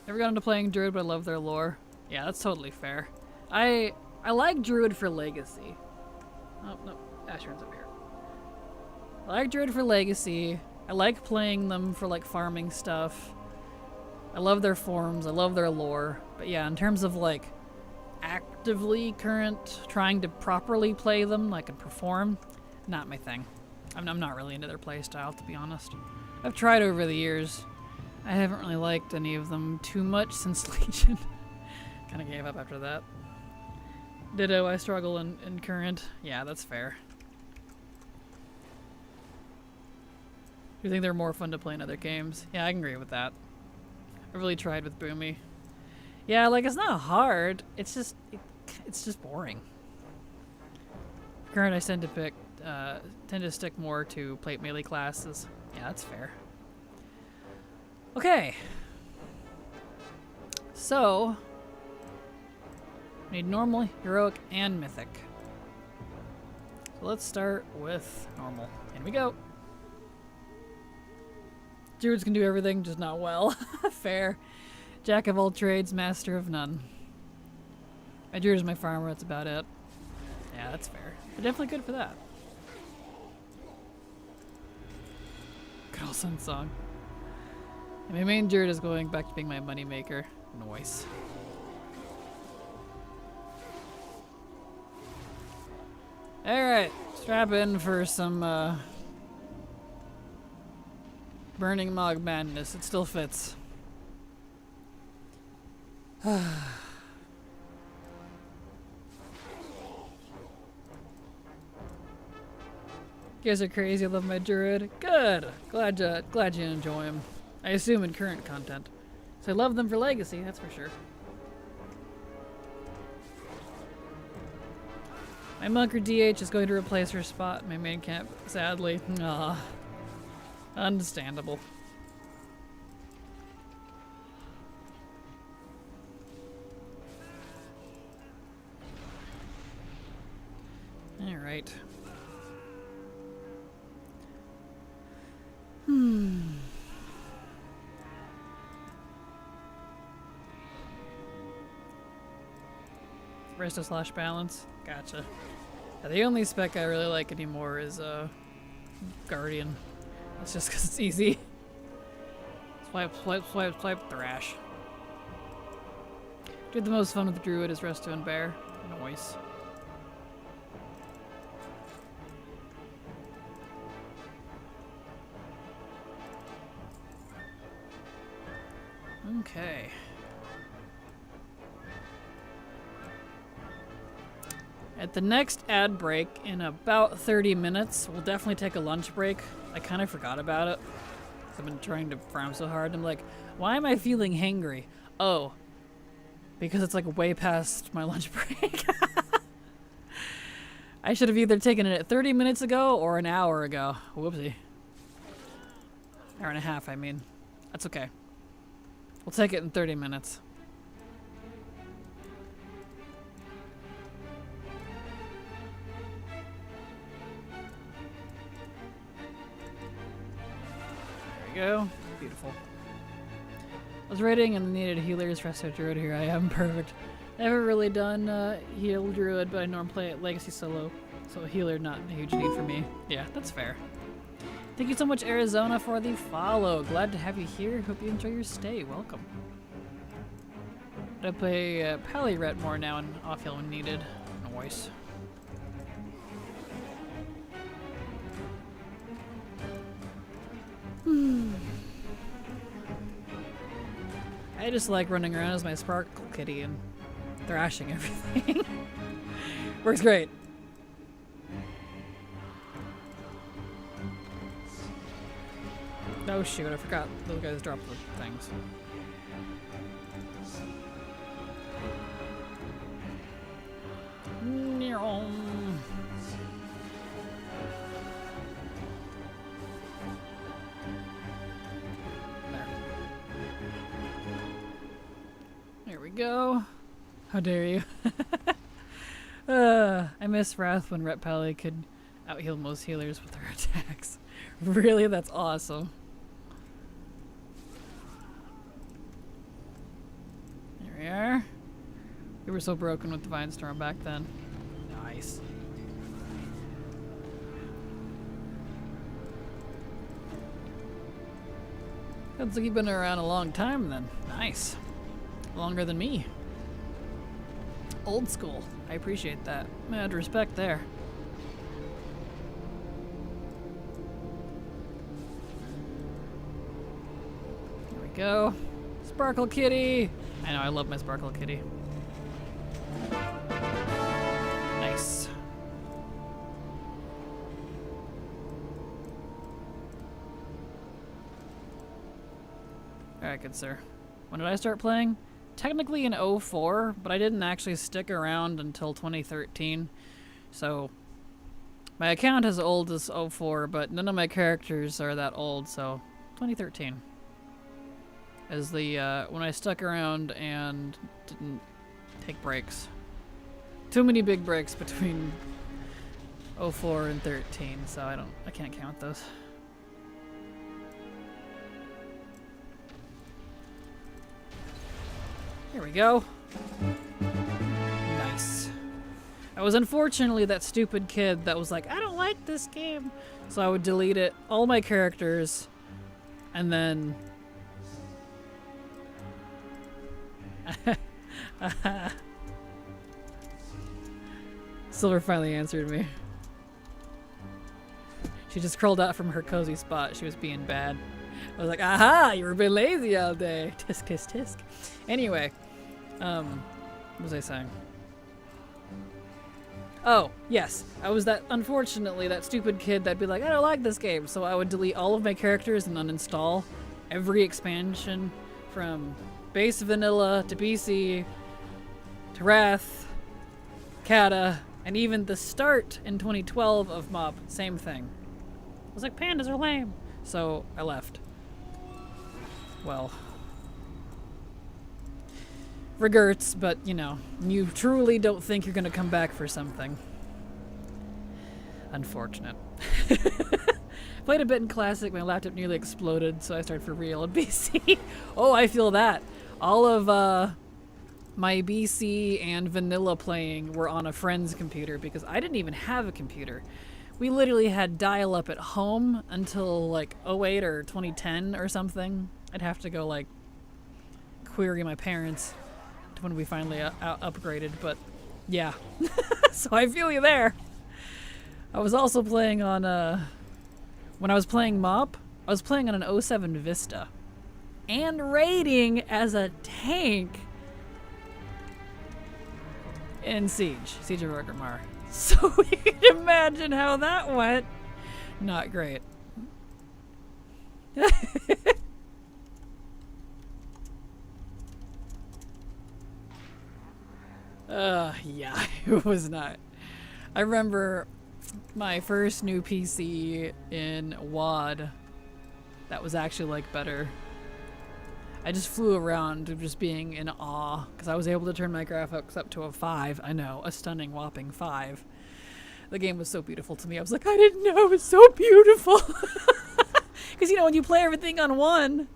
Never got into playing Druid, but I love their lore. Yeah, that's totally fair. I like Druid for Legacy. Oh, no. Asheron's up here. I like Druid for Legacy. I like playing them for, like, farming stuff. I love their forms. I love their lore. But yeah, in terms of, like, actively trying to properly play them, like, and perform, not my thing. I'm not really into their playstyle, to be honest. I've tried over the years. I haven't really liked any of them too much since Legion. Kind of gave up after that. Ditto, I struggle in current. Yeah, that's fair. Do you think they're more fun to play in other games? Yeah, I can agree with that. I really tried with Boomy. Yeah, like it's not hard. It's just boring. Current, I tend to stick more to plate melee classes. Yeah, that's fair. Okay. So, we need normal, heroic, and mythic. So let's start with normal. In we go. Druids can do everything, just not well. Fair. Jack of all trades, master of none. My druid is my farmer, that's about it. Yeah, that's fair. But definitely good for that. Good old Sun Song. And my main druid is going back to being my moneymaker. Nice. Alright, strap in for some Burning Mog madness. It still fits. You guys are crazy. I love my druid. Good. Glad you enjoy him. I assume in current content. So I love them for legacy, that's for sure. My Monker DH is going to replace her spot in my main camp, sadly. Aww. Understandable. Alright. Resto slash balance. Gotcha. Yeah, the only spec I really like anymore is Guardian. It's just because it's easy. Swipe, swipe, swipe, swipe, thrash. Dude, the most fun with the druid is Resto and Bear. Nice. Okay. At the next ad break, in about 30 minutes, we'll definitely take a lunch break. I kind of forgot about it. I've been trying to farm so hard. I'm like, why am I feeling hangry? Oh, because it's like way past my lunch break. I should have either taken it 30 minutes ago or an hour ago. Whoopsie. Hour and a half, I mean. That's okay. We'll take it in 30 minutes. Go. Beautiful. I was raiding and needed healers, Resto Druid. Here I am. Perfect. Never really done heal Druid, but I normally play it Legacy solo, so a healer not a huge need for me. Yeah, that's fair. Thank you so much, Arizona, for the follow. Glad to have you here. Hope you enjoy your stay. Welcome. I play Pally-Ret more now and off-heal when needed. Nice. I just like running around as my Sparkle Kitty and thrashing everything. Works great. Oh shoot, I forgot those guys dropped the things. There we go. How dare you? I miss Wrath when Ret Pally could out-heal most healers with her attacks. Really? That's awesome. There we are. We were so broken with Divine Storm back then. Nice. Looks like you've been around a long time then. Nice. Longer than me. Old school. I appreciate that. Mad respect there. There we go. Sparkle Kitty! I know, I love my Sparkle Kitty. Alright, good sir. When did I start playing? Technically in 04, but I didn't actually stick around until 2013. So, my account is old as 04, but none of my characters are that old, so 2013 is the when I stuck around and didn't take breaks. Too many big breaks between 04 and 13, so I can't count those. Here we go. Nice. I was unfortunately that stupid kid that was like, I don't like this game. So I would delete it, all my characters, and then... Silver finally answered me. She just crawled out from her cozy spot. She was being bad. I was like, aha, you were being lazy all day. Tisk, tisk, tisk. Anyway, what was I saying? Oh, yes. I was unfortunately, that stupid kid that'd be like, I don't like this game. So I would delete all of my characters and uninstall every expansion from base vanilla to BC to Wrath, Kata, and even the start in 2012 of Mob. Same thing. I was like, pandas are lame. So I left. Well, regrets, but you know, you truly don't think you're gonna come back for something. Unfortunate. Played a bit in Classic, my laptop nearly exploded, so I started for real in BC. Oh, I feel that. All of my BC and vanilla playing were on a friend's computer because I didn't even have a computer. We literally had dial-up at home until like 08 or 2010 or something. I'd have to go like query my parents to when we finally upgraded, but yeah. So I feel you there. I was also playing on when I was playing Mop, I was playing on an 07 Vista and raiding as a tank in Siege of Orgrimmar. So you can imagine how that went. Not great. Yeah, it was not. I remember my first new PC in WoD that was actually like better. I just flew around just being in awe because I was able to turn my graphics up to a 5. I know, a stunning whopping 5. The game was so beautiful to me. I was like, I didn't know it was so beautiful. Because you know, when you play everything on 1,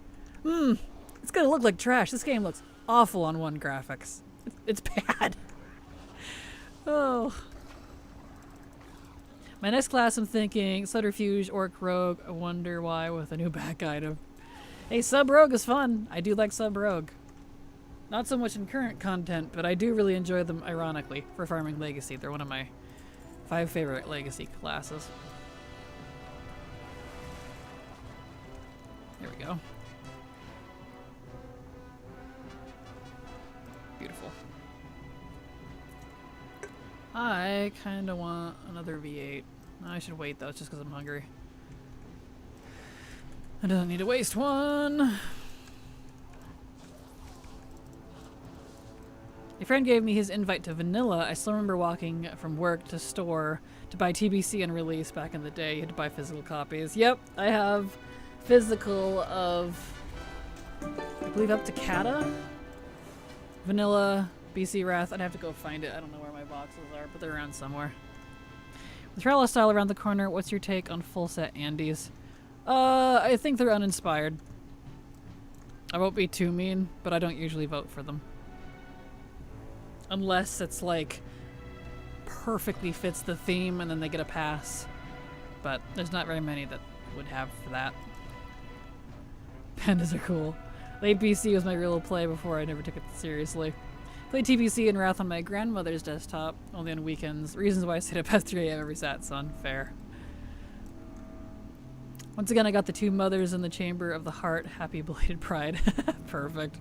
it's gonna look like trash. This game looks awful on 1 graphics. It's bad. Oh. My next class, I'm thinking Subterfuge, Orc Rogue. I wonder why with a new back item. Hey, Sub Rogue is fun. I do like Sub Rogue. Not so much in current content, but I do really enjoy them ironically for farming Legacy. They're one of my 5 favorite Legacy classes. There we go. Beautiful. I kind of want another V8. I should wait though, it's just because I'm hungry. I don't need to waste one. A friend gave me his invite to Vanilla. I still remember walking from work to store to buy TBC and release back in the day. You had to buy physical copies. Yep, I have physical of, I believe up to Kata, Vanilla, BC Wrath. I'd have to go find it. I don't know where my boxes are, but they're around somewhere. With Trello style around the corner, what's your take on full set Andes? I think they're uninspired. I won't be too mean, but I don't usually vote for them. Unless it's like perfectly fits the theme and then they get a pass. But there's not very many that would have for that. Pandas are cool. Late BC was my real play before I never took it seriously. Played TBC and Wrath on my grandmother's desktop, only on weekends. Reasons why I stayed up past 3 a.m. every Sat, son. Fair. Once again, I got the 2 mothers in the Chamber of the Heart. Happy belated Pride. Perfect.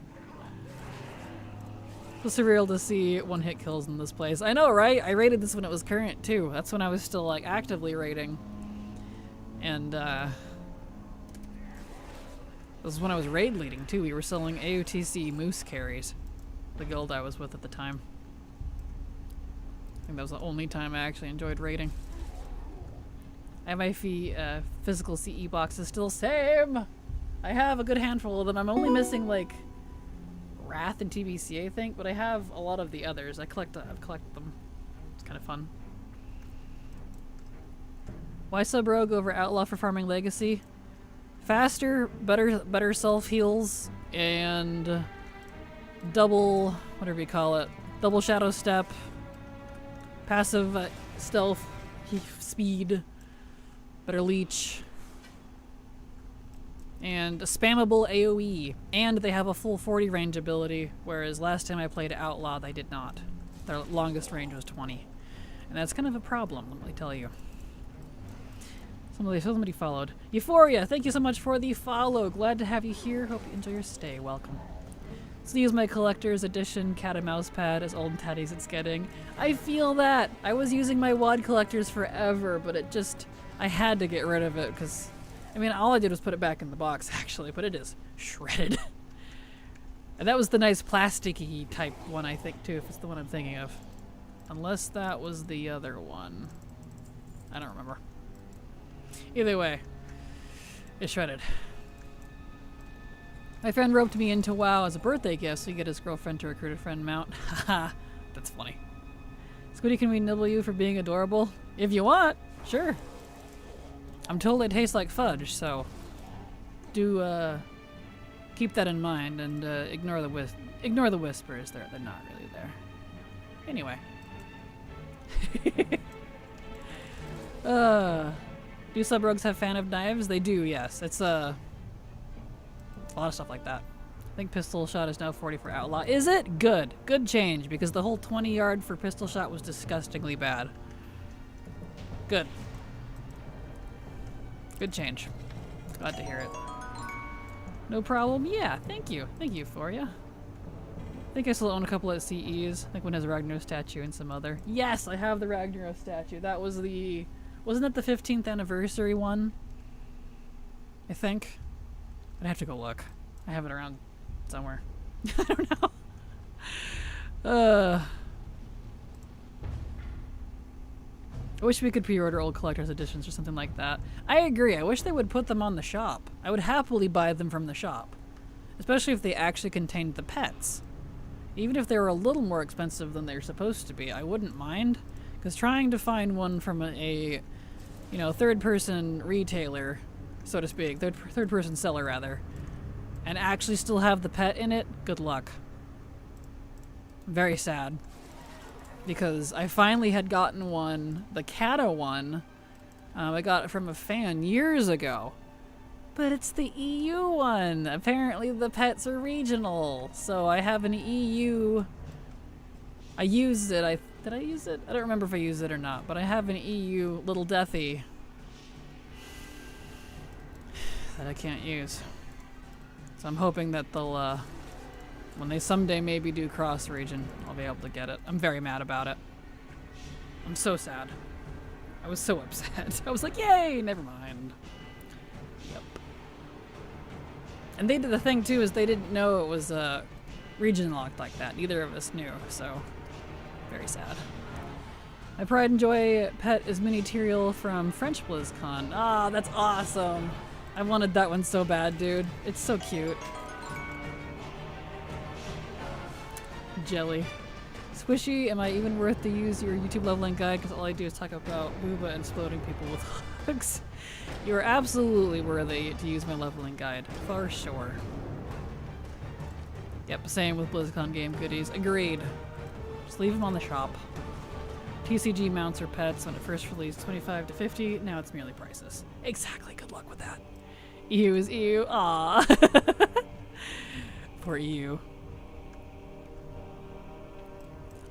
It was surreal to see 1-hit kills in this place. I know, right? I rated this when it was current, too. That's when I was still, like, actively rating. And, This is when I was raid leading too. We were selling AOTC moose carries. The guild I was with at the time. I think that was the only time I actually enjoyed raiding. I have my physical CE boxes still. Same! I have a good handful of them. I'm only missing like Wrath and TBC, I think, but I have a lot of the others. I've collected them. It's kind of fun. Why sub rogue over outlaw for farming legacy? Faster, better self heals, and double, whatever you call it, double shadow step, passive stealth, speed, better leech, and a spammable AoE. And they have a full 40 range ability, whereas last time I played outlaw they did not. Their longest range was 20, and that's kind of a problem, let me tell you. Somebody followed. Euphoria, thank you so much for the follow. Glad to have you here. Hope you enjoy your stay. Welcome. So use my collector's edition cat and mouse pad, as old and tatty as it's getting. I feel that. I was using my WAD collectors forever, but it just, I had to get rid of it because, I mean, all I did was put it back in the box actually, but it is shredded. And that was the nice plasticky type one, I think, too, if it's the one I'm thinking of. Unless that was the other one. I don't remember. Either way, it's shredded. My friend roped me into WoW as a birthday gift so he could get his girlfriend to recruit a friend mount. Haha, that's funny. Squiddy, can we nibble you for being adorable? If you want, sure. I'm told they taste like fudge, so do keep that in mind and ignore the whispers. They're not really there. Anyway. Do sub rogues have fan of knives? They do, yes. It's a lot of stuff like that. I think pistol shot is now 40 for outlaw. Is it? Good. Good change, because the whole 20 yard for pistol shot was disgustingly bad. Good. Good change. Glad to hear it. No problem. Yeah, thank you. Thank you, Euphoria. I think I still own a couple of CEs. I think one has a Ragnarok statue and some other. Yes, I have the Ragnarok statue. That was the... Wasn't that the 15th anniversary one? I think. I'd have to go look. I have it around somewhere. I don't know. I wish we could pre-order old collector's editions or something like that. I agree. I wish they would put them on the shop. I would happily buy them from the shop. Especially if they actually contained the pets. Even if they were a little more expensive than they're supposed to be, I wouldn't mind. Because trying to find one from a you know, third-person retailer, so to speak, third-person seller, rather, and actually still have the pet in it, good luck. Very sad. Because I finally had gotten one, the Kata one, I got it from a fan years ago. But it's the EU one! Apparently the pets are regional, so I have an EU... I used it, did I use it? I don't remember if I used it or not, but I have an EU Little Deathy that I can't use. So I'm hoping that they'll, when they someday maybe do cross-region, I'll be able to get it. I'm very mad about it. I'm so sad. I was so upset. I was like, yay! Never mind. Yep. And they did the thing, too, is they didn't know it was, region locked like that. Neither of us knew, so... Very sad. My pride and joy pet is mini-terial from French BlizzCon. Ah, that's awesome. I wanted that one so bad, dude. It's so cute. Jelly. Squishy, am I even worth to use your YouTube leveling guide? Because all I do is talk about booba and exploding people with hooks. You are absolutely worthy to use my leveling guide. For sure. Yep, same with BlizzCon game goodies. Agreed. Just leave them on the shop. TCG mounts or pets when it first released 25 to 50. Now it's merely prices. Exactly. Good luck with that. EU is EU. Aww. Poor EU.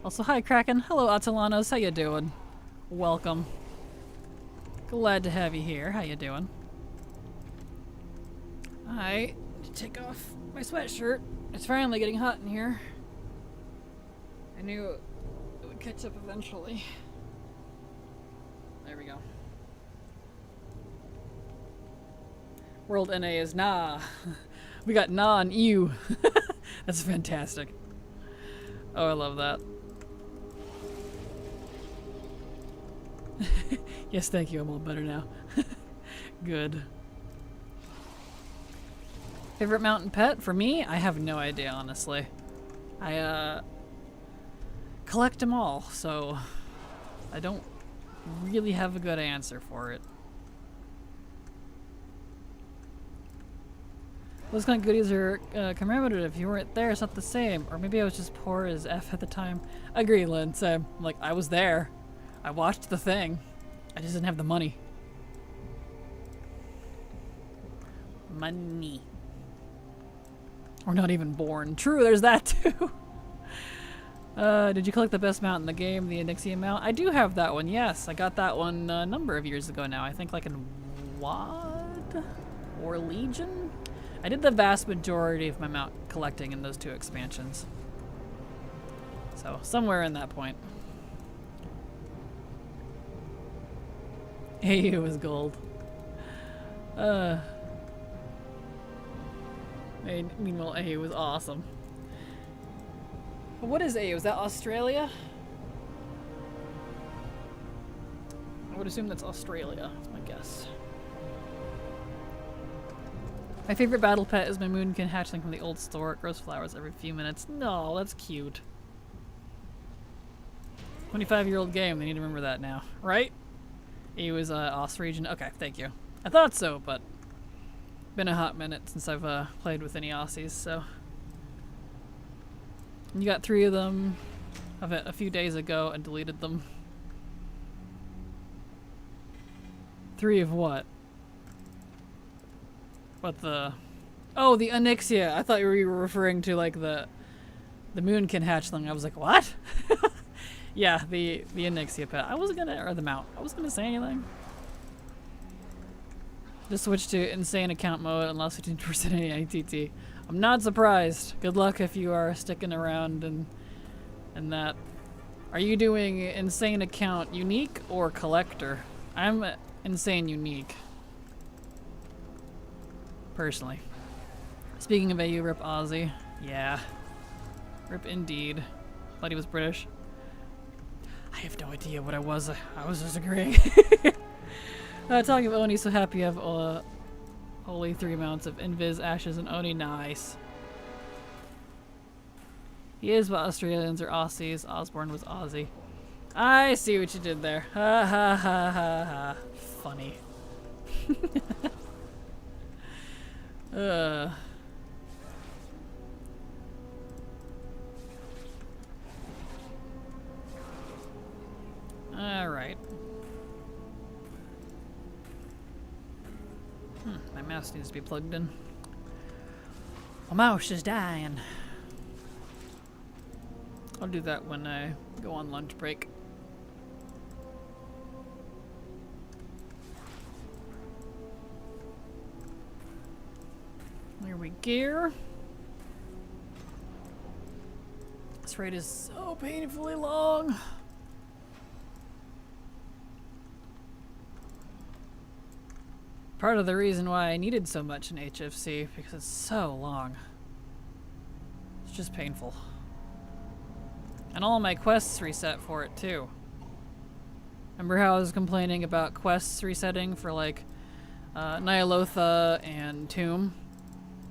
Also, hi Kraken. Hello Atalanos. How you doing? Welcome. Glad to have you here. How you doing? I need to take off my sweatshirt. It's finally getting hot in here. I knew it would catch up eventually. There we go. World NA is nah. We got non-ew. That's fantastic. Oh, I love that. Yes, thank you. I'm all better now. Good. Favorite mountain pet? For me, I have no idea, honestly. I collect them all, so I don't really have a good answer for it. Those kind of goodies are commemorative. If you weren't there, it's not the same. Or maybe I was just poor as F at the time. Agree, Lynn. Same. Like, I was there. I watched the thing. I just didn't have the money. Money. Or not even born. True, there's that too. Did you collect the best mount in the game, the Onyxia mount? I do have that one, yes. I got that one a number of years ago now. I think like in WoD or Legion? I did the vast majority of my mount collecting in those 2 expansions. So, somewhere in that point. AU was gold. Meanwhile, AU was awesome. What is AU? Is that Australia? I would assume that's Australia. That's my guess. My favorite battle pet is my moonkin hatchling from the old store. It grows flowers every few minutes. No, that's cute. 25-year-old game. They need to remember that now, right? It was Aus region. Okay, thank you. I thought so, but been a hot minute since I've played with any Aussies, so. You got 3 of them a few days ago and deleted them. 3 of what? What the? Oh, the Onyxia. I thought you were referring to like the moonkin hatchling. I was like, what? Yeah, the Onyxia pet. I wasn't gonna, or the mount. I wasn't gonna say anything. Just switch to insane account mode and lost 15% ATT. I'm not surprised. Good luck if you are sticking around and that. Are you doing insane account unique or collector? I'm insane unique. Personally. Speaking of AU, rip Aussie. Yeah. Rip indeed. Thought he was British. I have no idea what I was. I was just agreeing. Talking of Oni, so happy you have only 3 mounts of Invis, Ashes, and Oni. Nice. He is what Australians are Aussies. Osborne was Aussie. I see what you did there. Ha ha ha ha ha. Funny. Alright. My mouse needs to be plugged in. My mouse is dying. I'll do that when I go on lunch break. Here we go. This raid is so painfully long. Part of the reason why I needed so much in HFC, because it's so long. It's just painful. And all of my quests reset for it too. Remember how I was complaining about quests resetting for like Nyalotha and Tomb?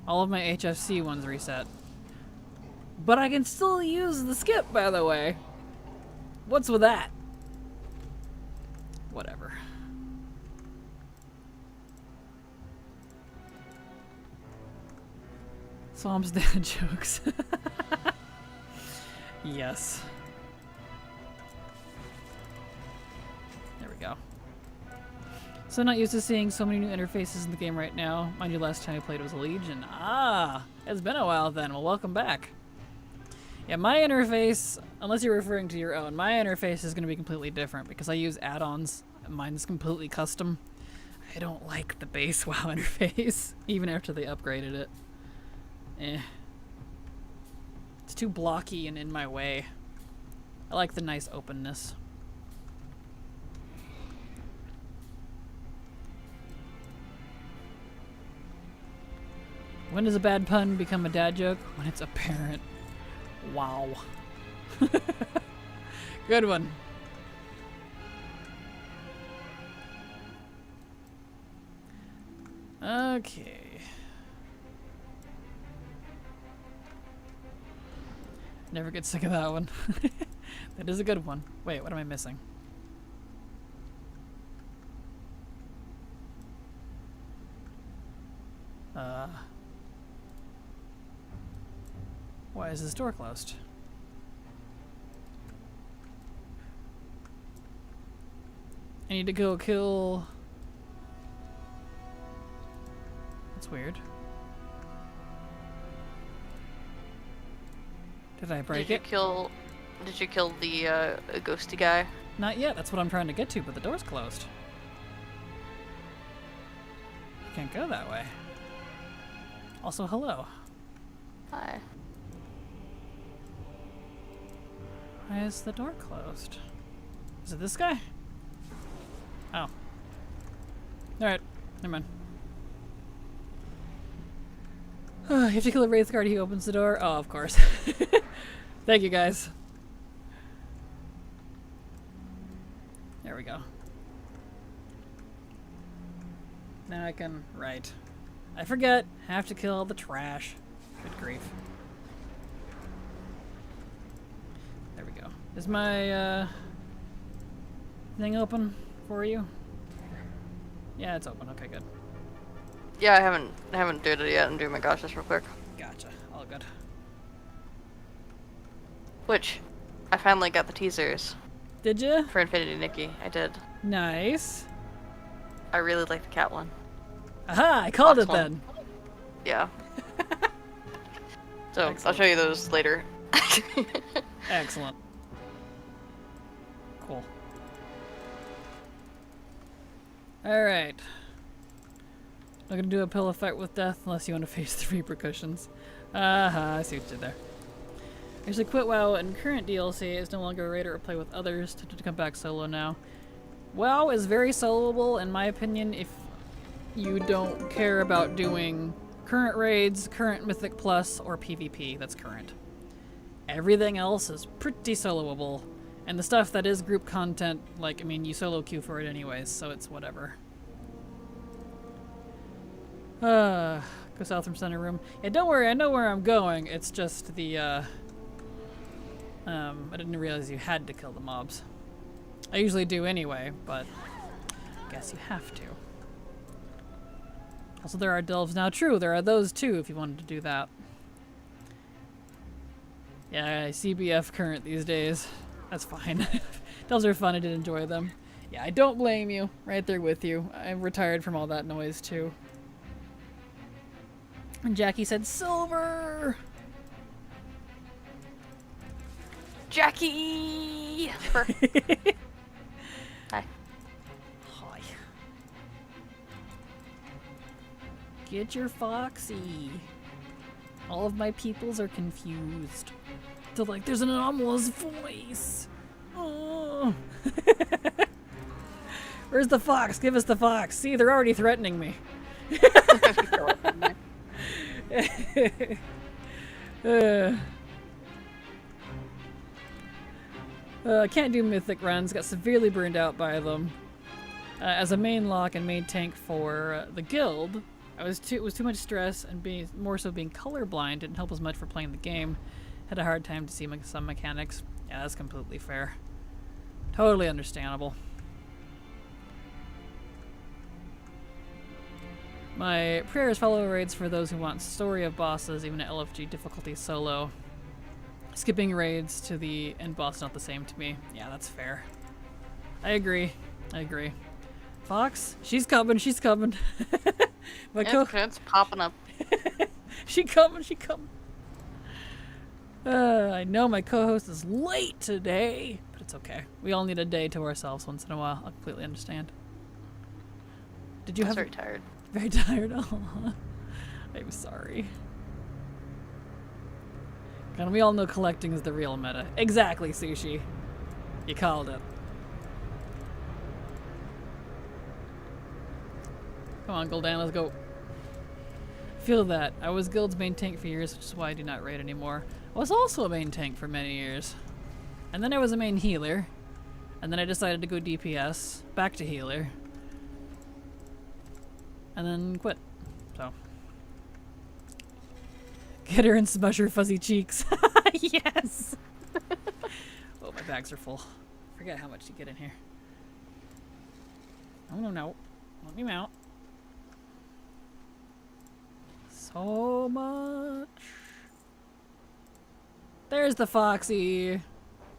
All of my HFC ones reset. But I can still use the skip, by the way. What's with that? Whatever. Psalm's dad jokes. Yes. There we go. So not used to seeing so many new interfaces in the game right now. Mind you, last time I played was a Legion. Ah, it's been a while then. Well, welcome back. Yeah, my interface, unless you're referring to your own, my interface is going to be completely different because I use add-ons. Mine's completely custom. I don't like the base WoW interface, even after they upgraded it. It's too blocky and in my way. I like the nice openness. When does a bad pun become a dad joke? When it's apparent. Wow. Good one. Okay. Never get sick of that one. That is a good one. Wait, what am I missing? Why is this door closed? I need to go kill... That's weird. Did I break it? Did you kill the ghosty guy? Not yet, that's what I'm trying to get to, but the door's closed. I can't go that way. Also, hello. Hi. Why is the door closed? Is it this guy? Oh. Alright, never mind. You have to kill a Wraith Guard, he opens the door. Oh, of course. Thank you, guys. There we go. Now I can... Right. I forget. Have to kill the trash. Good grief. There we go. Is my thing open for you? Yeah, it's open. Okay, good. Yeah, I haven't did it yet. I'm doing my gosh just real quick. Gotcha. All good. Which, I finally got the teasers Did you? for Infinity Nikki. I did. Nice. I really like the cat one. Aha! I called Fox it one. then. Yeah. So, Excellent. I'll show you those later. Excellent. Cool. Alright. Not gonna do a pillow fight with death unless you want to face the repercussions. I see what you did there. Actually quit WoW and current DLC is no longer a raid or play with others to come back solo now. WoW is very soloable in my opinion if you don't care about doing current raids, current Mythic Plus, or PvP that's current. Everything else is pretty soloable. And the stuff that is group content, like, I mean, you solo queue for it anyways, so it's whatever. Go south from center room. Yeah, don't worry, I know where I'm going. It's just the, I didn't realize you had to kill the mobs. I usually do anyway, but I guess you have to. Also, there are delves now. True, there are those too if you wanted to do that. Yeah, CBF current these days. That's fine. Delves are fun, I did enjoy them. Yeah, I don't blame you. Right there with you. I'm retired from all that noise too. And Jackie said silver! Jackie! Hi. Hi. Get your foxy. All of my peoples are confused. They're like, there's an anomalous voice. Oh. Where's the fox? Give us the fox. See, they're already threatening me. I can't do mythic runs. Got severely burned out by them. As a main lock and main tank for the guild, it was too much stress, and more so being colorblind didn't help as much for playing the game. Had a hard time to see some mechanics. Yeah, that's completely fair. Totally understandable. My prayers follow raids for those who want story of bosses, even at LFG difficulty solo. Skipping raids to the end boss not the same to me. Yeah, that's fair. I agree. Fox? She's coming, she's coming. It's popping up. She coming. I know my co-host is late today, but it's okay. We all need a day to ourselves once in a while. I completely understand. Did you have... very tired. Very tired? Oh, I'm sorry. And we all know collecting is the real meta. Exactly, Sushi. You called it. Come on, Gul'dan, let's go. feel that. I was Guild's main tank for years, which is why I do not raid anymore. I was also a main tank for many years. And then I was a main healer. And then I decided to go DPS, back to healer. And then quit. So. Get her and smush her fuzzy cheeks. Yes! Oh, my bags are full. Forget how much you get in here. Oh, no. Let me mount. So much. There's the Foxy.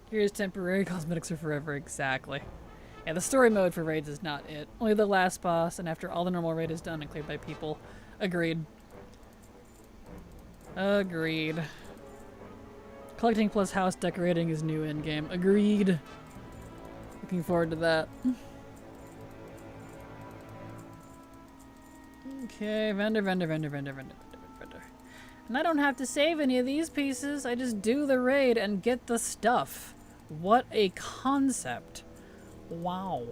Here's temporary cosmetics are forever. Exactly. Yeah, the story mode for raids is not it. Only the last boss, and after all the normal raid is done and cleared by people. Agreed. Agreed. Collecting plus house decorating is new in-game. Agreed. Looking forward to that. Okay, vendor. And I don't have to save any of these pieces. I just do the raid and get the stuff. What a concept. Wow.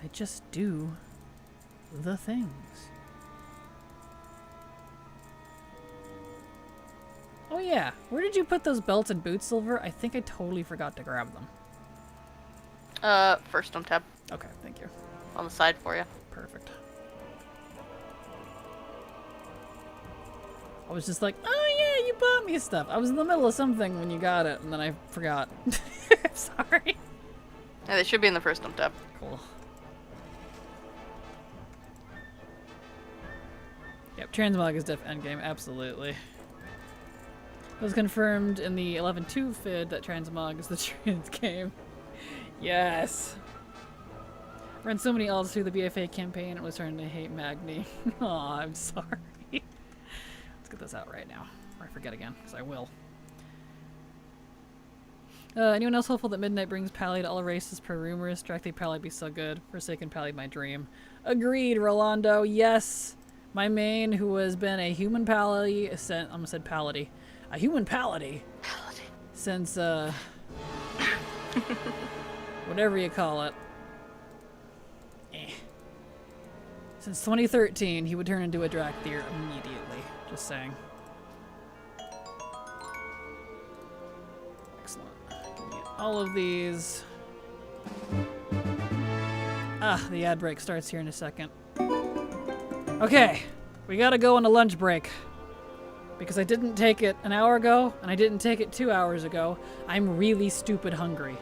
I just do the things. Oh yeah, where did you put those belts and boots, Silver? I think I totally forgot to grab them. First on tab. Okay, thank you. On the side for you. Perfect. I was just like, oh yeah, you bought me stuff. I was in the middle of something when you got it, and then I forgot. Sorry. Yeah, they should be in the first on tab. Cool. Yep, Transmog is def endgame, absolutely. It was confirmed in the 11.2 vid that Transmog is the trans game. Yes. Ran so many alts through the BFA campaign, it was starting to hate Magni. Aw, I'm sorry. Let's get this out right now, or I forget again, because I will. Anyone else hopeful that Midnight brings Pally to all races per rumors? Directly Pally be so good. Forsaken Pally my dream. Agreed, Rolando. Yes. My main, who has been a human Pally, I almost said Palady. A human Palady. Since, whatever you call it. Since 2013, he would turn into a Drakthir immediately. Just saying. Excellent. Get all of these. Ah, the ad break starts here in a second. Okay, we gotta go on a lunch break. Because I didn't take it an hour ago, and I didn't take it 2 hours ago. I'm really stupid hungry.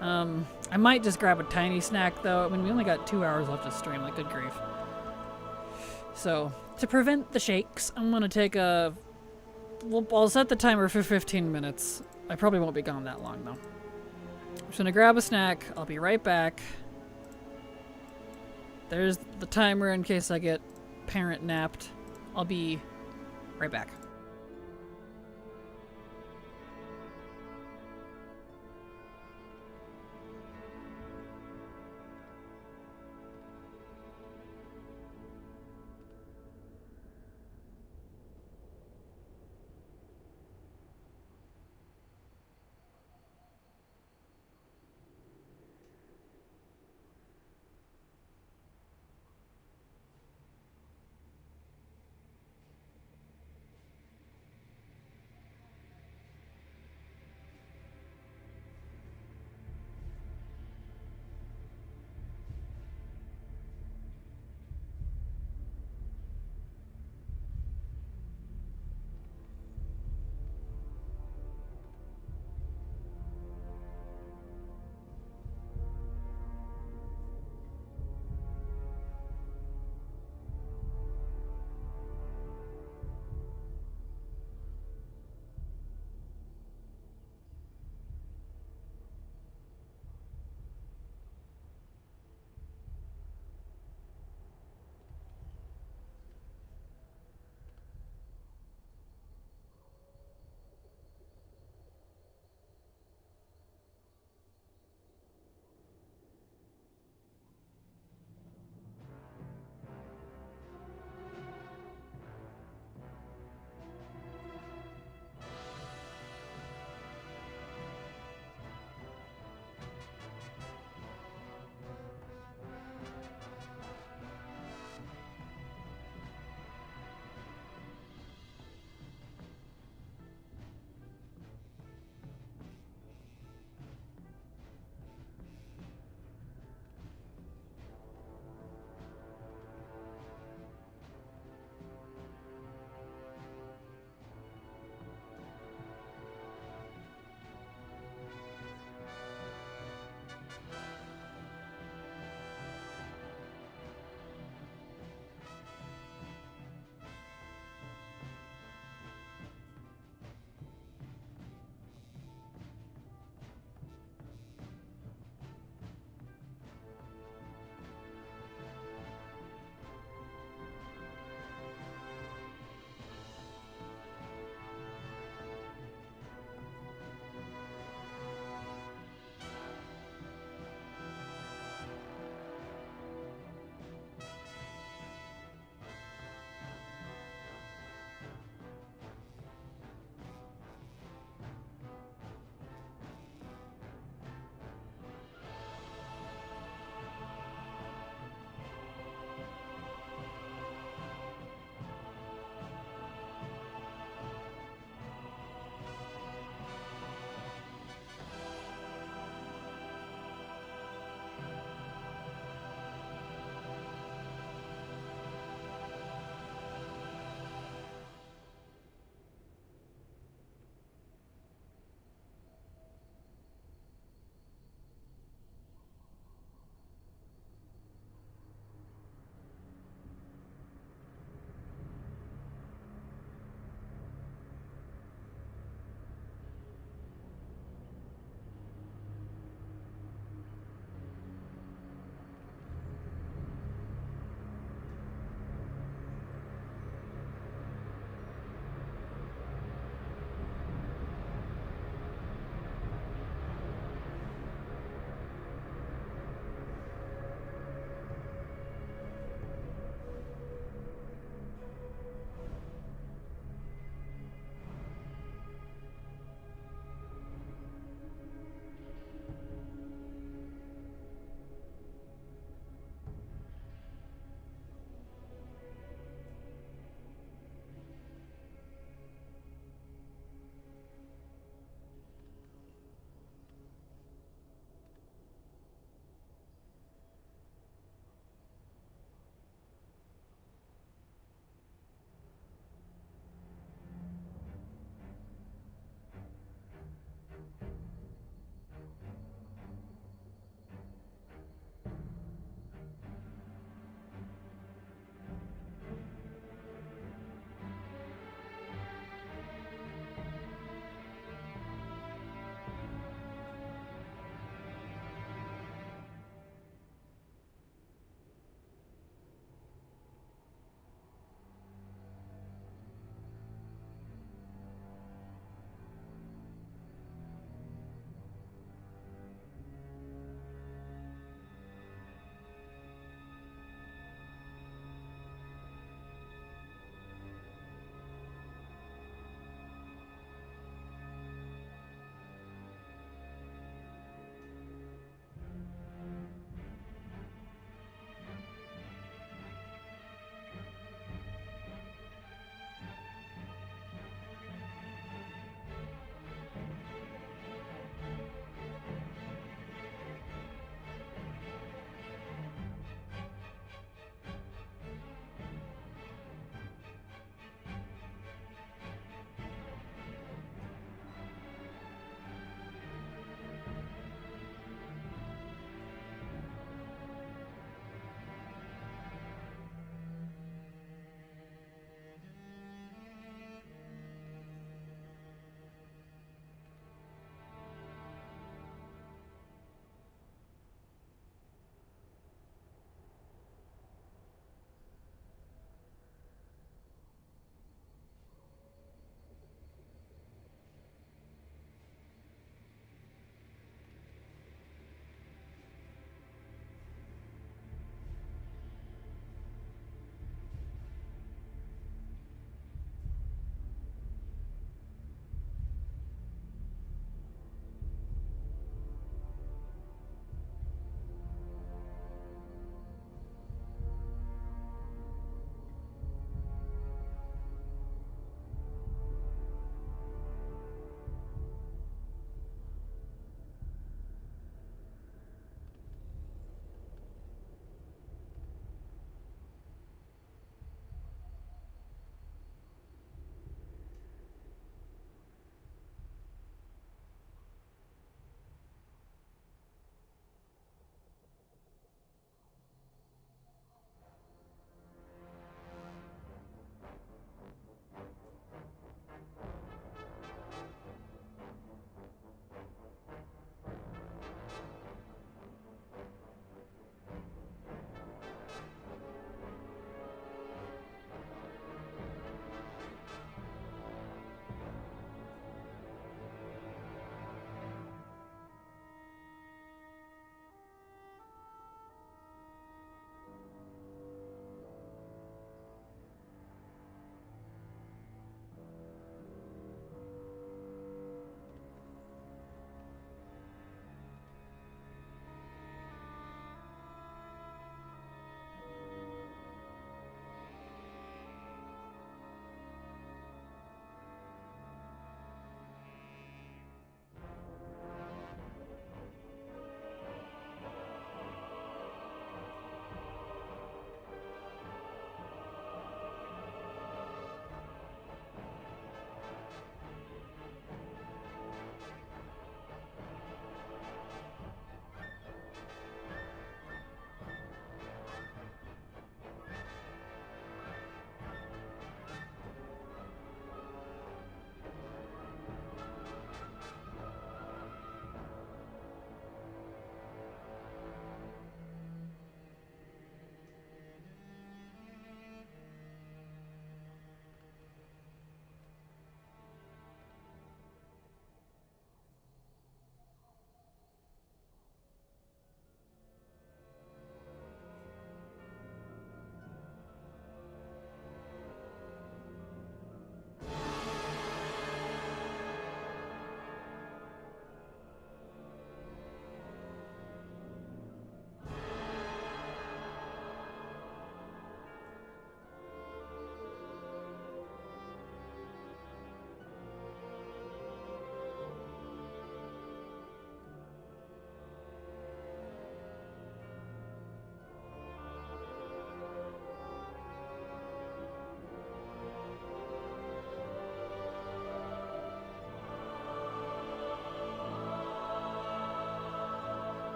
I might just grab a tiny snack, though. I mean, we only got 2 hours left to stream, like, good grief. So, to prevent the shakes, I'm gonna take a... Well, I'll set the timer for 15 minutes. I probably won't be gone that long, though. I'm just gonna grab a snack. I'll be right back. There's the timer in case I get parent napped. I'll be right back.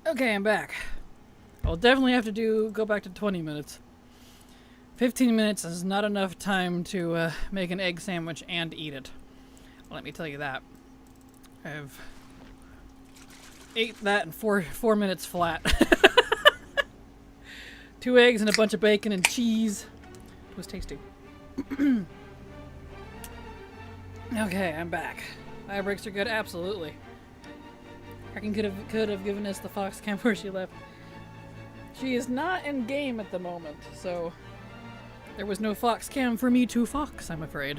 Okay, I'm back. I'll definitely have to go back to 20 minutes. 15 minutes is not enough time to make an egg sandwich and eat it. Let me tell you that. I've ate that in four minutes flat. 2 eggs and a bunch of bacon and cheese. It was tasty. Okay, I'm back. Fire breaks are good, absolutely. Kraken could have given us the fox cam where she left. She is not in game at the moment, so there was no fox cam for me to fox, I'm afraid.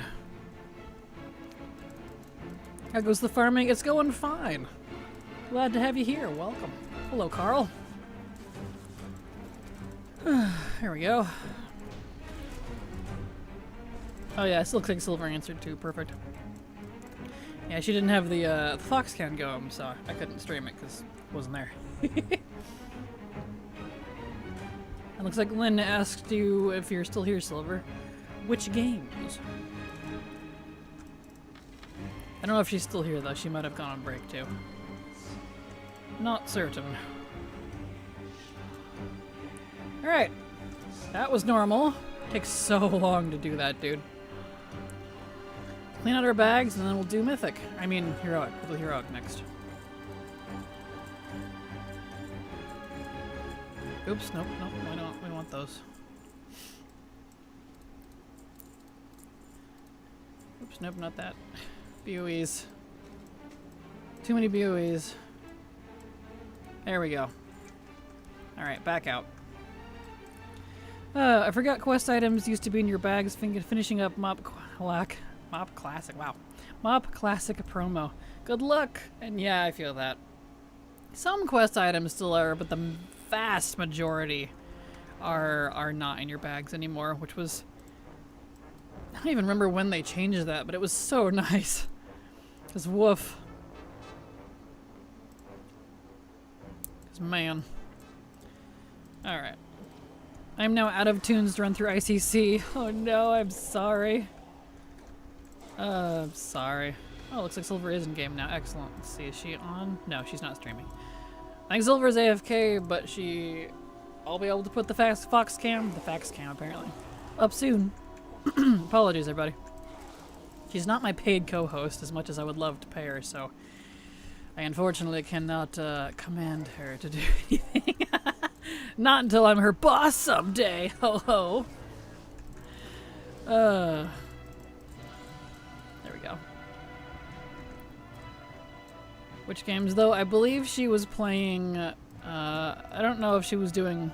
How goes the farming? It's going fine. Glad to have you here. Welcome. Hello, Carl. Here we go. Oh yeah, it still looks like Silver answered too. Perfect. Yeah, she didn't have the fox cam going, so I couldn't stream it because it wasn't there. It looks like Lynn asked you if you're still here, Silver. Which games? I don't know if she's still here though. She might have gone on break too. Not certain. Alright. That was normal. Takes so long to do that, dude. Clean out our bags and then we'll do Mythic. I mean, Heroic. We'll do Heroic next. Oops, nope, we don't want those. Oops, nope, not that. BOEs. Too many BOEs. There we go. Alright, back out. I forgot quest items used to be in your bags. Finishing up Mop Classic. Wow. Mop Classic promo. Good luck! And yeah, I feel that. Some quest items still are, but the vast majority are not in your bags anymore, which was... I don't even remember when they changed that, but it was so nice. Because woof. Because man. Alright. I'm now out of tunes to run through ICC. Oh no, I'm sorry. I'm sorry. Oh, looks like Silver is in game now. Excellent. Let's see, is she on? No, she's not streaming. I think Silver's AFK, but I'll be able to put the fox cam apparently, up soon. Apologies, everybody. She's not my paid co-host as much as I would love to pay her, so I unfortunately cannot command her to do anything. Not until I'm her boss someday. Ho ho. There we go. Which games though? I believe she was playing, I don't know if she was doing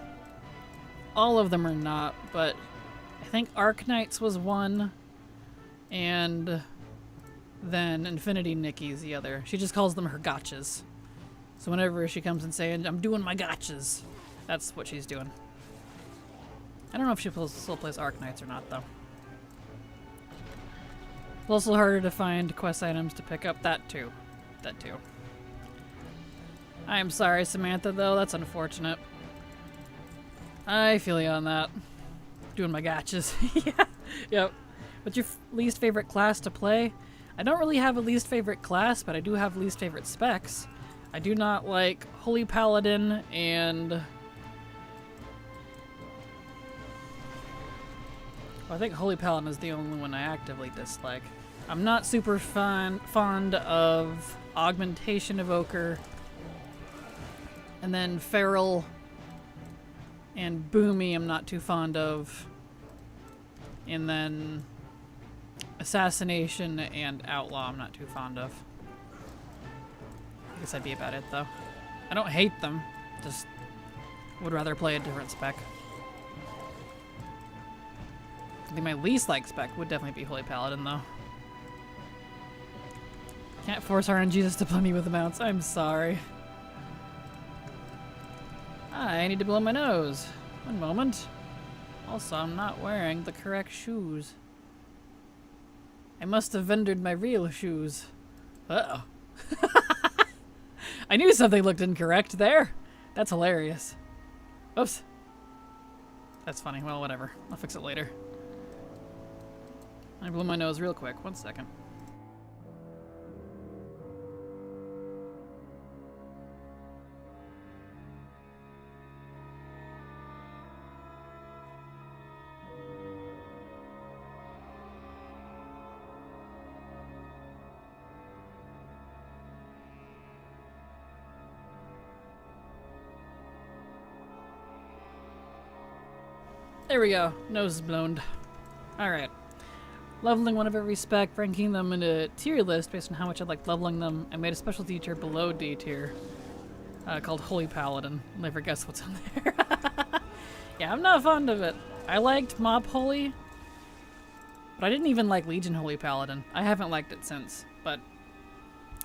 all of them or not, but I think Arknights was one, and then Infinity Nikki's the other. She just calls them her gotchas. So whenever she comes and saying, I'm doing my gotchas, that's what she's doing. I don't know if she still plays Arknights or not, though. It's also harder to find quest items to pick up. That too. That too. I am sorry, Samantha, though. That's unfortunate. I feel you on that. Doing my gotchas. Yeah. Yep. What's your least favorite class to play? I don't really have a least favorite class, but I do have least favorite specs. I do not like Holy Paladin and... Well, I think Holy Paladin is the only one I actively dislike. I'm not super fond of Augmentation Evoker. And then Feral and Boomy I'm not too fond of. And then Assassination and Outlaw I'm not too fond of. I guess that'd be about it though. I don't hate them, just would rather play a different spec. I think my least liked spec would definitely be Holy Paladin though. Can't force RNGs to play me with the mounts, I'm sorry. I need to blow my nose. One moment. Also, I'm not wearing the correct shoes. I must have vendored my real shoes. Uh-oh. I knew something looked incorrect there. That's hilarious. Oops. That's funny. Well, whatever. I'll fix it later. I blew my nose real quick. 1 second. There we go. Nose is blown. Alright. Leveling one of every spec, ranking them in a tier list based on how much I like leveling them. I made a specialty tier below D tier called Holy Paladin. I'll never guess what's in there. Yeah, I'm not fond of it. I liked Mob Holy, but I didn't even like Legion Holy Paladin. I haven't liked it since, but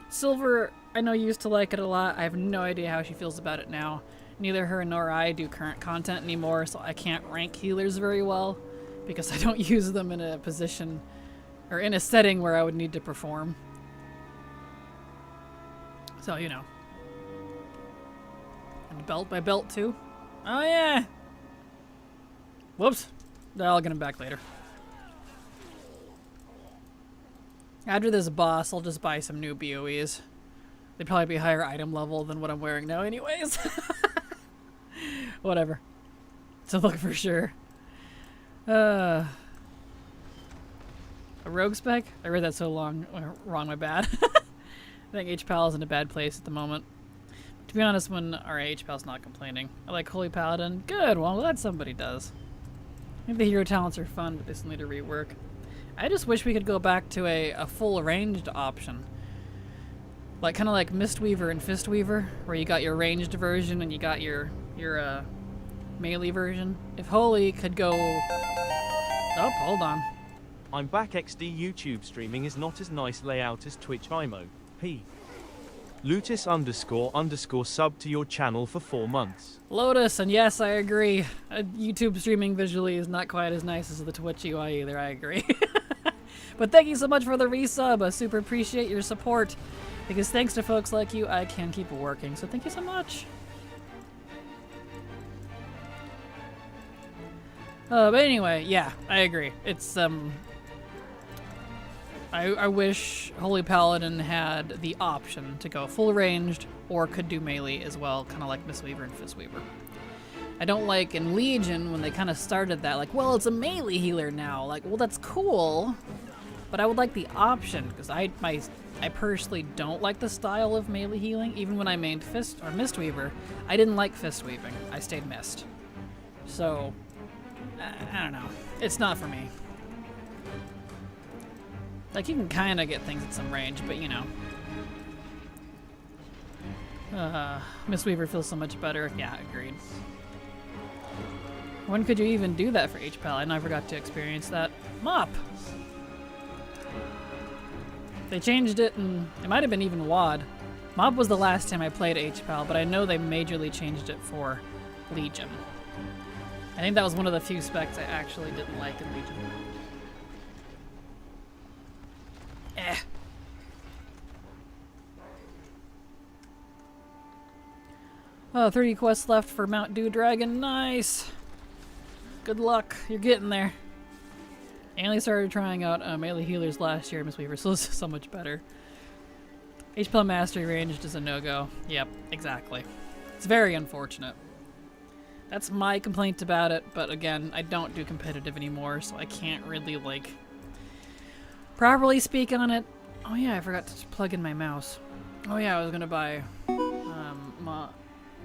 Silver, I know used to like it a lot. I have no idea how she feels about it now. Neither her nor I do current content anymore, so I can't rank healers very well because I don't use them in a position or in a setting where I would need to perform. So, you know. And belt by belt too. Oh yeah! Whoops. I'll get him back later. After this boss, I'll just buy some new BOEs. They'd probably be higher item level than what I'm wearing now anyways. Whatever. To look for sure. A rogue spec? I read that so wrong, my bad. I think H-Pal is in a bad place at the moment. But to be honest, when our H-Pal's not complaining. I like Holy Paladin. Good, well, glad somebody does. I think the hero talents are fun, but they still need to rework. I just wish we could go back to a full ranged option. Like, kind of like Mistweaver and Fistweaver, where you got your ranged version and you got your melee version. If Holy could go... Oh, hold on. I'm back. XD YouTube streaming is not as nice layout as Twitch IMO. P. Lutus __ sub to your channel for 4 months. Lotus, and yes, I agree. YouTube streaming visually is not quite as nice as the Twitch UI either, I agree. But thank you so much for the resub. I super appreciate your support. Because thanks to folks like you, I can keep working. So thank you so much. But anyway, yeah, I agree. It's, I wish Holy Paladin had the option to go full ranged or could do melee as well, kind of like Mistweaver and Fistweaver. I don't like in Legion when they kind of started that, like, well, it's a melee healer now. Like, well, that's cool, but I would like the option because I personally don't like the style of melee healing. Even when I mained Mistweaver, I didn't like fist weaving. I stayed Mist. So, I don't know. It's not for me. Like, you can kind of get things at some range, but you know. Mistweaver feels so much better. Yeah, agreed. When could you even do that for H-Pal? I never got to experience that. Mop! They changed it, and it might have been even WAD. Mob was the last time I played H-Pal, but I know they majorly changed it for Legion. I think that was one of the few specs I actually didn't like in Legion. Eh. 30 quests left for Mount Dew Dragon. Nice! Good luck. You're getting there. I only started trying out melee healers last year, Mistweaver, so this is so much better. H-Pal Mastery ranged is a no-go. Yep, exactly. It's very unfortunate. That's my complaint about it, but again, I don't do competitive anymore, so I can't really, like, properly speak on it. Oh yeah, I forgot to plug in my mouse. Oh yeah, I was gonna buy my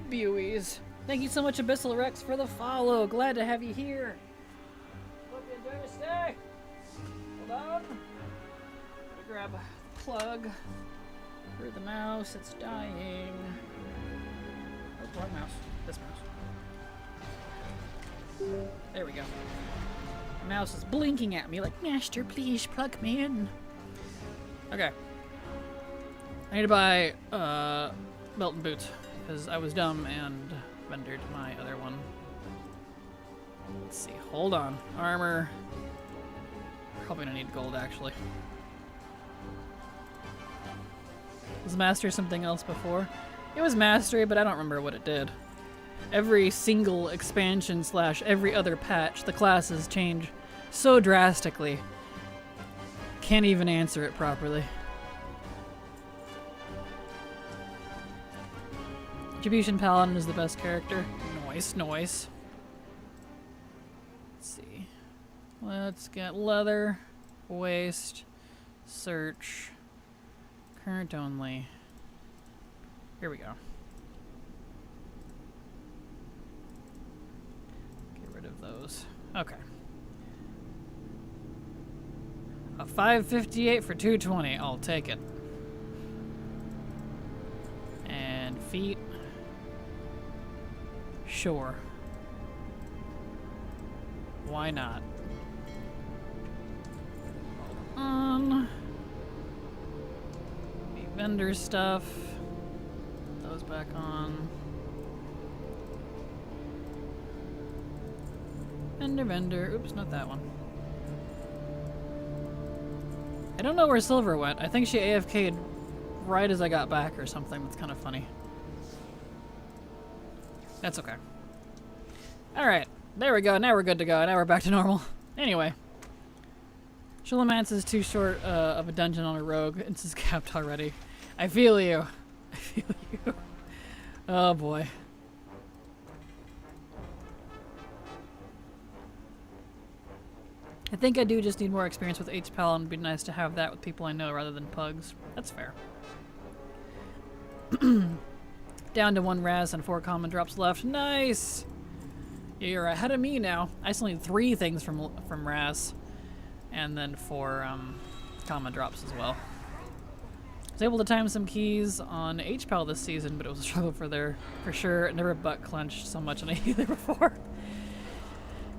BOEs. Thank you so much, Abyssal Rex, for the follow. Glad to have you here. Hope you enjoy your stay. Hold on. Let me grab a plug for the mouse. It's dying. Oh, wrong mouse. This mouse. There we go. The mouse is blinking at me like, Master, please plug me in. Okay. I need to buy Molten boots because I was dumb and rendered my other one. Let's see. Hold on. Armor. Probably gonna need gold actually. Was Mastery something else before? It was Mastery, but I don't remember what it did. Every single expansion / every other patch, the classes change so drastically. Can't even answer it properly. Attribution Paladin is the best character. Noise, noise. Let's see. Let's get leather, waste, search, current only. Here we go. Get rid of those. Okay. A 558 for 220. I'll take it. And feet. Sure. Why not? Vendor stuff. Put those back on. Vendor. Oops, not that one. I don't know where Silver went. I think she AFK'd right as I got back or something. That's kind of funny. That's okay. Alright. There we go. Now we're good to go. Now we're back to normal. Anyway. Shulamance is too short of a dungeon on a rogue. It's capped already. I feel you. I feel you. Oh boy. I think I do just need more experience with HPAL, and it'd be nice to have that with people I know rather than pugs. That's fair. Down to 1 Raz and 4 common drops left. Nice! You're ahead of me now. I still need 3 things from Raz. And then 4 common drops as well. I was able to time some keys on HPAL this season, but it was a struggle for sure. It never butt clenched so much on a healer before.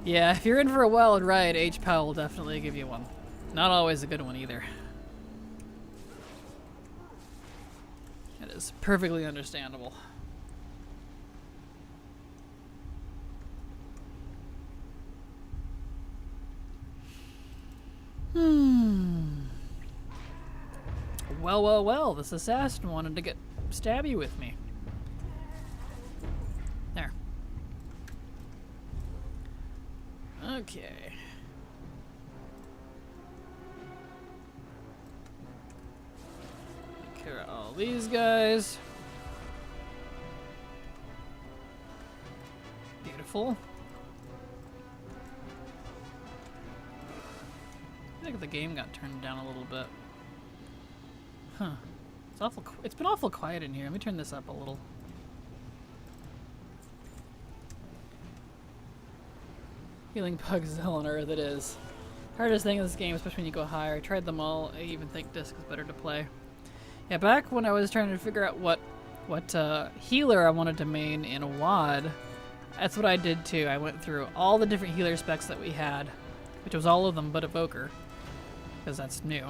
Yeah, if you're in for a wild ride, HPAL will definitely give you one. Not always a good one either. It is perfectly understandable. Well, this assassin wanted to get stabby with me. There. Okay. Take care of all these guys. Beautiful. I think the game got turned down a little bit. Huh. It's been awful quiet in here. Let me turn this up a little. Healing pugs hell on earth it is. Hardest thing in this game, especially when you go higher. I tried them all. I even think disc is better to play. Yeah, back when I was trying to figure out what healer I wanted to main in a WoD, that's what I did too. I went through all the different healer specs that we had, which was all of them but Evoker, because that's new.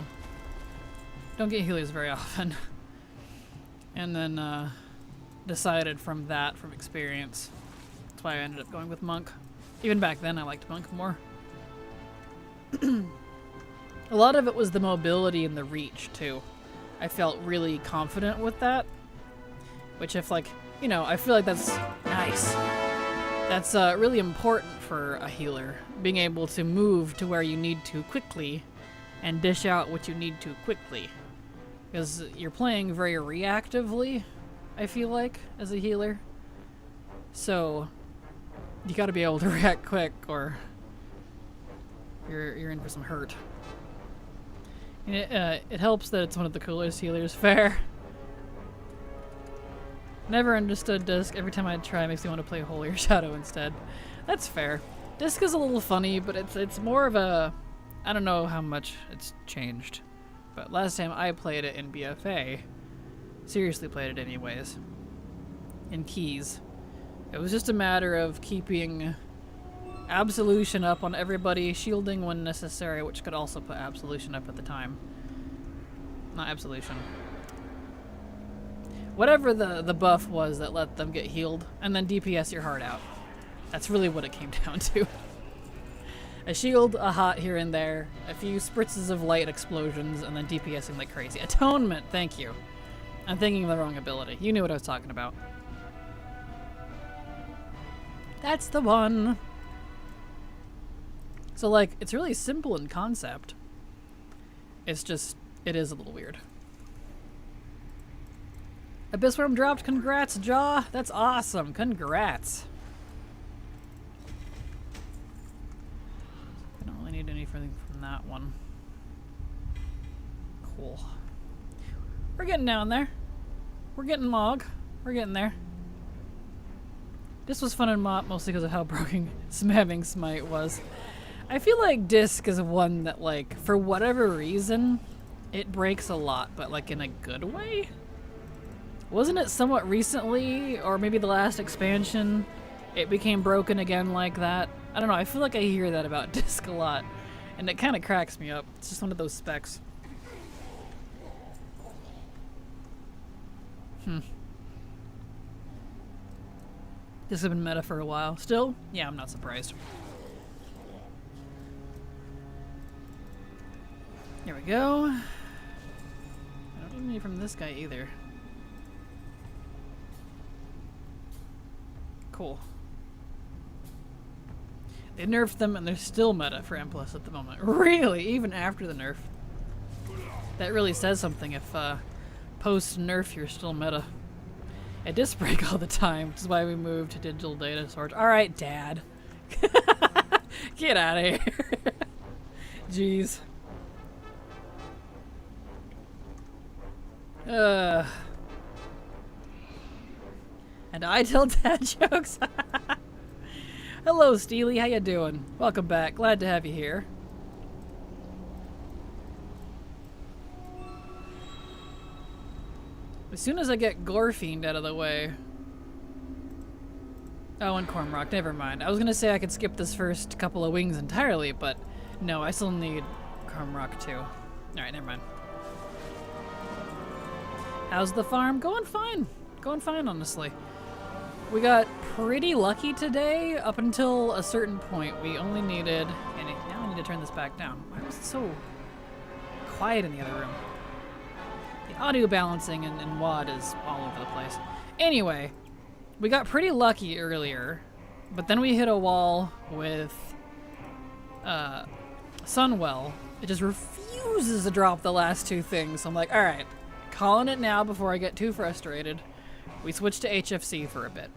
Don't get healers very often. And then decided from experience. That's why I ended up going with Monk. Even back then I liked Monk more. A lot of it was the mobility and the reach too. I felt really confident with that. Which if I feel like that's nice. That's really important for a healer. Being able to move to where you need to quickly and dish out what you need to quickly. Because you're playing very reactively, I feel like, as a healer. So you gotta be able to react quick or you're in for some hurt. And it helps that it's one of the coolest healers. Fair. Never understood Disc. Every time I try, it makes me want to play Holier Shadow instead. That's fair. Disc is a little funny, but it's more of a... I don't know how much it's changed. But last time I played it in BFA, seriously played it anyways, in keys, it was just a matter of keeping Absolution up on everybody, shielding when necessary, which could also put Absolution up at the time. Not Absolution. Whatever the buff was that let them get healed, and then DPS your heart out. That's really what it came down to. A shield, a hot here and there, a few spritzes of light explosions, and then DPSing like crazy. Atonement, thank you. I'm thinking of the wrong ability. You knew what I was talking about. That's the one. So like, it's really simple in concept. It's just, it is a little weird. Abyssworm dropped, congrats, Jaw. That's awesome, congrats. I don't really need anything from that one. Cool. We're getting down there. We're getting Mog. We're getting there. This was fun and mostly because of how broken having Smite was. I feel like Disc is one that, like, for whatever reason, it breaks a lot, but like in a good way? Wasn't it somewhat recently, or maybe the last expansion, it became broken again like that? I don't know, I feel like I hear that about Disc a lot, and it kind of cracks me up. It's just one of those specs. This has been meta for a while. Still? Yeah, I'm not surprised. Here we go. I don't need any from this guy either. Cool. They nerfed them and they're still meta for M+ at the moment. Really? Even after the nerf? That really says something if post-nerf you're still meta. I disc break all the time, which is why we moved to digital data storage. Alright, Dad. Get out of here. Jeez. And I tell dad jokes. Hello, Steely. How you doing? Welcome back. Glad to have you here. As soon as I get Gorefiend out of the way... Oh, and Cormrock. Never mind. I was gonna say I could skip this first couple of wings entirely, but no, I still need Cormrock too. Alright, never mind. How's the farm? Going fine. Going fine, honestly. We got pretty lucky today up until a certain point. We only needed... And now I need to turn this back down. Why was it so quiet in the other room? The audio balancing in WAD is all over the place. Anyway, we got pretty lucky earlier, but then we hit a wall with Sunwell. It just refuses to drop the last two things. So I'm like, alright, calling it now before I get too frustrated. We switched to HFC for a bit.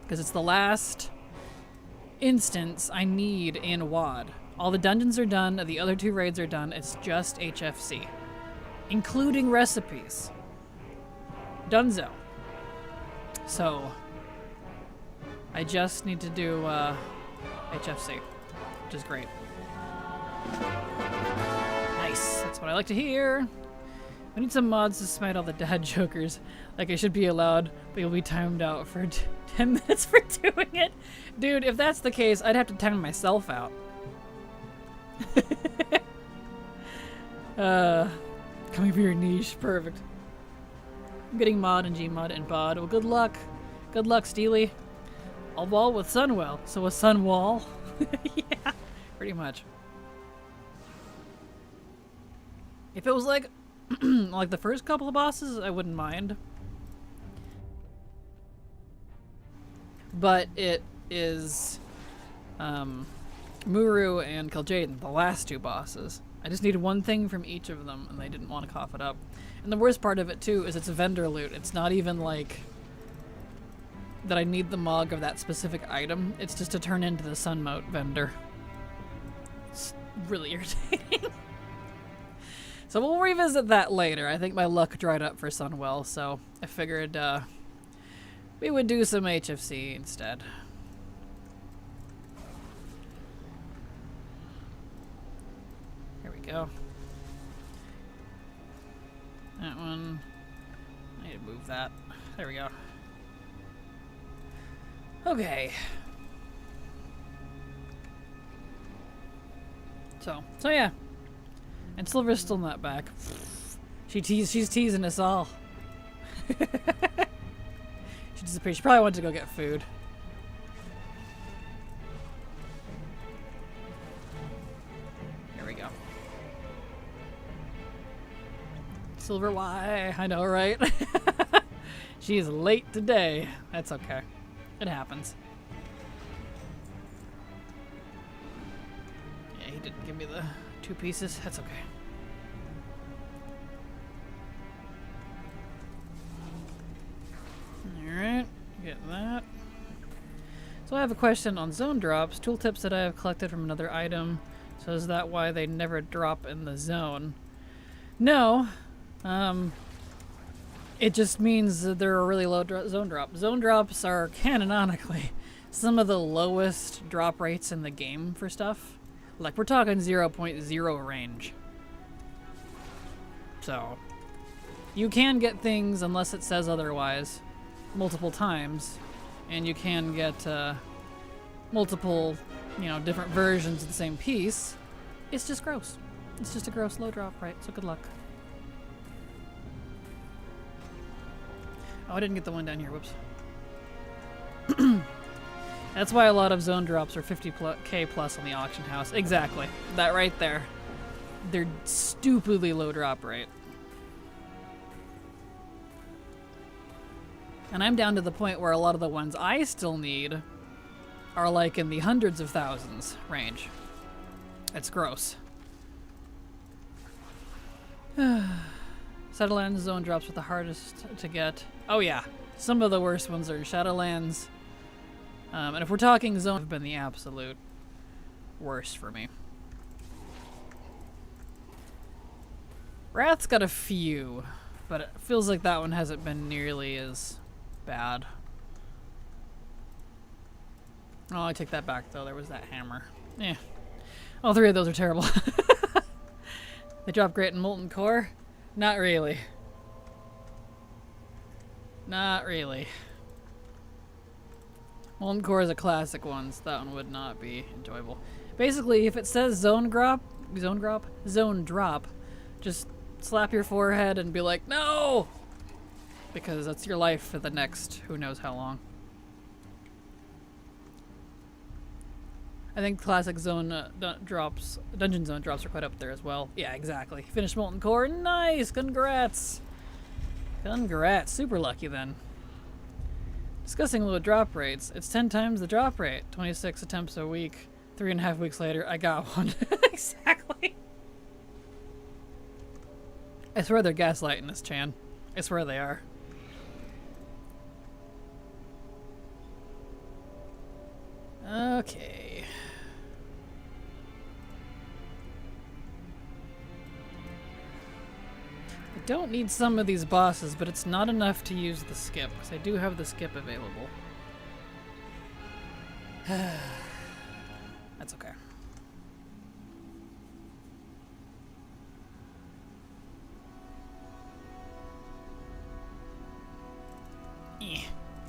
Because it's the last instance I need in WAD. All the dungeons are done, the other two raids are done, it's just HFC. Including recipes. Dunzo. So, I just need to do HFC, which is great. Nice, that's what I like to hear. We need some mods to smite all the dad jokers. Like I should be allowed, but you'll be timed out for 10 minutes for doing it. Dude, if that's the case, I'd have to time myself out. Coming for your niche, perfect. I'm getting mod and Gmod and bod. Well, good luck. Good luck, Steely. I'll wall with Sunwell, so a sun wall. Yeah, pretty much. If it was like like the first couple of bosses, I wouldn't mind. But it is Muru and Kil'jaeden, the last two bosses. I just needed one thing from each of them, and they didn't want to cough it up. And the worst part of it, too, is it's a vendor loot. It's not even, like, that I need the Mog of that specific item. It's just to turn into the Sunmote vendor. It's really irritating. So we'll revisit that later. I think my luck dried up for Sunwell, so I figured we would do some HFC instead. Go. That one. I need to move that. There we go. Okay. So yeah. And Silver's still not back. She's teasing us all. She disappeared. She probably went to go get food. Silver, why? I know, right? She's late today. That's okay. It happens. Yeah, he didn't give me the 2 pieces. That's okay. Alright, get that. So I have a question on zone drops. Tooltips that I have collected from another item. So is that why they never drop in the zone? No. It just means that they're a really low zone drop. Zone drops are canonically some of the lowest drop rates in the game for stuff. Like, we're talking 0.0 range. So, you can get things, unless it says otherwise, multiple times. And you can get multiple, different versions of the same piece. It's just gross. It's just a gross low drop rate, so good luck. Oh, I didn't get the one down here. Whoops. That's why a lot of zone drops are 50k plus on the auction house. Exactly. That right there. They're stupidly low drop rate. And I'm down to the point where a lot of the ones I still need are like in the hundreds of thousands range. It's gross. Shadowlands zone drops are the hardest to get. Oh yeah, some of the worst ones are Shadowlands. And if we're talking zone, have been the absolute worst for me. Wrath's got a few, but it feels like that one hasn't been nearly as bad. Oh, I take that back though. There was that hammer. Yeah, all three of those are terrible. They drop great in Molten Core. Not really. Not really. Molten Core is a classic one, so that one would not be enjoyable. Basically, if it says zone drop, just slap your forehead and be like, no! Because that's your life for the next who knows how long. I think classic zone drops, dungeon zone drops are quite up there as well. Yeah, exactly. Finished Molten Core. Nice! Congrats! Congrats. Super lucky then. Discussing low drop rates. It's 10 times the drop rate. 26 attempts a week. 3.5 weeks later, I got one. Exactly. I swear they're gaslighting us, Chan. I swear they are. Okay. I don't need some of these bosses, but it's not enough to use the skip, because I do have the skip available. That's okay.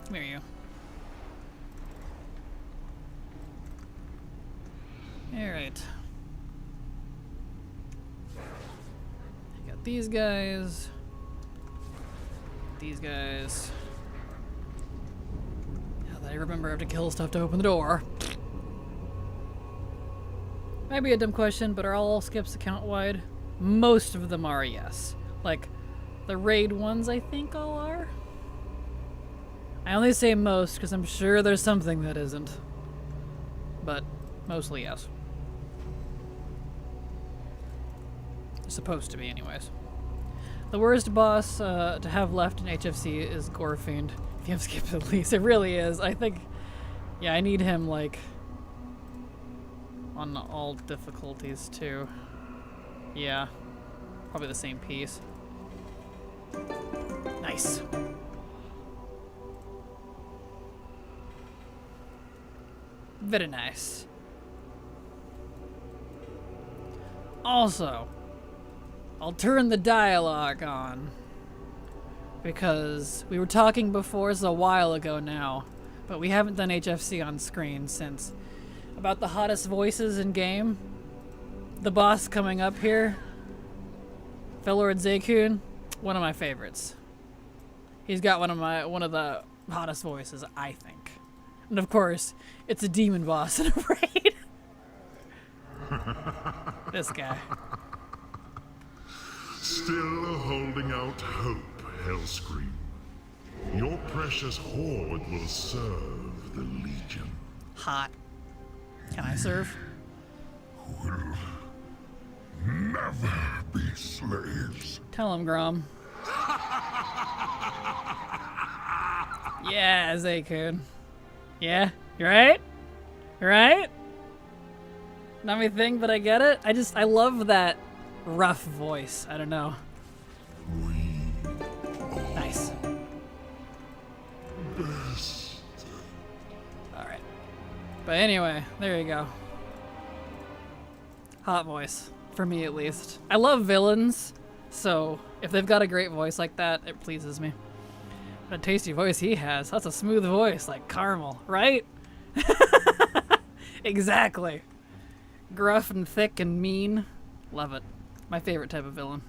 Come here, you. Alright. Got these guys. These guys. Now that I remember I have to kill stuff to open the door. Might be a dumb question, but are all skips account wide? Most of them are, yes. Like, the raid ones I think all are. I only say most because I'm sure there's something that isn't. But mostly yes. Supposed to be anyways. The worst boss to have left in HFC is Gorefiend. If you have skipped at least. It really is. I think, yeah, I need him like on all difficulties too. Yeah. Probably the same piece. Nice. Very nice. Also, I'll turn the dialogue on because we were talking before, this is a while ago now, but we haven't done HFC on screen since about the hottest voices in game. The boss coming up here, Felord Zekun, one of my favorites. He's got one of the hottest voices, I think. And of course, it's a demon boss in a raid. This guy. Still holding out hope, Hellscream. Your precious horde will serve the Legion. Hot. Can I serve? Will never be slaves. Tell him, Grom. Yeah, Zekun. Yeah, you right? You right? Not my thing, but I get it. I love that rough voice. I don't know. Nice. But anyway, there you go. Hot voice. For me, at least. I love villains, so if they've got a great voice like that, it pleases me. What a tasty voice he has. That's a smooth voice, like caramel, right? Exactly. Gruff and thick and mean. Love it. My favorite type of villain.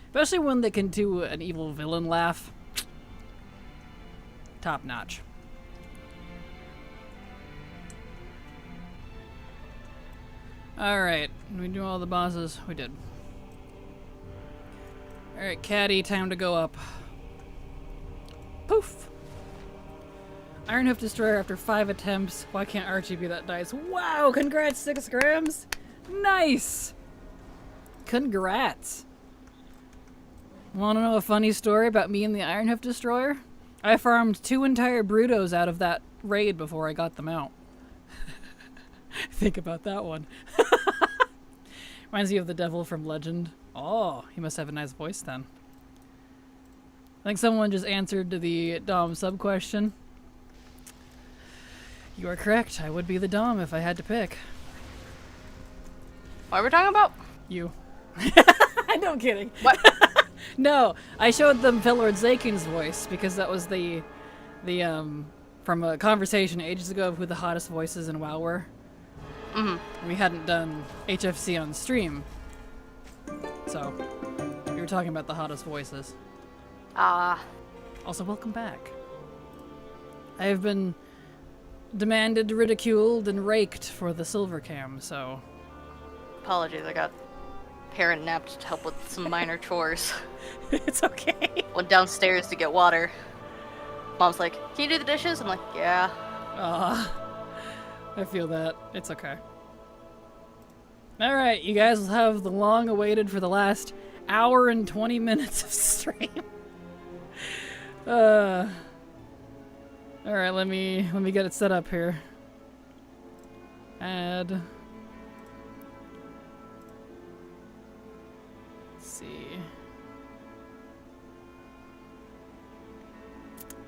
Especially when they can do an evil villain laugh. Top notch. Alright, did we do all the bosses? We did. Alright, Caddy, time to go up. Poof! Iron Hoof Destroyer after 5 attempts. Why can't Archie be that dice? Wow, congrats, 6 grams! Nice! Congrats! Wanna know a funny story about me and the Iron Hoof Destroyer? I farmed 2 entire Brutos out of that raid before I got them out. Think about that one. Reminds me of the devil from Legend. Oh, he must have a nice voice then. I think someone just answered to the Dom sub question. You are correct. I would be the Dom if I had to pick. What are we talking about? You. No, kidding. What? No, I showed them Felord Zakin's voice because that was the from a conversation ages ago of who the hottest voices in WoW were. We hadn't done HFC on stream, so we were talking about the hottest voices. Also, welcome back. I have been demanded, ridiculed, and raked for the silver cam, so... Apologies, I got parent napped to help with some minor chores. It's okay. Went downstairs to get water. Mom's like, can you do the dishes? I'm like, yeah. I feel that. It's okay. Alright, you guys will have the long-awaited for the last hour and 20 minutes of stream. Alright, let me get it set up here. Add. Let's see.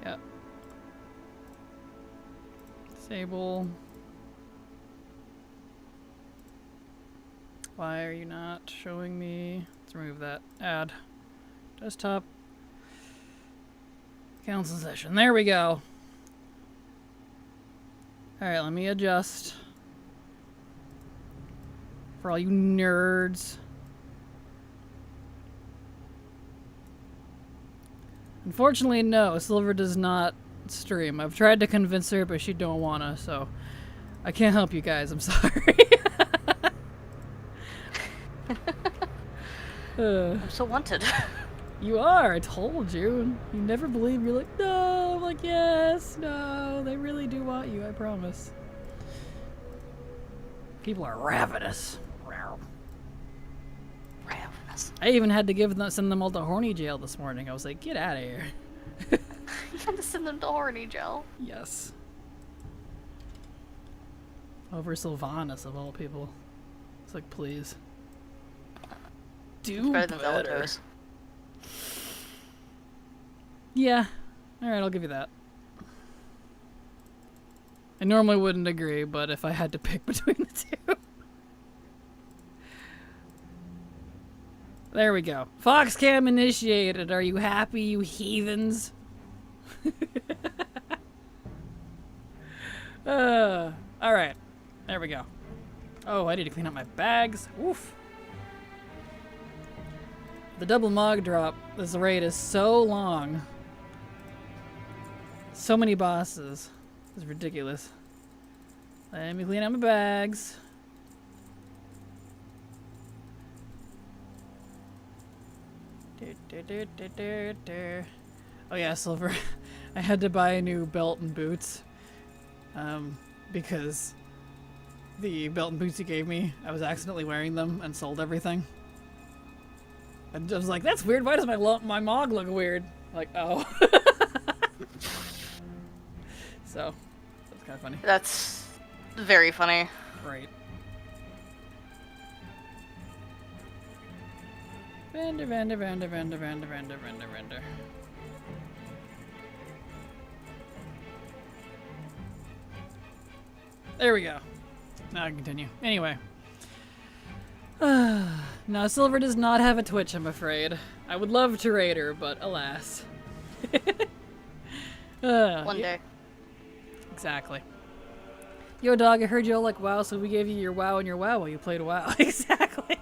Yep. Disable. Why are you not showing me? Let's remove that. Add. Desktop. Council session. There we go. Alright, let me adjust. For all you nerds. Unfortunately, no. Silver does not stream. I've tried to convince her, but she don't wanna, so... I can't help you guys. I'm sorry. I'm so wanted. You are, I told you. You never believe. You're like, no. I'm like, yes, no. They really do want you, I promise. People are ravenous. Ravenous. I even had to send them all to horny jail this morning. I was like, get out of here. You had to send them to horny jail. Yes. Over Sylvanas, of all people. It's like, please. Do Better than better. Zelda's. Yeah. Alright, I'll give you that. I normally wouldn't agree, but if I had to pick between the two. There we go. Foxcam initiated. Are you happy, you heathens? Alright. There we go. Oh, I need to clean up my bags. Oof. The double Mog drop, this raid is so long. So many bosses. It's ridiculous. Let me clean out my bags. Oh yeah, Silver. I had to buy a new belt and boots. Because the belt and boots you gave me, I was accidentally wearing them and sold everything. And I was like, that's weird. Why does my Mog look weird? Like, oh. So, that's kind of funny. That's very funny. Right. Render. There we go. Now I can continue. Anyway. No, Silver does not have a Twitch, I'm afraid. I would love to raid her, but alas. One day. Exactly. Yo, dog, I heard you all like WoW, so we gave you your WoW and your WoW while you played WoW. Exactly.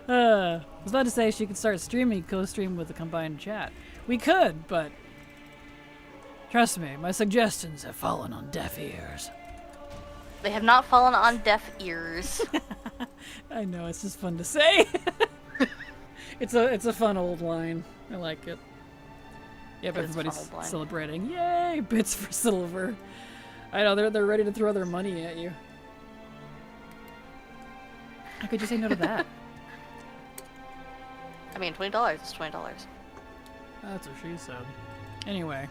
I was about to say she could start streaming, co-stream with a combined chat. We could, but trust me, my suggestions have fallen on deaf ears. They have not fallen on deaf ears. I know, it's just fun to say. It's a fun old line. I like it. Yep, everybody's celebrating. Yay, bits for Silver. I know, they're ready to throw their money at you. How could you say no to that? I mean, $20 is $20. That's what she said. Anyway.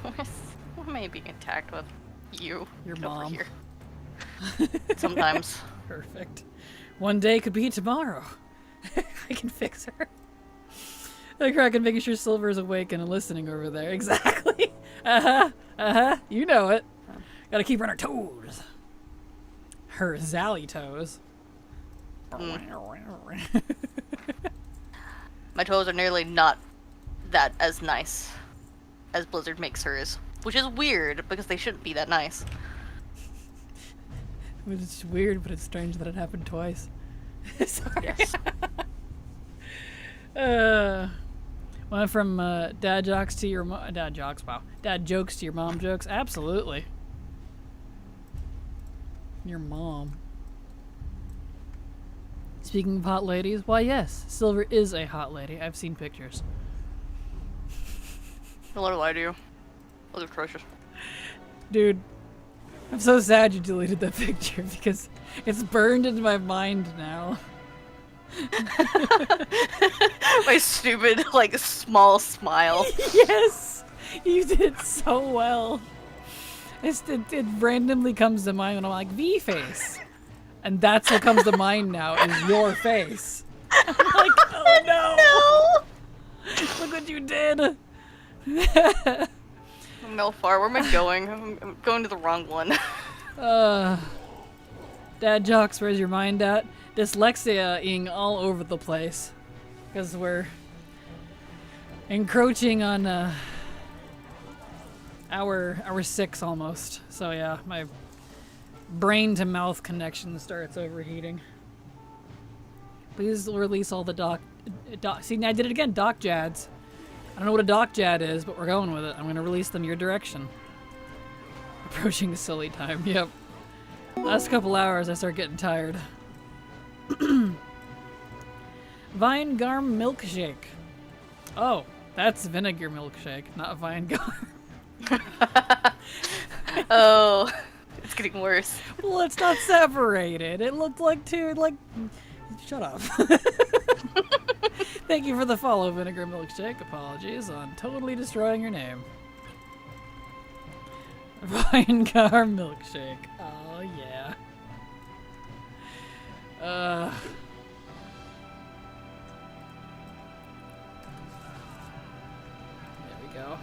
What am I being attacked with? You. Your Get over mom. here. Sometimes. Perfect. One day could be tomorrow. I can fix her. The Kraken making sure Silver is awake and listening over there. Exactly. You know it. Gotta keep her on her toes. Her Zally toes. My toes are nearly not that as nice as Blizzard makes hers. Which is weird, because they shouldn't be that nice. It's weird, but it's strange that it happened twice. Sorry. Yes. Went from dad jokes to your dad jokes. Wow, dad jokes to your mom jokes. Absolutely. Your mom. Speaking of hot ladies, why yes, Silver is a hot lady. I've seen pictures. What do I do? Look atrocious. Dude, I'm so sad you deleted that picture because it's burned into my mind now. My stupid, like, small smile. Yes! You did so well. It randomly comes to mind when I'm like, V-face. And that's what comes to mind now, is your face. I'm like, oh no! Look what you did! Melfar, where am I going? I'm going to the wrong one. Dad jokes, where's your mind at? Dyslexia-ing all over the place. Because we're encroaching on hour 6 almost. So yeah, my brain to mouth connection starts overheating. Please release all the see, I did it again, doc jads. I don't know what a doc jad is, but we're going with it. I'm gonna release them your direction. Approaching the silly time, yep. Last couple hours I start getting tired. Vine Garm milkshake. Oh, that's vinegar milkshake, not Vine Garm. Oh, it's getting worse. Well, it's not separated. It looked like two, like... Shut up. Thank you for the follow, Vinegar Milkshake. Apologies on totally destroying your name. Vine Car Milkshake. Oh, yeah. There we go.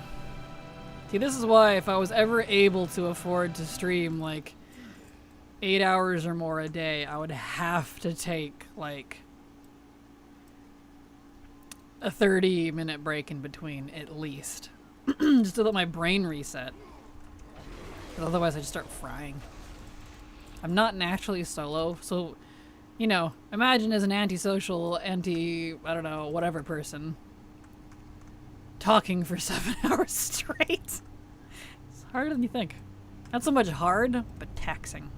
See, this is why if I was ever able to afford to stream, like, 8 hours or more a day, I would have to take, like, a 30-minute break in between, at least. Just to let my brain reset. But otherwise, I just start frying. I'm not naturally solo, so, you know, imagine as an antisocial, I don't know, whatever person, talking for 7 hours straight. It's harder than you think. Not so much hard, but taxing.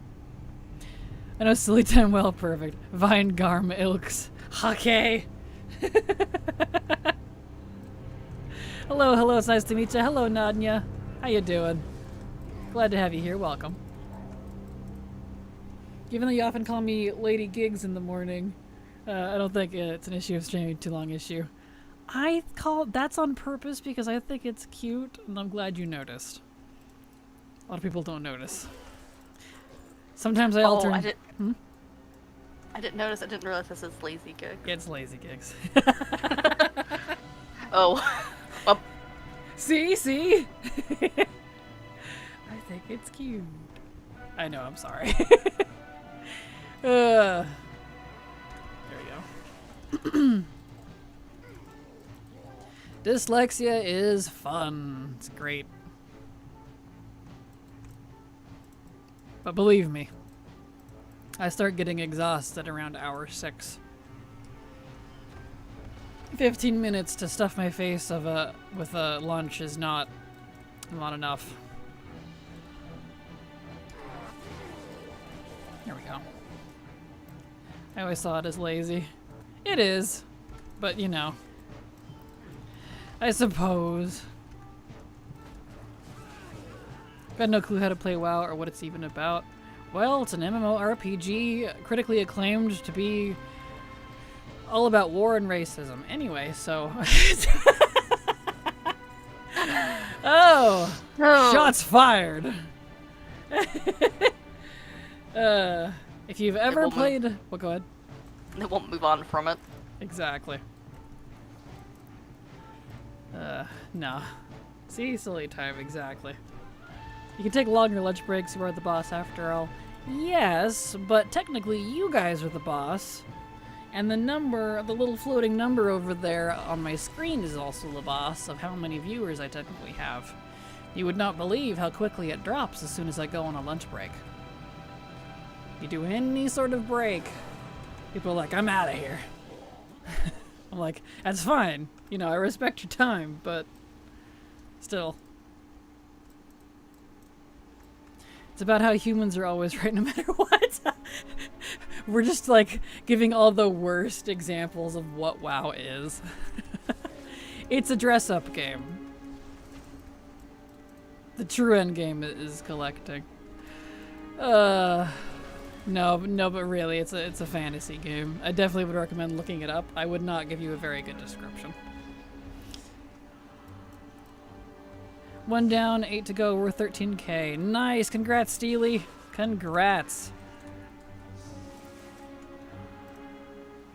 I know, silly time, well, perfect. Vine Garm Ilks. Okay. Hello, it's nice to meet you. Hello, Nadnya. How you doing? Glad to have you here. Welcome. Even though you often call me Lady Gigs in the morning, I don't think it's an issue of streaming too long issue. I call that's on purpose because I think it's cute, and I'm glad you noticed. A lot of people don't notice. Sometimes I alternate. I didn't notice. I didn't realize this is Lazy Gigs. It's Lazy Gigs. Oh. Well. See? I think it's cute. I know, I'm sorry. There we go. Dyslexia is fun. It's great. But believe me, I start getting exhausted around hour 6. 15 minutes to stuff my face with a lunch is not enough. There we go. I always saw it as lazy. It is, but you know, I suppose. Got no clue how to play WoW or what it's even about. Well, it's an MMORPG, critically acclaimed to be all about war and racism. Anyway, so... Oh! Shots fired! If you've ever played... Well, go ahead. They won't move on from it. Exactly. No. See? Silly time, exactly. You can take longer lunch breaks, you are the boss after all. Yes, but technically you guys are the boss. And the number, the little floating number over there on my screen is also the boss of how many viewers I technically have. You would not believe how quickly it drops as soon as I go on a lunch break. You do any sort of break, people are like, I'm out of here. I'm like, that's fine. You know, I respect your time, but still. It's about how humans are always right no matter what. We're just like giving all the worst examples of what WoW is. It's a dress-up game. The true end game is collecting. No, but really, it's a fantasy game. I definitely would recommend looking it up. I would not give you a very good description. 1 down, 8 to go, we're 13k. Nice, congrats, Steely. Congrats.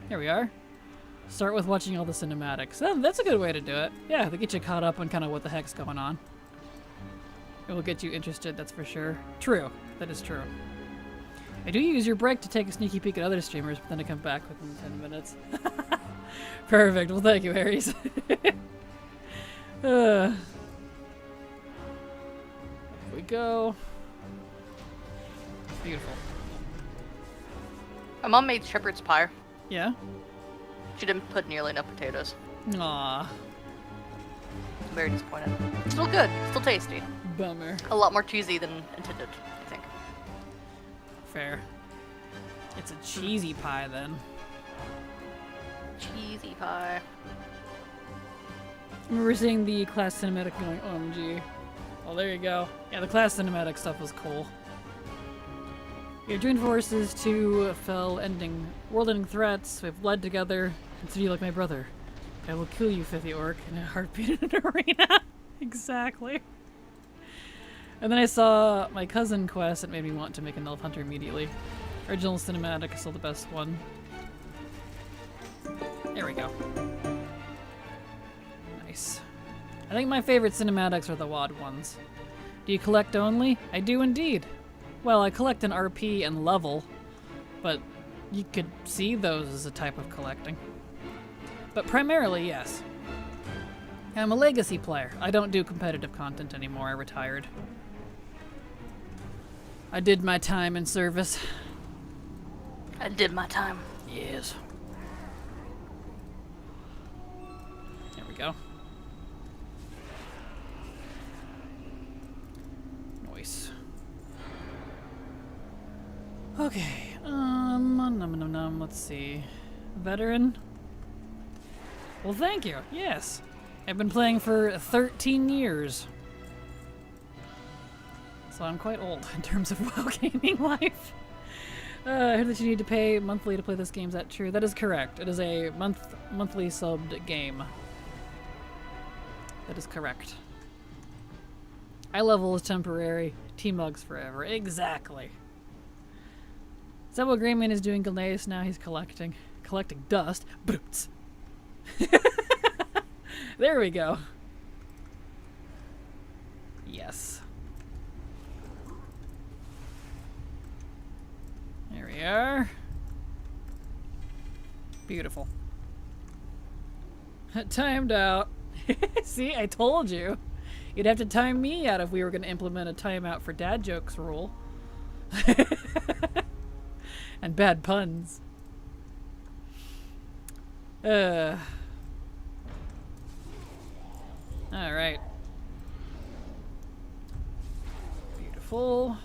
Here we are. Start with watching all the cinematics. That's a good way to do it. Yeah, they get you caught up on kind of what the heck's going on. It will get you interested, that's for sure. True, that is true. I do use your break to take a sneaky peek at other streamers, but then I come back within 10 minutes. Perfect, well thank you, Aries. Here we go. Beautiful. My mom made shepherd's pie. Yeah? She didn't put nearly enough potatoes. Aw. I'm very disappointed. Still good. Still tasty. Bummer. A lot more cheesy than intended, I think. Fair. It's a cheesy pie then. Cheesy pie. I remember seeing the class cinematic going, OMG. Well, there you go. Yeah, the class cinematic stuff was cool. You joined forces to fell world-ending threats. We've led together. Consider you like my brother. I will kill you, 50 orc, in a heartbeat in an arena. Exactly. And then I saw my cousin quest that made me want to make an elf hunter immediately. Original cinematic is still the best one. There we go. Nice. I think my favorite cinematics are the WoD ones. Do you collect only? I do indeed. Well, I collect an RP and level, but you could see those as a type of collecting. But primarily, yes. I'm a legacy player. I don't do competitive content anymore. I retired. I did my time in service. I did my time. Yes. There we go. Nice. Okay. Let's see. Veteran? Well, thank you. Yes. I've been playing for 13 years. So I'm quite old in terms of WoW gaming life. I heard that you need to pay monthly to play this game. Is that true? That is correct. It is a monthly subbed game. That is correct. Eye level is temporary. T-Mug's forever. Exactly. Is that what Greyman is doing Gilneas now? He's collecting dust. Boots. There we go. Yes. are. Beautiful. Timed out. See, I told you. You'd have to time me out if we were going to implement a timeout for dad jokes rule. And bad puns. Alright. Beautiful.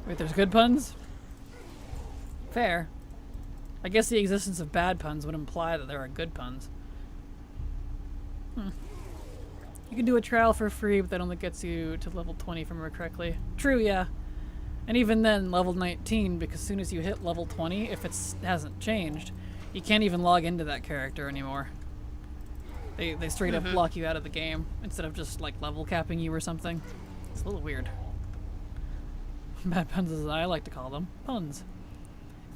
Wait, there's good puns? Fair. I guess the existence of bad puns would imply that there are good puns. You can do a trial for free, but that only gets you to level 20 if I remember correctly. True, yeah. And even then, level 19, because as soon as you hit level 20, if it hasn't changed, you can't even log into that character anymore. They straight up block you out of the game, instead of just like level capping you or something. It's a little weird. Bad puns, as I like to call them. Puns.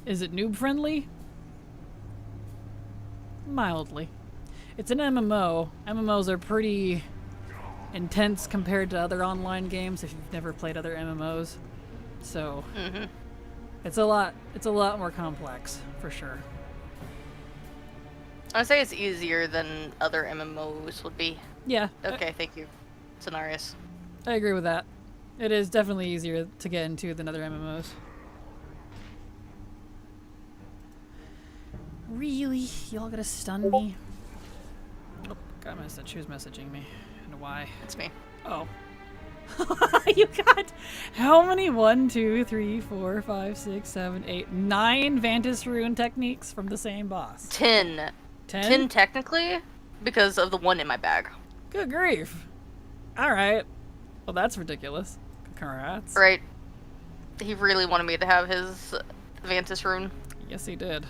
Is it noob friendly? Mildly. It's an MMO. MMOs are pretty intense compared to other online games if you've never played other MMOs. So it's a lot more complex for sure. I'd say it's easier than other MMOs would be. Yeah. Okay, thank you, Cenarius. I agree with that. It is definitely easier to get into than other MMOs. Really? Y'all gonna stun me? Oh, got a message. Who's messaging me? And why? It's me. Oh. You got how many? 1, 2, 3, 4, 5, 6, 7, 8, 9 Vantis rune techniques from the same boss. 10. 10? 10 technically, because of the one in my bag. Good grief. Alright. Well, that's ridiculous. Congrats. Right. He really wanted me to have his Vantis rune. Yes, he did.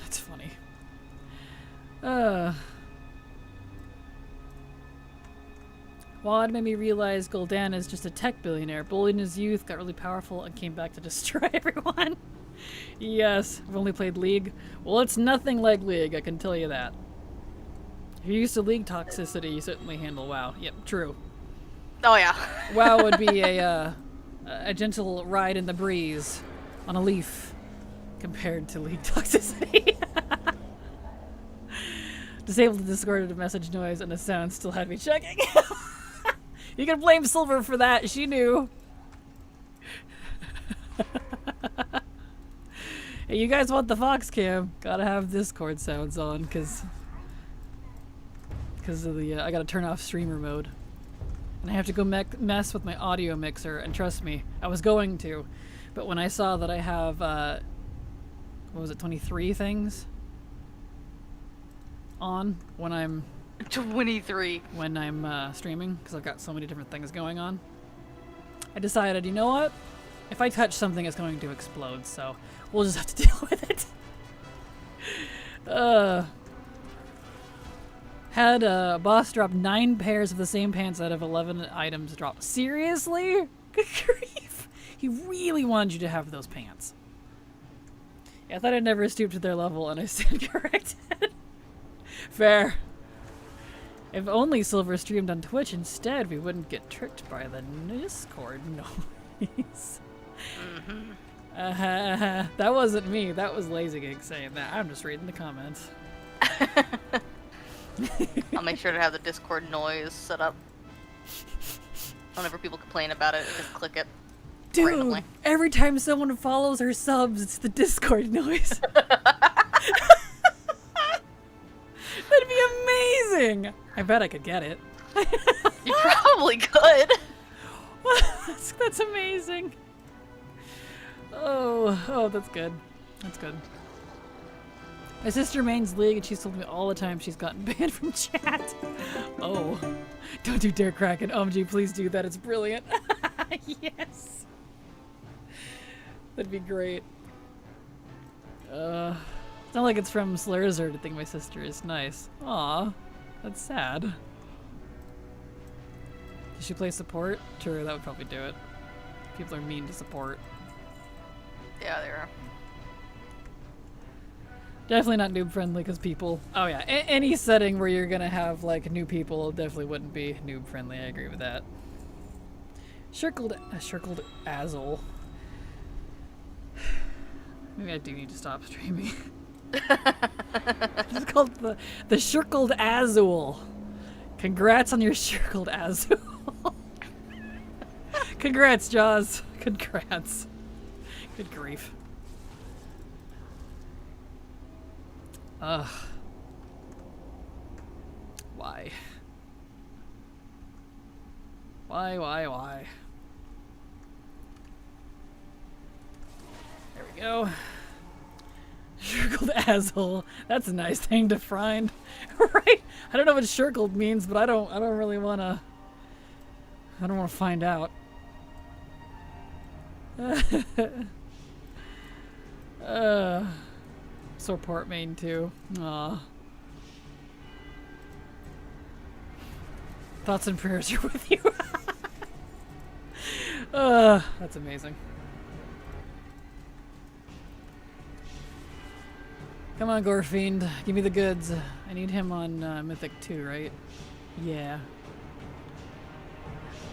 That's funny. Wad made me realize Gul'dan is just a tech billionaire. Bullied in his youth, got really powerful, and came back to destroy everyone. Yes, I've only played League. Well, it's nothing like League, I can tell you that. If you're used to League toxicity, you certainly handle WoW. Yep, true. Oh yeah. WoW would be a gentle ride in the breeze on a leaf compared to League toxicity. Disabled the discorded message noise and the sound still had me checking. You can blame Silver for that, she knew. Hey, you guys want the Fox Cam? Gotta have Discord sounds on, cause of the I gotta turn off streamer mode. And I have to go mess with my audio mixer, and trust me, I was going to. But when I saw that I have, what was it, 23 things on when I'm 23. When I'm streaming, because I've got so many different things going on, I decided, you know what? If I touch something, it's going to explode, so we'll just have to deal with it. Had a boss drop 9 pairs of the same pants out of 11 items dropped. Seriously? Good grief. He really wanted you to have those pants. Yeah, I thought I'd never stoop to their level, and I stand corrected. Fair. If only Silver streamed on Twitch instead, we wouldn't get tricked by the Discord noise. That wasn't me. That was LazyGig saying that. I'm just reading the comments. I'll make sure to have the Discord noise set up. Whenever people complain about it, just click it. Dude, randomly. Every time someone follows her subs, it's the Discord noise. That'd be amazing! I bet I could get it. You probably could. That's amazing. Oh, that's good. That's good. My sister mains League, and she's told me all the time she's gotten banned from chat. Oh, don't you dare Kraken. OMG, please do that. It's brilliant. Yes. That'd be great. It's not like it's from Slurzer to think my sister is nice. Aw, that's sad. Does she play support? True, that would probably do it. People are mean to support. Yeah, they are. Definitely not noob friendly because people. Oh yeah, any setting where you're gonna have like new people definitely wouldn't be noob friendly. I agree with that. Shirkled Azul. Maybe I do need to stop streaming. It's called the Shirkled Azul. Congrats on your Shirkled Azul. Congrats, Jaws. Congrats. Good grief. Ugh. Why? Why? There we go. Shirkled Azul. That's a nice thing to find. Right? I don't know what shirkled means, but I don't really wanna find out. Support main too. Aw. Thoughts and prayers are with you. That's amazing. Come on, Gorefiend. Give me the goods. I need him on Mythic 2, right? Yeah.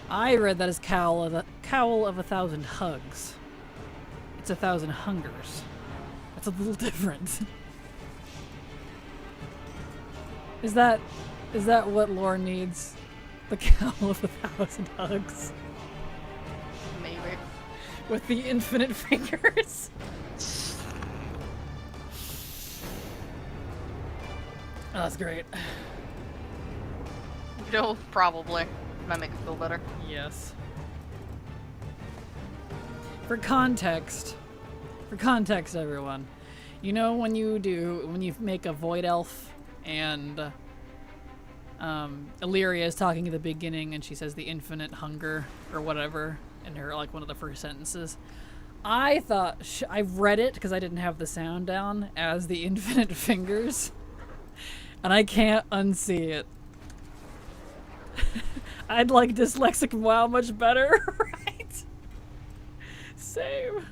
I read that as Cowl of 1,000 Hugs. It's 1,000 Hungers. That's a little different. Is that what lore needs? The Cowl of 1,000 Hugs? Maybe. With the infinite fingers? Oh, that's great. You know, probably. Might make it feel better. Yes. For context, everyone, you know when you make a void elf and Illyria is talking at the beginning and she says the infinite hunger or whatever in her like one of the first sentences. I thought I read it because I didn't have the sound down as the infinite fingers, and I can't unsee it. I'd like dyslexic WoW much better, right? Same.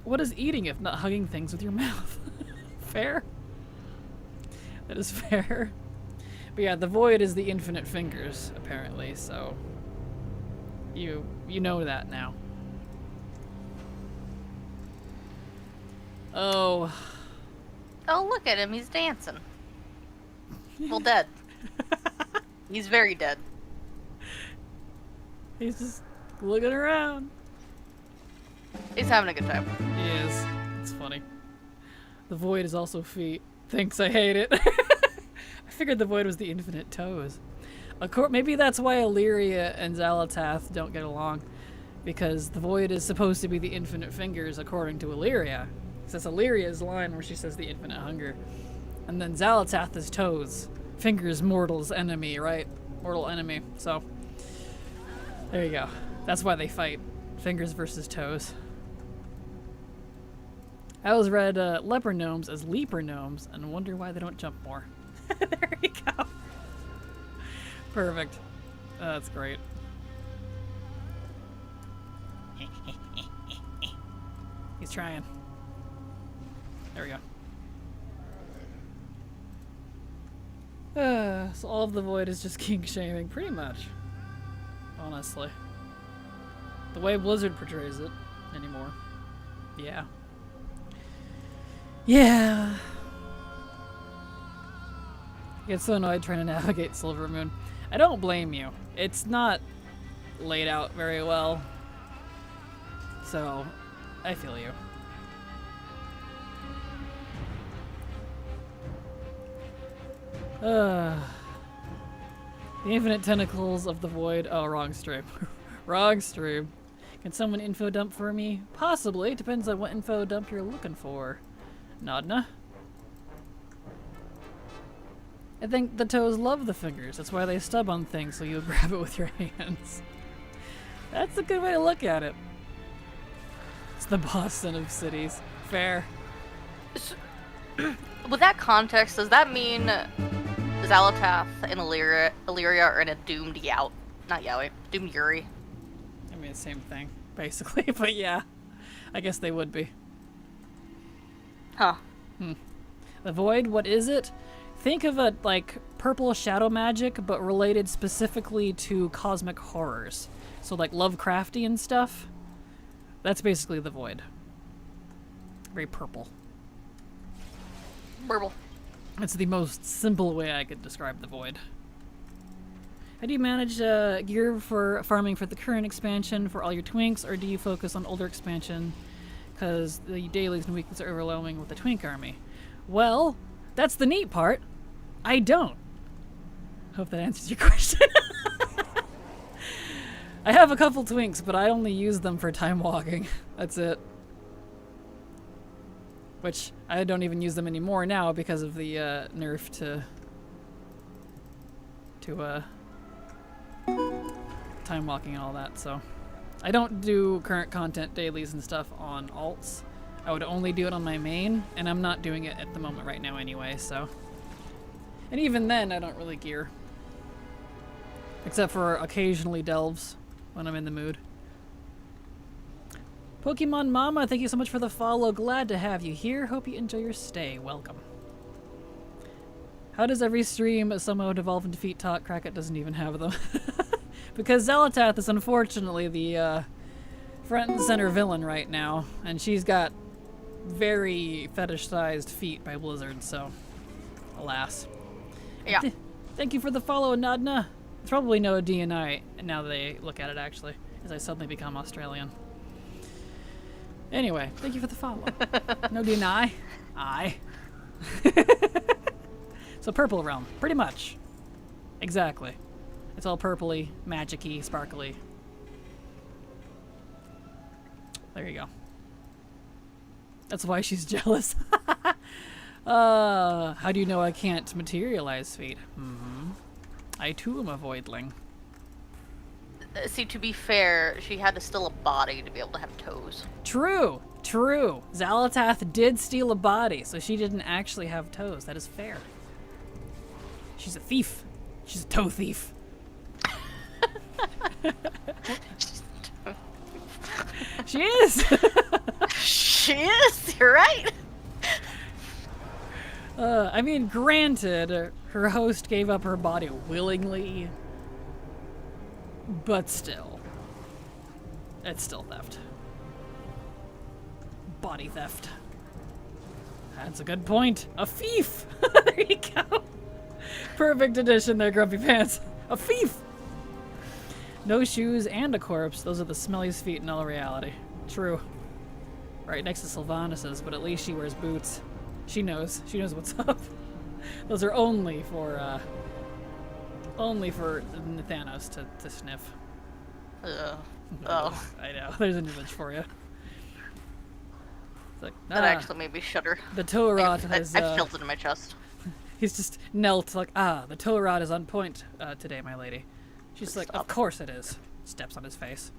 What is eating if not hugging things with your mouth? Fair? That is fair. But yeah, the void is the infinite fingers, apparently, so you know that now. Oh. Oh, look at him. He's dancing. Well, dead. He's very dead. He's just looking around. He's having a good time. He is. It's funny. The void is also feet. Thanks, I hate it. I figured the void was the infinite toes. Maybe that's why Illyria and Xalatath don't get along. Because the void is supposed to be the infinite fingers, according to Illyria. That's Illyria's line where she says the infinite hunger. And then Xalatath is toes. Fingers, mortal's enemy, right? Mortal enemy. So, there you go. That's why they fight. Fingers versus toes. I always read leper gnomes as leaper gnomes and wonder why they don't jump more. There you go. Perfect. That's great. He's trying. There we go. So all of the void is just king shaming, pretty much. Honestly. The way Blizzard portrays it anymore. Yeah. Yeah. I get so annoyed trying to navigate Silvermoon. I don't blame you. It's not laid out very well. So, I feel you. The infinite tentacles of the void. Oh, wrong stream. Wrong stream. Can someone info dump for me? Possibly. Depends on what info dump you're looking for. Nodna. I think the toes love the fingers. That's why they stub on things, so you'll grab it with your hands. That's a good way to look at it. It's the Boston of cities. Fair. With that context, does that mean Xalatath and Illyria are in a doomed doomed Yuri? I mean, same thing, basically, but yeah. I guess they would be. Huh. The void, what is it? Think of it like purple shadow magic, but related specifically to cosmic horrors. So like Lovecraftian stuff. That's basically the void. Very purple. Burble. It's the most simple way I could describe the void. How do you manage gear for farming for the current expansion for all your twinks, or do you focus on older expansion because the dailies and weeklies are overwhelming with the twink army? Well, that's the neat part. I don't. Hope that answers your question. I have a couple twinks, but I only use them for time walking. That's it. Which I don't even use them anymore now because of the nerf to time walking and all that. So I don't do current content dailies and stuff on alts. I would only do it on my main, and I'm not doing it at the moment right now anyway, so. And even then, I don't really gear. Except for occasionally delves when I'm in the mood. Pokemon Mama, thank you so much for the follow. Glad to have you here. Hope you enjoy your stay. Welcome. How does every stream somehow devolve into feet talk? Kraken doesn't even have them. Because Xalatath is unfortunately the front and center villain right now, and she's got very fetish-sized feet by Blizzard, so alas. Yeah. Thank you for the follow, Nadna. It's probably no DNI now that they look at it, actually, as I suddenly become Australian. Anyway, thank you for the follow. No DNI? Aye. So Purple Realm, pretty much. Exactly. It's all purpley, magic-y, sparkly. There you go. That's why she's jealous. How do you know I can't materialize feet? I too am a voidling. See, to be fair, she had to steal a body to be able to have toes. True, true. Xalatath did steal a body, so she didn't actually have toes. That is fair. She's a thief. She's a toe thief. She is. She is. You're right. I mean, granted, her host gave up her body willingly, but still, it's still theft. Body theft. That's a good point. A thief. There you go. Perfect addition there, Grumpy Pants. A thief. No shoes and a corpse. Those are the smelliest feet in all reality. True. Right next to Sylvanas', but at least she wears boots. She knows. She knows what's up. Those are only for Thanos to sniff. Oh. I know. There's an image for you. It's like, That actually made me shudder. the toe rod has. I felt it in my chest. He's just knelt like, the toe rod is on point today, my lady. She's like, of course it is. Steps on his face.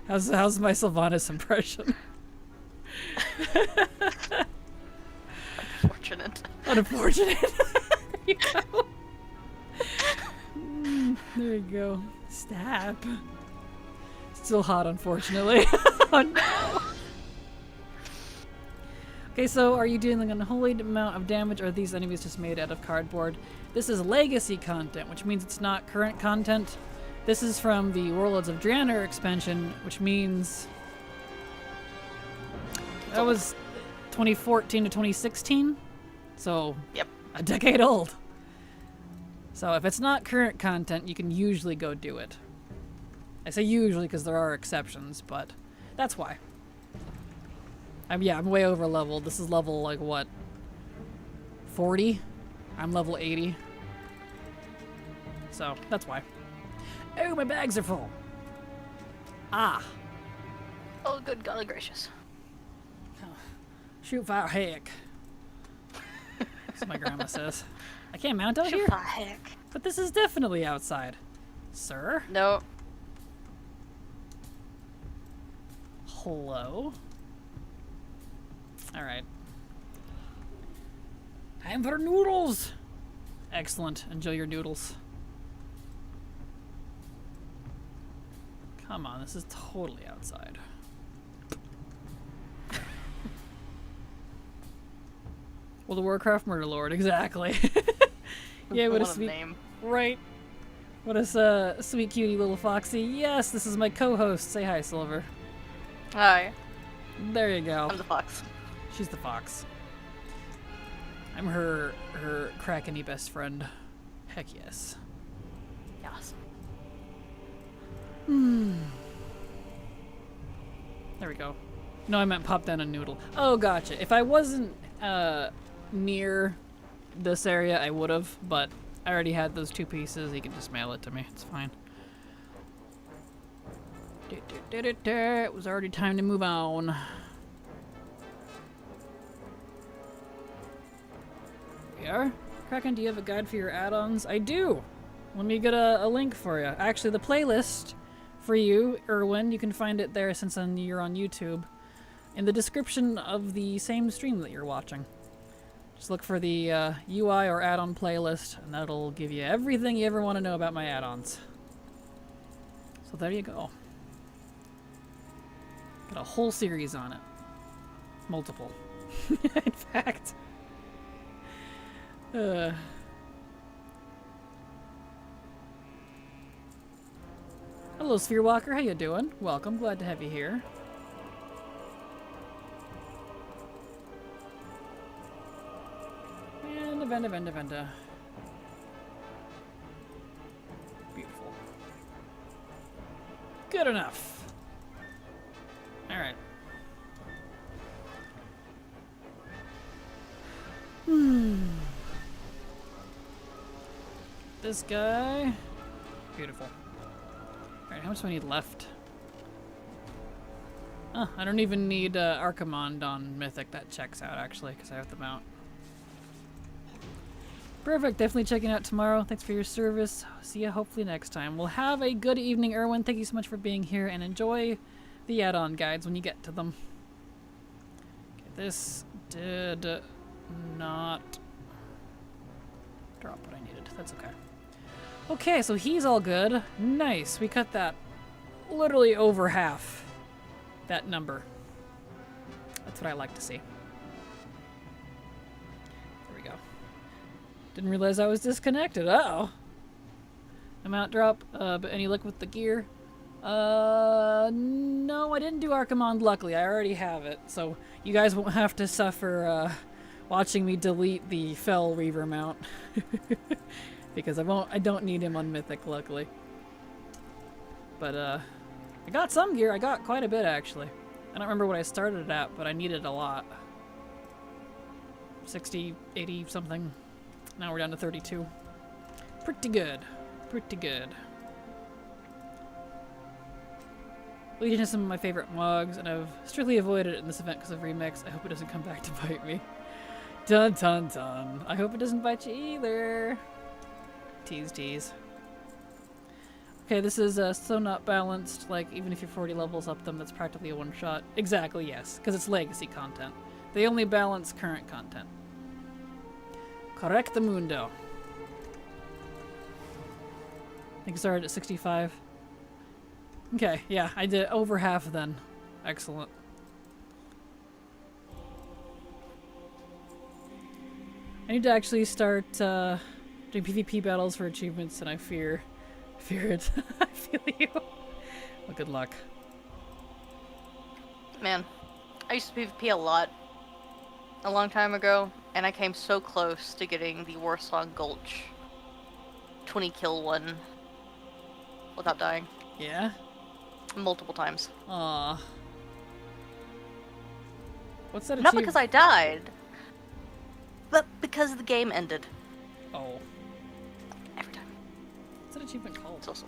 How's my Sylvanas impression? Unfortunate. Unfortunate. There you go. There you go. Stab. Still hot, unfortunately. Oh no. Okay, so are you dealing an unholy amount of damage, or are these enemies just made out of cardboard? This is legacy content, which means it's not current content. This is from the Warlords of Draenor expansion, which means that was 2014 to 2016, so Yep. a decade old. So if it's not current content, you can usually go do it. I say usually because there are exceptions, but that's why. I'm way over leveled. This is level, like, what? 40? I'm level 80. So, that's why. Oh, my bags are full. Ah. Oh, good golly gracious. Shoot fire heck. That's what my grandma says. I can't mount out here? Shoot, heck. But this is definitely outside. Sir? No. Hello? Alright. Time for noodles! Excellent. Enjoy your noodles. Come on, this is totally outside. World of Warcraft Murder Lord, exactly. Yeah, what a What a sweet name. right. What a sweet cutie little foxy. Yes, this is my co-host. Say hi, Silver. Hi, There you go. I'm the fox. She's the fox. I'm her Kraken-y best friend. Heck yes. Yes. There we go. No, I meant pop down a noodle. Oh, gotcha. If I wasn't near this area, I would have, but I already had those 2 pieces. You can just mail it to me. It's fine. It was already time to move on. We are? Kraken, do you have a guide for your add-ons? I do! Let me get a link for you. Actually, the playlist for you, Erwin, you can find it there since you're on YouTube, in the description of the same stream that you're watching. Just look for the UI or add-on playlist, and that'll give you everything you ever want to know about my add-ons. So there you go. Got a whole series on it. Multiple. In fact. Hello, Spherewalker. How you doing? Welcome. Glad to have you here. And Venda. Beautiful. Good enough. Alright. This guy. Beautiful. Alright, how much do I need left? I don't even need Archimond on Mythic. That checks out, actually, because I have the mount. Perfect. Definitely checking out tomorrow. Thanks for your service. See ya hopefully next time. Well, have a good evening, Erwin. Thank you so much for being here, and enjoy the add-on guides when you get to them. Okay, this did not drop what I needed. That's okay. Okay, so he's all good. Nice. We cut that literally over half. That number. That's what I like to see. There we go. Didn't realize I was disconnected. Uh-oh. Amount drop, but any luck with the gear? No, I didn't do Archimond, luckily. I already have it, so you guys won't have to suffer, watching me delete the Fell Reaver mount. Because I don't need him on Mythic, luckily. But, I got some gear. I got quite a bit, actually. I don't remember what I started it at, but I needed a lot. 60, 80 something. Now we're down to 32. Pretty good. Pretty good. Legion is some of my favorite mogs, and I've strictly avoided it in this event because of Remix. I hope it doesn't come back to bite me. Dun dun dun. I hope it doesn't bite you either. Tease tease. Okay, this is so not balanced, like, even if you're 40 levels up them, that's practically a one-shot. Exactly, yes, because it's legacy content. They only balance current content. Correcto mundo. I think it started at 65. Okay, yeah, I did over half then. Excellent. I need to actually start doing PvP battles for achievements, and I fear it. I feel you. Well, good luck. Man, I used to PvP a lot a long time ago, and I came so close to getting the Warsong Gulch 20 kill one without dying. Yeah? Multiple times. Aww. What's that Not because I died, but because the game ended. Oh. Every time. What's that achievement called? It's also...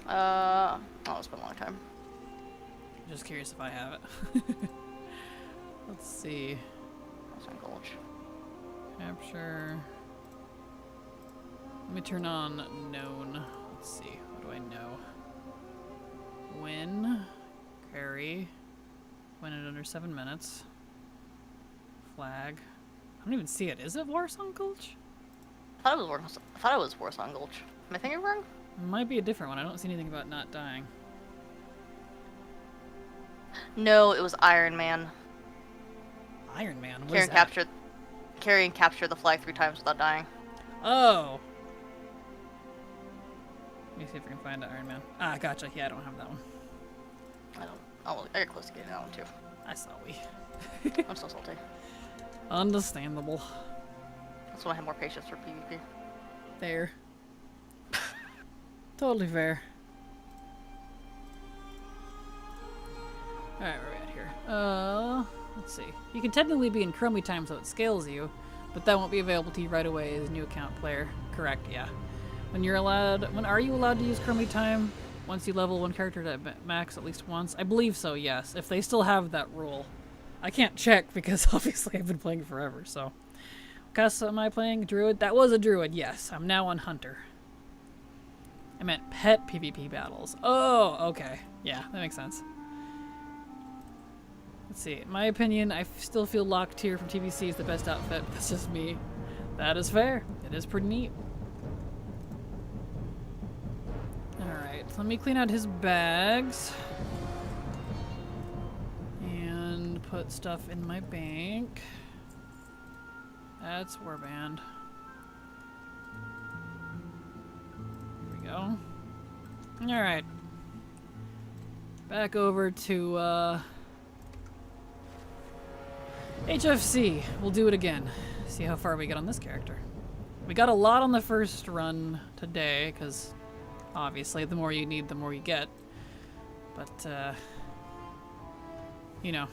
oh, it's been a long time. I'm just curious if I have it. Let's see. Warsong Gulch. Capture. Let me turn on known. Let's see. What do I know? Win. Carry. Win in under 7 minutes. Flag. I don't even see it. Is it Warsong Gulch? I thought it was Warsong Gulch. Am I thinking wrong? It might be a different one. I don't see anything about not dying. No, it was Iron Man. Iron Man? What is that? carry and capture the flag 3 times without dying. Oh. Let me see if I can find the Iron Man. Ah, gotcha. Yeah, I don't have that one. I got close to getting that one too. I saw we. I'm so salty. Understandable. That's when I have more patience for PvP. Fair. Totally fair. Alright, where are we at here? Let's see. You can technically be in Chromie time so it scales you, but that won't be available to you right away as a new account player. Correct, yeah. When are you allowed to use Chromie time? Once you level one character to max at least once? I believe so, yes. If they still have that rule. I can't check because obviously I've been playing forever, so. What class am I playing? Druid? That was a Druid, yes. I'm now on Hunter. I meant pet PvP battles. Oh, okay. Yeah, that makes sense. Let's see. In my opinion, I still feel Locked Tier from TBC is the best outfit. That's just me. That is fair. It is pretty neat. Alright, let me clean out his bags. And put stuff in my bank. That's warband. Here we go. Alright. Back over to, HFC. We'll do it again. See how far we get on this character. We got a lot on the first run today, because obviously the more you need, the more you get. But, you know,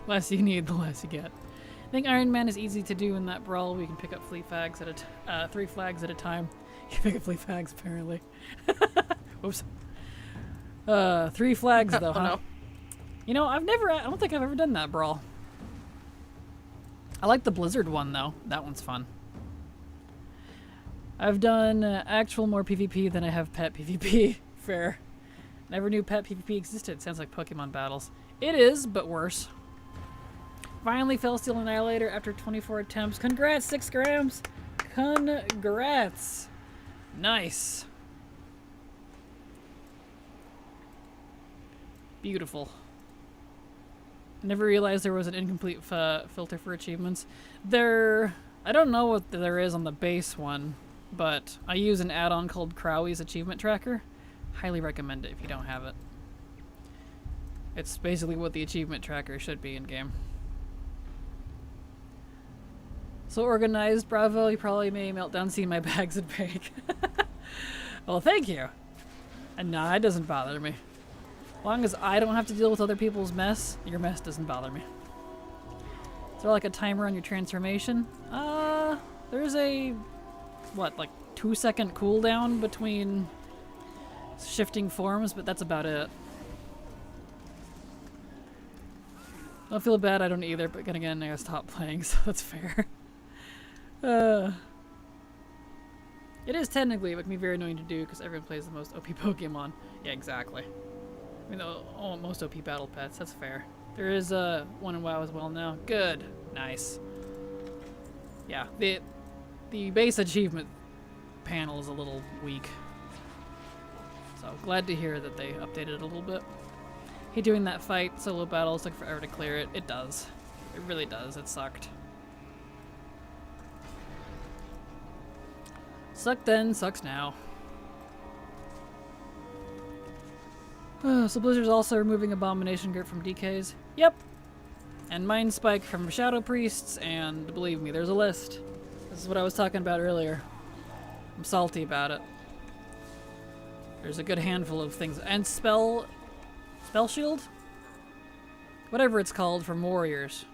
less you need, the less you get. I think Iron Man is easy to do in that brawl. We can pick up 3 flags at a time. You can pick up 3 flags, apparently. Oops. 3 flags, though, huh? No. You know, I don't think I've ever done that brawl. I like the Blizzard one, though. That one's fun. I've done actual more PvP than I have pet PvP. Fair. Never knew pet PvP existed. Sounds like Pokemon battles. It is, but worse. Finally fell Steel Annihilator after 24 attempts. Congrats, 6 grams! Congrats! Nice. Beautiful. Never realized there was an incomplete filter for achievements. I don't know what there is on the base one, but I use an add-on called Crowley's Achievement Tracker. Highly recommend it if you don't have it. It's basically what the achievement tracker should be in-game. So organized, bravo. You probably may melt down seeing my bags and bake. Well, thank you. And nah, it doesn't bother me. As long as I don't have to deal with other people's mess, your mess doesn't bother me. Is there like a timer on your transformation? There's a, what, like 2-second cooldown between shifting forms, but that's about it. Don't feel bad, I don't either, but again, I gotta stop playing, so that's fair. It is technically, but can be very annoying to do because everyone plays the most OP Pokemon. Yeah, exactly. I mean, most OP battle pets, that's fair. There is one in WoW as well now. Good. Nice. Yeah, the base achievement panel is a little weak. So, glad to hear that they updated it a little bit. Hey, doing that fight, solo battles, took forever to clear it. It does. It really does. It sucked. Sucked then, sucks now. So Blizzard's also removing Abomination Grip from DKs. Yep. And Mind Spike from Shadow Priests, and believe me, there's a list. This is what I was talking about earlier. I'm salty about it. There's a good handful of things. And Spell Shield? Whatever it's called from Warriors.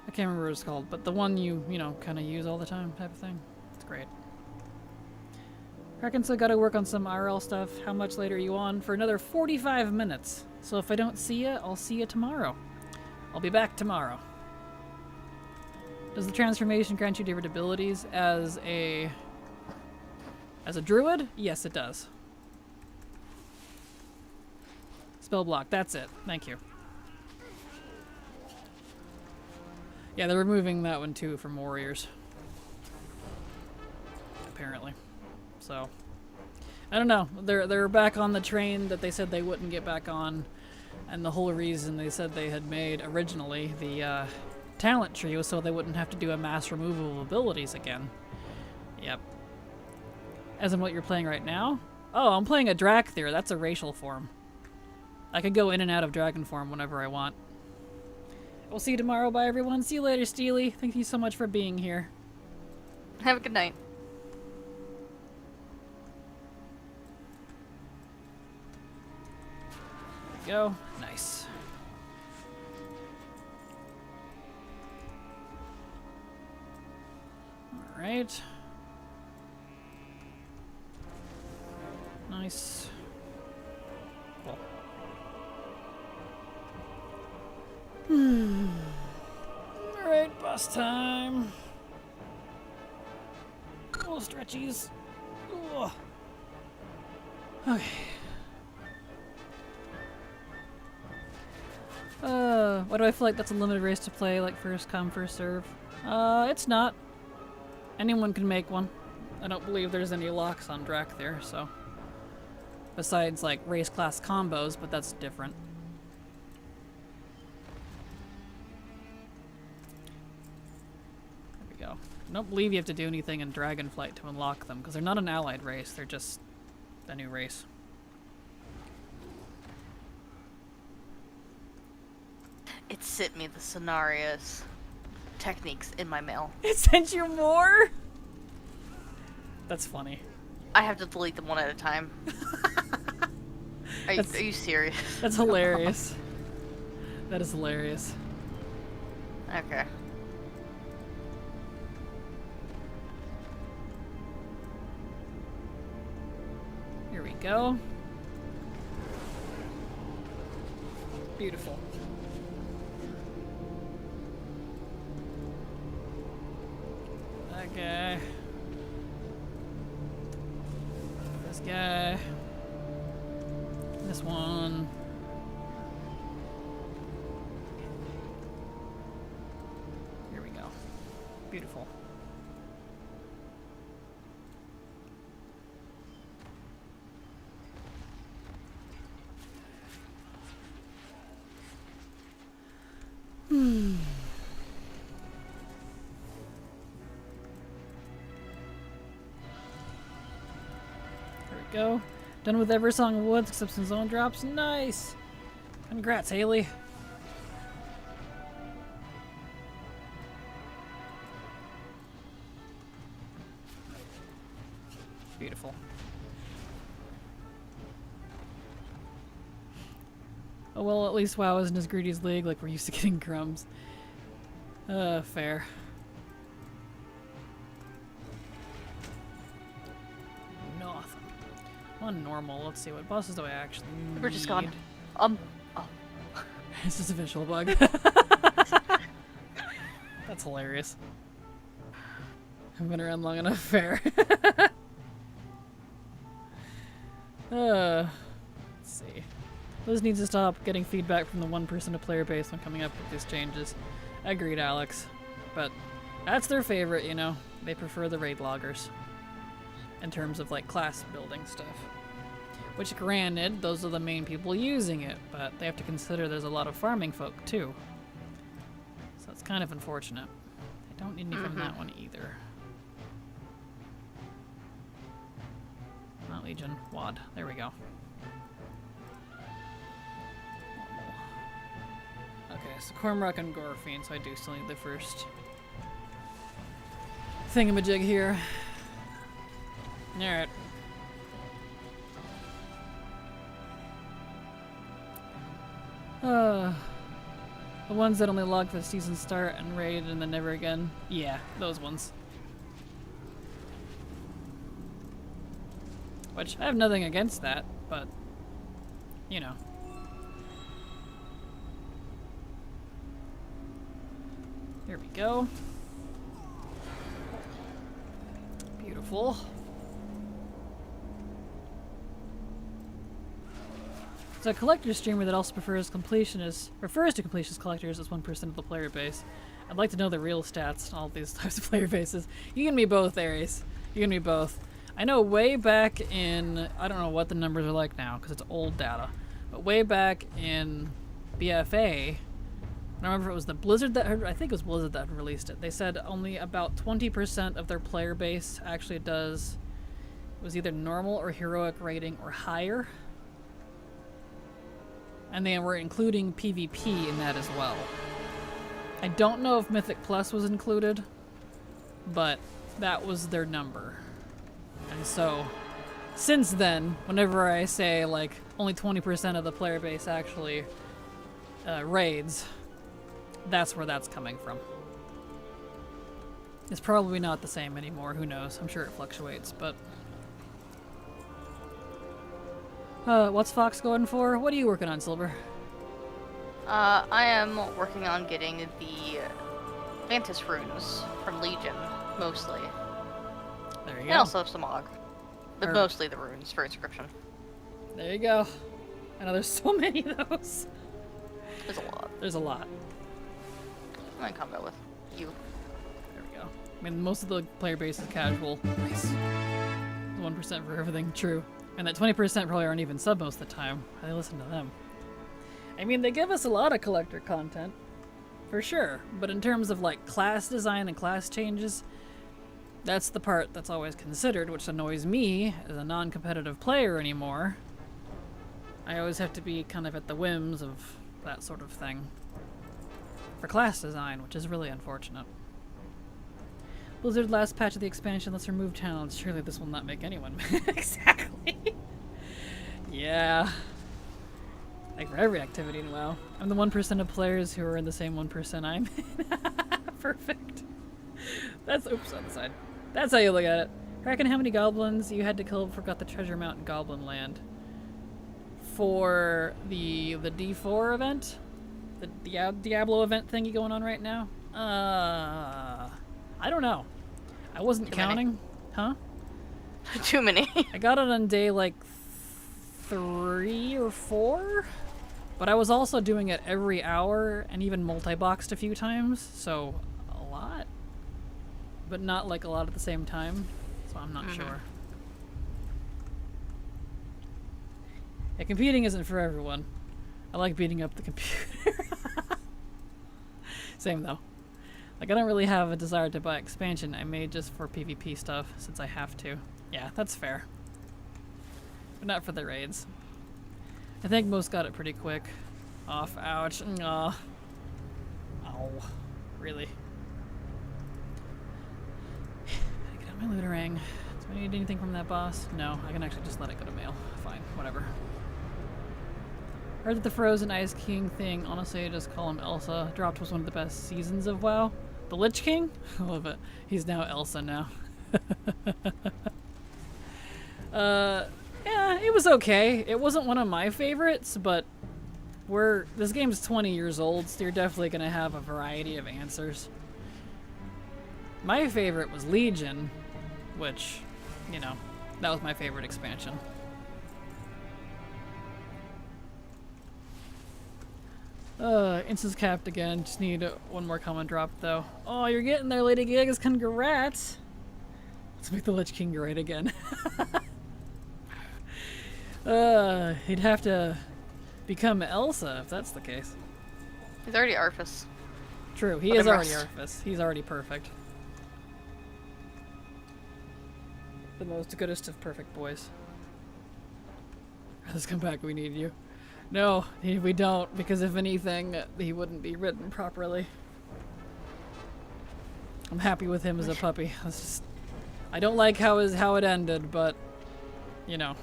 I can't remember what it's called, but the one you know, kind of use all the time type of thing. It's great. Kraken still gotta work on some IRL stuff. How much later are you on? For another 45 minutes. So if I don't see you, I'll see you tomorrow. I'll be back tomorrow. Does the transformation grant you different abilities as a druid? Yes, it does. Spell block, that's it. Thank you. Yeah, they're removing that one too from Warriors. Apparently. So, I don't know. They're back on the train that they said they wouldn't get back on, and the whole reason they said they had made originally the talent tree was so they wouldn't have to do a mass removal of abilities again. Yep. As in what you're playing right now? Oh, I'm playing a Drakthir. That's a racial form. I can go in and out of dragon form whenever I want. We'll see you tomorrow. Bye, everyone. See you later, Steely. Thank you so much for being here. Have a good night. There we go. Nice. Alright. Nice. Cool. Alright, boss time. Oh, stretchies. Ugh. Okay. Why do I feel like that's a limited race to play, like first come, first serve? It's not. Anyone can make one. I don't believe there's any locks on Drakthir, so. Besides, like, race class combos, but that's different. There we go. I don't believe you have to do anything in Dragonflight to unlock them, because they're not an allied race, they're just a new race. It sent me the scenarios techniques in my mail. It sent you more? That's funny. I have to delete them one at a time. Are you serious? That's hilarious. That is hilarious. Okay. Here we go. Beautiful. That guy. This guy. This one. Here we go. Beautiful. Go. Done with every song of Woods except some zone drops. Nice! Congrats, Haley. Beautiful. Oh well, at least WoW isn't as greedy as League, like we're used to getting crumbs. Fair. On normal, let's see what bosses do I actually need. We're just gone. Oh. It's just a visual bug. That's hilarious. I've been around long enough, fair. Let's see. Liz needs to stop getting feedback from the 1% of player base when coming up with these changes. Agreed, Alex. But that's their favorite, you know. They prefer the raid loggers. In terms of, like, class building stuff. Which, granted, those are the main people using it, but they have to consider there's a lot of farming folk, too. So it's kind of unfortunate. I don't need any from that one either. Not Legion. WAD. There we go. Okay, so Cormrock and Gorfiend, so I do still need the first thingamajig here. Alright. The ones that only log for the season start and raid and then never again. Yeah, those ones. Which, I have nothing against that, but, you know. Here we go. Beautiful. So a collector streamer that also refers to completionist collectors as 1% of the player base. I'd like to know the real stats on all these types of player bases. You can be both, Aries. You can be both. I know way back in, I don't know what the numbers are like now because it's old data, but way back in BFA, I don't remember if it was the Blizzard that had, I think it was Blizzard that had released it. They said only about 20% of their player base actually does, it was either normal or heroic rating or higher. And they were including PvP in that as well. I don't know if Mythic Plus was included, but that was their number. And so, since then, whenever I say like only 20% of the player base actually raids, that's where that's coming from. It's probably not the same anymore, who knows, I'm sure it fluctuates, but... what's Fox going for? What are you working on, Silver? I am working on getting the Mantis runes from Legion, mostly. There you And go. also some Og. But mostly the runes for inscription. There you go. I know there's so many of those. There's a lot. There's a lot. I'm in combat with you. There we go. I mean, most of the player base is casual. Nice. 1% for everything, true. And that 20% probably aren't even sub most of the time. I listen to them. I mean, they give us a lot of collector content, for sure. But in terms of like class design and class changes, that's the part that's always considered, which annoys me as a non-competitive player anymore. I always have to be kind of at the whims of that sort of thing for class design, which is really unfortunate. Blizzard last patch of the expansion, let's remove talents. Surely this will not make anyone exactly. Yeah. Like for every activity in WoW. I'm the 1% of players who are in the same 1% I'm in. Perfect. That's, oops, on the side. That's how you look at it. Kraken, how many goblins you had to kill before got the treasure mount in Goblin Land? For the D4 event? The Diablo event thingy going on right now? I don't know. I wasn't counting. Huh? Too many. I got it on day like 3 or 4, but I was also doing it every hour and even multi-boxed a few times, so a lot, but not like a lot at the same time, so I'm not sure. Yeah, competing isn't for everyone. I like beating up the computer. Same though. Like, I don't really have a desire to buy expansion. I made just for PvP stuff, since I have to. Yeah, that's fair. But not for the raids. I think most got it pretty quick. Off, ouch. Aw. Ow. Really? I get out my looterang. Do I need anything from that boss? No, I can actually just let it go to mail. Fine, whatever. Heard that the Frozen Ice King thing, honestly, I just call him Elsa. Dropped was one of the best seasons of WoW. The Lich King? I love it. He's now Elsa now. Yeah, it was okay. It wasn't one of my favorites, but this game's 20 years old, so you're definitely gonna have a variety of answers. My favorite was Legion, which, you know, that was my favorite expansion. Instance capped again. Just need one more comment drop though. Oh, you're getting there, Lady Gigas. Congrats. Let's make the Lich King great again. He'd have to become Elsa if that's the case. He's already Arthas. True, he is already Arthas. He's already perfect. The most goodest of perfect boys. Let's come back, we need you. No, we don't, because if anything, he wouldn't be written properly. I'm happy with him as a puppy. I don't like how it ended, but, you know.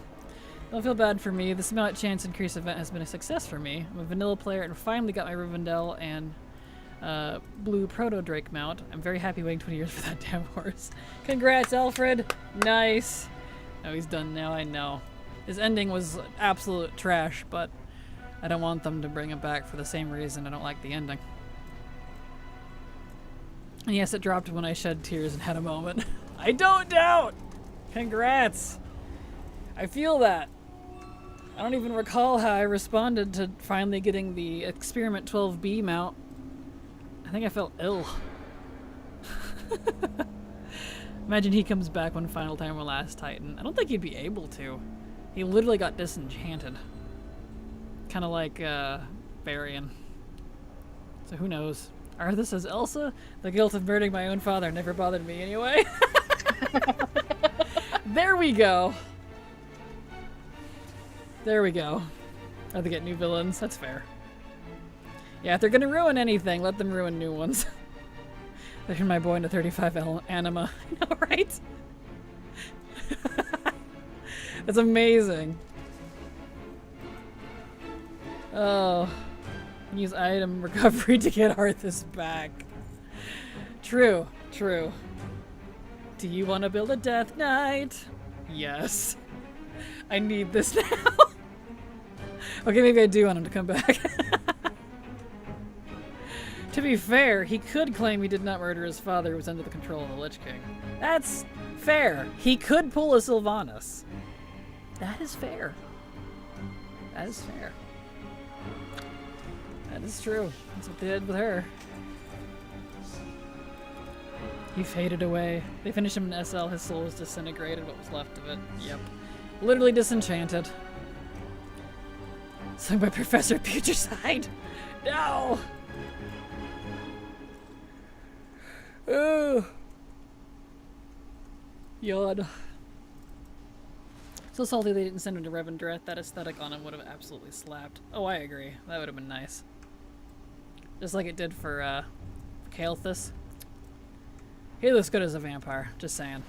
Don't feel bad for me. The Smell Chance Increase event has been a success for me. I'm a vanilla player and finally got my Rivendell and blue Proto Drake mount. I'm very happy waiting 20 years for that damn horse. Congrats, Alfred! Nice! Oh, he's done now, I know. His ending was absolute trash, but I don't want them to bring him back for the same reason I don't like the ending. And yes, it dropped when I shed tears and had a moment. I don't doubt! Congrats! I feel that. I don't even recall how I responded to finally getting the Experiment 12B mount. I think I felt ill. Imagine he comes back when Final Time will Last Titan. I don't think he'd be able to. He literally got disenchanted. Kind of like Varian. So who knows? Arthur says, Elsa, the guilt of murdering my own father never bothered me anyway. There we go. There we go. Or they get new villains. That's fair. Yeah, if they're gonna ruin anything, let them ruin new ones. They turned my boy into 35 anima. I know, right? That's amazing. Oh. Use item recovery to get Arthas back. True, true. Do you want to build a Death Knight? Yes. I need this now. Okay, maybe I do want him to come back. To be fair, he could claim he did not murder his father who was under the control of the Lich King. That's fair. He could pull a Sylvanas. That is fair. That is fair. That is true. That's what they did with her. He faded away. They finished him in SL. His soul was disintegrated. What was left of it? Yep. Literally disenchanted. Sung by Professor Putricide. No! Ugh. Yawn. So salty they didn't send him to Revendreth. That aesthetic on him would have absolutely slapped. Oh, I agree. That would have been nice. Just like it did for, Kael'thas. He looks good as a vampire. Just saying.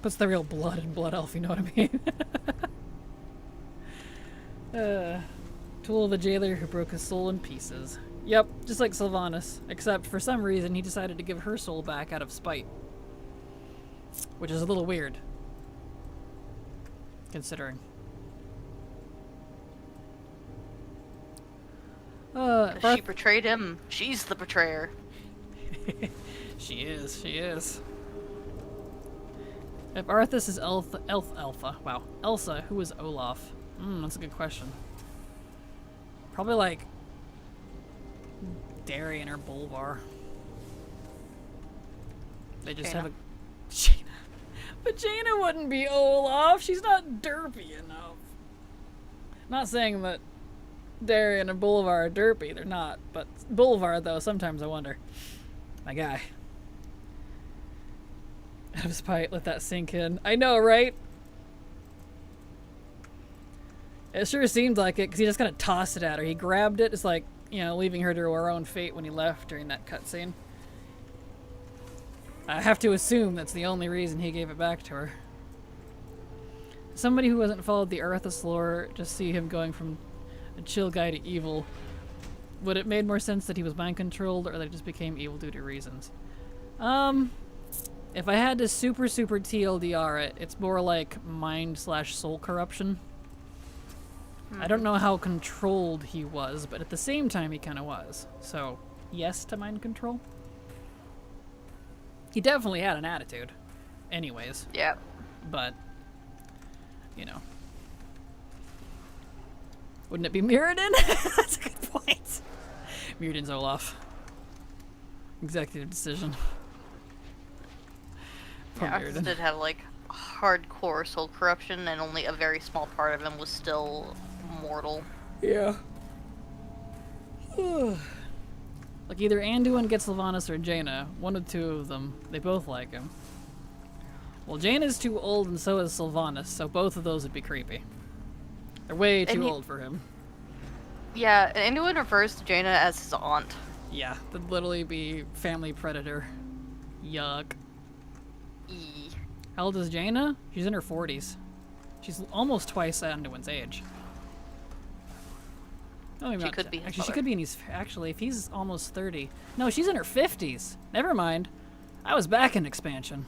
Puts the real blood in Blood Elf, you know what I mean? Tool of the jailer who broke his soul in pieces. Yep, just like Sylvanas. Except for some reason he decided to give her soul back out of spite. Which is a little weird. Considering. She betrayed him. She's the betrayer. She is, she is. If Arthas is Elsa, wow. Elsa, who is Olaf? That's a good question. Probably like Darien or Bolvar. They just have a Jaina. But Jaina wouldn't be Olaf. She's not derpy enough. Not saying that Darien and Bolvar are derpy. They're not. But Bolvar, though, sometimes I wonder. My guy. Out of spite, let that sink in. I know, right? It sure seemed like it, because he just kind of tossed it at her. He grabbed it. It's like, you know, leaving her to her own fate when he left during that cutscene. I have to assume that's the only reason he gave it back to her. Somebody who hasn't followed the Arthas lore, just see him going from a chill guy to evil. Would it made more sense that he was mind-controlled, or that he just became evil due to reasons? If I had to super TLDR it, it's more like mind/soul corruption. I don't know how controlled he was, but at the same time he kind of was. So, yes to mind control. He definitely had an attitude. Anyways. Yeah. But, you know. Wouldn't it be Mirrodin? That's a good point. Mirrodin's Olaf. Executive decision. Poor Yeah, Arthas did have, like, hardcore soul corruption, and only a very small part of him was still mortal. Yeah. Like, either Anduin gets Sylvanas or Jaina. One of two of them. They both like him. Well, Jaina's too old, and so is Sylvanas, so both of those would be creepy. They're way too old for him. Yeah, and Anduin refers to Jaina as his aunt. Yeah, that'd literally be family predator. Yuck. How old is Jaina? She's in her 40s. She's almost twice Anduin's age. Oh, she could be his actually, mother. she could be in his... Actually, if he's almost 30... No, she's in her 50s. Never mind. I was back in expansion.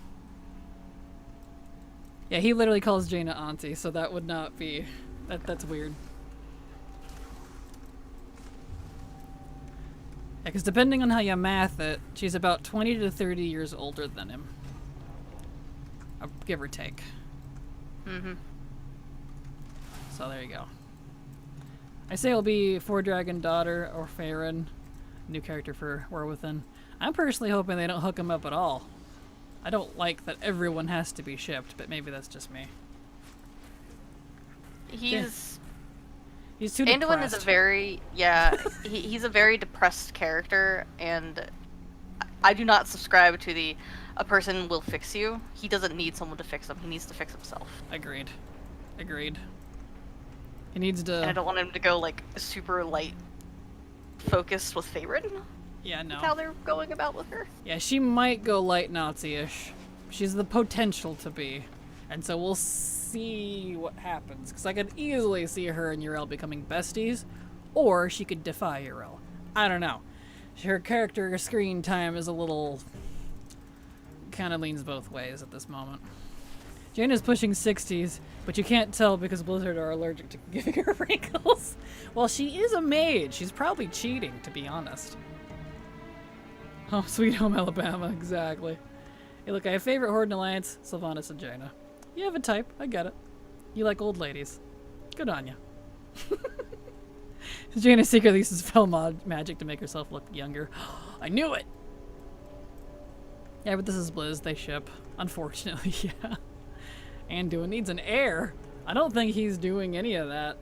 Yeah, he literally calls Jaina auntie, so that would not be... That's weird. Yeah, because depending on how you math it, she's about 20 to 30 years older than him. Give or take. Mm-hmm. So there you go. I say it'll be Four Dragon Daughter or Farron. New character for War Within. I'm personally hoping they don't hook him up at all. I don't like that everyone has to be shipped, but maybe that's just me. He's He's too Anduin depressed. is a very he's a very depressed character, and I do not subscribe to the a person will fix you. He doesn't need someone to fix him. He needs to fix himself. Agreed. He needs to. And I don't want him to go like super light focused with Faerun. Yeah, no. How they're going about with her. Yeah, she might go light Nazi-ish. She's the potential to be. And so we'll see what happens. Because I could easily see her and Yrel becoming besties. Or she could defy Yrel. I don't know. Her character screen time is a little... kind of leans both ways at this moment. Jaina's pushing 60s, but you can't tell because Blizzard are allergic to giving her wrinkles. Well, she is a mage. She's probably cheating, to be honest. Oh, Sweet Home Alabama, exactly. Hey, look, I have favorite Horde and Alliance, Sylvanas and Jaina. You have a type, I get it. You like old ladies. Good on ya. Jaina secretly uses spell magic to make herself look younger. I knew it! Yeah, but this is Blizz, they ship. Unfortunately, yeah. Anduin needs an heir. I don't think he's doing any of that.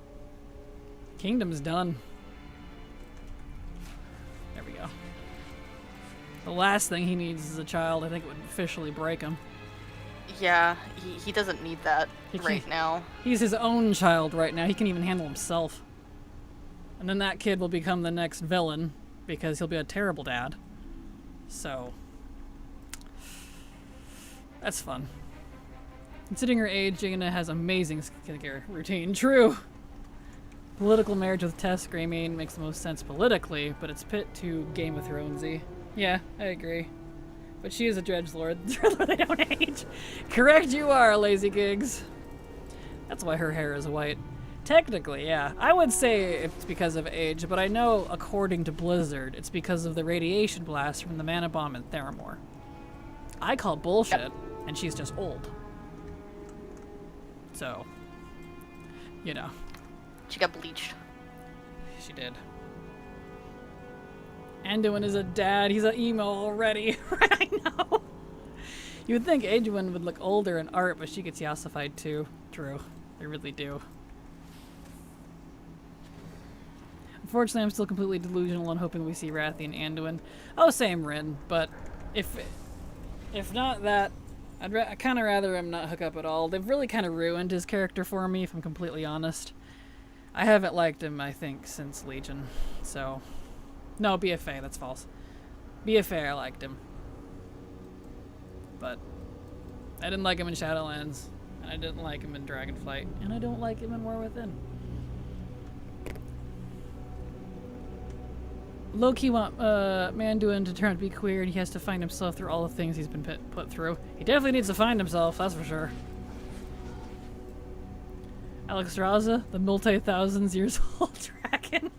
Kingdom's done. There we go. The last thing he needs is a child. I think it would officially break him. Yeah, he doesn't need that right now. He's his own child right now. He can even handle himself. And then that kid will become the next villain because he'll be a terrible dad. So, that's fun. Considering her age, Jaina has amazing skincare routine. True. Political marriage with Tess Greymane makes the most sense politically, but it's pit to Game of Thronesy. Yeah, I agree. But she is a Dredgelord. They don't age. Correct you are, Lazy Gigs. That's why her hair is white. Technically, yeah. I would say it's because of age, but I know, according to Blizzard, it's because of the radiation blast from the mana bomb in Theramore. I call bullshit, and she's just old. So, you know. She got bleached. She did. Anduin is a dad. He's an emo already. I know. You would think Anduin would look older in art, but she gets yassified too. True. They really do. Unfortunately, I'm still completely delusional and hoping we see Rathian Anduin. Oh, same Rin, but if not that, I'd kind of rather him not hook up at all. They've really kind of ruined his character for me, if I'm completely honest. I haven't liked him, I think, since Legion, so... No, BFA, that's false. BFA, I liked him. But I didn't like him in Shadowlands, and I didn't like him in Dragonflight, and I don't like him in War Within. Low-key want Manduin to turn out to be queer, and he has to find himself through all the things he's been put through. He definitely needs to find himself, that's for sure. Alex Raza, the multi-thousands years old dragon.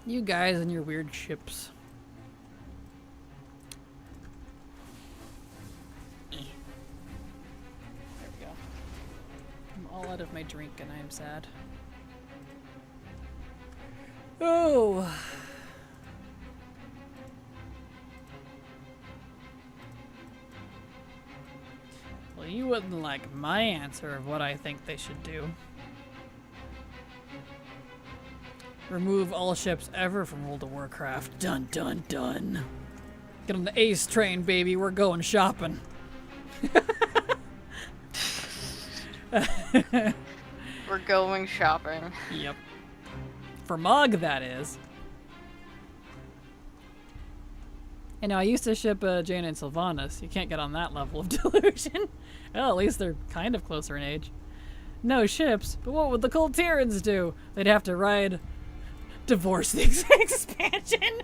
You guys and your weird ships. There we go. I'm all out of my drink and I am sad. Oh. Well, you wouldn't like my answer of what I think they should do. Remove all ships ever from World of Warcraft. Dun dun dun. Get on the Ace train, baby. We're going shopping. We're going shopping. Yep. For Mog, that is. You know, I used to ship Jaina and Sylvanas. You can't get on that level of delusion. Well, at least they're kind of closer in age. No ships, but what would the Kultirans do? They'd have to ride... Divorce the expansion.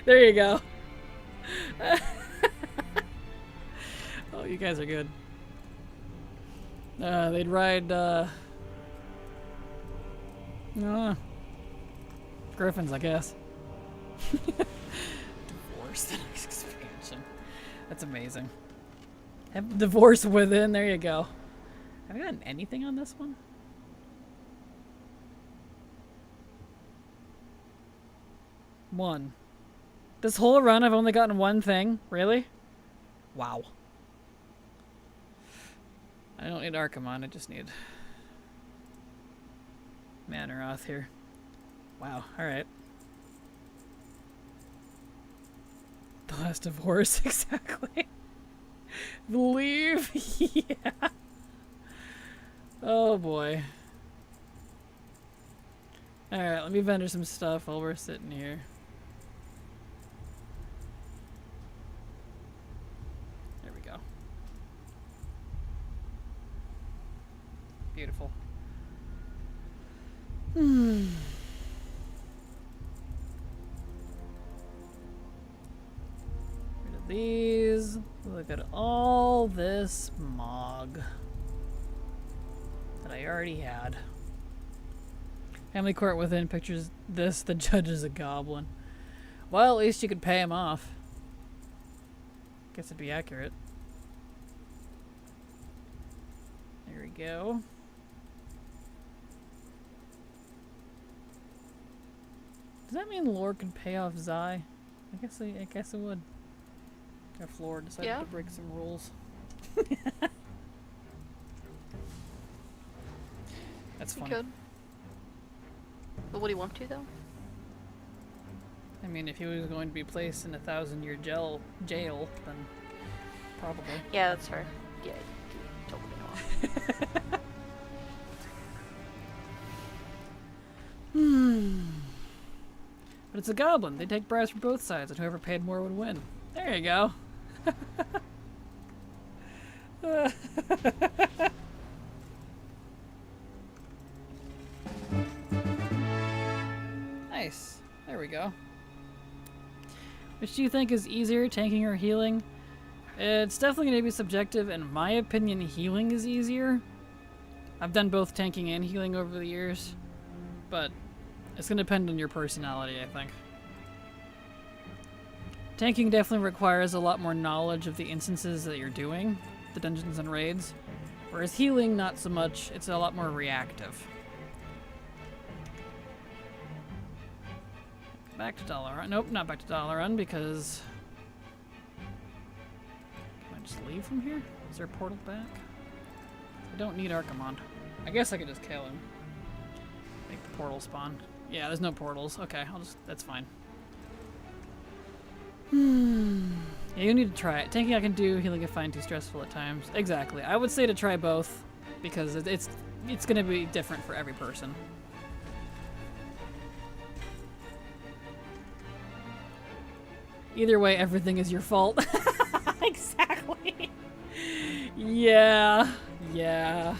There you go. Oh, you guys are good. They'd ride Griffins, I guess. Divorce the next expansion. That's amazing. Have Divorce Within. There you go. Have I gotten anything on this one? One. This whole run I've only gotten one thing? Really? Wow. I don't need Archimon, I just need Manaroth here. Wow, alright. The Last of Horse, exactly. Believe? Yeah. Oh boy. Alright, let me vendor some stuff while we're sitting here. There we go. Beautiful. Rid of these. Look at all this Mog that I already had. Family court within pictures this. The judge is a goblin. Well, at least you could pay him off. Guess it'd be accurate. There we go. Does that mean Lore can pay off Zai? I guess it would. If Lore decided to break some rules. That's funny. He could. But would he want to, though? I mean, if he was going to be placed in a 1,000-year jail, then probably. Yeah, that's fair. Yeah, totally not. But it's a goblin. They take bribes from both sides, and whoever paid more would win. There you go. Nice. There we go. Which do you think is easier, tanking or healing? It's definitely going to be subjective. In my opinion, healing is easier. I've done both tanking and healing over the years, but it's going to depend on your personality, I think. Tanking definitely requires a lot more knowledge of the instances that you're doing, the dungeons and raids, whereas healing, not so much. It's a lot more reactive. Back to Dalaran. Nope, not back to Dalaran because... Can I just leave from here? Is there a portal back? I don't need Archimon. I guess I could just kill him. Make the portal spawn. Yeah, there's no portals. Okay, that's fine. Yeah, you need to try it. Tanking I can do, healing I find too stressful at times. Exactly. I would say to try both because it's going to be different for every person. Either way, everything is your fault. Exactly. Yeah. Yeah.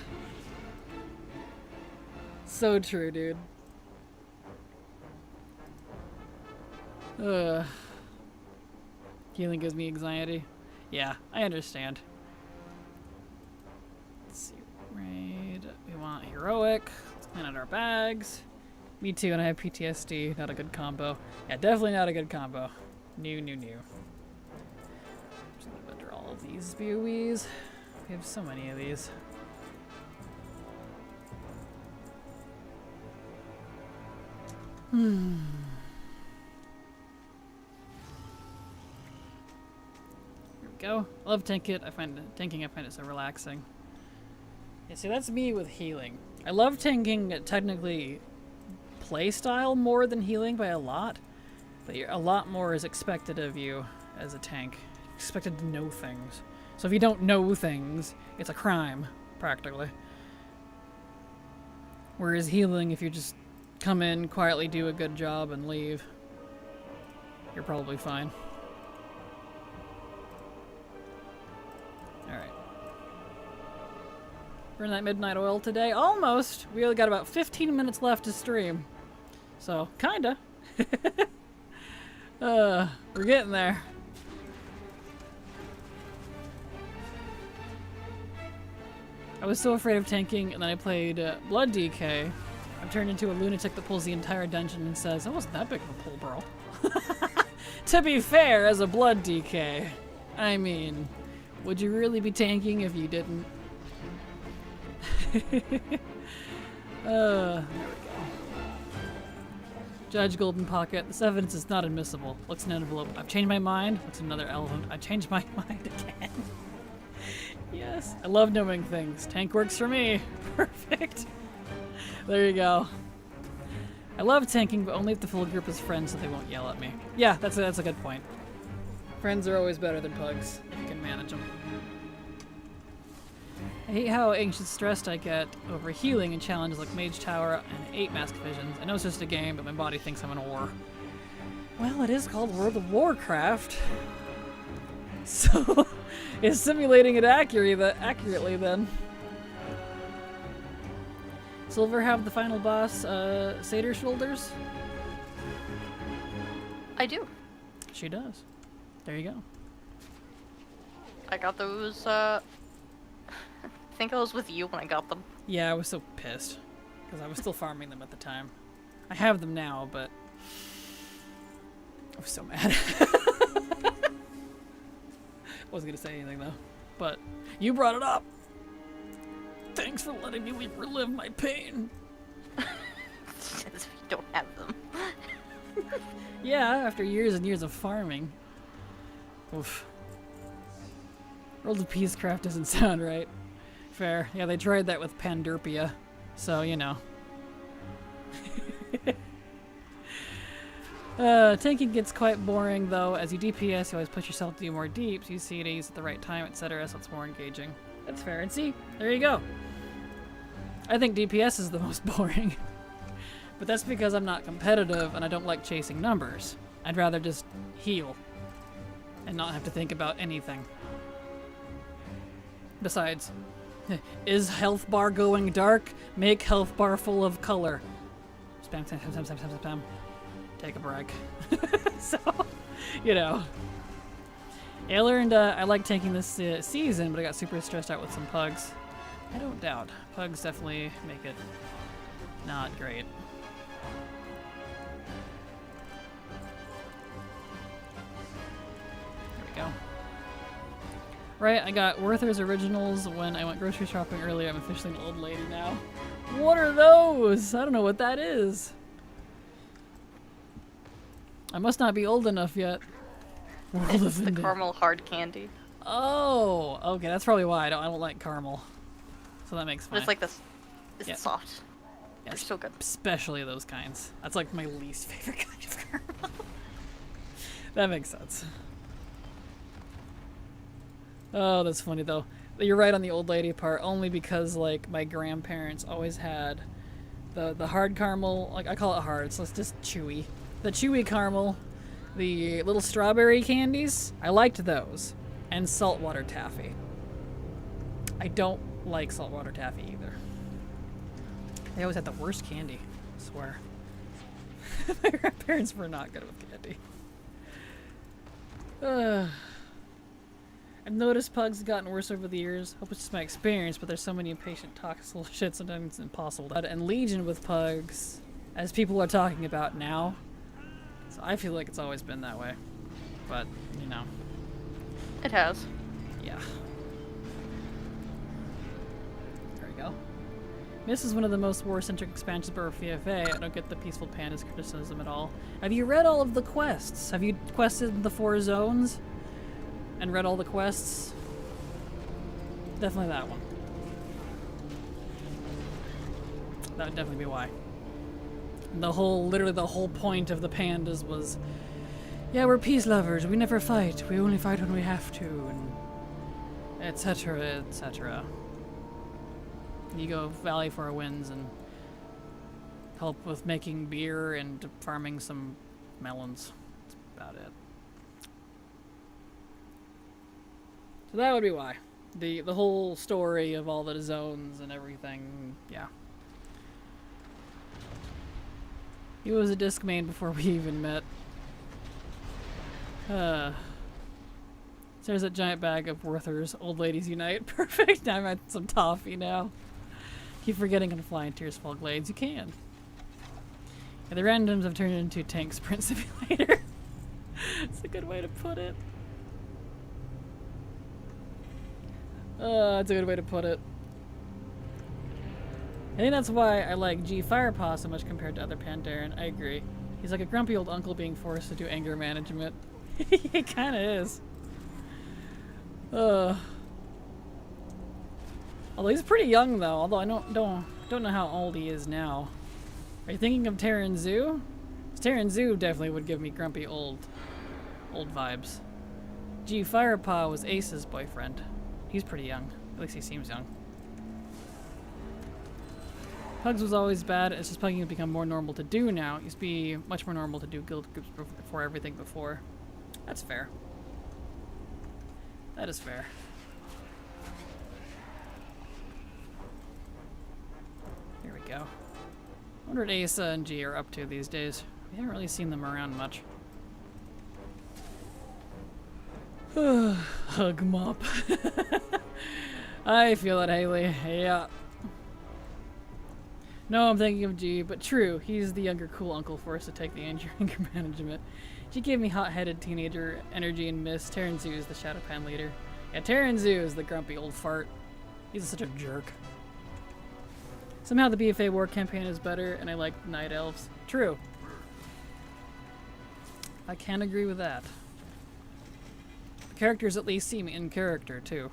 So true, dude. Ugh. Healing gives me anxiety. Yeah, I understand. Let's see. Right. We want heroic. Let's clean out our bags. Me too, and I have PTSD. Not a good combo. Yeah, definitely not a good combo. New. Just gonna vendor all of these buoys. We have so many of these. Here we go. I love tanking. I find it so relaxing. Yeah, see, that's me with healing. I love tanking technically playstyle more than healing by a lot. But a lot more is expected of you as a tank. You're expected to know things. So if you don't know things, it's a crime, practically. Whereas healing, if you just come in, quietly do a good job, and leave, you're probably fine. Alright. We're in that midnight oil today. Almost! We only got about 15 minutes left to stream. So, kinda. We're getting there. I was so afraid of tanking, and then I played Blood DK. I'm turned into a lunatic that pulls the entire dungeon and says, "That wasn't that big of a pull, bro." To be fair, as a Blood DK, I mean, would you really be tanking if you didn't? There we go. Judge Golden Pocket. This evidence is not admissible. Looks an envelope. I've changed my mind. Looks another element. I changed my mind again. Yes, I love knowing things. Tank works for me. Perfect. There you go. I love tanking, but only if the full group is friends so they won't yell at me. Yeah, that's a good point. Friends are always better than pugs. You can manage them. I hate how anxious stressed I get over healing in challenges like Mage Tower and 8 Mask Visions. I know it's just a game, but my body thinks I'm in a war. Well, it is called World of Warcraft. So, it's simulating it accurately then. Silver have the final boss, Satyr Shoulders? I do. She does. There you go. I got those, I think I was with you when I got them. Yeah, I was so pissed. Because I was still farming them at the time. I have them now, but I was so mad. Wasn't gonna say anything though. But you brought it up! Thanks for letting me relive my pain. As if you don't have them. Yeah, after years and years of farming. Oof. World of Peacecraft doesn't sound right. Fair. Yeah, they tried that with Pandurpia. So, you know. Tanking gets quite boring though. As you DPS, you always push yourself to do more deeps. You see ADs at the right time, etc. So it's more engaging. That's fair. And see, there you go. I think DPS is the most boring. But that's because I'm not competitive and I don't like chasing numbers. I'd rather just heal and not have to think about anything. Besides, is health bar going dark? Make health bar full of color. Spam, spam, spam, spam, spam, spam, spam. Take a break. So, you know. I learned I like taking this season, but I got super stressed out with some pugs. I don't doubt. Pugs definitely make it not great. There we go. Right, I got Werther's Originals when I went grocery shopping earlier. I'm officially an old lady now. What are those? I don't know what that is. I must not be old enough yet. World It's of the Indi- caramel hard candy. Oh, okay, that's probably why I don't like caramel. So that makes But fine. it's like this. It's Yeah. soft. Yeah, They're so good. especially those kinds. That's like my least favorite kind of caramel. That makes sense. Oh, that's funny though. You're right on the old lady part, only because like my grandparents always had the hard caramel, like I call it hard, so it's just chewy. The chewy caramel, the little strawberry candies, I liked those. And saltwater taffy. I don't like saltwater taffy either. They always had the worst candy, I swear. My grandparents were not good with candy. I've noticed pugs have gotten worse over the years. Hope it's just my experience, but there's so many impatient toxic shit, sometimes it's impossible. And Legion with pugs, as people are talking about now. So I feel like it's always been that way. But, you know. It has. Yeah. There we go. This is one of the most war-centric expansions for FFA. I don't get the Peaceful Panda's criticism at all. Have you read all of the quests? Have you quested the 4 zones? And read all the quests? Definitely that one. That would definitely be why. Literally the whole point of the pandas was, yeah, we're peace lovers, we never fight, we only fight when we have to, and etc, etc. You go Valley for wins and help with making beer and farming some melons. That's about it. So that would be why. The whole story of all the zones and everything, yeah. He was a disc main before we even met. So there's a giant bag of Werther's Old Ladies Unite. Perfect. I'm at some toffee now. Keep forgetting to fly in Tearsfall Glades. You can. Yeah, the randoms have turned into Tank Sprint Simulator. It's a good way to put it. That's a good way to put it. I think that's why I like G Firepaw so much compared to other Pandaren. I agree. He's like a grumpy old uncle being forced to do anger management. He kinda is. Although he's pretty young though, although I don't know how old he is now. Are you thinking of Terran Zoo? Terran Zoo definitely would give me grumpy old vibes. Gee, Firepaw was Ace's boyfriend. He's pretty young. At least he seems young. Pugs was always bad. It's just pugging has become more normal to do now. It used to be much more normal to do guild groups before everything before. That's fair. That is fair. Here we go. I wonder what Asa and G are up to these days. We haven't really seen them around much. Hug mop. I feel it, Haley. Yeah. No, I'm thinking of G, but true. He's the younger, cool uncle forced to take the anger management. She gave me hot-headed teenager energy and miss. Terran Zoo is the Shadowpan leader. Yeah, Terran Zoo is the grumpy old fart. He's such a jerk. Somehow the BFA war campaign is better, and I like Night Elves. True. I can agree with that. The characters at least seem in character, too.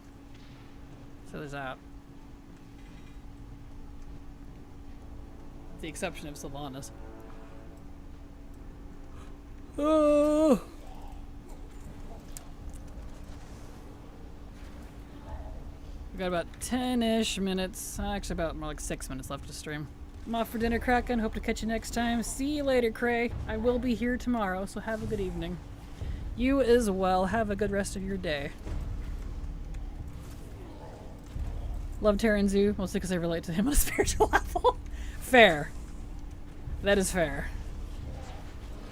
So there's that. With the exception of Sylvanas. Oh! We've got about 10-ish minutes. Actually, about more like 6 minutes left to stream. I'm off for dinner, Kraken. Hope to catch you next time. See you later, Cray. I will be here tomorrow, so have a good evening. You as well. Have a good rest of your day. Love Terran Zoo, mostly because I relate to him on a spiritual level. Fair. That is fair.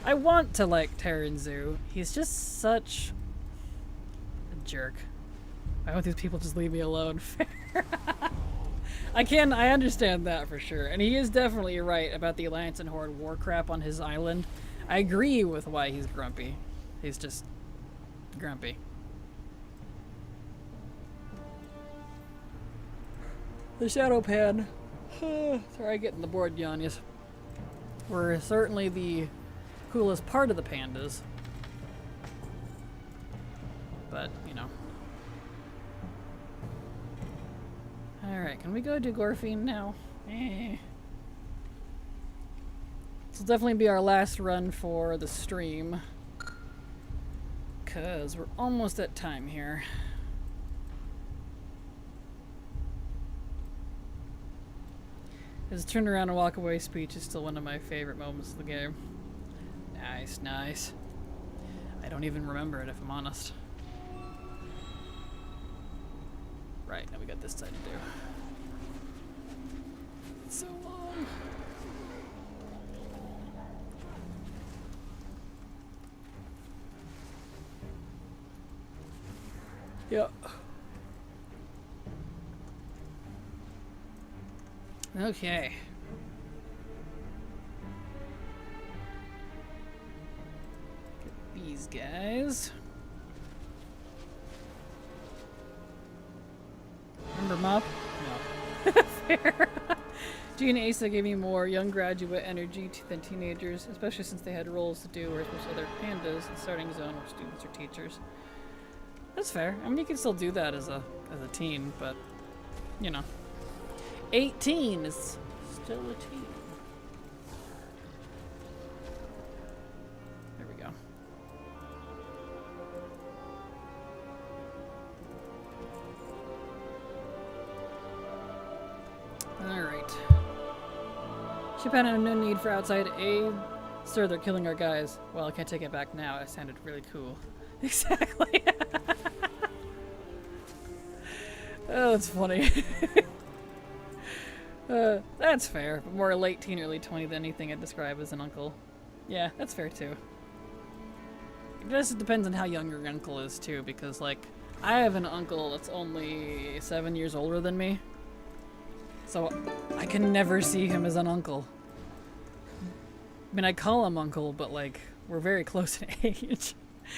I want to like Terran Zoo. He's just such a jerk. Why won't these people just leave me alone? Fair. I understand that for sure. And he is definitely right about the Alliance and Horde war crap on his island. I agree with why he's grumpy. He's just grumpy. The Shadowpan. Sorry, getting the board yawnies. Were certainly the coolest part of the pandas. But, you know. Alright, can we go do Gorfine now? This will definitely be our last run for the stream. Because we're almost at time here. His turn around and walk away speech is still one of my favorite moments of the game. Nice, nice. I don't even remember it if I'm honest. Right, now we got this side to do. It's so long. Yep. Okay. Get these guys. Remember Mop? No. Fair. G and Asa gave me more young graduate energy than teenagers, especially since they had roles to do, whereas most other pandas in starting zone were students or teachers. That's fair. I mean, you can still do that as a teen, but you know, 18 is still a teen. There we go. Alright. Ship had no need for outside aid. Sir, they're killing our guys. Well, I can't take it back now. It sounded really cool. Exactly. Oh, that's funny. That's fair. But more late teen, early 20 than anything I'd describe as an uncle. Yeah, that's fair too. It just depends on how young your uncle is too, because like, I have an uncle that's only 7 years older than me. So I can never see him as an uncle. I mean, I call him uncle, but like, we're very close in age.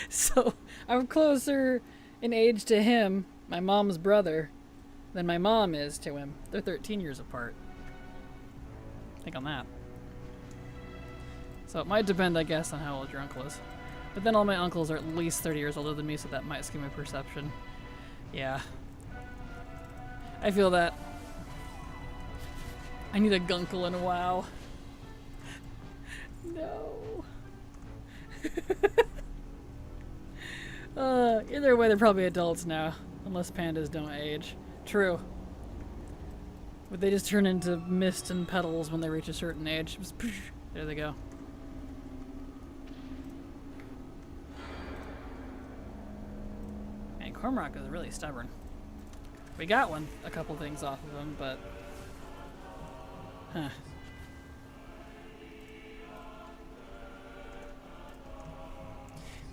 So I'm closer in age to him, my mom's brother, than my mom is to him. They're 13 years apart. Think on that. So it might depend, I guess, on how old your uncle is. But then all my uncles are at least 30 years older than me, so that might skew my perception. Yeah. I feel that. I need a gunkle in a WoW. No. Either way, they're probably adults now, unless pandas don't age. True. But they just turn into mist and petals when they reach a certain age. Just, there they go. Man, Cormorant is really stubborn. We got a couple things off of him, but... Huh.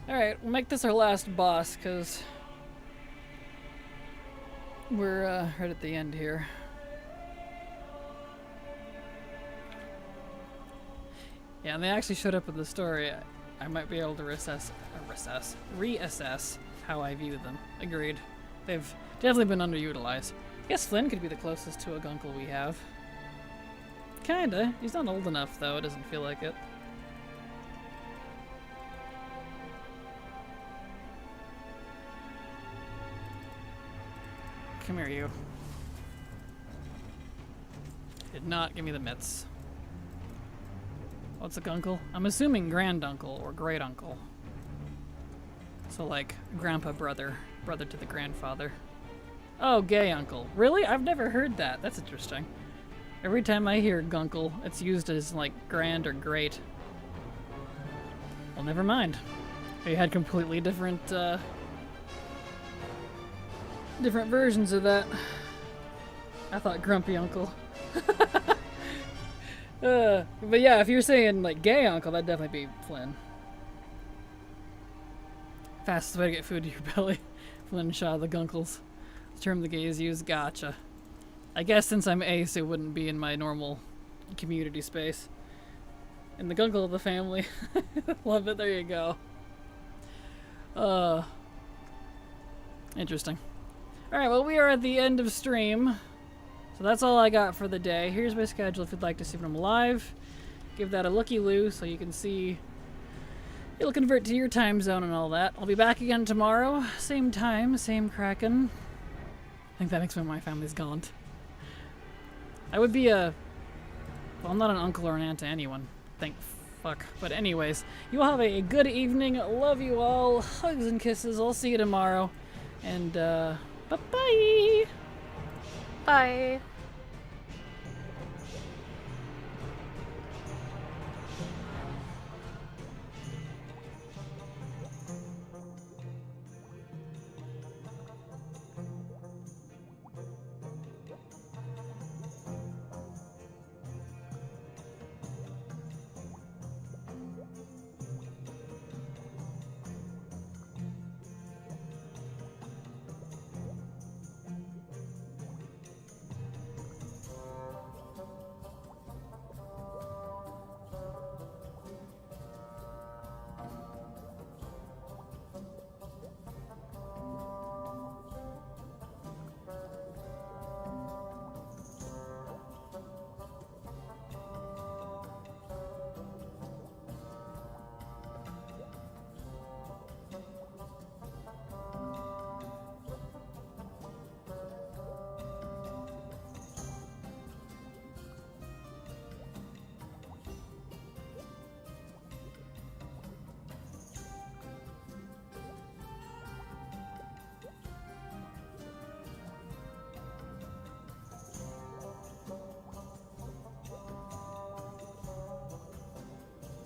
Alright, we'll make this our last boss, because we're right at the end here. Yeah, and they actually showed up in the story. I might be able to reassess how I view them. Agreed. They've definitely been underutilized. I guess Flynn could be the closest to a gunkle we have. Kinda. He's not old enough, though. It doesn't feel like it. Come here, you. Did not give me the mitts. What's a gunkle? I'm assuming granduncle or great uncle. So like grandpa brother to the grandfather. Oh, gay uncle. Really? I've never heard that. That's interesting. Every time I hear gunkle, it's used as like grand or great. Well, never mind. We had completely different different versions of that. I thought grumpy uncle. But yeah, if you're saying like gay uncle, that'd definitely be Flynn. Fastest way to get food to your belly. Flynn Shaw, the gunkles. The term the gays use. Gotcha. I guess since I'm ace, it wouldn't be in my normal community space. And the gunkle of the family. Love it. There you go. Interesting. Alright, well, we are at the end of stream. So that's all I got for the day. Here's my schedule if you'd like to see when I'm live. Give that a looky-loo so you can see. It'll convert to your time zone and all that. I'll be back again tomorrow. Same time, same Kraken. I think that makes me my family's gaunt. I would be well, I'm not an uncle or an aunt to anyone. Thank fuck. But anyways, you all have a good evening. Love you all. Hugs and kisses. I'll see you tomorrow. And, bye-bye! Bye.